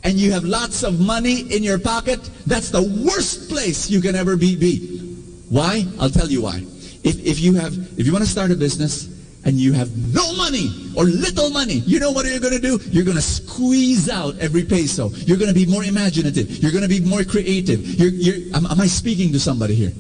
and you have lots of money in your pocket, that's the worst place you can ever be. Why? I'll tell you why. If you want to start a business and you have no money or little money, you know what you're going to do? You're going to squeeze out every peso. You're going to be more imaginative. You're going to be more creative. Am I speaking to somebody here?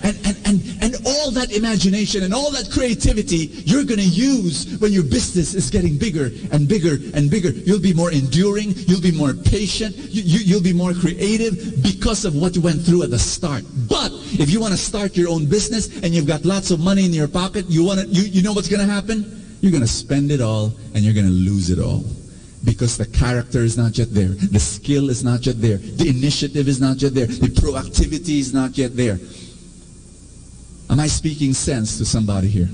And all that imagination and all that creativity you're going to use when your business is getting bigger and bigger and bigger. You'll be more enduring. You'll be more patient. You'll be more creative because of what you went through at the start. But if you want to start your own business and you've got lots of money in your pocket, you know what's going to happen? You're going to spend it all and you're going to lose it all. Because the character is not yet there. The skill is not yet there. The initiative is not yet there. The proactivity is not yet there. Am I speaking sense to somebody here?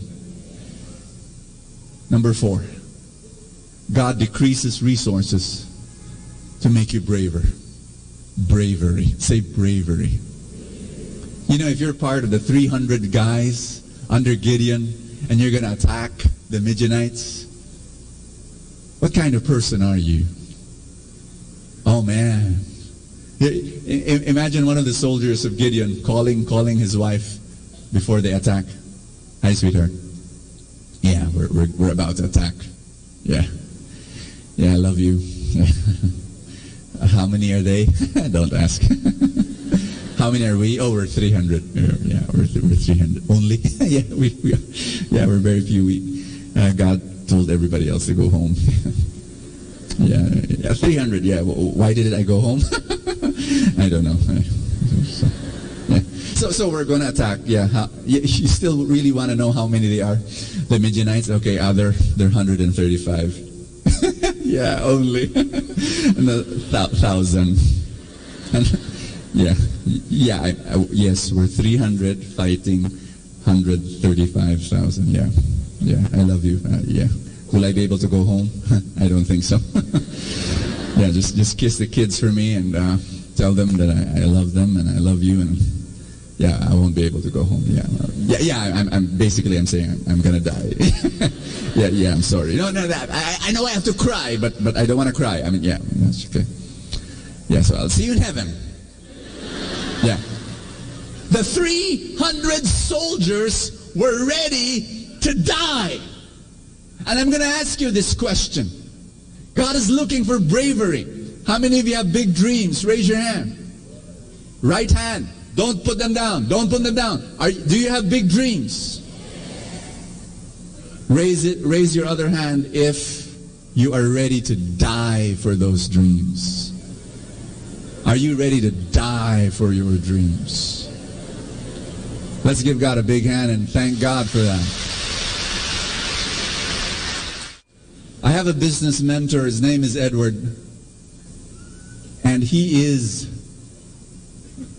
Number 4. God decreases resources to make you braver. Bravery. Say bravery. You know, if you're part of the 300 guys under Gideon and you're going to attack the Midianites, what kind of person are you? Oh man. Imagine one of the soldiers of Gideon calling his wife before they attack. Hi, sweetheart. Yeah, we're about to attack. Yeah. Yeah, I love you. How many are they? Don't ask. How many are we? Oh, we're 300. Yeah, we're 300. Only? Yeah, we're very few. God told everybody else to go home. yeah, 300. Yeah, why did I go home? I don't know. So we're going to attack. Yeah, you still really want to know how many they are? The Midianites? Okay, they're 135. Yeah, only. And 1,000. Yes, we're 300 fighting 135,000. Yeah, I love you. Yeah. Will I be able to go home? I don't think so. Yeah, just kiss the kids for me and tell them that I love them and I love you, and yeah, I won't be able to go home. I'm saying I'm gonna die. yeah, I'm sorry. No, I know I have to cry, but I don't want to cry. I mean, yeah, that's okay. Yeah, so I'll see you in heaven. Yeah. The 300 soldiers were ready to die. And I'm going to ask you this question. God is looking for bravery. How many of you have big dreams? Raise your hand. Right hand. Don't put them down. Don't put them down. Do you have big dreams? Raise your other hand if you are ready to die for those dreams. Are you ready to die for your dreams? Let's give God a big hand and thank God for that. I have a business mentor. His name is Edward. And he is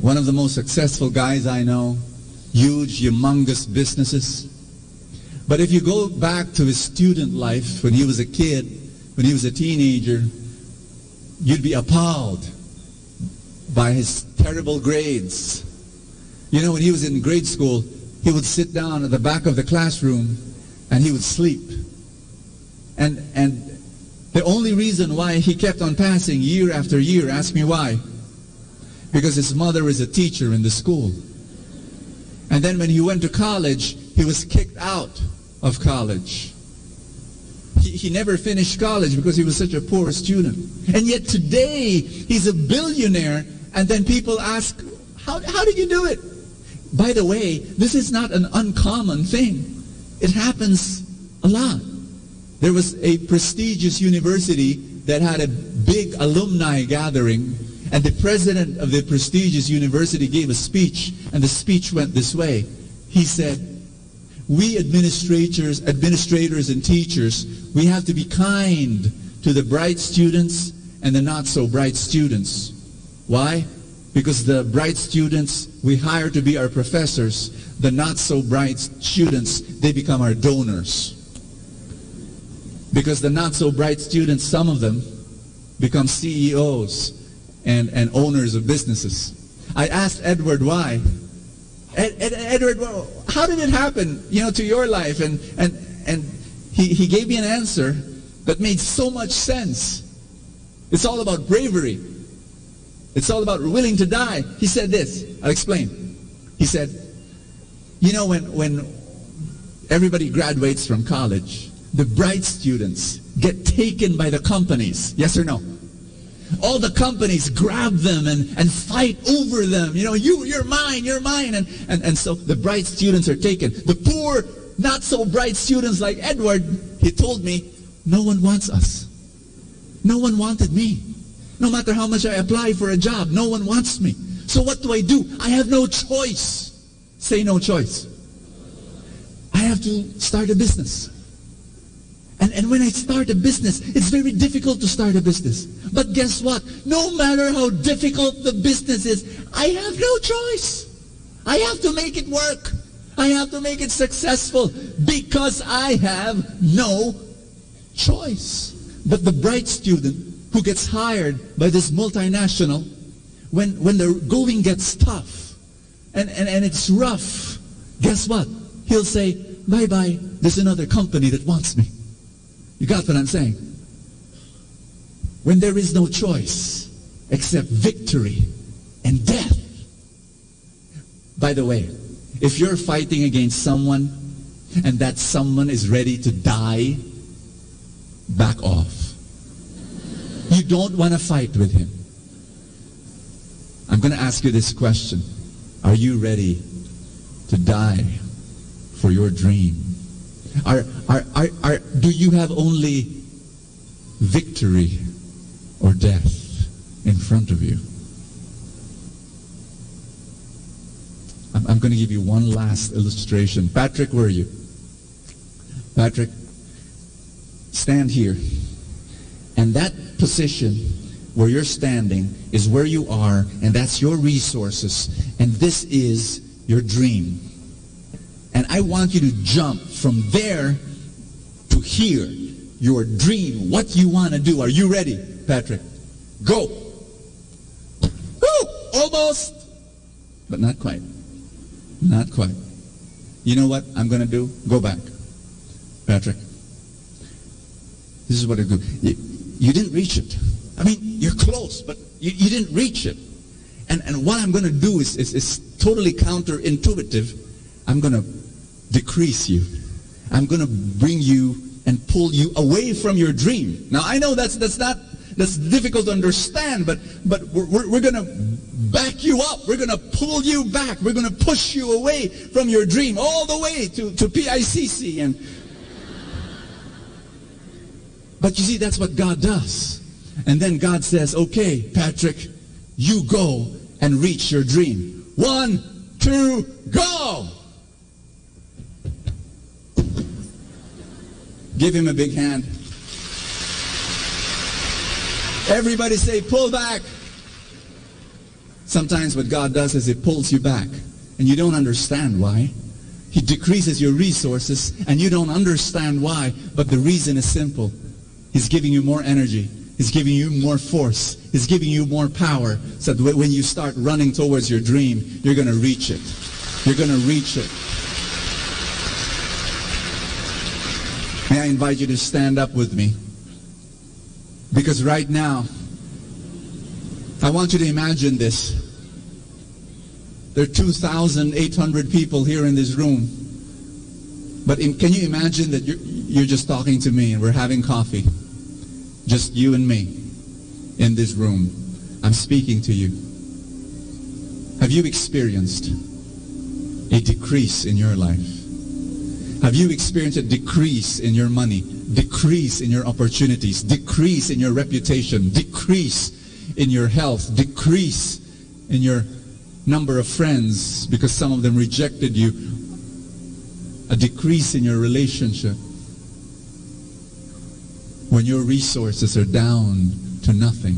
one of the most successful guys I know. Huge, humongous businesses. But if you go back to his student life, when he was a kid, when he was a teenager, you'd be appalled by his terrible grades. You know, when he was in grade school, he would sit down at the back of the classroom and he would sleep. And the only reason why he kept on passing year after year, ask me why. Because his mother is a teacher in the school. And then when he went to college, he was kicked out of college. He never finished college because he was such a poor student. And yet today, he's a billionaire. And then people ask, how did you do it? By the way, this is not an uncommon thing. It happens a lot. There was a prestigious university that had a big alumni gathering, and the president of the prestigious university gave a speech, and the speech went this way. He said, we administrators and teachers, we have to be kind to the bright students and the not so bright students. Why? Because the bright students we hire to be our professors, the not so bright students, they become our donors. Because the not so bright students, some of them become CEOs and owners of businesses. I asked Edward why. Edward, well, how did it happen, to your life? And he gave me an answer that made so much sense. It's all about bravery. It's all about willing to die. He said this. I'll explain. He said, when everybody graduates from college, the bright students get taken by the companies. Yes or no? All the companies grab them and fight over them. You're mine, you're mine. And so the bright students are taken. The poor, not so bright students like Edward, he told me, no one wants us. No one wanted me. No matter how much I apply for a job, no one wants me. So what do? I have no choice. Say no choice. I have to start a business. And when I start a business, it's very difficult to start a business. But guess what? No matter how difficult the business is, I have no choice. I have to make it work. I have to make it successful because I have no choice. But the bright student who gets hired by this multinational, when the going gets tough and it's rough, guess what? He'll say, bye-bye, there's another company that wants me. You got what I'm saying? When there is no choice except victory and death. By the way, if you're fighting against someone and that someone is ready to die, back off. You don't want to fight with him. I'm going to ask you this question. Are you ready to die for your dream? Do you have only victory or death in front of you? I'm going to give you one last illustration. Patrick, where are you? Patrick, stand here. And that position where you're standing is where you are, and that's your resources, and this is your dream. And I want you to jump from there to here, your dream, what you want to do. Are you ready, Patrick? Go. Woo! Almost. But not quite. Not quite. You know what I'm going to do? Go back. Patrick. This is what I do. You didn't reach it. I mean, you're close, but you didn't reach it. And what I'm going to do is totally counterintuitive. I'm going to decrease you. I'm going to bring you and pull you away from your dream. Now, I know that's difficult to understand, but we're going to back you up. We're going to pull you back. We're going to push you away from your dream all the way to PICC. But you see, that's what God does. And then God says, okay, Patrick, you go and reach your dream. 1, 2, go! Give him a big hand. Everybody say, pull back. Sometimes what God does is He pulls you back, and you don't understand why. He decreases your resources, and you don't understand why, but the reason is simple. He's giving you more energy. He's giving you more force. He's giving you more power, so that when you start running towards your dream, you're going to reach it. You're going to reach it. May I invite you to stand up with me? Because right now, I want you to imagine this. There are 2,800 people here in this room. But can you imagine that you're just talking to me and we're having coffee? Just you and me in this room. I'm speaking to you. Have you experienced a decrease in your life? Have you experienced a decrease in your money? Decrease in your opportunities? Decrease in your reputation? Decrease in your health? Decrease in your number of friends because some of them rejected you? A decrease in your relationship? When your resources are down to nothing,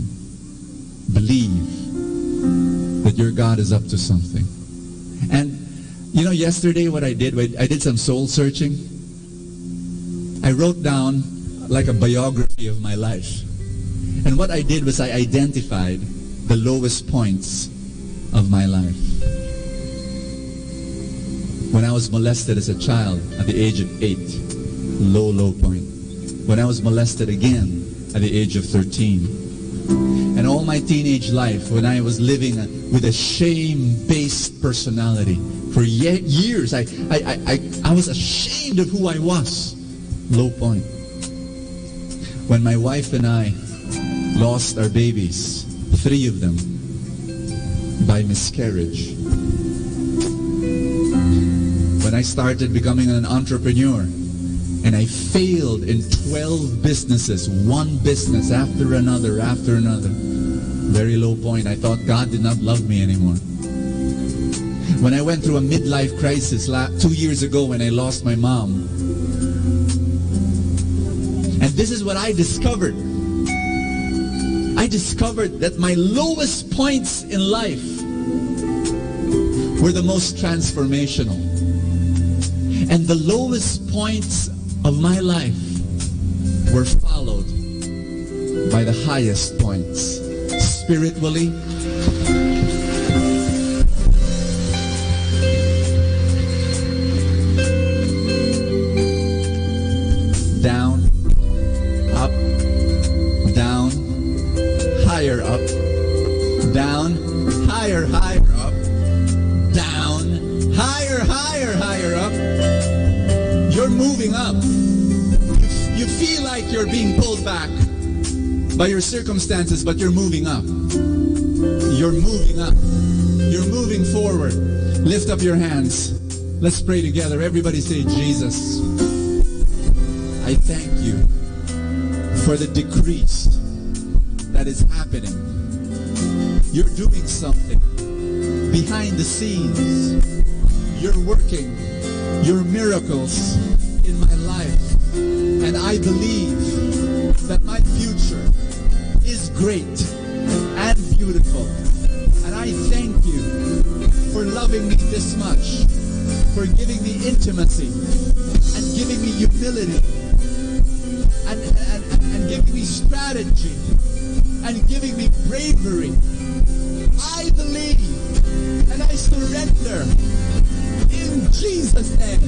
believe that your God is up to something. And you know, yesterday what I did some soul searching. I wrote down like a biography of my life. And what I did was I identified the lowest points of my life. When I was molested as a child at the age of 8, low point. When I was molested again at the age of 13. And all my teenage life, when I was living with a shame-based personality. For years, I was ashamed of who I was. Low point. When my wife and I lost our babies, 3 of them, by miscarriage. When I started becoming an entrepreneur, and I failed in 12 businesses, one business after another. Very low point. I thought God did not love me anymore. When I went through a midlife crisis 2 years ago when I lost my mom, this is what I discovered. I discovered that my lowest points in life were the most transformational. And the lowest points of my life were followed by the highest points. Spiritually, down, up, down, higher up, down, higher up, down, higher up. You're moving up. You feel like you're being pulled back by your circumstances, but you're moving up. You're moving up. You're moving forward. Lift up your hands. Let's pray together. Everybody say, Jesus, I thank you for the decrease that is happening. You're doing something behind the scenes. You're working your miracles in my life. And I believe that my future is great and beautiful. And I thank you for loving me this much, for giving me intimacy and giving me humility and giving me strategy and giving me bravery. I believe and I surrender in Jesus' name.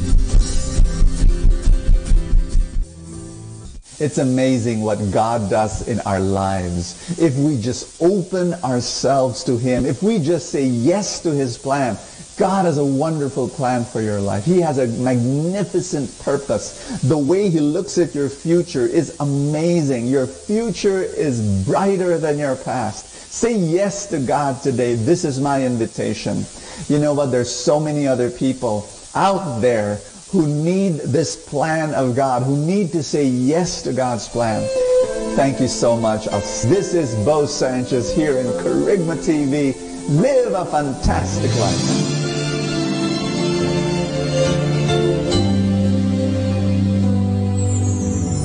It's amazing what God does in our lives. If we just open ourselves to Him, if we just say yes to His plan, God has a wonderful plan for your life. He has a magnificent purpose. The way He looks at your future is amazing. Your future is brighter than your past. Say yes to God today. This is my invitation. You know what? There's so many other people out there who need this plan of God, who need to say yes to God's plan. Thank you so much. This is Bo Sanchez here in Kerygma TV. Live a fantastic life.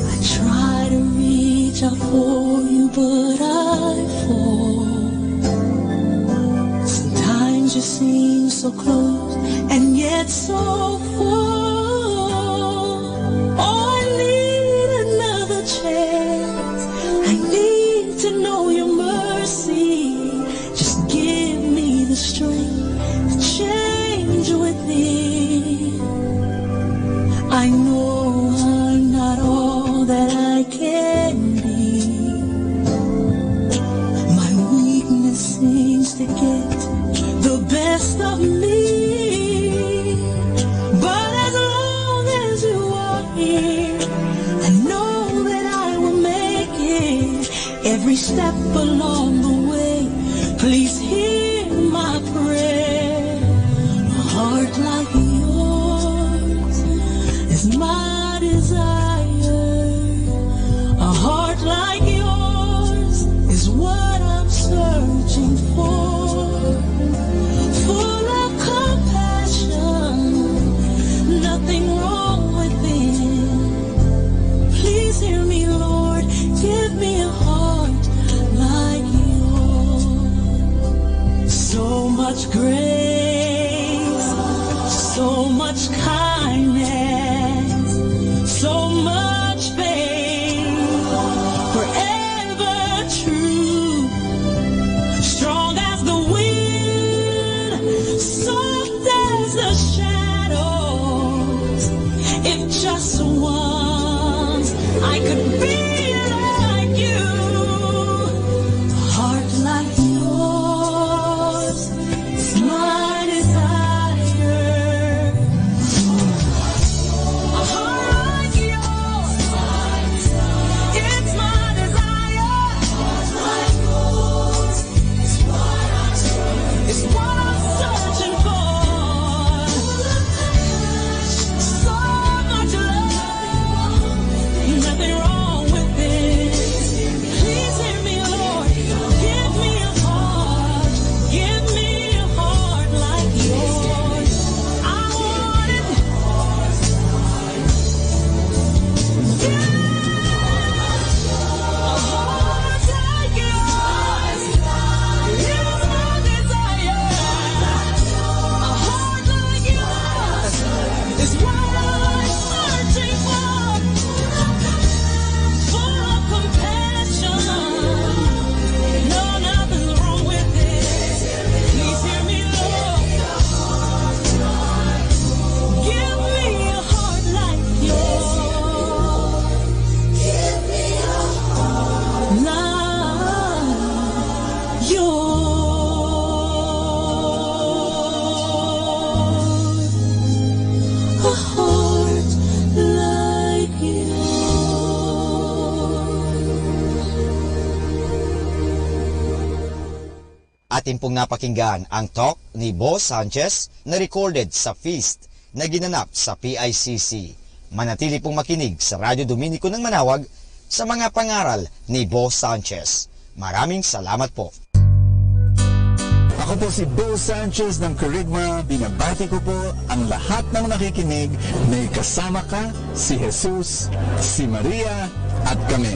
I try to reach out for you, but I fall. Sometimes you seem so close and yet so far. To know your mercy, just give me the strength to change within. I know I'm not all that I can be. My weakness seems to get the best of me. But as long as you are here, I know that I will make it. Every step along the way, please hear my prayer. A heart like yours is my desire. A heart like yours is what I'm searching for. Full of compassion, nothing wrong within. Please hear me, Lord, give me a heart like yours. So much grace, so much kindness, so much faith, forever true, strong as the wind, soft as the shadows. If just once I could be like you. Atin pong napakinggan ang talk ni Bo Sanchez na recorded sa feast na ginanap sa PICC. Manatili pong makinig sa Radyo Dominico ng Manawag sa mga pangaral ni Bo Sanchez. Maraming salamat po. Ako po si Bo Sanchez ng Kerygma. Binabati ko po ang lahat ng nakikinig. May kasama ka, si Jesus, si Maria, at kami.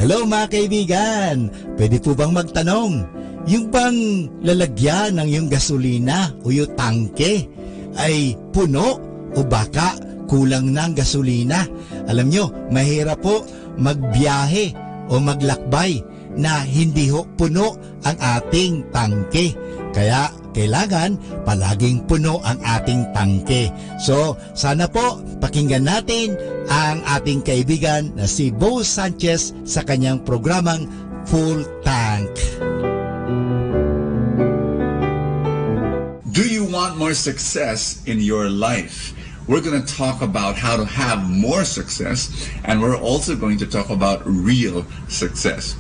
Hello mga kaibigan, pwede po bang magtanong? Yung bang lalagyan ng yung gasolina o yung tangke ay puno o baka kulang ng gasolina? Alam nyo, mahirap po magbiyahe o maglakbay na hindi ho puno ang ating tangke. Kaya kailangan palaging puno ang ating tangke. So sana po pakinggan natin ang ating kaibigan na si Bo Sanchez sa kanyang programang Full Tank. Do you want more success in your life? We're going to talk about how to have more success, and we're also going to talk about real success.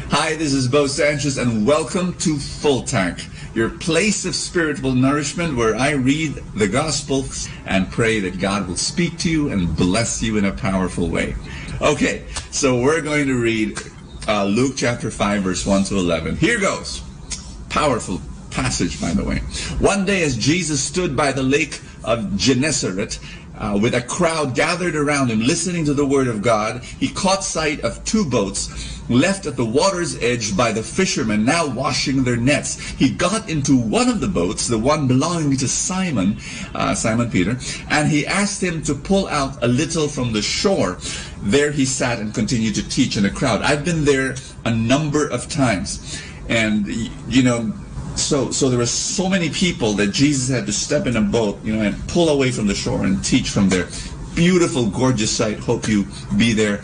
Hi, this is Bo Sanchez, and welcome to Full Tank, your place of spiritual nourishment where I read the gospel and pray that God will speak to you and bless you in a powerful way. Okay, so we're going to read Luke chapter 5, verse 1 to 11. Here goes. Powerful passage, by the way. One day as Jesus stood by the lake of Gennesaret, with a crowd gathered around him listening to the word of God, he caught sight of two boats left at the water's edge by the fishermen, now washing their nets. He got into one of the boats, the one belonging to Simon Peter, and he asked him to pull out a little from the shore. There he sat and continued to teach in the crowd. I've been there a number of times, and you know, so there were so many people that Jesus had to step in a boat, you know, and pull away from the shore and teach from there. Beautiful, gorgeous sight. Hope you be there,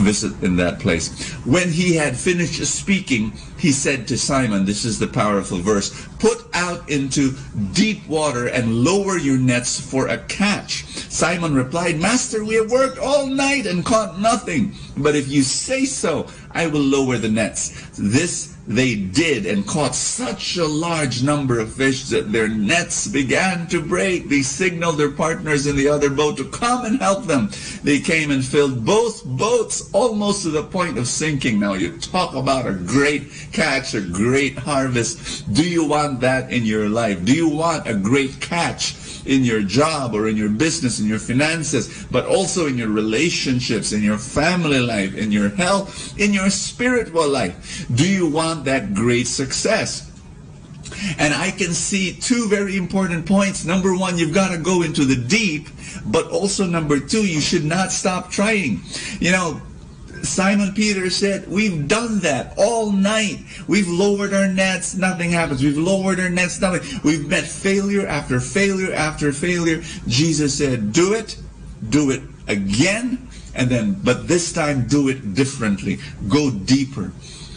visit in that place. When he had finished speaking, he said to Simon, this is the powerful verse, put out into deep water and lower your nets for a catch. Simon replied, Master, we have worked all night and caught nothing. But if you say so, I will lower the nets. This they did and caught such a large number of fish that their nets began to break. They signaled their partners in the other boat to come and help them. They came and filled both boats almost to the point of sinking. Now you talk about a great catch, a great harvest. Do you want that in your life? Do you want a great catch in your job or in your business, in your finances, but also in your relationships, in your family life, in your health, in your spiritual life? Do you want that great success? And I can see two very important points. Number one, you've got to go into the deep, but also number two, you should not stop trying. You know, Simon Peter said, we've done that all night. We've lowered our nets, nothing happens. We've lowered our nets, nothing. We've met failure after failure after failure. Jesus said, do it again, and then, but this time do it differently. Go deeper.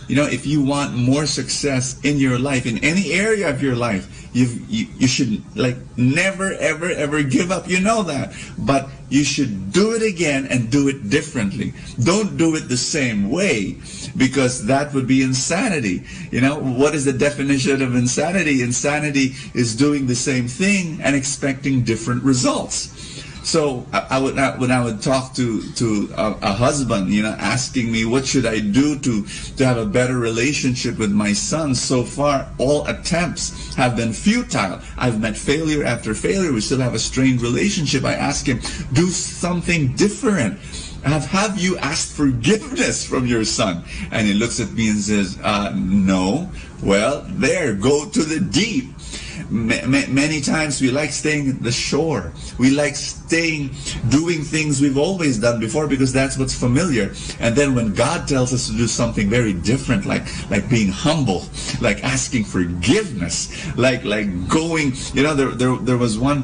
You know, if you want more success in your life, in any area of your life, you should like never, ever, ever give up. You know that. But you should do it again and do it differently. Don't do it the same way, because that would be insanity. You know, what is the definition of insanity? Insanity is doing the same thing and expecting different results. So when I would talk to a husband, you know, asking me what should I do to have a better relationship with my son, so far all attempts have been futile. I've met failure after failure. We still have a strained relationship. I ask him, do something different. Have you asked forgiveness from your son? And he looks at me and says, no. Well, go to the deep. Many times we like staying at the shore. We like doing things we've always done before because that's what's familiar. And then when God tells us to do something very different, like being humble, like asking forgiveness, like going, you know, there was one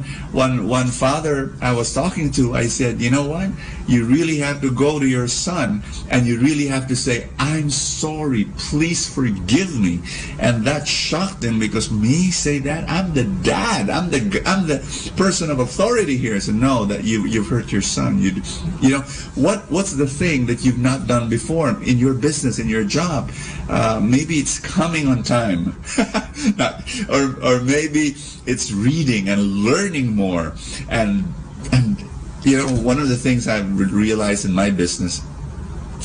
father I was talking to. I said, you know what? You really have to go to your son and you really have to say, I'm sorry, please forgive me. And that shocked him, because me say that? that. I'm the dad. I'm the person of authority here. So no, that you've hurt your son. You know, what's the thing that you've not done before in your business, in your job? Maybe it's coming on time, or maybe it's reading and learning more. And you know, one of the things I've realized in my business,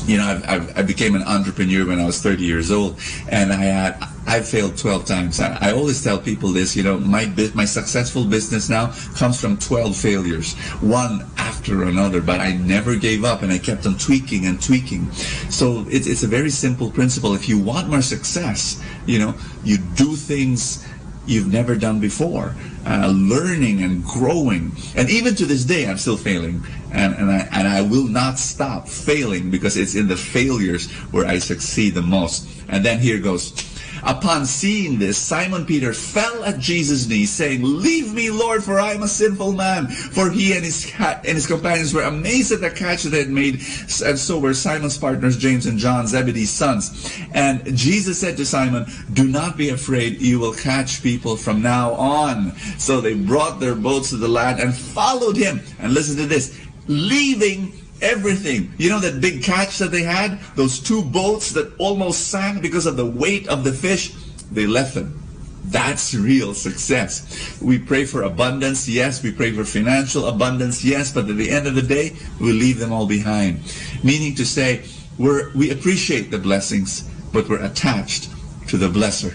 you know, I became an entrepreneur when I was 30 years old, and I failed 12 times. I always tell people this, you know, my successful business now comes from 12 failures, one after another, but I never gave up, and I kept on tweaking and tweaking. So it's a very simple principle. If you want more success, you know, you do things you've never done before, learning and growing. And even to this day, I'm still failing, and I will not stop failing, because it's in the failures where I succeed the most. And then here goes. Upon seeing this, Simon Peter fell at Jesus' knees, saying, "Leave me, Lord, for I am a sinful man." For he and his companions were amazed at the catch that they had made, and so were Simon's partners, James and John, Zebedee's sons. And Jesus said to Simon, "Do not be afraid, you will catch people from now on." So they brought their boats to the land and followed him. And listen to this, leaving everything. You know that big catch that they had? Those 2 boats that almost sank because of the weight of the fish? They left them. That's real success. We pray for abundance, yes. We pray for financial abundance, yes. But at the end of the day, we leave them all behind. Meaning to say, we appreciate the blessings, but we're attached to the blesser.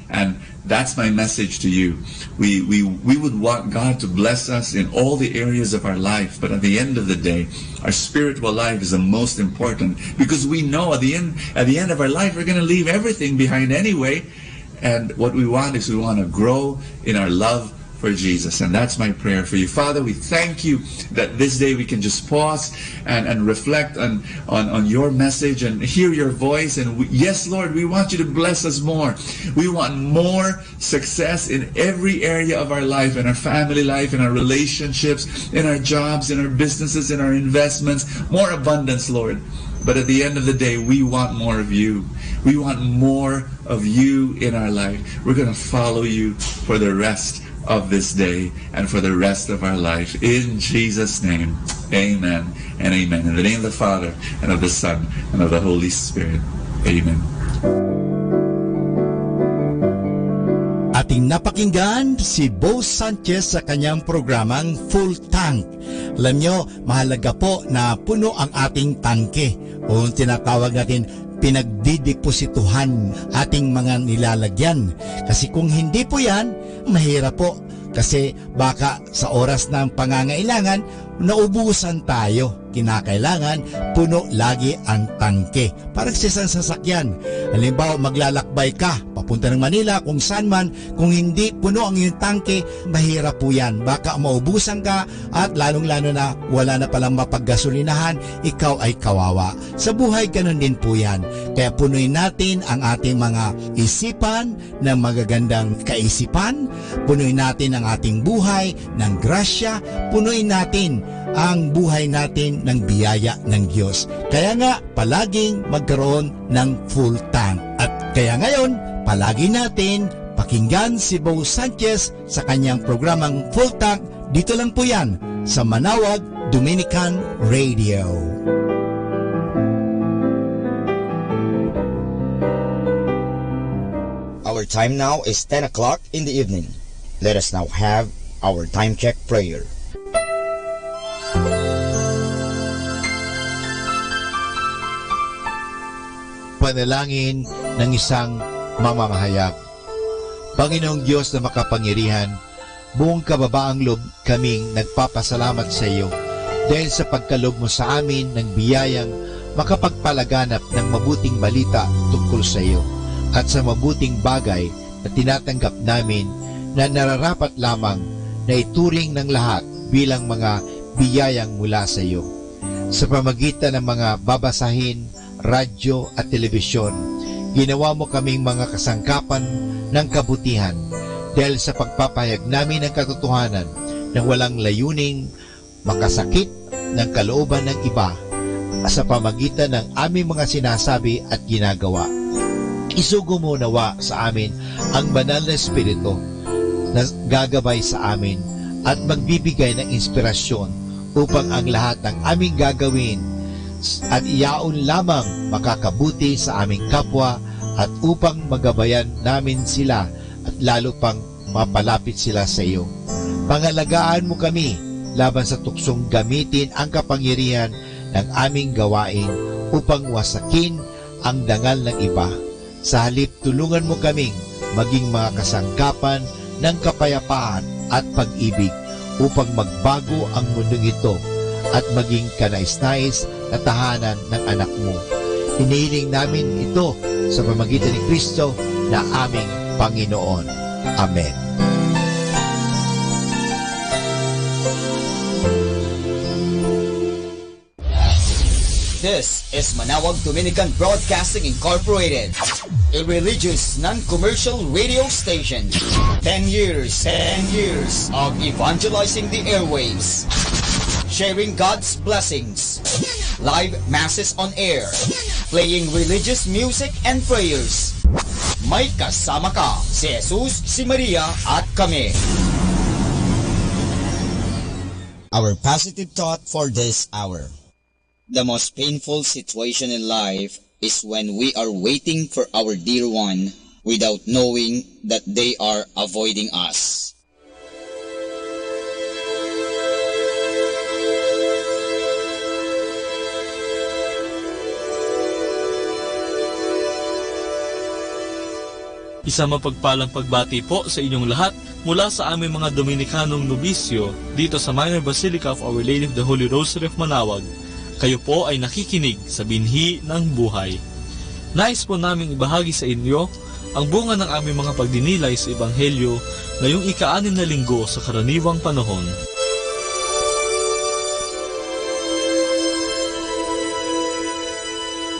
And that's my message to you. We would want God to bless us in all the areas of our life, but at the end of the day, our spiritual life is the most important, because we know at the end of our life, we're going to leave everything behind anyway. And what we want is we want to grow in our love for Jesus. And that's my prayer for you. Father, we thank you that this day we can just pause and reflect on your message and hear your voice. And yes, Lord, we want you to bless us more. We want more success in every area of our life, in our family life, in our relationships, in our jobs, in our businesses, in our investments. More abundance, Lord. But at the end of the day, we want more of you. We want more of you in our life. We're going to follow you for the rest of this day and for the rest of our life. In Jesus' name, amen and amen. In the name of the Father, and of the Son, and of the Holy Spirit. Amen. Ating napakinggan si Bo Sanchez sa kanyang programang Full Tank. Alam nyo, mahalaga po na puno ang ating tangke, o tinatawag natin pinagdideposituhan ating mga nilalagyan. Kasi kung hindi po yan, mahirap po. Kasi baka sa oras ng pangangailangan, naubusan tayo. Kinakailangan puno lagi ang tangke. Parang sa isang sasakyan. Halimbawa, maglalakbay ka papunta ng Manila, kung saan man, kung hindi puno ang iyong tangke, mahirap po yan. Baka maubusan ka at lalong-lalo na wala na palang mapaggasolinahan, ikaw ay kawawa. Sa buhay, ganun din po yan. Kaya punuin natin ang ating mga isipan ng magagandang kaisipan, punuin natin ang ating buhay ng grasya, punuin natin ang buhay natin ng biyaya ng Diyos. Kaya nga, palaging magkaroon ng full tank. At kaya ngayon, palagi natin pakinggan si Bo Sanchez sa kanyang programang Full Tank. Dito lang po yan sa Manawag Dominican Radio. Our time now is 10 o'clock in the evening. Let us now have our time check prayer. Panalangin ng isang mamamahayag. Panginoong Diyos na makapangyarihan, buong kababaang loob kaming nagpapasalamat sa iyo dahil sa pagkalob mo sa amin ng biyayang makapagpalaganap ng mabuting balita tungkol sa iyo at sa mabuting bagay na tinatanggap namin na nararapat lamang na ituring ng lahat bilang mga biyayang mula sa iyo. Sa pamagitan ng mga babasahin, radyo at telebisyon, ginawa mo kaming mga kasangkapan ng kabutihan dahil sa pagpapahayag namin ng katotohanan na walang layuning makasakit ng kalooban ng iba sa pamagitan ng aming mga sinasabi at ginagawa. Isugo mo nawa sa amin ang banal na Espiritu na gagabay sa amin at magbibigay ng inspirasyon upang ang lahat ng aming gagawin at iyaon lamang makakabuti sa aming kapwa at upang magabayan namin sila at lalo pang mapalapit sila sa iyo. Pangalagaan mo kami laban sa tuksong gamitin ang kapangyarihan ng aming gawain upang wasakin ang dangal ng iba. Sa halip, tulungan mo kaming maging mga kasangkapan ng kapayapaan at pag-ibig upang magbago ang mundong ito at maging kanais-nais na tahanan ng anak mo. Hinihiling namin ito sa pamamagitan ni Kristo na aming Panginoon. Amen. This is Manawag Dominican Broadcasting Incorporated, a religious, non-commercial radio station. 10 years of evangelizing the airwaves, sharing God's blessings, live masses on air, playing religious music and prayers. May kasama ka, si Jesus, si Maria, at kami. Our positive thought for this hour. The most painful situation in life is when we are waiting for our dear one without knowing that they are avoiding us. Isang mapagpalang pagbati po sa inyong lahat mula sa aming mga Dominikanong nobisyo dito sa Minor Basilica of Our Lady of the Holy Rosary of Manawag. Kayo po ay nakikinig sa binhi ng buhay. Nais po naming ibahagi sa inyo ang bunga ng aming mga pagdinilay sa Ebanghelyo ngayong ika-6 na linggo sa karaniwang panahon.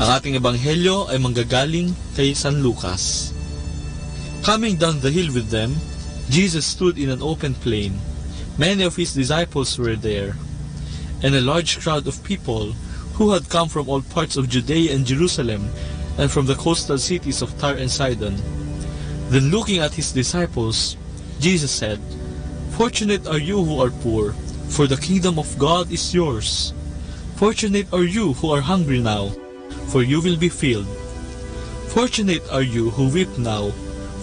Ang ating Ebanghelyo ay manggagaling kay San Lucas. Coming down the hill with them, Jesus stood in an open plain. Many of his disciples were there, and a large crowd of people who had come from all parts of Judea and Jerusalem and from the coastal cities of Tyre and Sidon. Then looking at his disciples, Jesus said, "Fortunate are you who are poor, for the kingdom of God is yours. Fortunate are you who are hungry now, for you will be filled. Fortunate are you who weep now,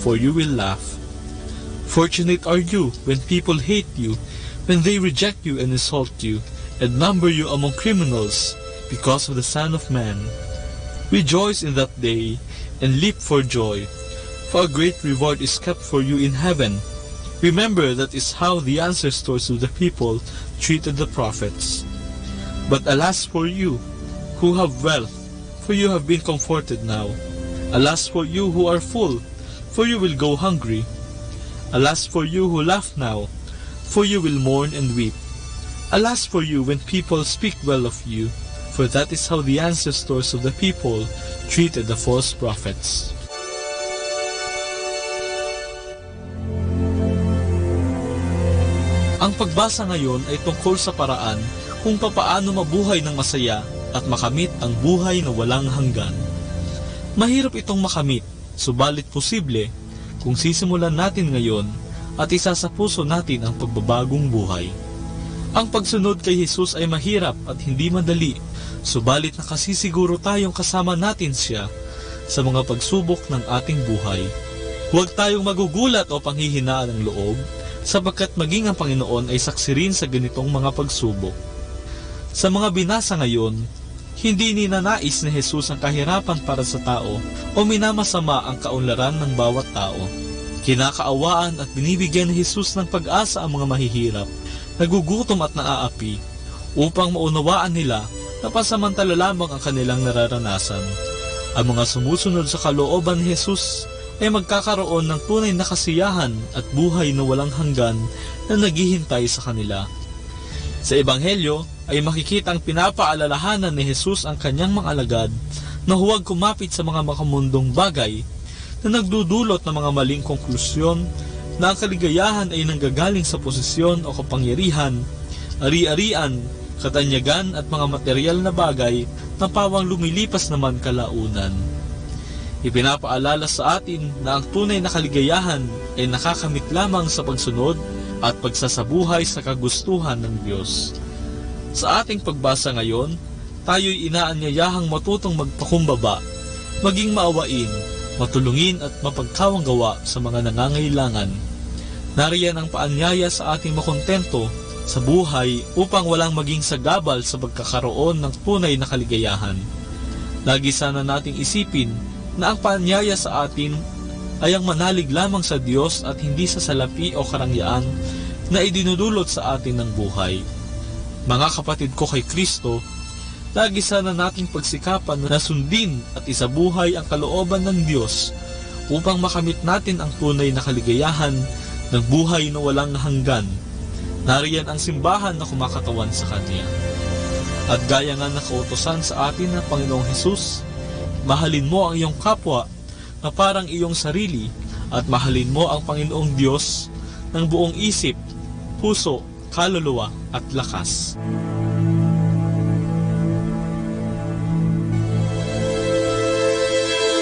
for you will laugh. Fortunate are you when people hate you, when they reject you and insult you, and number you among criminals because of the Son of Man. Rejoice in that day and leap for joy, for a great reward is kept for you in heaven. Remember that is how the ancestors of the people treated the prophets. But alas for you who have wealth, for you have been comforted now. Alas for you who are full, for you will go hungry. Alas for you who laugh now, for you will mourn and weep. Alas for you when people speak well of you, for that is how the ancestors of the people treated the false prophets." Ang pagbasa ngayon ay tungkol sa paraan kung papaano mabuhay ng masaya at makamit ang buhay na walang hanggan. Mahirap itong makamit, subalit posible kung sisimulan natin ngayon at isa sa puso natin ang pagbabagong buhay. Ang pagsunod kay Jesus ay mahirap at hindi madali, subalit nakasisiguro tayong kasama natin siya sa mga pagsubok ng ating buhay. Huwag tayong magugulat o panghihinaan ng loob, sapagkat maging ang Panginoon ay saksi rin sa ganitong mga pagsubok. Sa mga binasa ngayon, hindi ninanais ni Jesus ang kahirapan para sa tao o minamasama ang kaunlaran ng bawat tao. Kinakaawaan at binibigyan ni Jesus ng pag-asa ang mga mahihirap, nagugutom at naaapi, upang maunawaan nila na pasamantala lamang ang kanilang nararanasan. Ang mga sumusunod sa kalooban ni Jesus ay magkakaroon ng tunay na kasiyahan at buhay na walang hanggan na naghihintay sa kanila. Sa Ebanghelyo ay makikita ang pinapaalalahanan ni Jesus ang kanyang mga alagad na huwag kumapit sa mga makamundong bagay na nagdudulot ng mga maling konklusyon na ang kaligayahan ay nanggagaling sa posisyon o kapangyarihan, ari-arian, katanyagan at mga material na bagay na pawang lumilipas naman kalaunan. Ipinapaalala sa atin na ang tunay na kaligayahan ay nakakamit lamang sa pagsunod at pagsasabuhay sa kagustuhan ng Diyos. Sa ating pagbasa ngayon, tayo'y inaanyayahang matutong magpakumbaba, maging maawain, matulungin at mapagkawanggawa sa mga nangangailangan. Nariyan ang paanyaya sa ating makontento sa buhay upang walang maging sagabal sa pagkakaroon ng tunay na kaligayahan. Lagi sana nating isipin na ang paanyaya sa atin ay ang manalig lamang sa Diyos at hindi sa salapi o karangyaan na idinudulot sa atin ng buhay. Mga kapatid ko kay Kristo, lagi sana nating pagsikapan na sundin at isabuhay ang kalooban ng Diyos upang makamit natin ang tunay na kaligayahan ng buhay na walang hanggan. Nariyan ang simbahan na kumakatawan sa Kanya. At gaya nga nakautosan sa atin ng Panginoong Hesus, mahalin mo ang iyong kapwa na parang iyong sarili at mahalin mo ang Panginoong Diyos ng buong isip, puso, kaluluwa at lakas.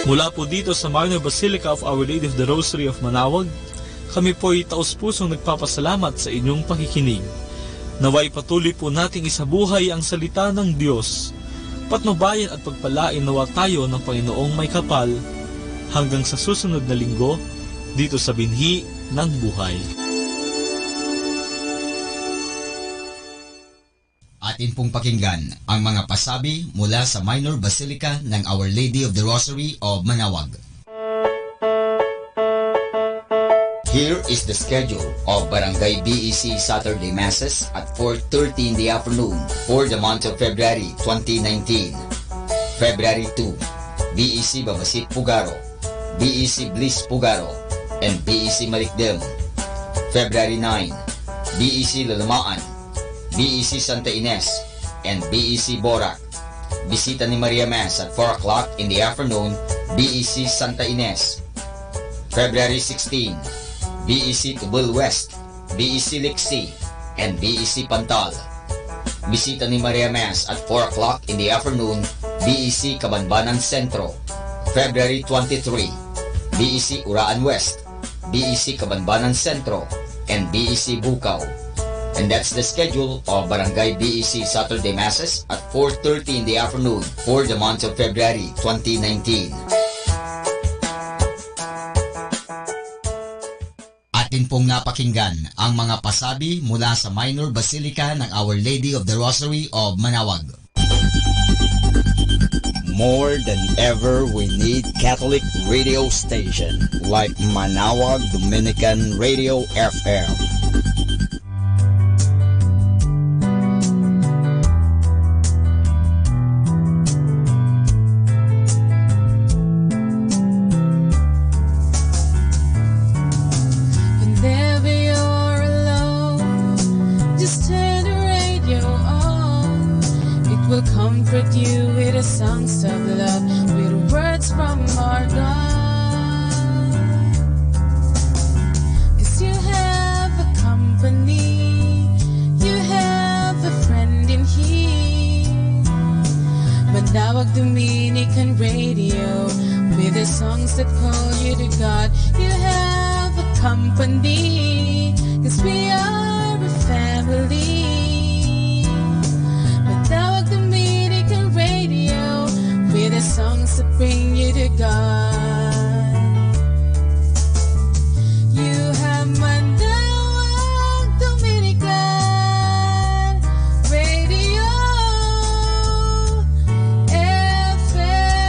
Mula po dito sa Minor Basilica of Our Lady of the Rosary of Manawag, kami po'y taus-pusong nagpapasalamat sa inyong pakikinig. Naway patuloy po nating isabuhay ang salita ng Diyos. Patnubayan at pagpalain nawa tayo ng Panginoong may kapal hanggang sa susunod na linggo dito sa Binhi ng Buhay. Atin pong pakinggan ang mga pasabi mula sa Minor Basilica ng Our Lady of the Rosary of Manawag. Here is the schedule of Barangay BEC Saturday Masses at 4:30 in the afternoon for the month of February 2019. February 2, BEC Babasit Pugaro, BEC Bliss Pugaro, and BEC Malikdem. February 9, BEC Lalamaan, BEC Santa Ines, and BEC Borac. Bisita ni Maria Mass at 4 o'clock in the afternoon, BEC Santa Ines. February 16, BEC Tubul West, BEC Lixi, and BEC Pantal. Bisita ni Maria Mass at 4 o'clock in the afternoon, BEC Cabanbanan Centro. February 23, BEC Uraan West, BEC Cabanbanan Centro, and BEC Bukaw. And that's the schedule of Barangay BEC Saturday Masses at 4:30 in the afternoon for the month of February 2019. Atin pong napakinggan ang mga pasabi mula sa Minor Basilica ng Our Lady of the Rosary of Manawag. More than ever, we need Catholic radio station like Manawag Dominican Radio FM. Comfort you with the songs of love, with words from our God. 'Cause you have a company, you have a friend in here. Manawag Dominican Radio, with the songs that call you to God. You have a company, 'cause we are a family. With the songs that bring you to God. You have Manawag Dominican Radio FM.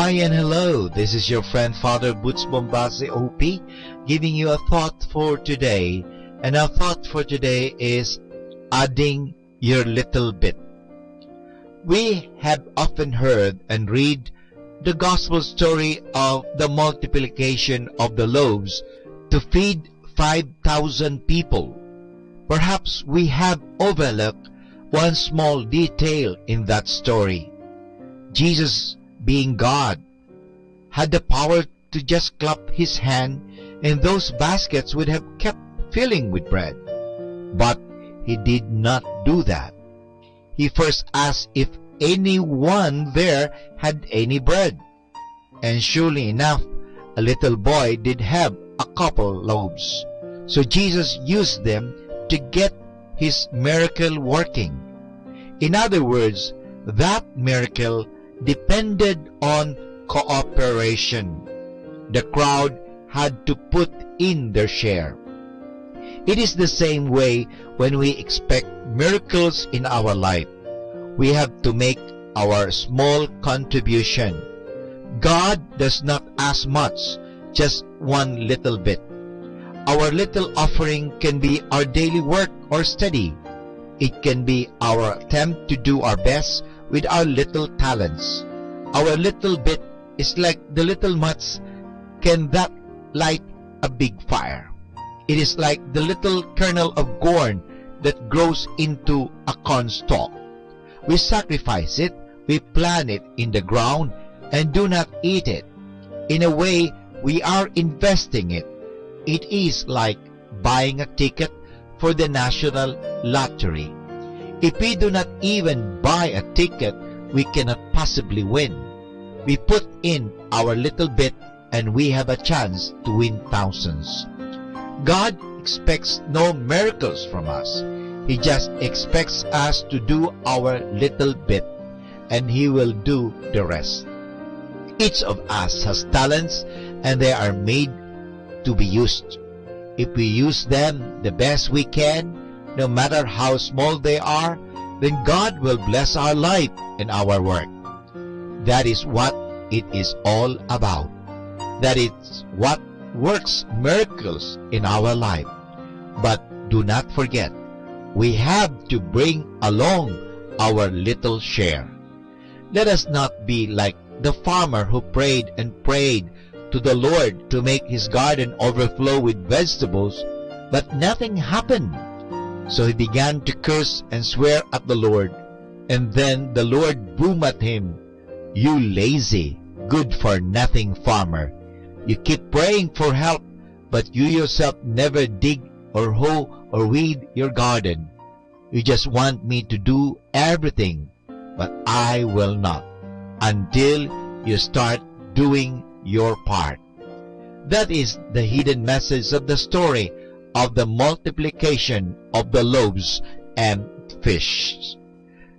Hi and hello, this is your friend Father Boots Bombase OP giving you a thought for today. And our thought for today is adding your little bit. We have often heard and read the gospel story of the multiplication of the loaves to feed 5,000 people. Perhaps we have overlooked one small detail in that story. Jesus, being God, had the power to just clap his hand and those baskets would have kept filling with bread. But he did not do that. He first asked if anyone there had any bread. And surely enough, a little boy did have a couple loaves. So Jesus used them to get his miracle working. In other words, that miracle depended on cooperation. The crowd had to put in their share. It is the same way when we expect miracles in our life. We have to make our small contribution. God does not ask much, just one little bit. Our little offering can be our daily work or study. It can be our attempt to do our best with our little talents. Our little bit is like the little mutts can that light a big fire. It is like the little kernel of corn that grows into a corn stalk. We sacrifice it, we plant it in the ground, and do not eat it. In a way, we are investing it. It is like buying a ticket for the national lottery. If we do not even buy a ticket, we cannot possibly win. We put in our little bit and we have a chance to win thousands. God expects no miracles from us. He just expects us to do our little bit, and He will do the rest. Each of us has talents, and they are made to be used. If we use them the best we can, no matter how small they are, then God will bless our life and our work. That is what it is all about. That is what works miracles in our life. But do not forget, we have to bring along our little share. Let us not be like the farmer who prayed and prayed to the Lord to make his garden overflow with vegetables, but nothing happened. So he began to curse and swear at the Lord, and then the Lord boomed at him, "You lazy, good-for-nothing farmer. You keep praying for help, but you yourself never dig or hoe or weed your garden. You just want me to do everything, but I will not, until you start doing your part." That is the hidden message of the story of the multiplication of the loaves and fish.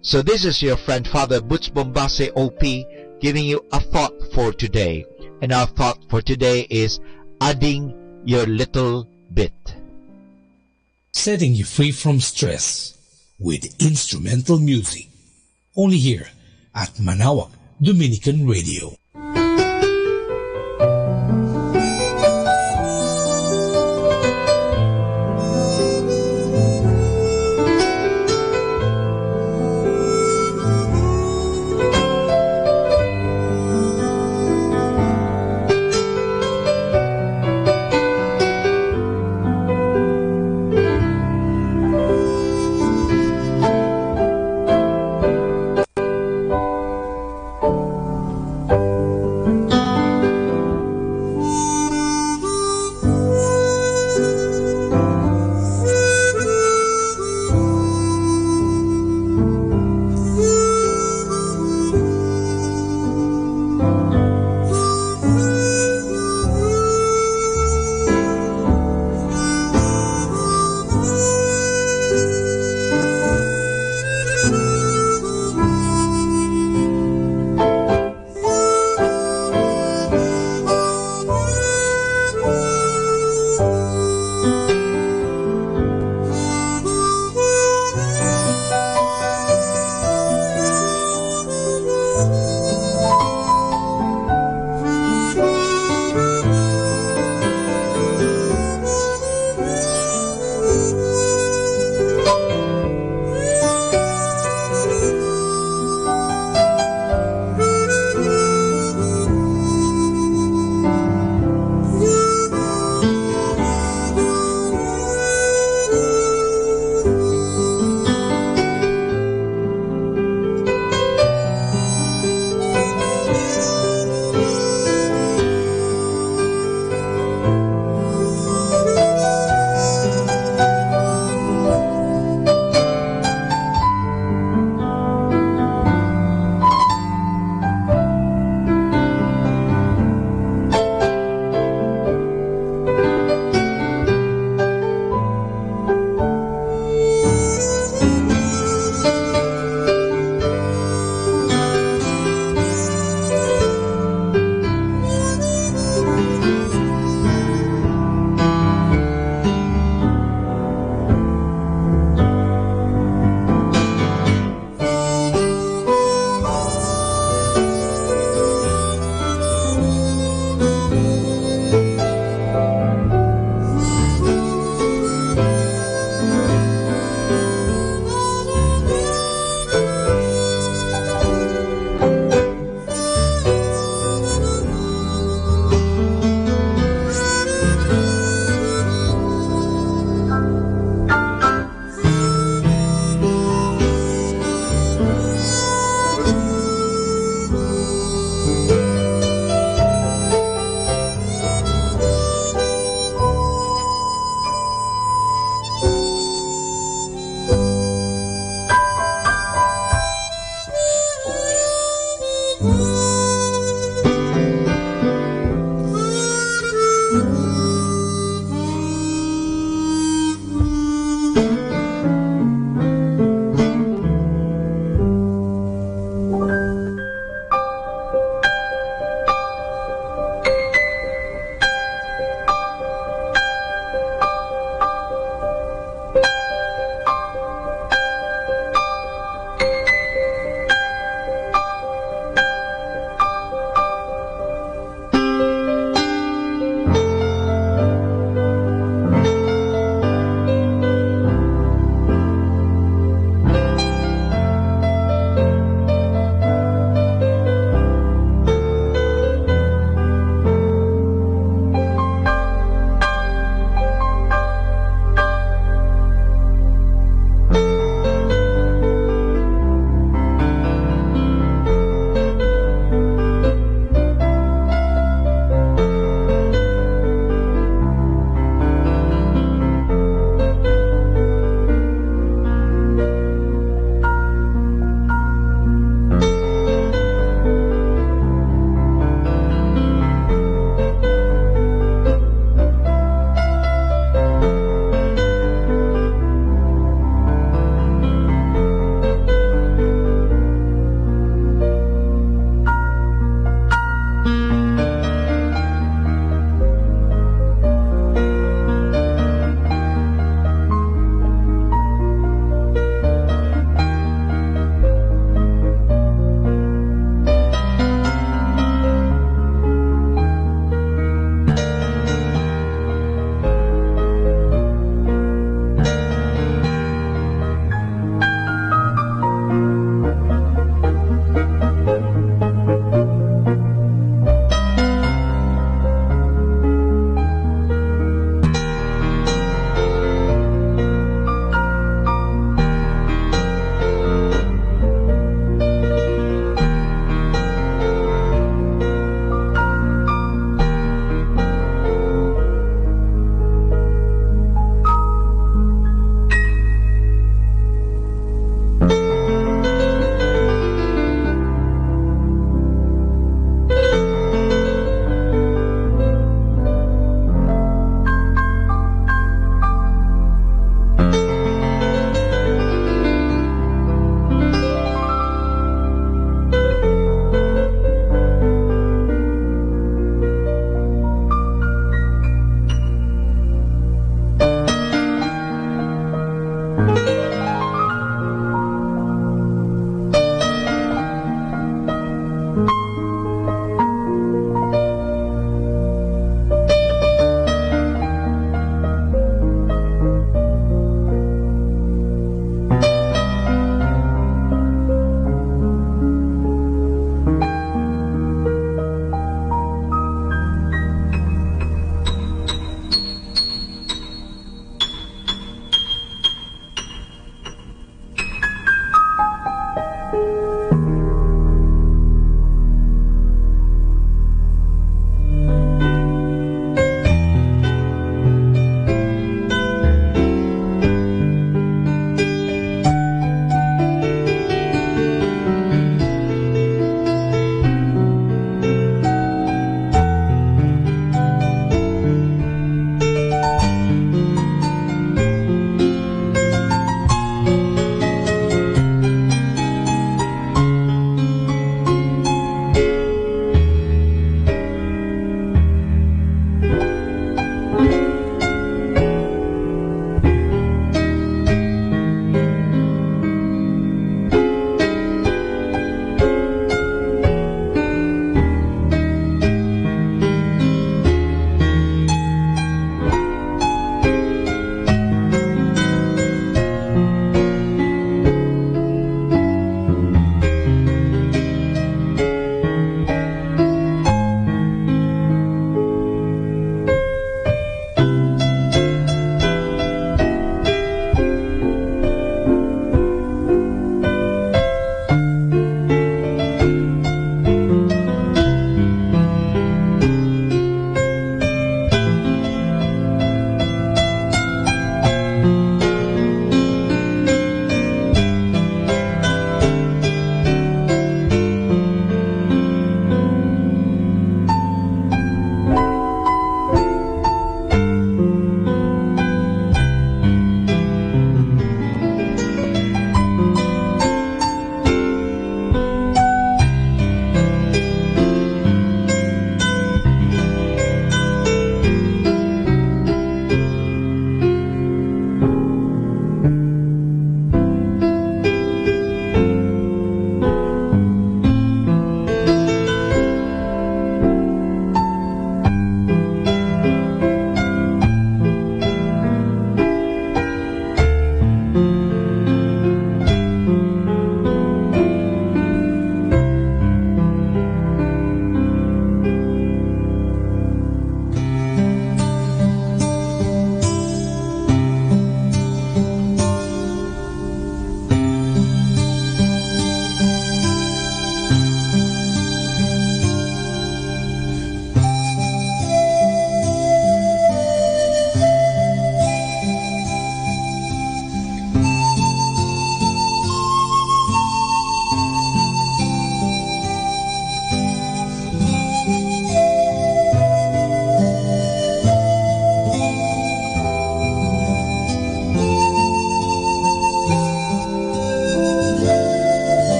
So this is your friend Father Butch Bombase OP giving you a thought for today. And our thought for today is adding your little bit. Setting you free from stress with instrumental music. Only here at Manaoag Dominican Radio.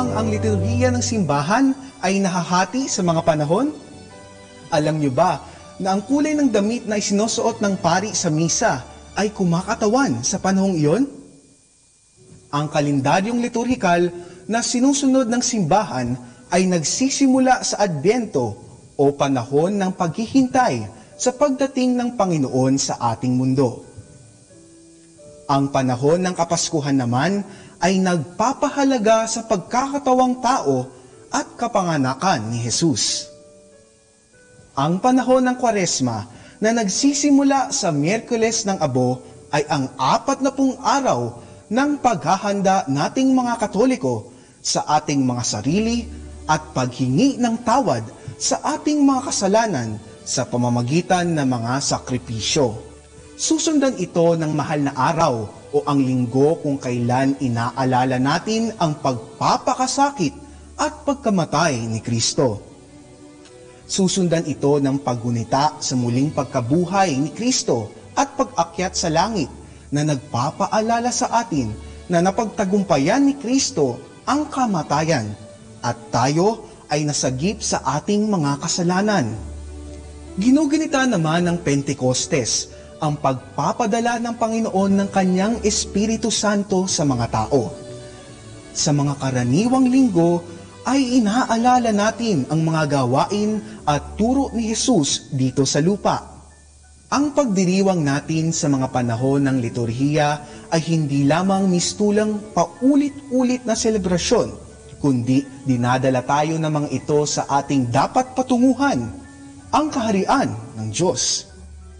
bang ang liturhiya ng simbahan ay nahahati sa mga panahon? Alam niyo ba na ang kulay ng damit na isinusuot ng pari sa misa ay kumakatawan sa panahong iyon? Ang kalendaryong liturhikal na sinusunod ng simbahan ay nagsisimula sa Adbyento o panahon ng paghihintay sa pagdating ng Panginoon sa ating mundo. Ang panahon ng Kapaskuhan naman ay nagpapahalaga sa pagkakatawang tao at kapanganakan ni Jesus. Ang panahon ng Kwaresma na nagsisimula sa Miyerkules ng Abo ay ang 40 araw ng paghahanda nating mga Katoliko sa ating mga sarili at paghingi ng tawad sa ating mga kasalanan sa pamamagitan ng mga sakripisyo. Susundan ito ng mahal na araw o ang linggo kung kailan inaalala natin ang pagpapakasakit at pagkamatay ni Kristo. Susundan ito ng paggunita sa muling pagkabuhay ni Kristo at pag-akyat sa langit na nagpapaalala sa atin na napagtagumpayan ni Kristo ang kamatayan at tayo ay nasagip sa ating mga kasalanan. Ginugunita naman ng Pentecostes ang pagpapadala ng Panginoon ng Kanyang Espiritu Santo sa mga tao. Sa mga karaniwang linggo ay inaalala natin ang mga gawain at turo ni Jesus dito sa lupa. Ang pagdiriwang natin sa mga panahon ng liturhiya ay hindi lamang mistulang paulit-ulit na selebrasyon, kundi dinadala tayo namang ito sa ating dapat patunguhan, ang kaharian ng Diyos.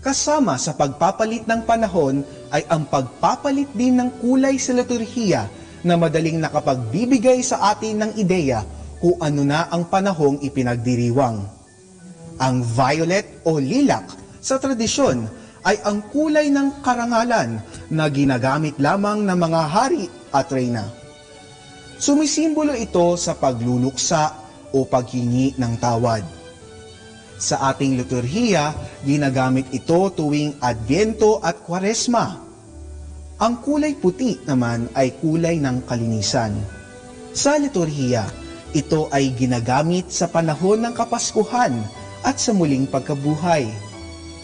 Kasama sa pagpapalit ng panahon ay ang pagpapalit din ng kulay sa liturhiya na madaling nakapagbibigay sa atin ng ideya kung ano na ang panahong ipinagdiriwang. Ang violet o lilac sa tradisyon ay ang kulay ng karangalan na ginagamit lamang ng mga hari at reyna. Sumisimbolo ito sa pagluluksa o paghingi ng tawad. Sa ating liturhiya, ginagamit ito tuwing Adbyento at Kwaresma. Ang kulay puti naman ay kulay ng kalinisan. Sa liturhiya, ito ay ginagamit sa panahon ng Kapaskuhan at sa muling pagkabuhay.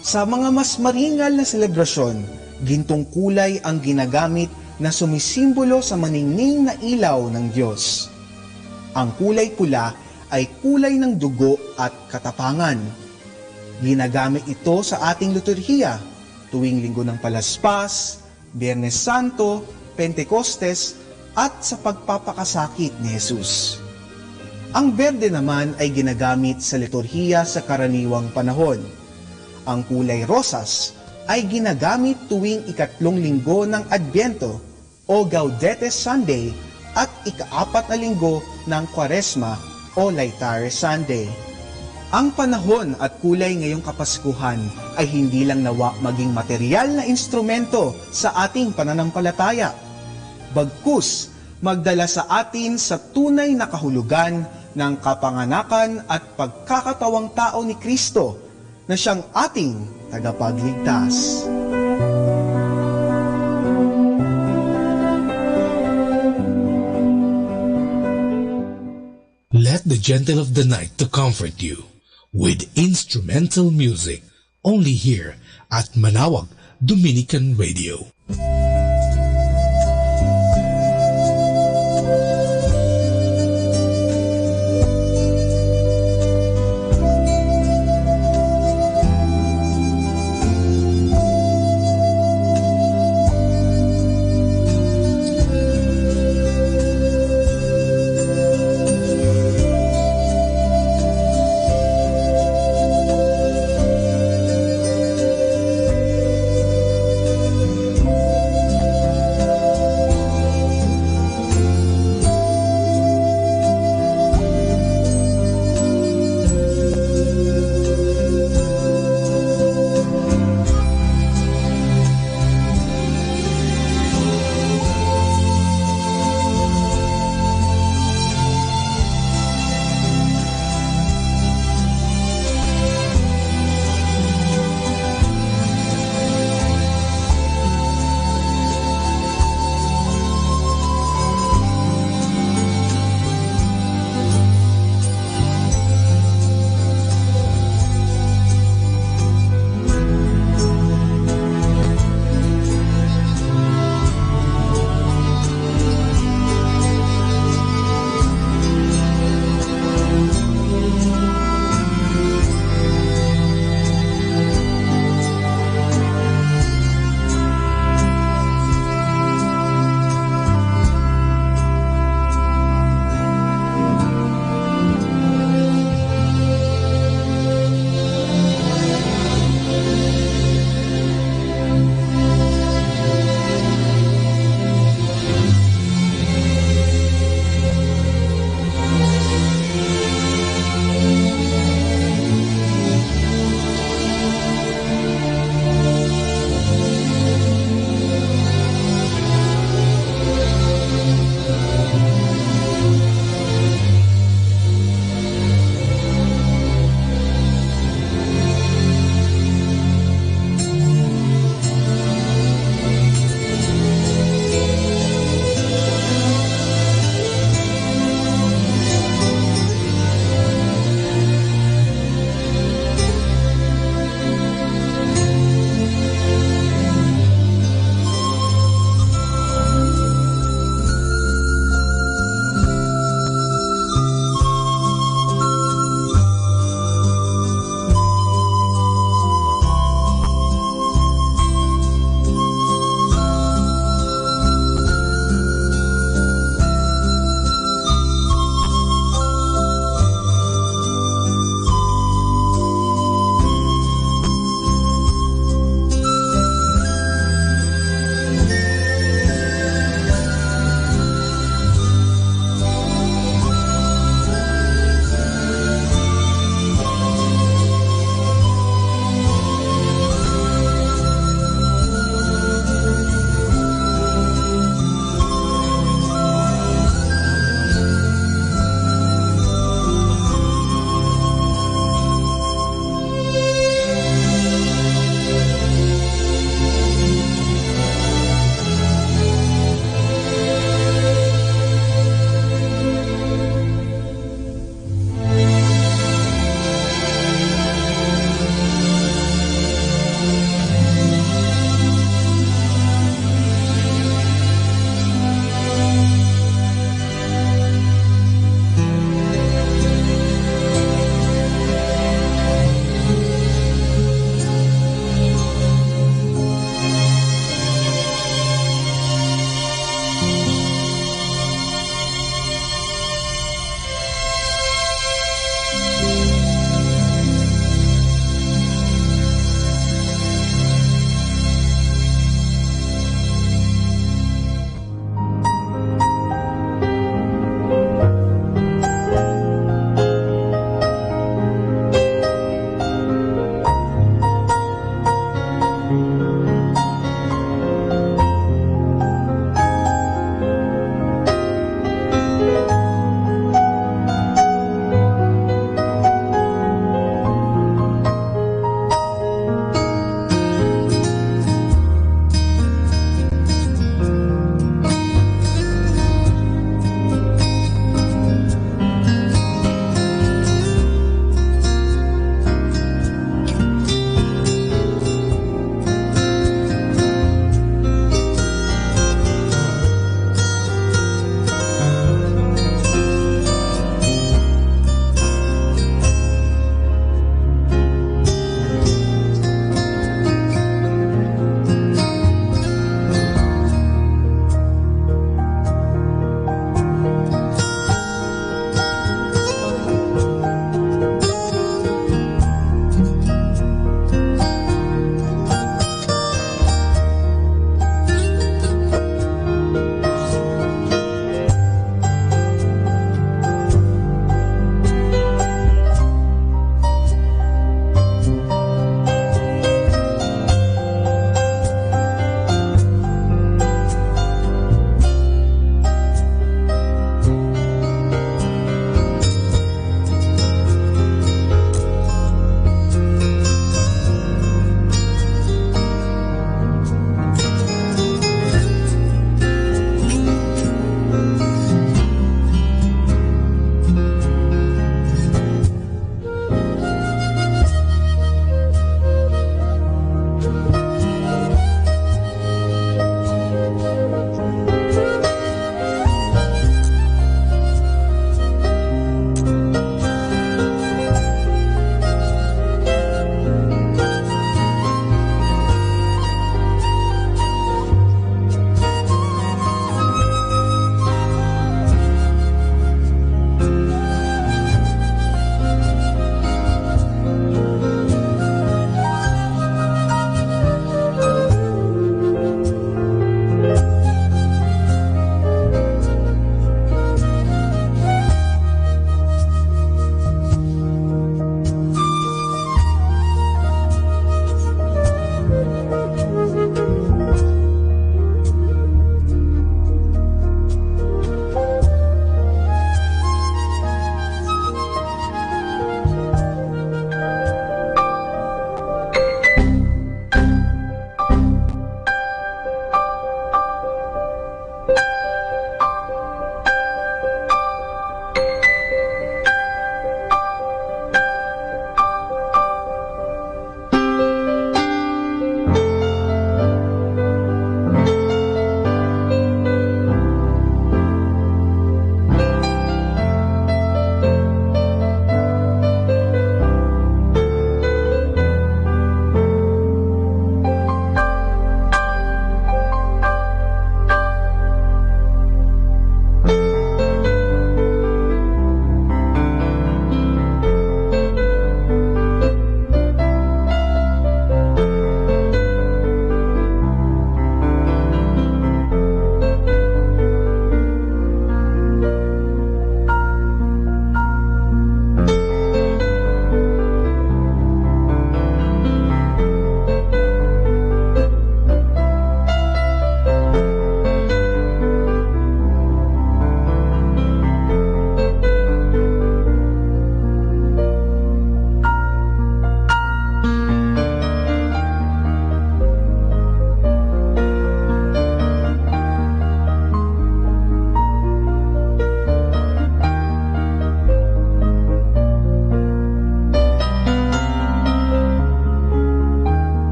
Sa mga mas maringal na selebrasyon, gintong kulay ang ginagamit na sumisimbolo sa maningning na ilaw ng Diyos. Ang kulay pula ay kulay ng dugo at katapangan. Ginagamit ito sa ating liturhiya tuwing Linggo ng Palaspas, Biyernes Santo, Pentecostes at sa pagpapakasakit ni Jesus. Ang berde naman ay ginagamit sa liturhiya sa karaniwang panahon. Ang kulay rosas ay ginagamit tuwing 3 linggo ng Adbyento o Gaudete Sunday at 4 na linggo ng Kwaresma o Laetare Sunday. Ang panahon at kulay ngayong Kapaskuhan ay hindi lang nawa maging material na instrumento sa ating pananampalataya. Bagkus, magdala sa atin sa tunay na kahulugan ng kapanganakan at pagkakatawang tao ni Kristo na siyang ating tagapagligtas. Let the gentle of the night to comfort you with instrumental music only here at Manawag Dominican Radio.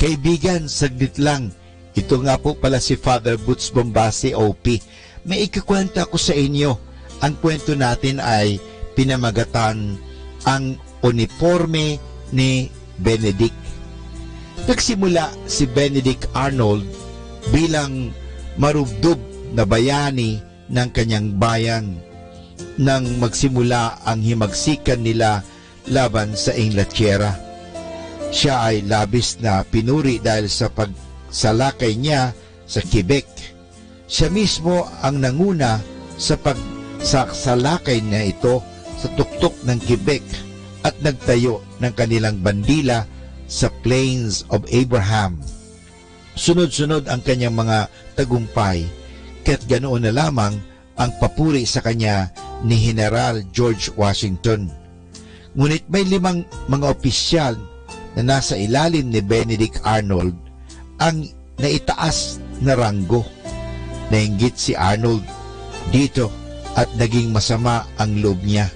Kaibigan, saglit lang. Ito nga po pala si Father Butch Bombasi, OP. May ikakwenta ko sa inyo. Ang kwento natin ay pinamagatan ang uniforme ni Benedict. Nagsimula si Benedict Arnold bilang marubdob na bayani ng kanyang bayan nang magsimula ang himagsikan nila laban sa Inglaterra. Siya ay labis na pinuri dahil sa pagsalakay niya sa Quebec. Siya mismo ang nanguna sa pagsalakay niya ito sa tuktok ng Quebec at nagtayo ng kanilang bandila sa Plains of Abraham. Sunod-sunod ang kanyang mga tagumpay, kaya't ganoon na lamang ang papuri sa kanya ni General George Washington. Ngunit may 5 mga opisyal na nasa ilalim ni Benedict Arnold ang naitaas na ranggo. Nainggit si Arnold dito at naging masama ang loob niya.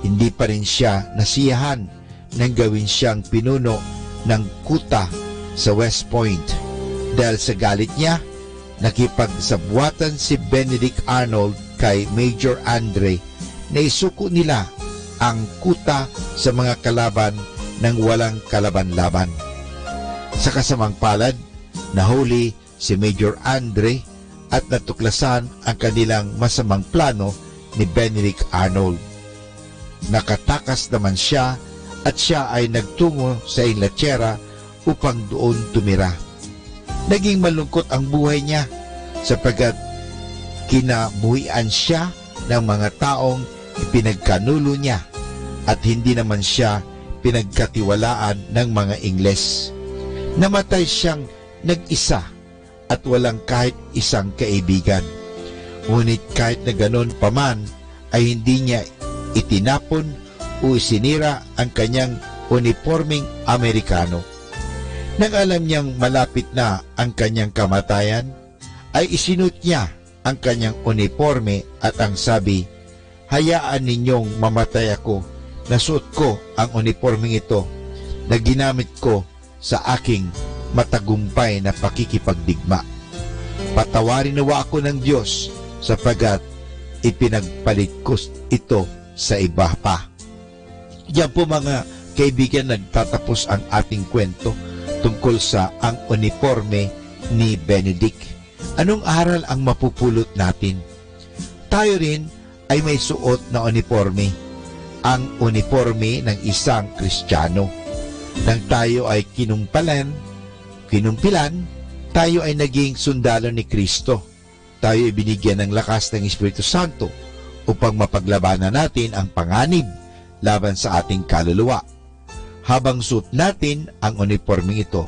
Hindi pa rin siya nasiyahan nang gawin siyang pinuno ng kuta sa West Point. Dahil sa galit niya, nakipagsabwatan si Benedict Arnold kay Major Andre na isuko nila ang kuta sa mga kalaban ng walang kalaban-laban. Sa kasamang palad, nahuli si Major Andre at natuklasan ang kanilang masamang plano ni Benedict Arnold. Nakatakas naman siya at siya ay nagtungo sa Inglaterra upang doon tumira. Naging malungkot ang buhay niya sapagkat kinabuhian siya ng mga taong ipinagkanulo niya at hindi naman siya pinagkatiwalaan ng mga Ingles. Namatay siyang nag-isa at walang kahit isang kaibigan. Ngunit kahit na ganon pa man ay hindi niya itinapon o isinira ang kanyang uniforming Amerikano. Nang alam niyang malapit na ang kanyang kamatayan, ay isinuot niya ang kanyang uniforme at ang sabi, "Hayaan ninyong mamatay ako. Nasuot ko ang uniforming ito na ginamit ko sa aking matagumpay na pakikipagdigma. Patawarin nawa ako ng Diyos sapagkat ipinagpalit ko ito sa iba pa." Diyan po mga kaibigan, nagtatapos ang ating kwento tungkol sa ang uniforme ni Benedict. Anong aral ang mapupulot natin? Tayo rin ay may suot na uniforme, ang uniforme ng isang Kristiyano. Nang tayo ay kinumpilan, tayo ay naging sundalo ni Kristo. Tayo ay binigyan ng lakas ng Espiritu Santo upang mapaglabanan natin ang panganib laban sa ating kaluluwa. Habang suot natin ang uniforming ito,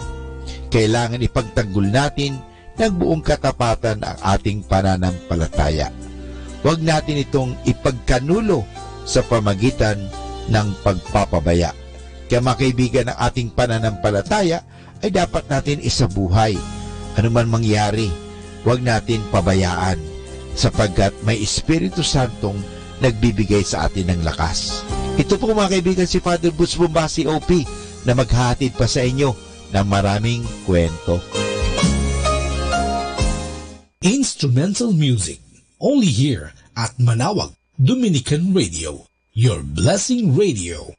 kailangan ipagtanggol natin ng buong katapatan ang ating pananampalataya. Huwag natin itong ipagkanulo sa pamagitan ng pagpapabaya. Kaya mga kaibigan, ang ating pananampalataya ay dapat natin isabuhay. Ano man mangyari, huwag natin pabayaan sapagkat may Espiritu Santong nagbibigay sa atin ng lakas. Ito po mga kaibigan si Father Butch Bombasi, OP, na maghahatid pa sa inyo ng maraming kwento. Instrumental music, only here at Manawag Dominican Radio, your blessing radio.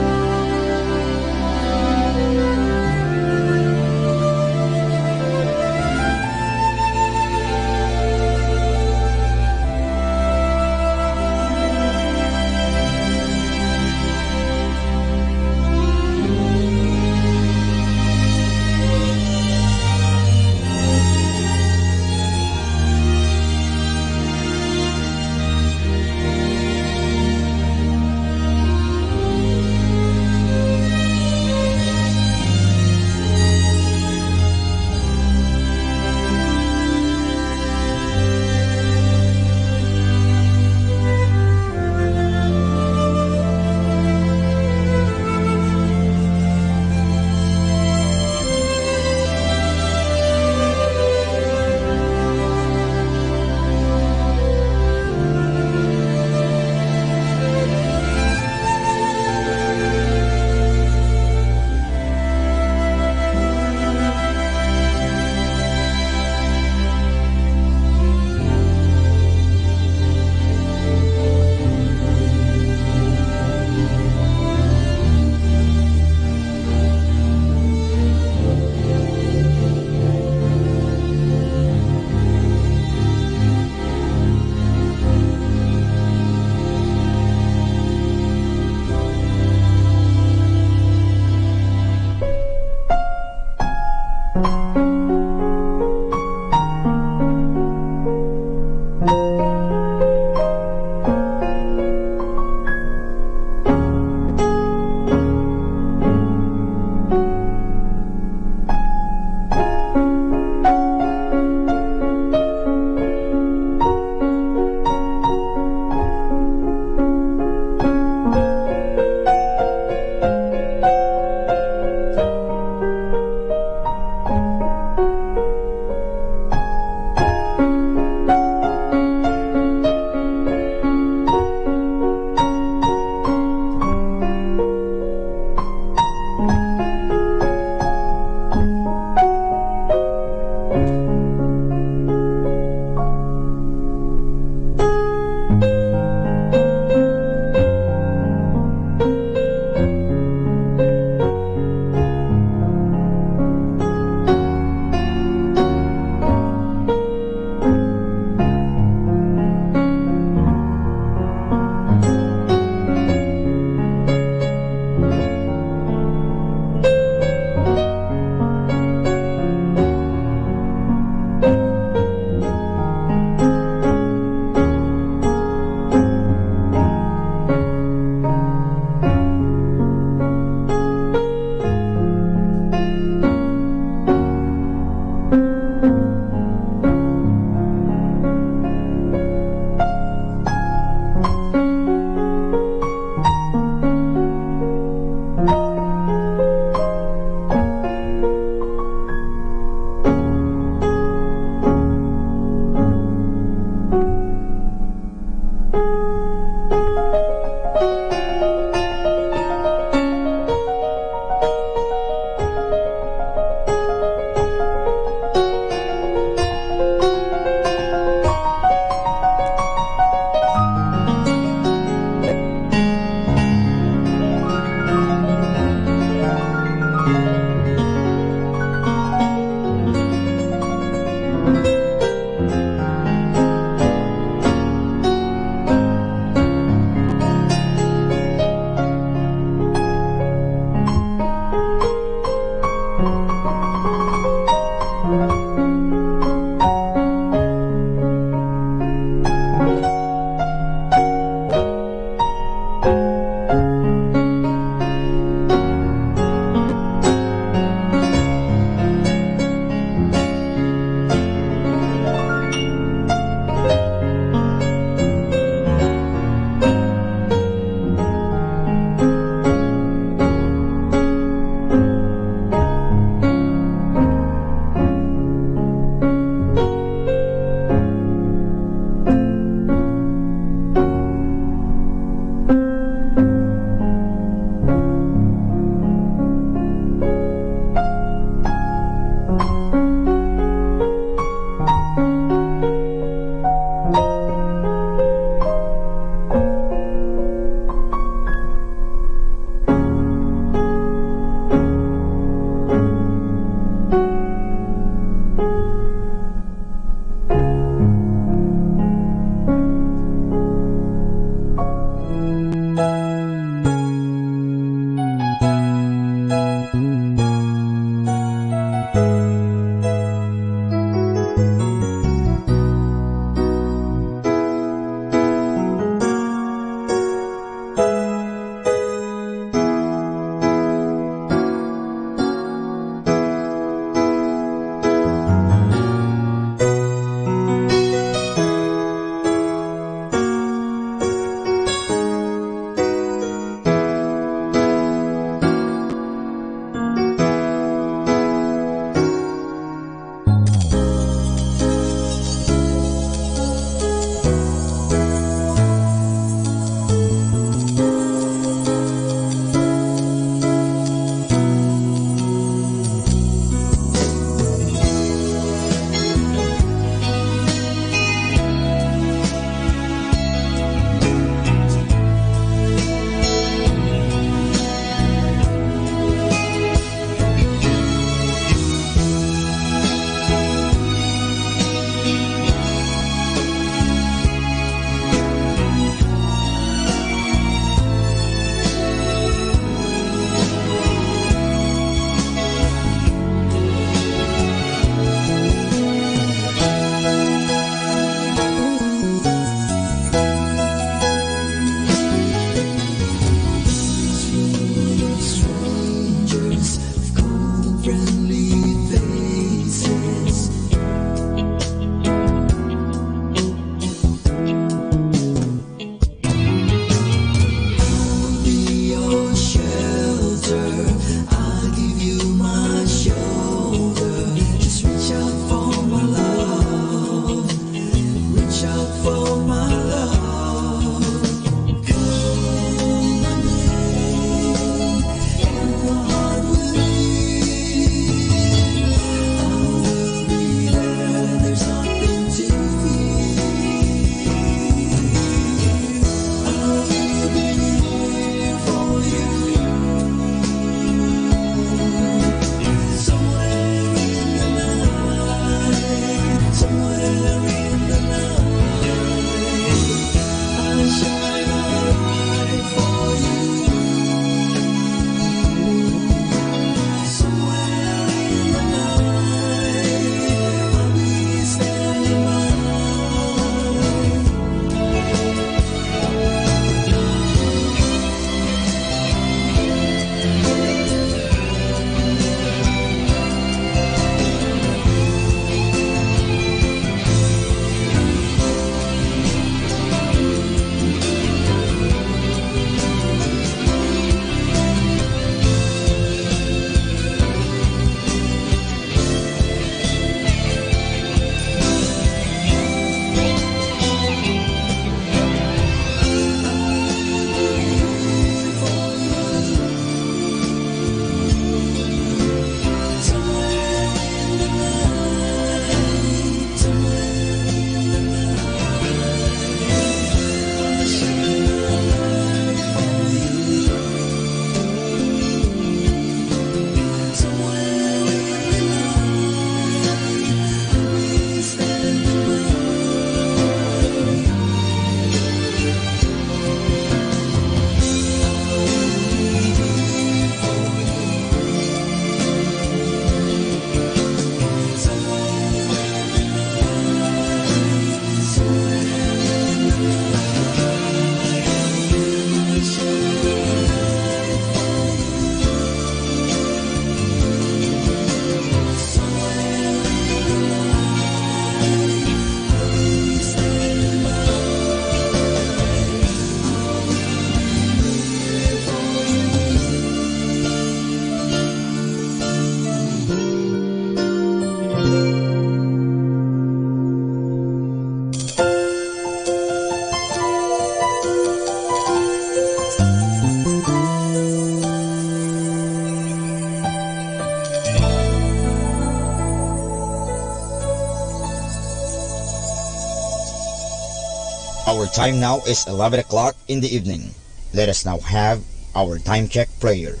Our time now is 11 o'clock in the evening. Let us now have our time check prayer.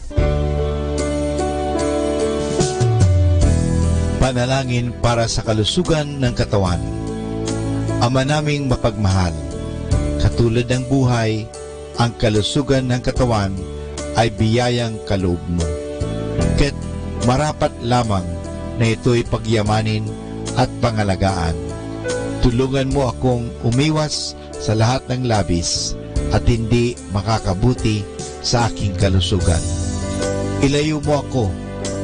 Panalangin para sa kalusugan ng katawan. Ama naming mapagmahal, katulad ng buhay, ang kalusugan ng katawan ay biyayang kaloob mo. Kaya't marapat lamang na ito'y pagyamanin at pangalagaan. Tulungan mo akong umiwas sa lahat ng labis at hindi makakabuti sa aking kalusugan. Ilayo mo ako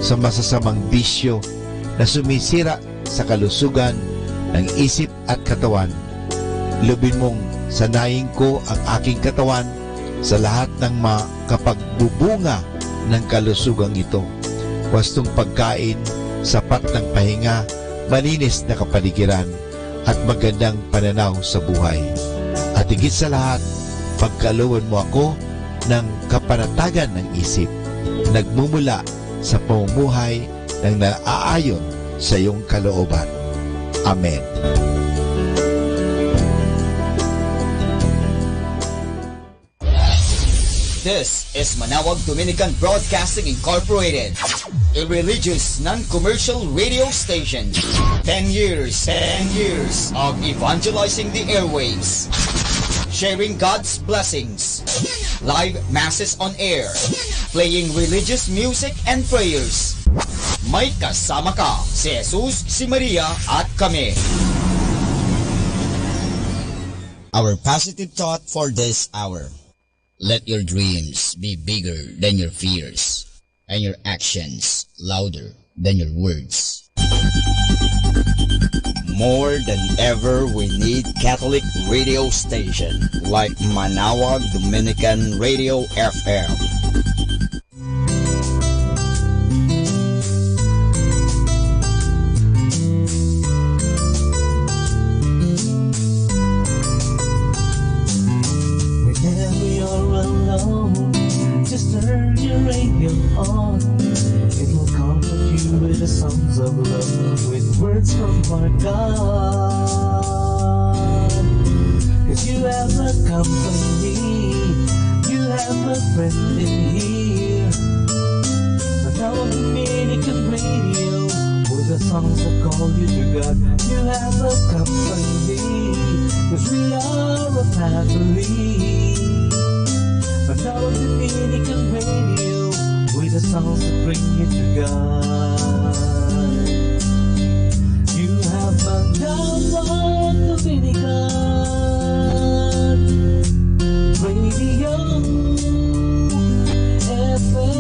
sa masasamang bisyo na sumisira sa kalusugan ng isip at katawan. Lubin mong sanayin ko ang aking katawan sa lahat ng makapagbubunga ng kalusugang ito. Wastong pagkain, sapat ng pahinga, malinis na kapaligiran, at magandang pananaw sa buhay. At higit sa lahat, pagkalooban mo ako ng kapanatagan ng isip, nagmumula sa pamumuhay ng naaayon sa iyong kalooban. Amen. This is Manawag Dominican Broadcasting Incorporated, a religious, non-commercial radio station. 10 years of evangelizing the airwaves, sharing God's blessings, live masses on air, playing religious music and prayers. May kasama ka, si Jesus, si Maria, at kami. Our positive thought for this hour. Let your dreams be bigger than your fears, and your actions louder than your words. More than ever, we need Catholic radio station like Manawag Dominican Radio FM. Just turn your radio on. It will comfort you with the songs of love, with words from our God. Cause you have a company, you have a friend in here. Manawag Dominican Radio, with the songs that call you to God. You have a company, cause we are a family. Manawag Dominican Radio, with the songs that bring you to God. You have Manawag Dominican Radio FM.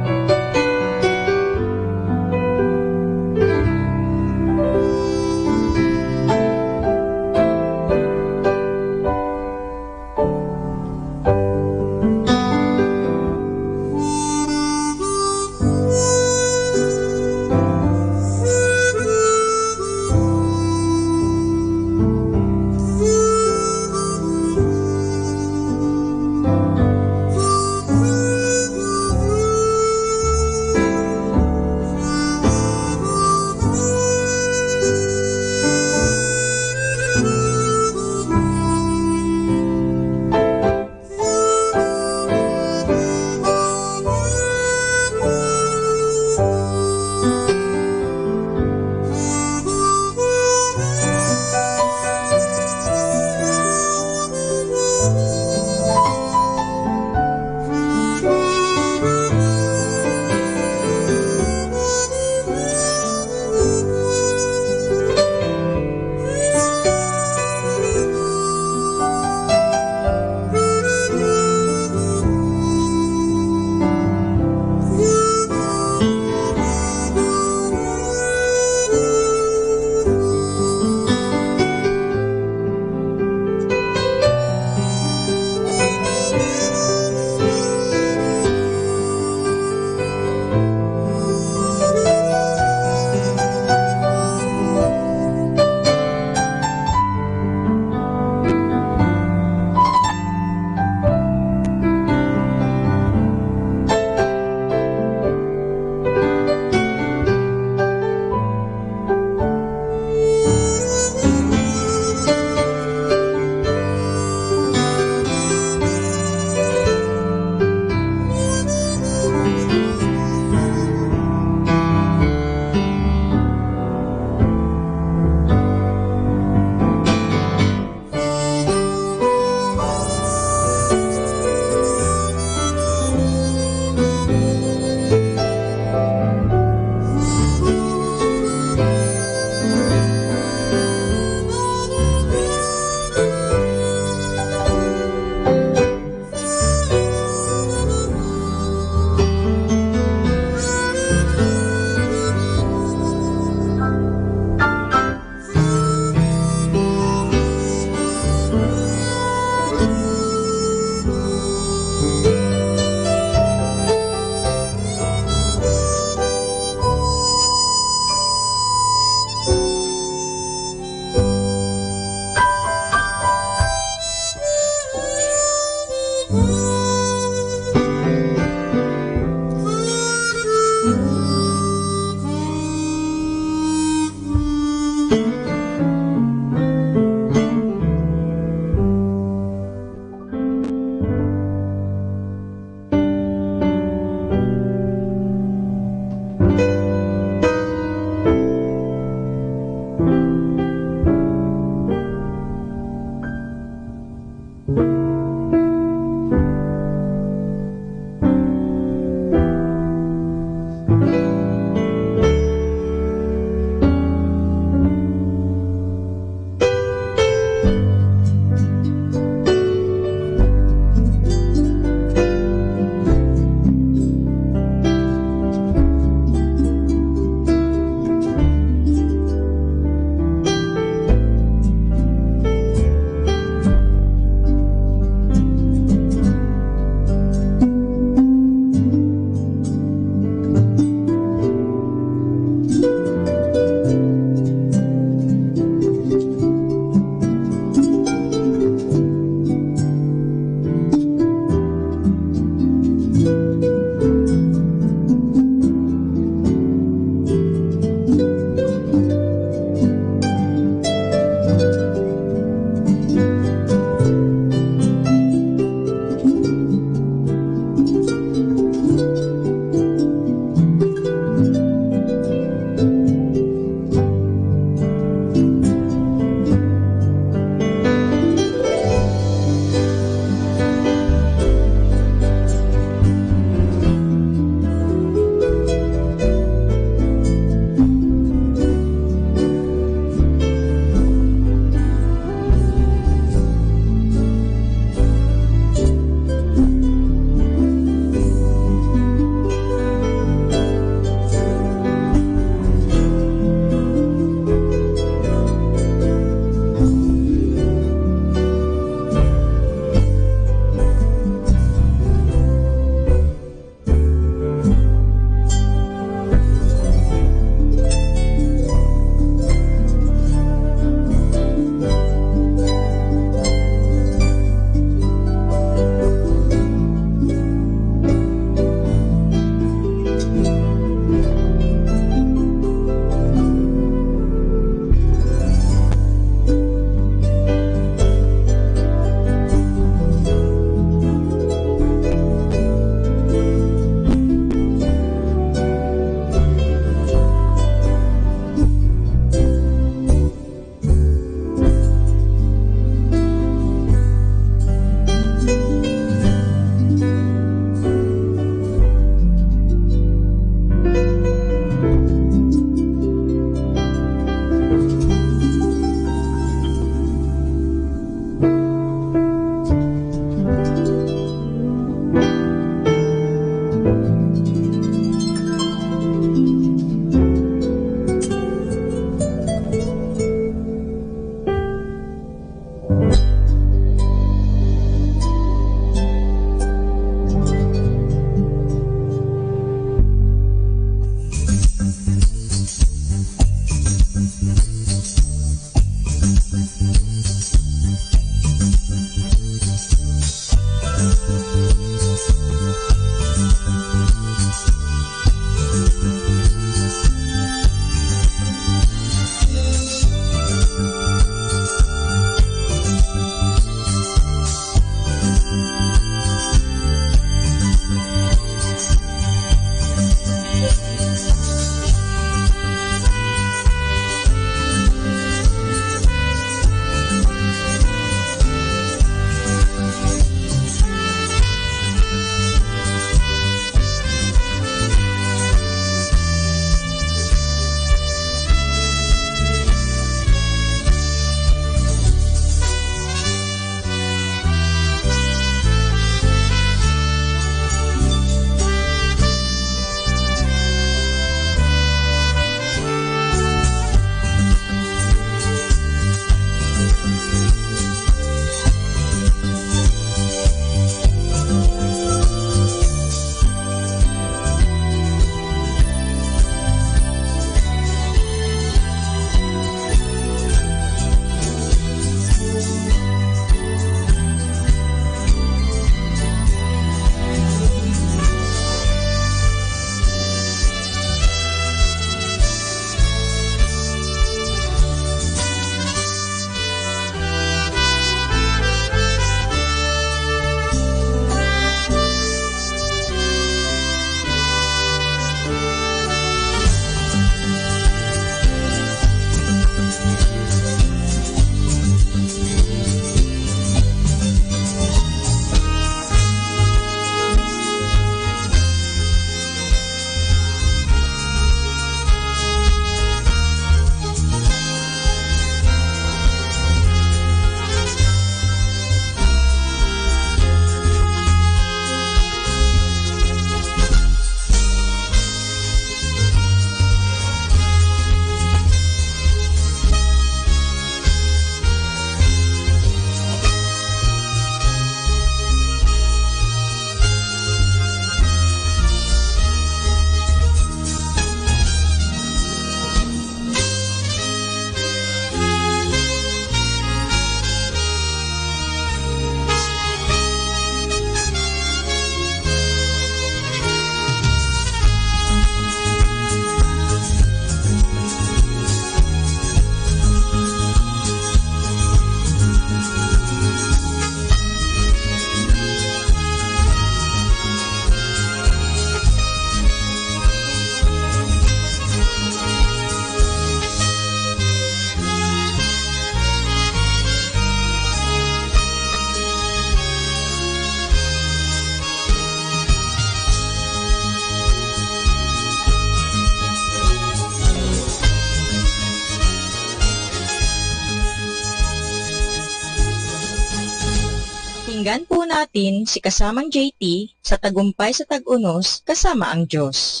Pakinggan po natin si kasamang JT sa Tagumpay sa Tag-Unos kasama ang Diyos.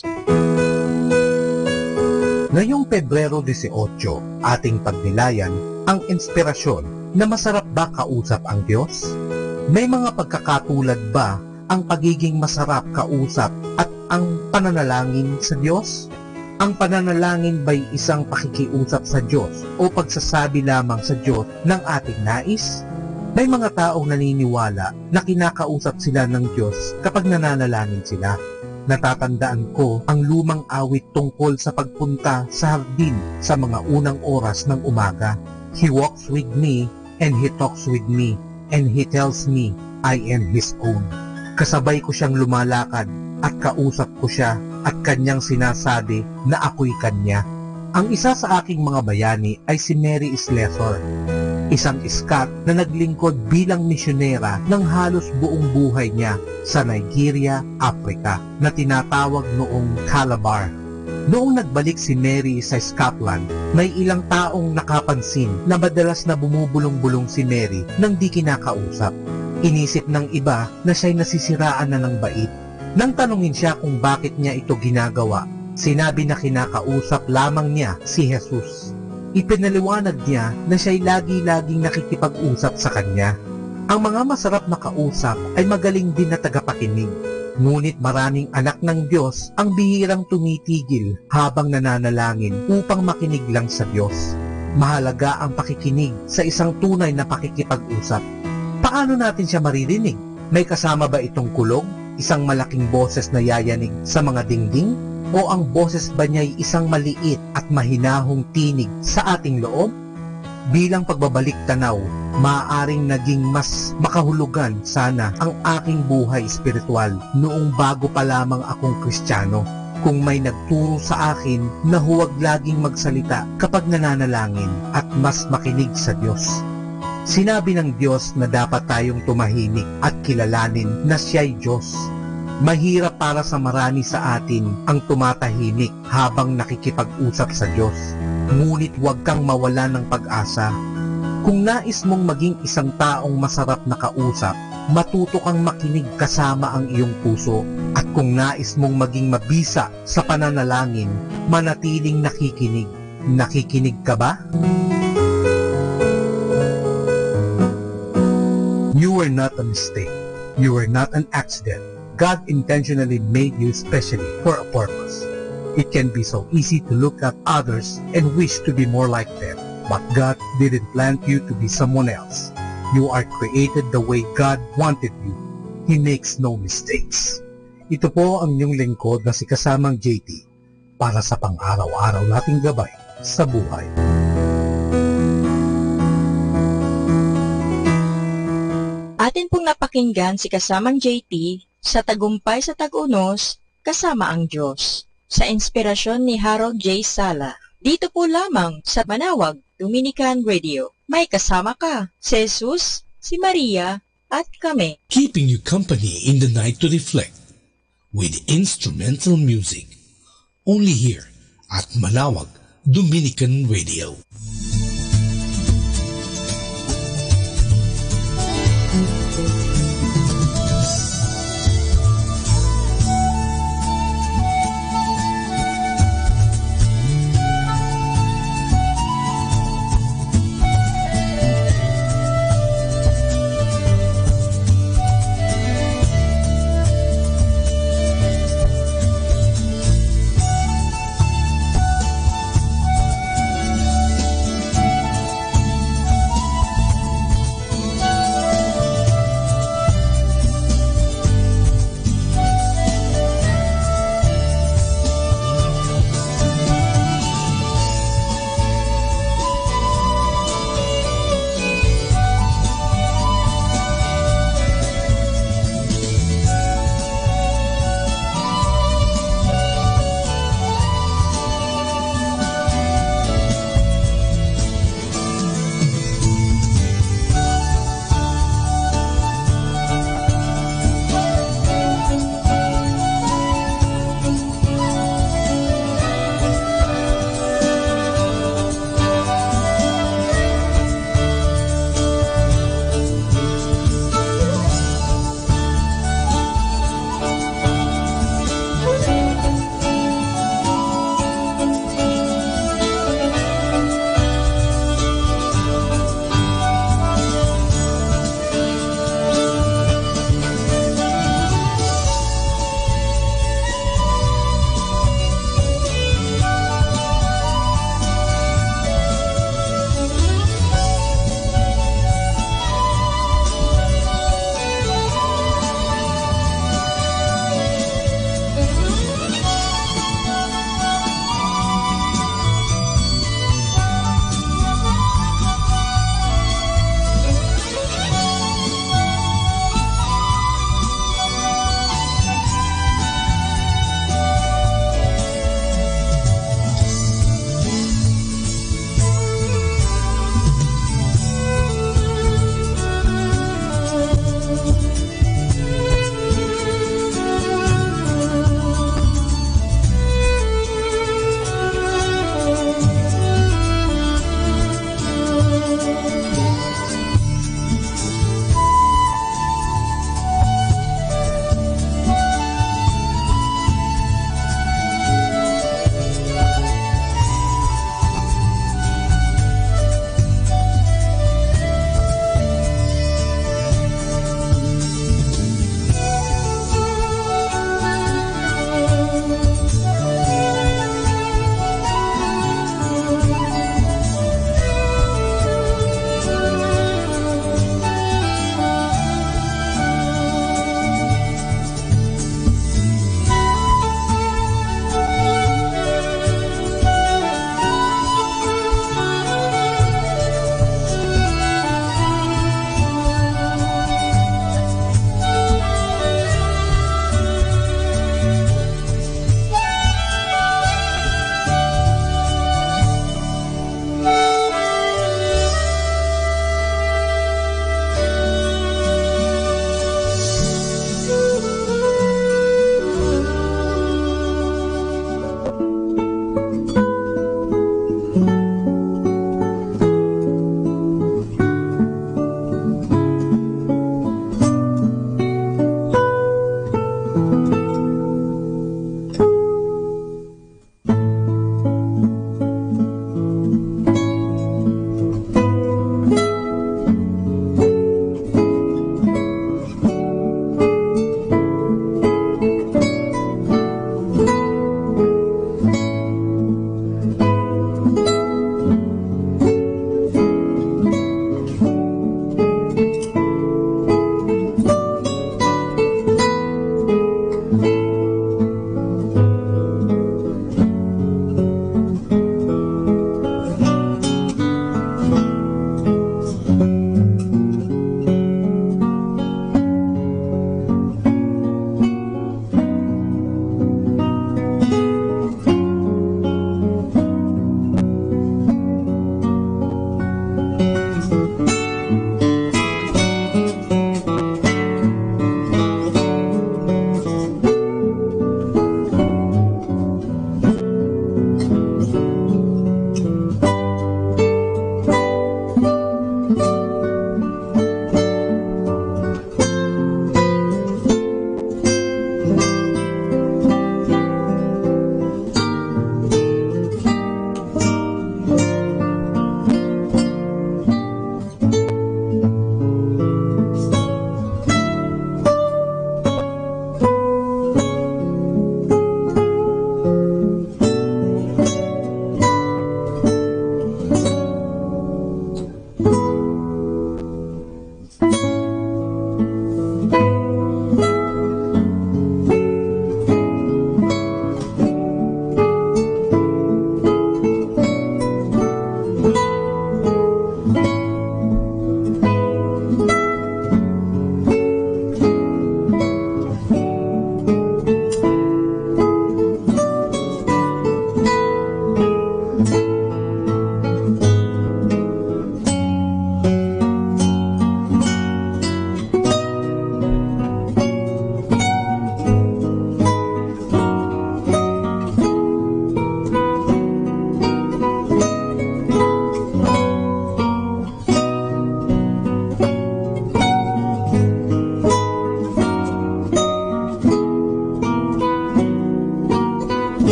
Ngayong Pebrero 18, ating pagnilayan ang inspirasyon na masarap ba kausap ang Diyos? May mga pagkakatulad ba ang pagiging masarap kausap at ang pananalangin sa Diyos? Ang pananalangin ba'y isang pakikiusap sa Diyos o pagsasabi lamang sa Diyos ng ating nais? May mga taong naniniwala na kinakausap sila ng Diyos kapag nananalangin sila. Natatandaan ko ang lumang awit tungkol sa pagpunta sa hardin sa mga unang oras ng umaga. He walks with me and he talks with me and he tells me I am his own. Kasabay ko siyang lumalakad at kausap ko siya at kanyang sinasabi na ako'y kanya. Ang isa sa aking mga bayani ay si Mary Slessor, isang iskat na naglingkod bilang misyonera ng halos buong buhay niya sa Nigeria, Africa, na tinatawag noong Calabar. Noong nagbalik si Mary sa Scotland, may ilang taong nakapansin na madalas na bumubulong-bulong si Mary nang di kinakausap. Inisip ng iba na siya'y nasisiraan na ng bait. Nang tanungin siya kung bakit niya ito ginagawa, sinabi na kinakausap lamang niya si Jesus. Ipinaliwanag niya na siya'y lagi-laging nakikipag-usap sa kanya. Ang mga masarap na kausap ay magaling din na tagapakinig. Ngunit maraming anak ng Diyos ang bihirang tumitigil habang nananalangin upang makinig lang sa Diyos. Mahalaga ang pakikinig sa isang tunay na pakikipag-usap. Paano natin siya maririnig? May kasama ba itong kulog? Isang malaking boses na yayanig sa mga dingding? O ang boses ba niya'y isang maliit at mahinahong tinig sa ating loob? Bilang pagbabalik tanaw, maaaring naging mas makahulugan sana ang aking buhay espiritual noong bago pa lamang akong Kristiyano, kung may nagturo sa akin na huwag laging magsalita kapag nananalangin at mas makinig sa Diyos. Sinabi ng Diyos na dapat tayong tumahimik at kilalanin na siya'y Diyos. Mahirap para sa marami sa atin ang tumatahimik habang nakikipag-usap sa Diyos. Ngunit huwag kang mawala ng pag-asa. Kung nais mong maging isang taong masarap na kausap, matuto kang makinig kasama ang iyong puso. At kung nais mong maging mabisa sa pananalangin, manatiling nakikinig. Nakikinig ka ba? You were not a mistake. You were not an accident. God intentionally made you specially for a purpose. It can be so easy to look at others and wish to be more like them. But God didn't plan you to be someone else. You are created the way God wanted you. He makes no mistakes. Ito po ang inyong lingkod na si kasamang JT para sa pang-araw-araw nating gabay sa buhay. Atin pong napakinggan si kasamang JT sa Tagumpay sa Tag-Unos kasama ang Diyos, sa inspirasyon ni Harold J. Sala. Dito po lamang sa Manawag Dominican Radio. May kasama ka, si Jesus, si Maria, at kami. Keeping you company in the night to reflect with instrumental music. Only here at Manawag Dominican Radio.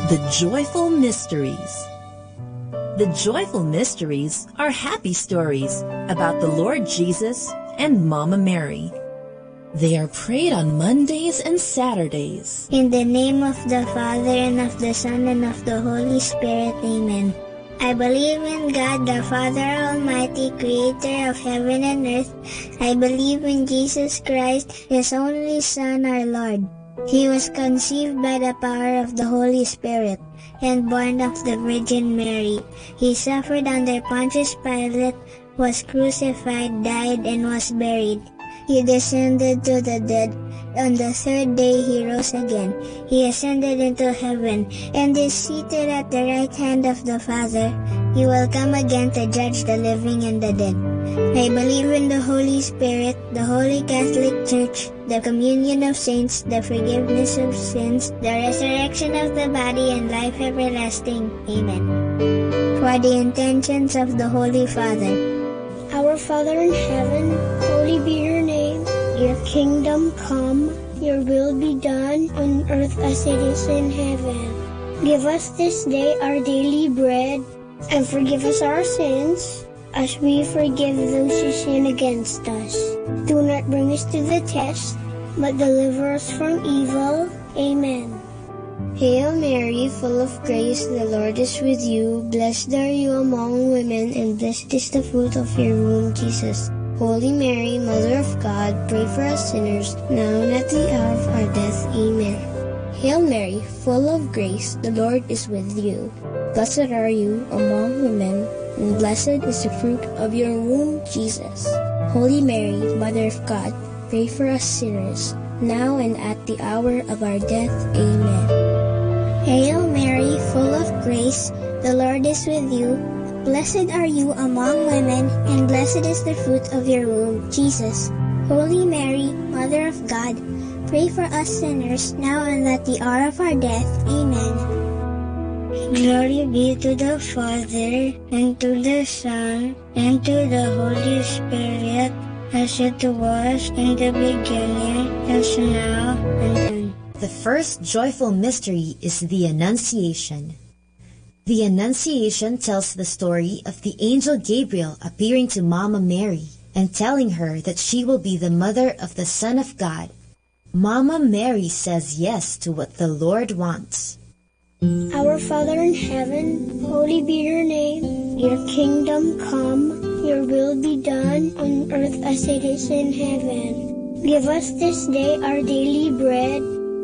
The Joyful Mysteries. The joyful mysteries are happy stories about the Lord Jesus and Mama Mary. They are prayed on Mondays and Saturdays. In the name of the Father, and of the Son, and of the Holy Spirit. Amen. I believe in God, the Father Almighty, creator of heaven and earth. I believe in Jesus Christ, His only Son, our Lord. He was conceived by the power of the Holy Spirit and born of the Virgin Mary. He suffered under Pontius Pilate, was crucified, died, and was buried. He descended to the dead. On the third day he rose again. He ascended into heaven and is seated at the right hand of the Father. He will come again to judge the living and the dead. I believe in the Holy Spirit, the Holy Catholic Church, the communion of saints, the forgiveness of sins, the resurrection of the body, and life everlasting. Amen. For the intentions of the Holy Father. Our Father in heaven, holy be your name. Your kingdom come, your will be done on earth as it is in heaven. Give us this day our daily bread, and forgive us our sins, as we forgive those who sin against us. Do not bring us to the test, but deliver us from evil. Amen. Hail Mary, full of grace, the Lord is with you. Blessed are you among women, and blessed is the fruit of your womb, Jesus. Holy Mary, Mother of God, pray for us sinners, now and at the hour of our death. Amen. Hail Mary, full of grace, the Lord is with you. Blessed are you among women, and blessed is the fruit of your womb, Jesus. Holy Mary, Mother of God, pray for us sinners, now and at the hour of our death. Amen. Hail Mary, full of grace, the Lord is with you. Blessed are you among women, and blessed is the fruit of your womb, Jesus. Holy Mary, Mother of God, pray for us sinners, now and at the hour of our death. Amen. Glory be to the Father, and to the Son, and to the Holy Spirit, as it was in the beginning, as now, and then. The first joyful mystery is the Annunciation. The Annunciation tells the story of the angel Gabriel appearing to Mama Mary and telling her that she will be the mother of the Son of God. Mama Mary says yes to what the Lord wants. Our Father in heaven, holy be your name. Your kingdom come, your will be done on earth as it is in heaven. Give us this day our daily bread,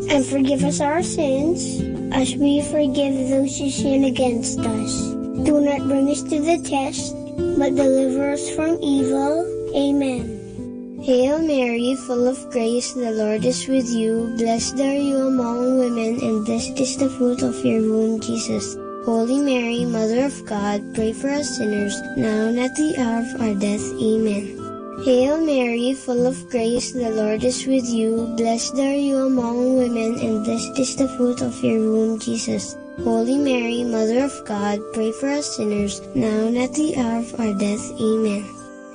and forgive us our sins, as we forgive those who sin against us. Do not bring us to the test, but deliver us from evil. Amen. Hail Mary, full of grace, the Lord is with you. Blessed are you among women, and blessed is the fruit of your womb, Jesus. Holy Mary, Mother of God, pray for us sinners, now and at the hour of our death. Amen. Hail Mary, full of grace, the Lord is with you. Blessed are you among women, and blessed is the fruit of your womb, Jesus. Holy Mary, Mother of God, pray for us sinners, now and at the hour of our death. Amen.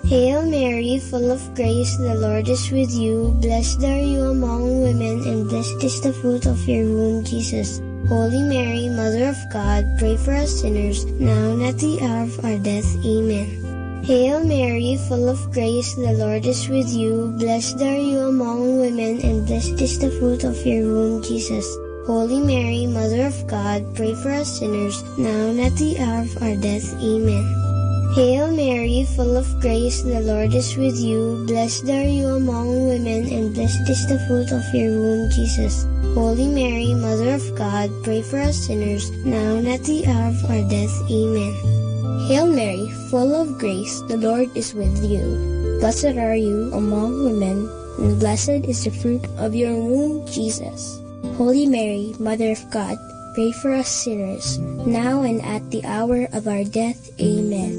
Hail Mary, full of grace, the Lord is with you. Blessed are you among women, and blessed is the fruit of your womb, Jesus. Holy Mary, Mother of God, pray for us sinners, now and at the hour of our death. Amen. Hail Mary, full of grace, the Lord is with you. Blessed are you among women, and blessed is the fruit of your womb, Jesus. Holy Mary, Mother of God, pray for us sinners, now and at the hour of our death. Amen. Hail Mary, full of grace, the Lord is with you. Blessed are you among women, and blessed is the fruit of your womb, Jesus. Holy Mary, Mother of God, pray for us sinners, now and at the hour of our death. Amen. Hail Mary, full of grace, the Lord is with you. Blessed are you among women, and blessed is the fruit of your womb, Jesus. Holy Mary, Mother of God, pray for us sinners, now and at the hour of our death. Amen.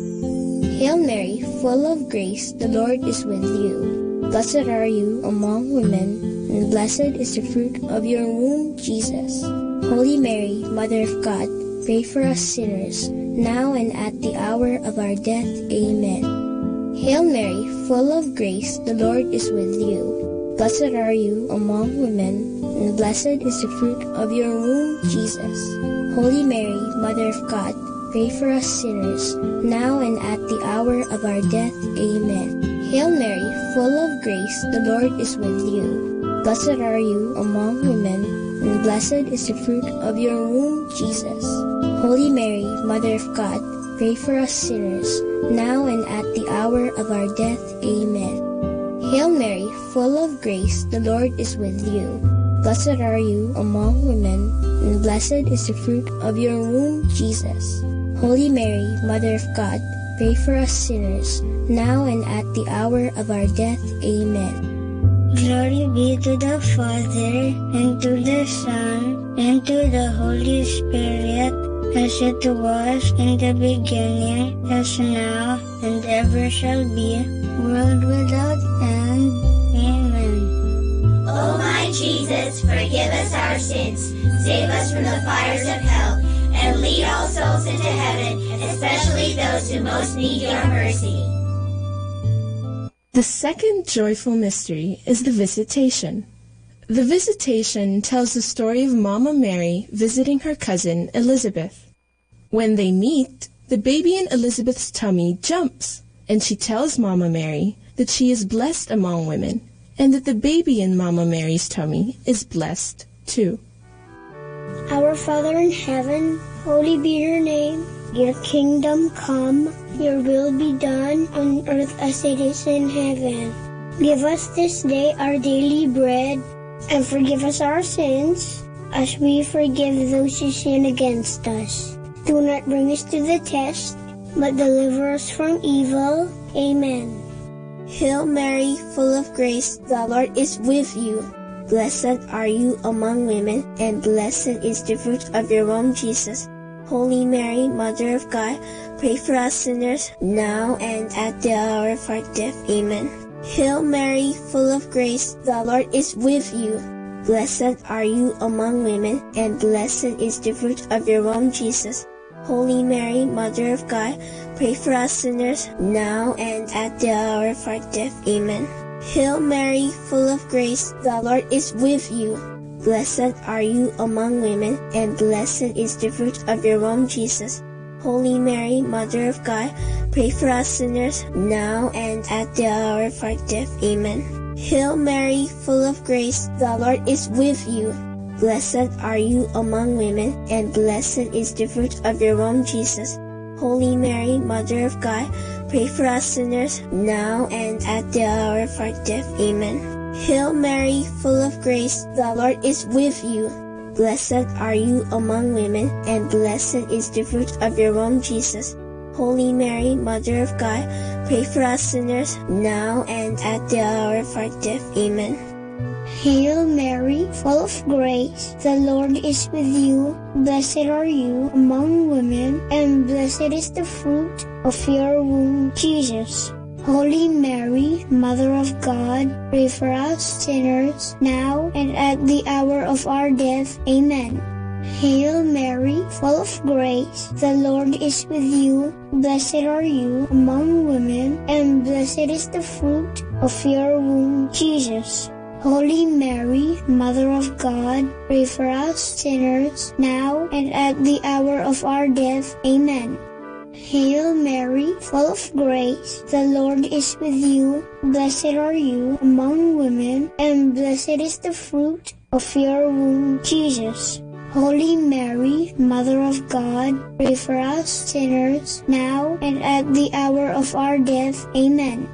Hail Mary, full of grace, the Lord is with you. Blessed are you among women, and blessed is the fruit of your womb, Jesus. Holy Mary, Mother of God, pray for us sinners, now and at the hour of our death. Amen. Hail Mary, full of grace, the Lord is with you. Blessed are you among women, and blessed is the fruit of your womb, Jesus. Holy Mary, Mother of God, pray for us sinners, now and at the hour of our death. Amen. Hail Mary, full of grace, the Lord is with you. Blessed are you among women, and blessed is the fruit of your womb, Jesus. Holy Mary, Mother of God, pray for us sinners, now and at the hour of our death. Amen. Hail Mary, full of grace, the Lord is with you. Blessed are you among women, and blessed is the fruit of your womb, Jesus. Holy Mary, Mother of God, pray for us sinners, now and at the hour of our death. Amen. Glory be to the Father, and to the Son, and to the Holy Spirit, as it was in the beginning, as now, and ever shall be, world without end. Amen. O my Jesus, forgive us our sins, save us from the fires of hell, and lead all souls into heaven, especially those who most need your mercy. The second joyful mystery is the Visitation. The Visitation tells the story of Mama Mary visiting her cousin Elizabeth. When they meet, the baby in Elizabeth's tummy jumps, and she tells Mama Mary that she is blessed among women, and that the baby in Mama Mary's tummy is blessed too. Our Father in heaven, holy be your name. Your kingdom come, your will be done on earth as it is in heaven. Give us this day our daily bread, and forgive us our sins, as we forgive those who sin against us. Do not bring us to the test, but deliver us from evil. Amen. Hail Mary, full of grace, the Lord is with you. Blessed are you among women, and blessed is the fruit of your womb, Jesus. Holy Mary, Mother of God, pray for us sinners, now and at the hour of our death. Amen. Hail Mary, full of grace, the Lord is with you. Blessed are you among women, and blessed is the fruit of your womb, Jesus. Holy Mary, Mother of God, pray for us sinners, now and at the hour of our death. Amen. Hail Mary, full of grace, the Lord is with you. Blessed are you among women, and blessed is the fruit of your womb, Jesus. Holy Mary, Mother of God, pray for us sinners, now and at the hour of our death. Amen. Hail Mary, full of grace, the Lord is with you. Blessed are you among women, and blessed is the fruit of your womb, Jesus. Holy Mary, Mother of God, pray for us sinners, now and at the hour of our death. Amen. Hail Mary, full of grace, the Lord is with you. Blessed are you among women, and blessed is the fruit of your womb, Jesus. Holy Mary, Mother of God, pray for us sinners, now and at the hour of our death. Amen. Hail Mary, full of grace, the Lord is with you. Blessed are you among women, and blessed is the fruit of your womb, Jesus. Holy Mary, Mother of God, pray for us sinners, now and at the hour of our death. Amen. Hail Mary, full of grace, the Lord is with you. Blessed are you among women, and blessed is the fruit of your womb, Jesus. Holy Mary, Mother of God, pray for us sinners, now and at the hour of our death. Amen. Hail Mary, full of grace, the Lord is with you. Blessed are you among women, and blessed is the fruit of your womb, Jesus. Holy Mary, Mother of God, pray for us sinners, now and at the hour of our death. Amen.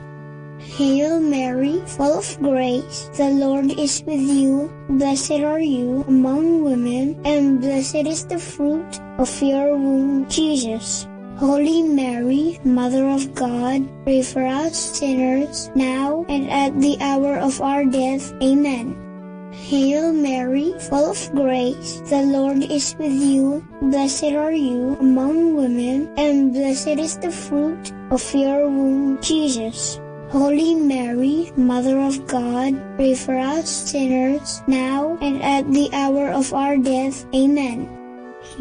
Hail Mary, full of grace, the Lord is with you. Blessed are you among women, and blessed is the fruit of your womb, Jesus. Holy Mary, Mother of God, pray for us sinners, now and at the hour of our death. Amen. Hail Mary, full of grace, the Lord is with you. Blessed are you among women, and blessed is the fruit of your womb, Jesus. Holy Mary, Mother of God, pray for us sinners, now and at the hour of our death. Amen.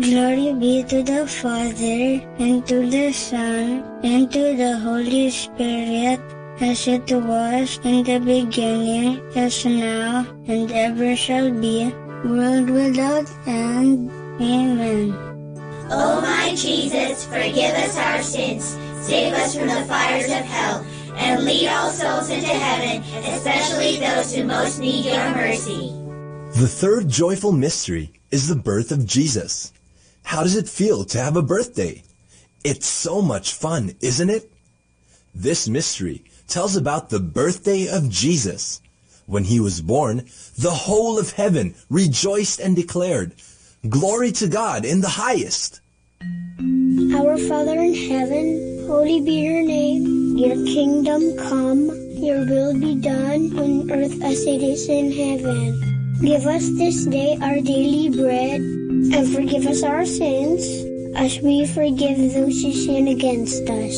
Glory be to the Father, and to the Son, and to the Holy Spirit, as it was in the beginning, is now, and ever shall be, world without end. Amen. O my Jesus, forgive us our sins, save us from the fires of hell, and lead all souls into heaven, especially those who most need your mercy. The third joyful mystery is the birth of Jesus. How does it feel to have a birthday? It's so much fun, isn't it? This mystery tells about the birthday of Jesus. When he was born, the whole of heaven rejoiced and declared, "Glory to God in the highest." Our Father in heaven, holy be your name. Your kingdom come, your will be done on earth as it is in heaven. Give us this day our daily bread, and forgive us our sins, as we forgive those who sin against us.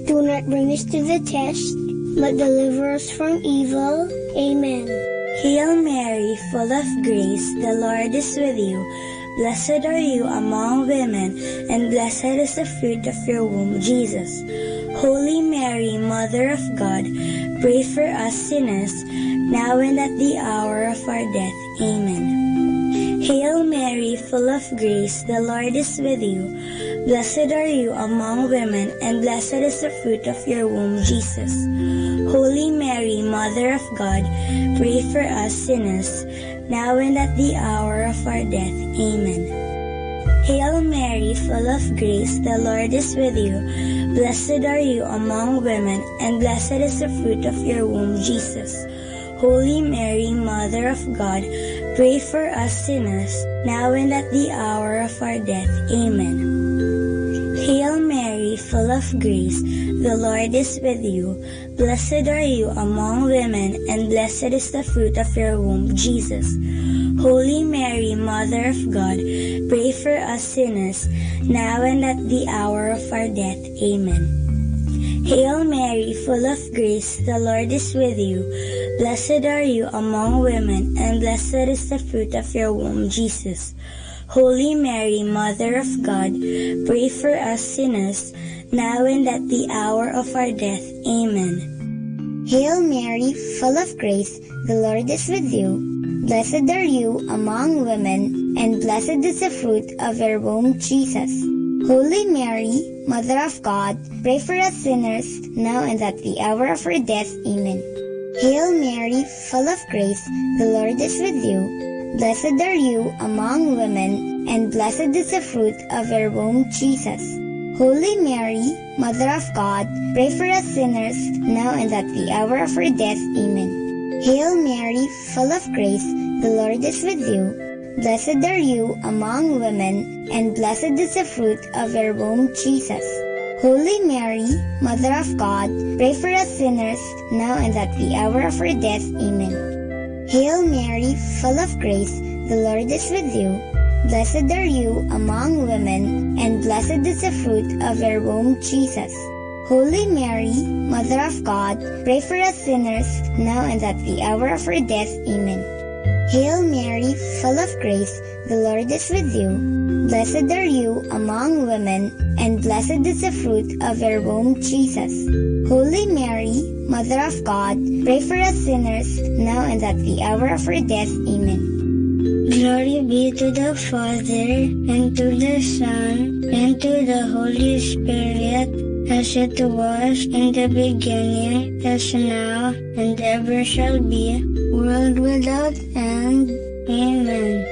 Do not bring us to the test, but deliver us from evil. Amen. Hail Mary, full of grace, the Lord is with you. Blessed are you among women, and blessed is the fruit of your womb, Jesus. Holy Mary, Mother of God, pray for us sinners, now and at the hour of our death. Amen. Hail Mary, full of grace, the Lord is with you. Blessed are you among women, and blessed is the fruit of your womb, Jesus. Holy Mary, Mother of God, pray for us sinners, now and at the hour of our death. Amen. Hail Mary, full of grace, the Lord is with you. Blessed are you among women, and blessed is the fruit of your womb, Jesus. Holy Mary, Mother of God, pray for us sinners, now and at the hour of our death. Amen. Hail Mary, full of grace, the Lord is with you. Blessed are you among women, and blessed is the fruit of your womb, Jesus. Holy Mary, Mother of God, pray for us sinners, now and at the hour of our death. Amen. Hail Mary, full of grace, the Lord is with you. Blessed are you among women, and blessed is the fruit of your womb, Jesus. Holy Mary, Mother of God, pray for us sinners, now and at the hour of our death. Amen. Hail Mary, full of grace, the Lord is with you. Blessed are you among women, and blessed is the fruit of your womb, Jesus. Holy Mary, Mother of God, pray for us sinners, now and at the hour of our death. Amen. Hail Mary, full of grace, the Lord is with you. Blessed are you among women, and blessed is the fruit of your womb, Jesus. Holy Mary, Mother of God, pray for us sinners, now and at the hour of our death. Amen. Hail Mary, full of grace, the Lord is with you. Blessed are you among women, and blessed is the fruit of your womb, Jesus. Holy Mary, Mother of God, pray for us sinners, now and at the hour of our death. Amen. Hail Mary, full of grace, the Lord is with you. Blessed are you among women, and blessed is the fruit of your womb, Jesus. Holy Mary, Mother of God, pray for us sinners, now and at the hour of our death. Amen. Hail Mary, full of grace, the Lord is with you. Blessed are you among women, and blessed is the fruit of your womb, Jesus. Holy Mary, Mother of God, pray for us sinners, now and at the hour of our death. Amen. Glory be to the Father, and to the Son, and to the Holy Spirit, as it was in the beginning, is now, and ever shall be, world without end. Amen.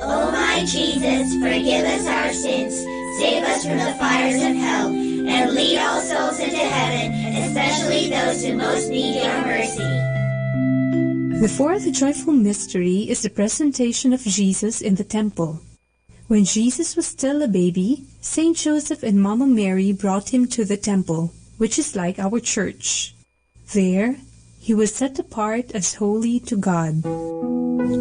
O my Jesus, forgive us our sins, save us from the fires of hell, and lead all souls into heaven, especially those who most need your mercy. The fourth joyful mystery is the presentation of Jesus in the temple. When Jesus was still a baby, Saint Joseph and Mama Mary brought him to the temple, which is like our church. There, he was set apart as holy to God.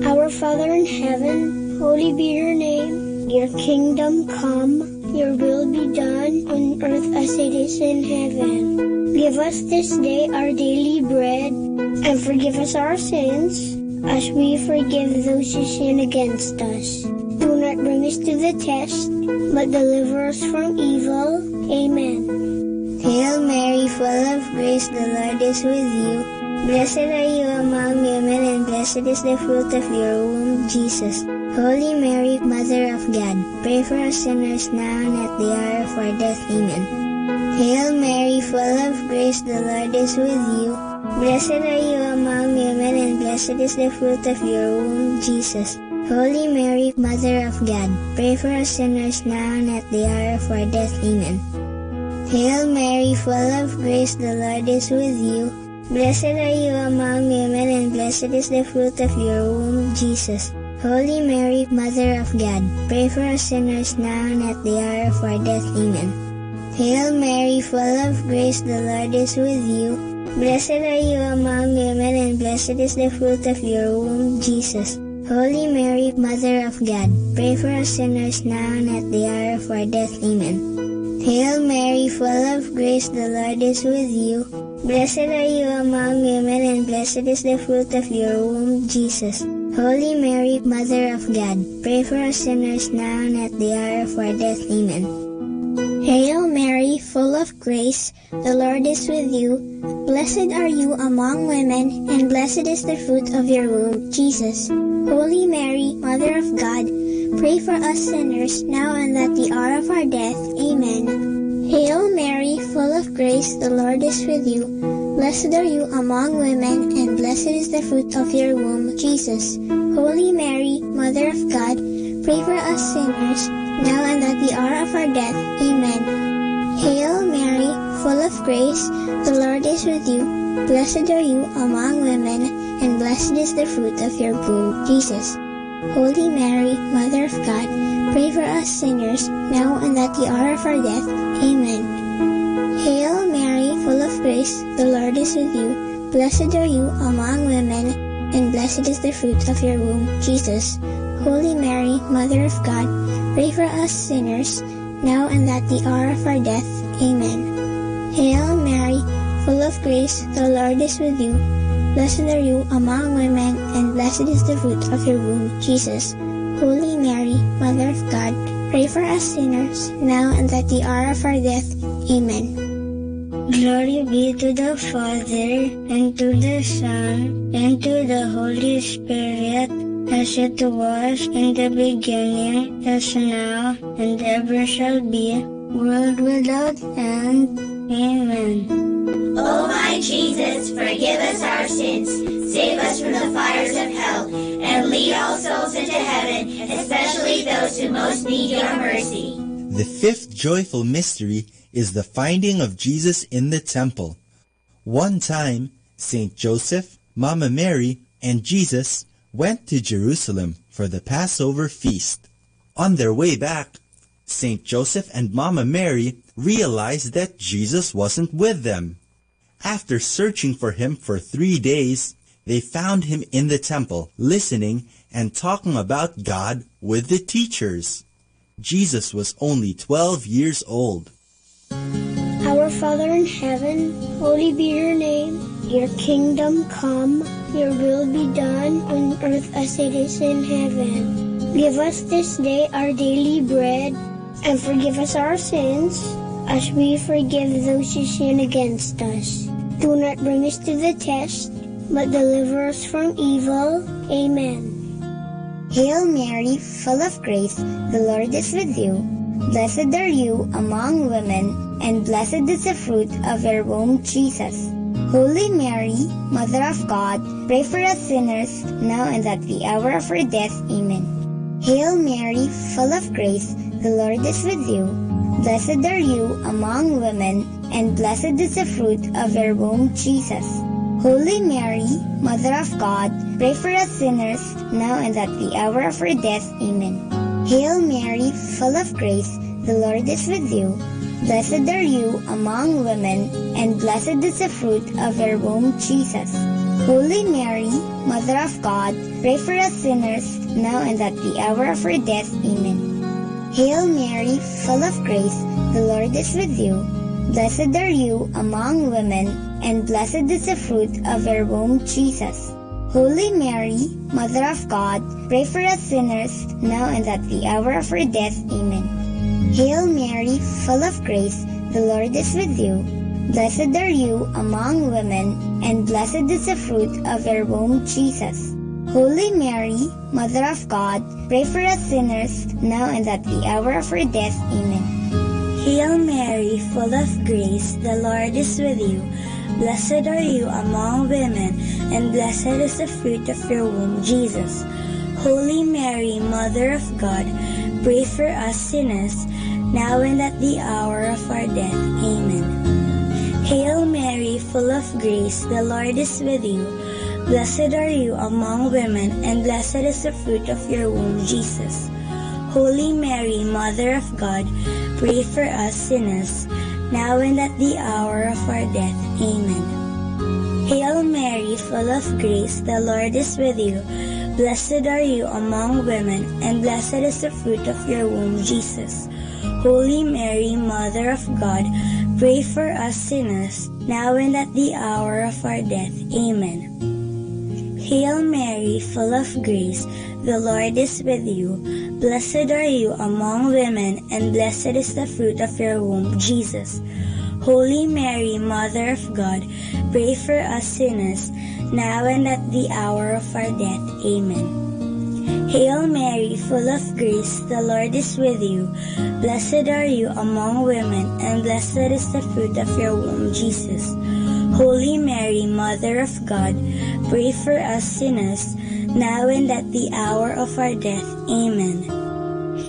Our Father in heaven, holy be your name. Your kingdom come, your will be done on earth as it is in heaven. Give us this day our daily bread, and forgive us our sins, as we forgive those who sin against us. Do not bring us to the test, but deliver us from evil. Amen. Hail Mary, full of grace, the Lord is with you. Blessed are you among women, and blessed is the fruit of your womb, Jesus. Holy Mary, Mother of God, pray for us sinners now and at the hour of our death. Amen. Hail Mary, full of grace, the Lord is with you. Blessed are you among women, and blessed is the fruit of your womb, Jesus. Holy Mary, Mother of God, pray for us sinners now and at the hour of our death. Amen. Hail Mary, full of grace, the Lord is with you. Blessed are you among women, and blessed is the fruit of your womb, Jesus. Holy Mary, Mother of God, pray for us sinners now and at the hour of our death. Amen. Hail Mary, full of grace, the Lord is with you. Blessed are you among women, and blessed is the fruit of your womb, Jesus. Holy Mary, Mother of God, pray for us sinners now and at the hour of our death. Amen. Hail Mary, full of grace, the Lord is with you. Blessed are you among women, and blessed is the fruit of your womb, Jesus. Holy Mary, Mother of God, pray for us sinners now and at the hour of our death. Amen. Hail Mary, full of grace, the Lord is with you. Blessed are you among women, and blessed is the fruit of your womb, Jesus. Holy Mary, Mother of God, pray for us sinners now and at the hour of our death. Amen. Hail Mary, full of grace, the Lord is with you. Blessed are you among women, and blessed is the fruit of your womb, Jesus. Holy Mary, Mother of God, pray for us sinners, now and at the hour of our death. Amen. Hail Mary, full of grace, the Lord is with you. Blessed are you among women, and blessed is the fruit of your womb, Jesus. Holy Mary, Mother of God, pray for us sinners, now and at the hour of our death. Amen. Hail Mary, full of grace, the Lord is with you. Blessed are you among women, and blessed is the fruit of your womb, Jesus. Holy Mary, Mother of God, pray for us sinners, now and at the hour of our death. Amen. Hail Mary, full of grace, the Lord is with you. Blessed are you among women, and blessed is the fruit of your womb, Jesus. Holy Mary, Mother of God, pray for us sinners, now and at the hour of our death. Amen. Glory be to the Father, and to the Son, and to the Holy Spirit, as it was in the beginning, as now, and ever shall be, world without end. Amen. O my Jesus, forgive us our sins, save us from the fires of hell, and lead all souls into heaven, especially those who most need your mercy. The fifth joyful mystery is the finding of Jesus in the temple. One time, Saint Joseph, Mama Mary, and Jesus went to Jerusalem for the Passover feast. On their way back, Saint Joseph and Mama Mary realized that Jesus wasn't with them. After searching for him for 3 days, they found him in the temple, listening and talking about God with the teachers. Jesus was only 12 years old. Our Father in heaven, holy be your name. Your kingdom come, your will be done on earth as it is in heaven. Give us this day our daily bread, and forgive us our sins, as we forgive those who sin against us. Do not bring us to the test, but deliver us from evil. Amen. Hail Mary, full of grace, the Lord is with you. Blessed are you among women, and blessed is the fruit of your womb, Jesus. Holy Mary, Mother of God, pray for us sinners, now and at the hour of our death. Amen. Hail Mary, full of grace, the Lord is with you. Blessed are you among women, and blessed is the fruit of your womb, Jesus. Holy Mary, Mother of God, pray for us sinners, now and at the hour of our death. Amen. Hail Mary, full of grace, the Lord is with you. Blessed are you among women, and blessed is the fruit of your womb, Jesus. Holy Mary, Mother of God, pray for us sinners, now and at the hour of our death. Amen. Hail Mary, full of grace, the Lord is with you. Blessed are you among women, and blessed is the fruit of your womb, Jesus. Holy Mary, Mother of God, pray for us sinners, now and at the hour of our death. Amen. Hail Mary, full of grace, the Lord is with you. Blessed are you among women, and blessed is the fruit of your womb, Jesus. Holy Mary, Mother of God, pray for us sinners, now and at the hour of our death. Amen. Hail Mary, full of grace, the Lord is with you. Blessed are you among women, and blessed is the fruit of your womb, Jesus. Holy Mary, Mother of God, pray for us sinners, now and at the hour of our death. Amen. Hail Mary, full of grace, the Lord is with you. Blessed are you among women, and blessed is the fruit of your womb, Jesus. Holy Mary, Mother of God, pray for us sinners, now and at the hour of our death. Amen. Hail Mary, full of grace, the Lord is with you. Blessed are you among women, and blessed is the fruit of your womb, Jesus. Holy Mary, Mother of God, pray for us sinners, now and at the hour of our death. Amen. Hail Mary, full of grace, the Lord is with you. Blessed are you among women, and blessed is the fruit of your womb, Jesus. Holy Mary, Mother of God, pray for us sinners, now and at the hour of our death. Amen. Hail Mary, full of grace, the Lord is with you. Blessed are you among women, and blessed is the fruit of your womb, Jesus. Holy Mary, Mother of God, pray for us sinners, now and at the hour of our death. Amen.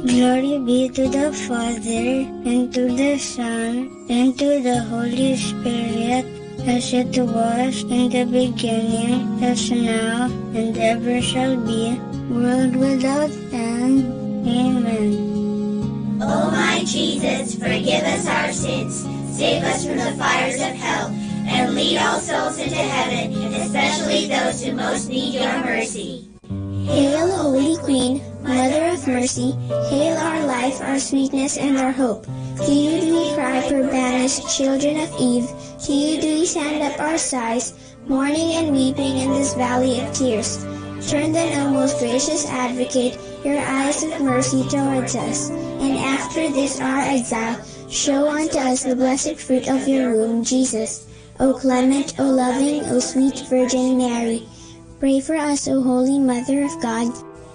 Glory be to the Father, and to the Son, and to the Holy Spirit, as it was in the beginning, as now, and ever shall be, world without end. Amen. O my Jesus, forgive us our sins, save us from the fires of hell, and lead all souls into heaven, especially those who most need your mercy. Hail, Holy Queen, Mother of Mercy, hail our life, our sweetness, and our hope. To you do we cry, poor banished children of Eve. To you do we send up our sighs, mourning and weeping in this valley of tears. Turn then, O most gracious Advocate, your eyes of mercy towards us, and after this our exile, show unto us the blessed fruit of your womb, Jesus. O clement, O loving, O sweet Virgin Mary, pray for us, O Holy Mother of God,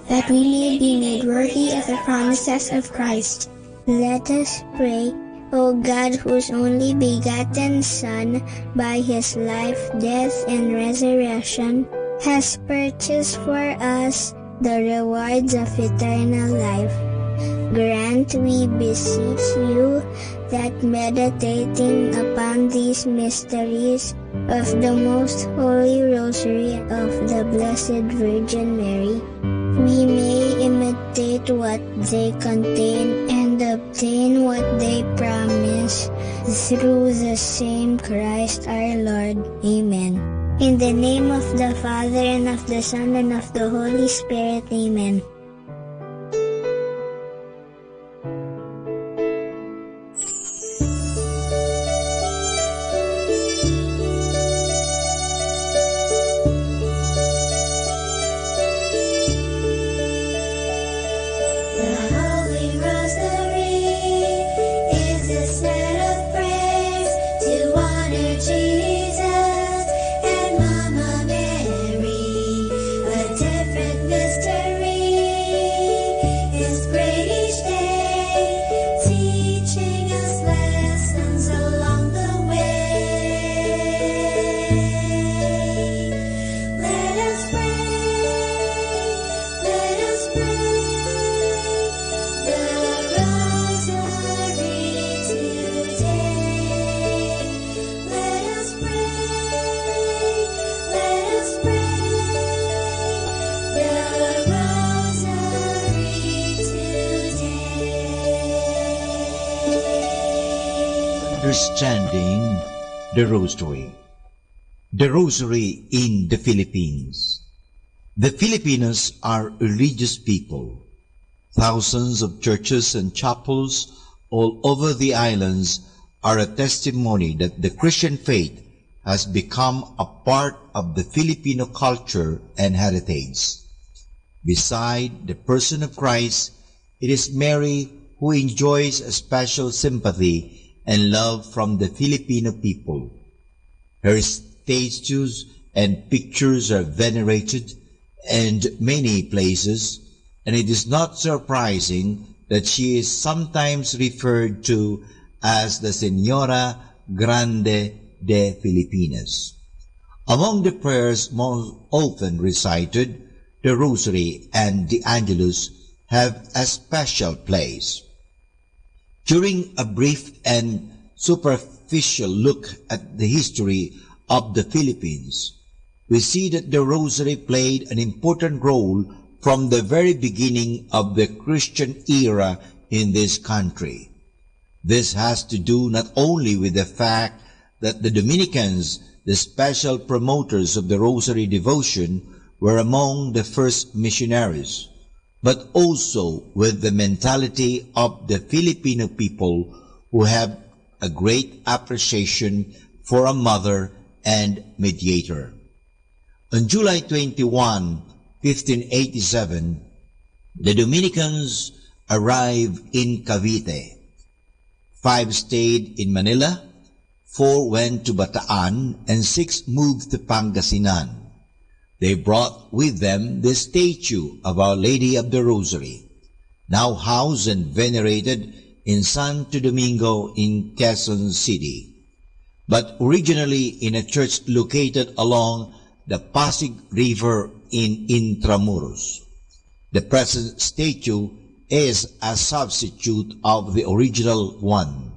that we may be made worthy of the promises of Christ. Let us pray. O God, whose only begotten Son, by his life, death, and resurrection, has purchased for us the rewards of eternal life, grant, we beseech you, that meditating upon these mysteries of the most holy rosary of the Blessed Virgin Mary, we may imitate what they contain and obtain what they promise, through the same Christ our Lord. Amen. In the name of the Father, and of the Son, and of the Holy Spirit. Amen. Understanding the Rosary. The Rosary in the Philippines. The Filipinos are religious people. Thousands of churches and chapels all over the islands are a testimony that the Christian faith has become a part of the Filipino culture and heritage. Beside the person of Christ, it is Mary who enjoys a special sympathy and love from the Filipino people. Her statues and pictures are venerated in many places, and it is not surprising that she is sometimes referred to as the Señora Grande de Filipinas. Among the prayers most often recited, the Rosary and the Angelus have a special place. During a brief and superficial look at the history of the Philippines, we see that the Rosary played an important role from the very beginning of the Christian era in this country. This has to do not only with the fact that the Dominicans, the special promoters of the Rosary devotion, were among the first missionaries, but also with the mentality of the Filipino people who have a great appreciation for a mother and mediator. On July 21, 1587, the Dominicans arrived in Cavite. 5 stayed in Manila, 4 went to Bataan, and 6 moved to Pangasinan. They brought with them the statue of Our Lady of the Rosary, now housed and venerated in Santo Domingo in Quezon City, but originally in a church located along the Pasig River in Intramuros. The present statue is a substitute of the original one.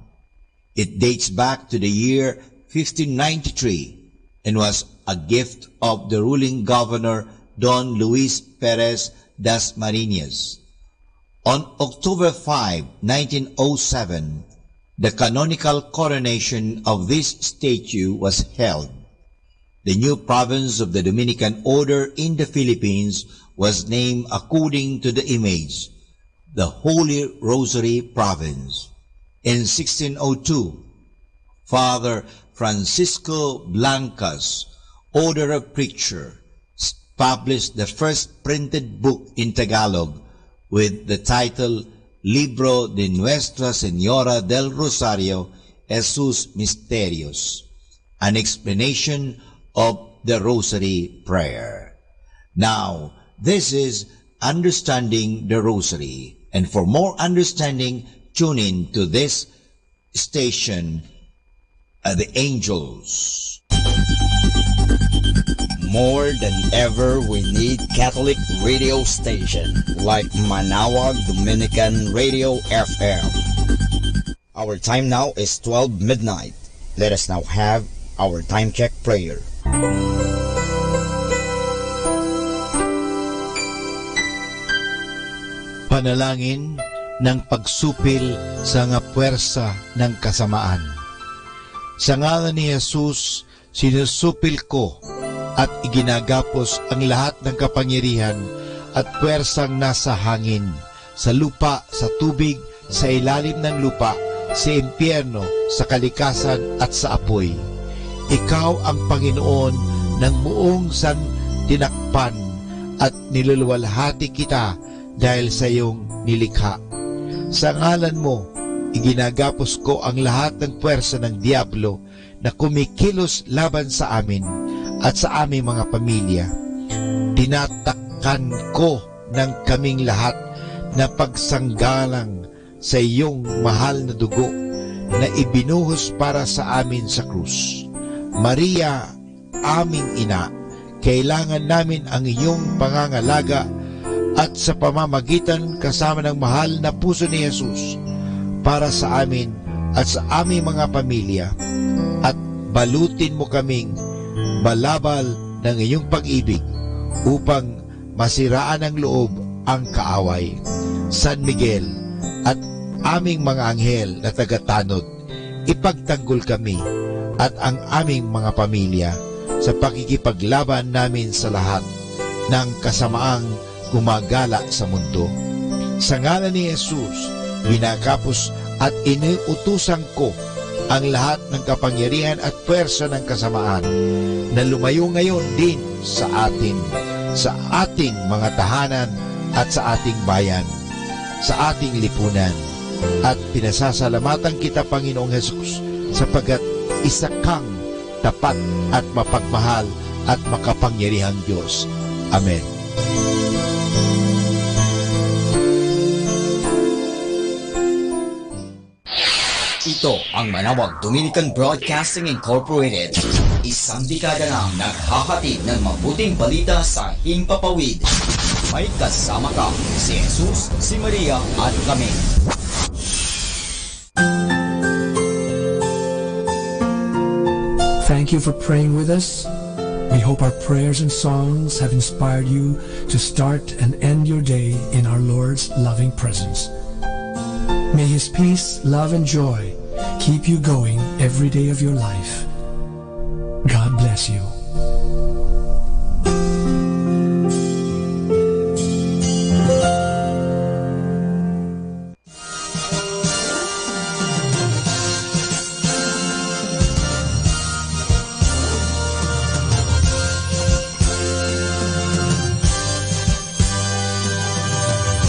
It dates back to the year 1593 and was a gift of the ruling governor Don Luis Perez Dasmariñas. On October 5, 1907, the canonical coronation of this statue was held. The new province of the Dominican Order in the Philippines was named according to the image, the Holy Rosary Province. In 1602, Father Francisco Blancas, order of preacher, published the first printed book in Tagalog with the title Libro de Nuestra Señora del Rosario Jesus Misterios, an explanation of the Rosary prayer. Now, this is Understanding the Rosary, and for more understanding, tune in to this station, The Angels. More than ever, we need Catholic radio station like Manawag Dominican Radio FM. Our time now is 12 midnight. Let us now have our time check prayer. Panalangin ng pagsupil sa nga puwersa ng kasamaan. Sa ngalan ni Jesus, sinusupil ko at iginagapos ang lahat ng kapangyarihan at puwersang nasa hangin, sa lupa, sa tubig, sa ilalim ng lupa, sa impyerno, sa kalikasan at sa apoy. Ikaw ang Panginoon ng buong santinakpan at niluluwalhati kita dahil sa iyong nilikha. Sa ngalan mo, iginagapos ko ang lahat ng puwersa ng Diablo na kumikilos laban sa amin at sa aming mga pamilya. Tinatakpan ko ng kaming lahat na pagsanggalang sa iyong mahal na dugo na ibinuhos para sa amin sa krus. Maria, aming ina, kailangan namin ang iyong pangangalaga at sa pamamagitan kasama ng mahal na puso ni Jesus para sa amin at sa aming mga pamilya, at balutin mo kaming balabal ng iyong pag-ibig upang masiraan ng loob ang kaaway. San Miguel at aming mga anghel na tagatanod, ipagtanggol kami at ang aming mga pamilya sa pakikipaglaban namin sa lahat ng kasamaang gumagala sa mundo. Sa ngalan ni Jesus, binakapos at iniutusan ko ang lahat ng kapangyarihan at puwersa ng kasamaan na lumayo ngayon din sa atin, sa ating mga tahanan at sa ating bayan, sa ating lipunan, At pinasasalamatan kita, Panginoong Hesus, sapagat isa kang tapat at mapagmahal at makapangyarihang Diyos. Amen. Ito ang Manawag Dominican Broadcasting Incorporated. Isang dekada nang naghahatid ng mabuting balita sa himpapawid. May kasama ka, si Jesus, si Maria at kami. Thank you for praying with us. We hope our prayers and songs have inspired you to start and end your day in our Lord's loving presence. May His peace, love, and joy keep you going every day of your life. God bless you.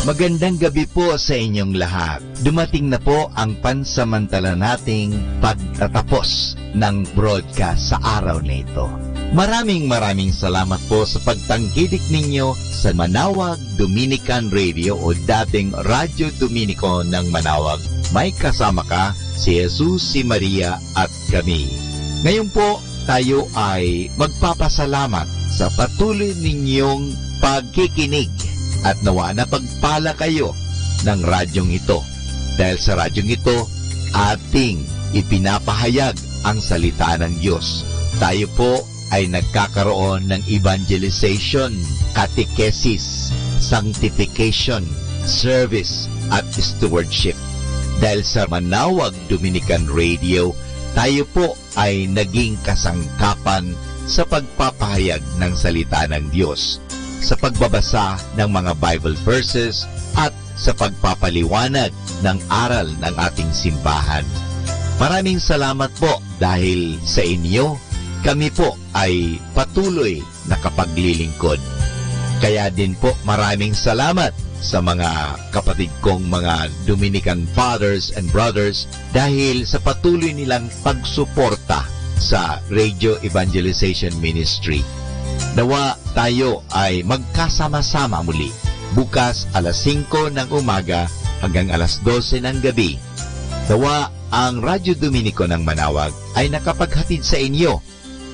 Magandang gabi po sa inyong lahat. Dumating na po ang pansamantala nating pagtatapos ng broadcast sa araw na ito. Maraming salamat po sa pagtangkilik ninyo sa Manawag Dominican Radio o dating Radyo Dominico ng Manawag. May kasama ka, si Jesus, si Maria at kami. Ngayon po, tayo ay magpapasalamat sa patuloy ninyong pagkikinig. At nawa na pagpala kayo ng radyong ito. Dahil sa radyong ito, ating ipinapahayag ang salita ng Diyos. Tayo po ay nagkakaroon ng evangelization, catechesis, sanctification, service, at stewardship. Dahil sa Manawag Dominican Radio, tayo po ay naging kasangkapan sa pagpapahayag ng salita ng Diyos, sa pagbabasa ng mga Bible verses at sa pagpapaliwanag ng aral ng ating simbahan. Maraming salamat po dahil sa inyo, kami po ay patuloy na kapaglilingkod. Kaya din po maraming salamat sa mga kapatid kong mga Dominican fathers and brothers dahil sa patuloy nilang pagsuporta sa Radio Evangelization Ministry. Nawa tayo ay magkasama-sama muli bukas alas 5 ng umaga hanggang alas 12 ng gabi. Nawa ang Radyo Dominico ng Manawag ay nakapaghatid sa inyo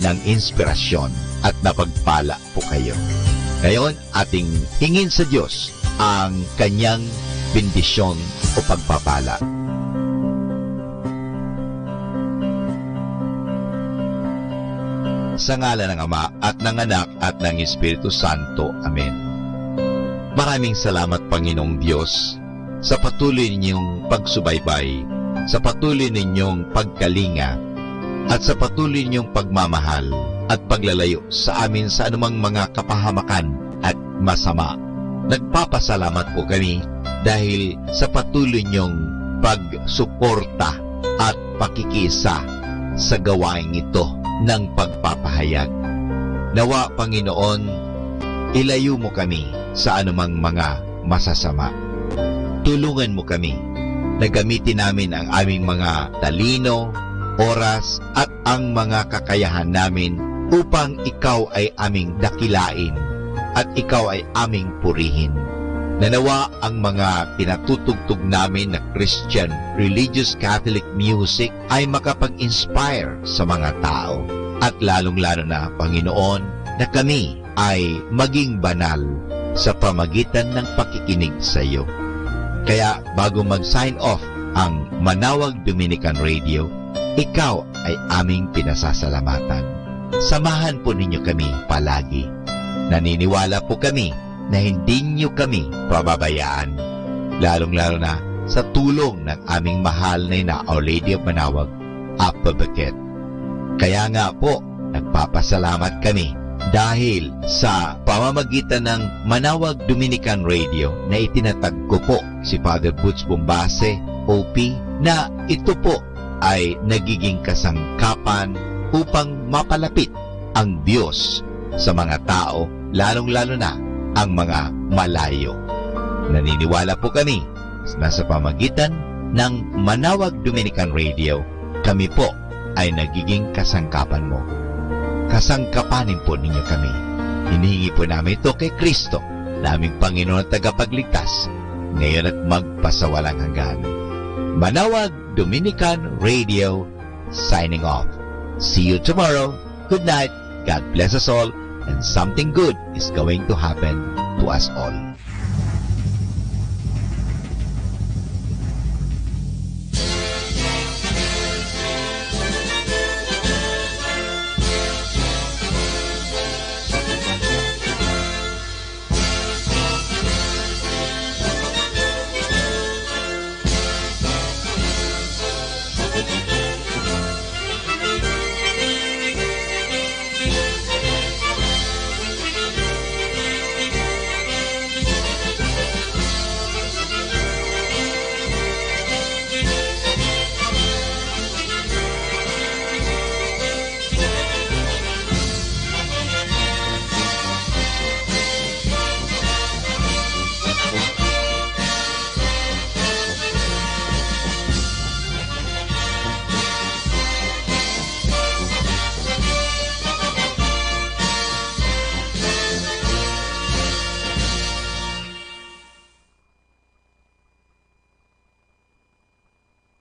ng inspirasyon at napagpala po kayo. Ngayon, ating hingin sa Diyos ang kanyang bendisyon o pagpapala. Sa ngalan ng Ama at ng Anak at ng Espiritu Santo. Amen. Maraming salamat, Panginoong Diyos, sa patuloy ninyong pagsubaybay, sa patuloy ninyong pagkalinga, at sa patuloy ninyong pagmamahal at paglalayo sa amin sa anumang mga kapahamakan at masama. Nagpapasalamat po kami dahil sa patuloy ninyong pagsuporta at pakikisa sa gawain ito ng pagpapahayag. Nawa, Panginoon, ilayo mo kami sa anumang mga masasama. Tulungan mo kami na gamitin namin ang aming mga talino, oras, at ang mga kakayahan namin upang ikaw ay aming dakilain at ikaw ay aming purihin. Nanawa ang mga pinatutugtog namin na Christian religious Catholic music ay makapag-inspire sa mga tao. At lalong-lalo na, Panginoon, na kami ay maging banal sa pamagitan ng pakikinig sa iyo. Kaya bago mag-sign off ang Manawag Dominican Radio, ikaw ay aming pinasasalamatan. Samahan po ninyo kami palagi. Naniniwala po kami na hindi nyo kami pababayaan, lalong-lalo na sa tulong ng aming mahal na ina, Our Lady of Manawag, Apa Baquet. Kaya nga po, nagpapasalamat kami dahil sa pamamagitan ng Manawag Dominican Radio na itinatag ko po si Father Butch Bombase, OP, na ito po ay nagiging kasangkapan upang mapalapit ang Diyos sa mga tao, lalong-lalo na ang mga malayo. Naniniwala po kami na sa pamagitan ng Manawag Dominican Radio, kami po ay nagiging kasangkapan mo. Kasangkapanin po ninyo kami. Hinihingi po namin ito kay Kristo, naming Panginoon at tagapagligtas, ngayon at magpasawalang hanggan. Manawag Dominican Radio, signing off. See you tomorrow. Good night. God bless us all, and something good is going to happen to us all.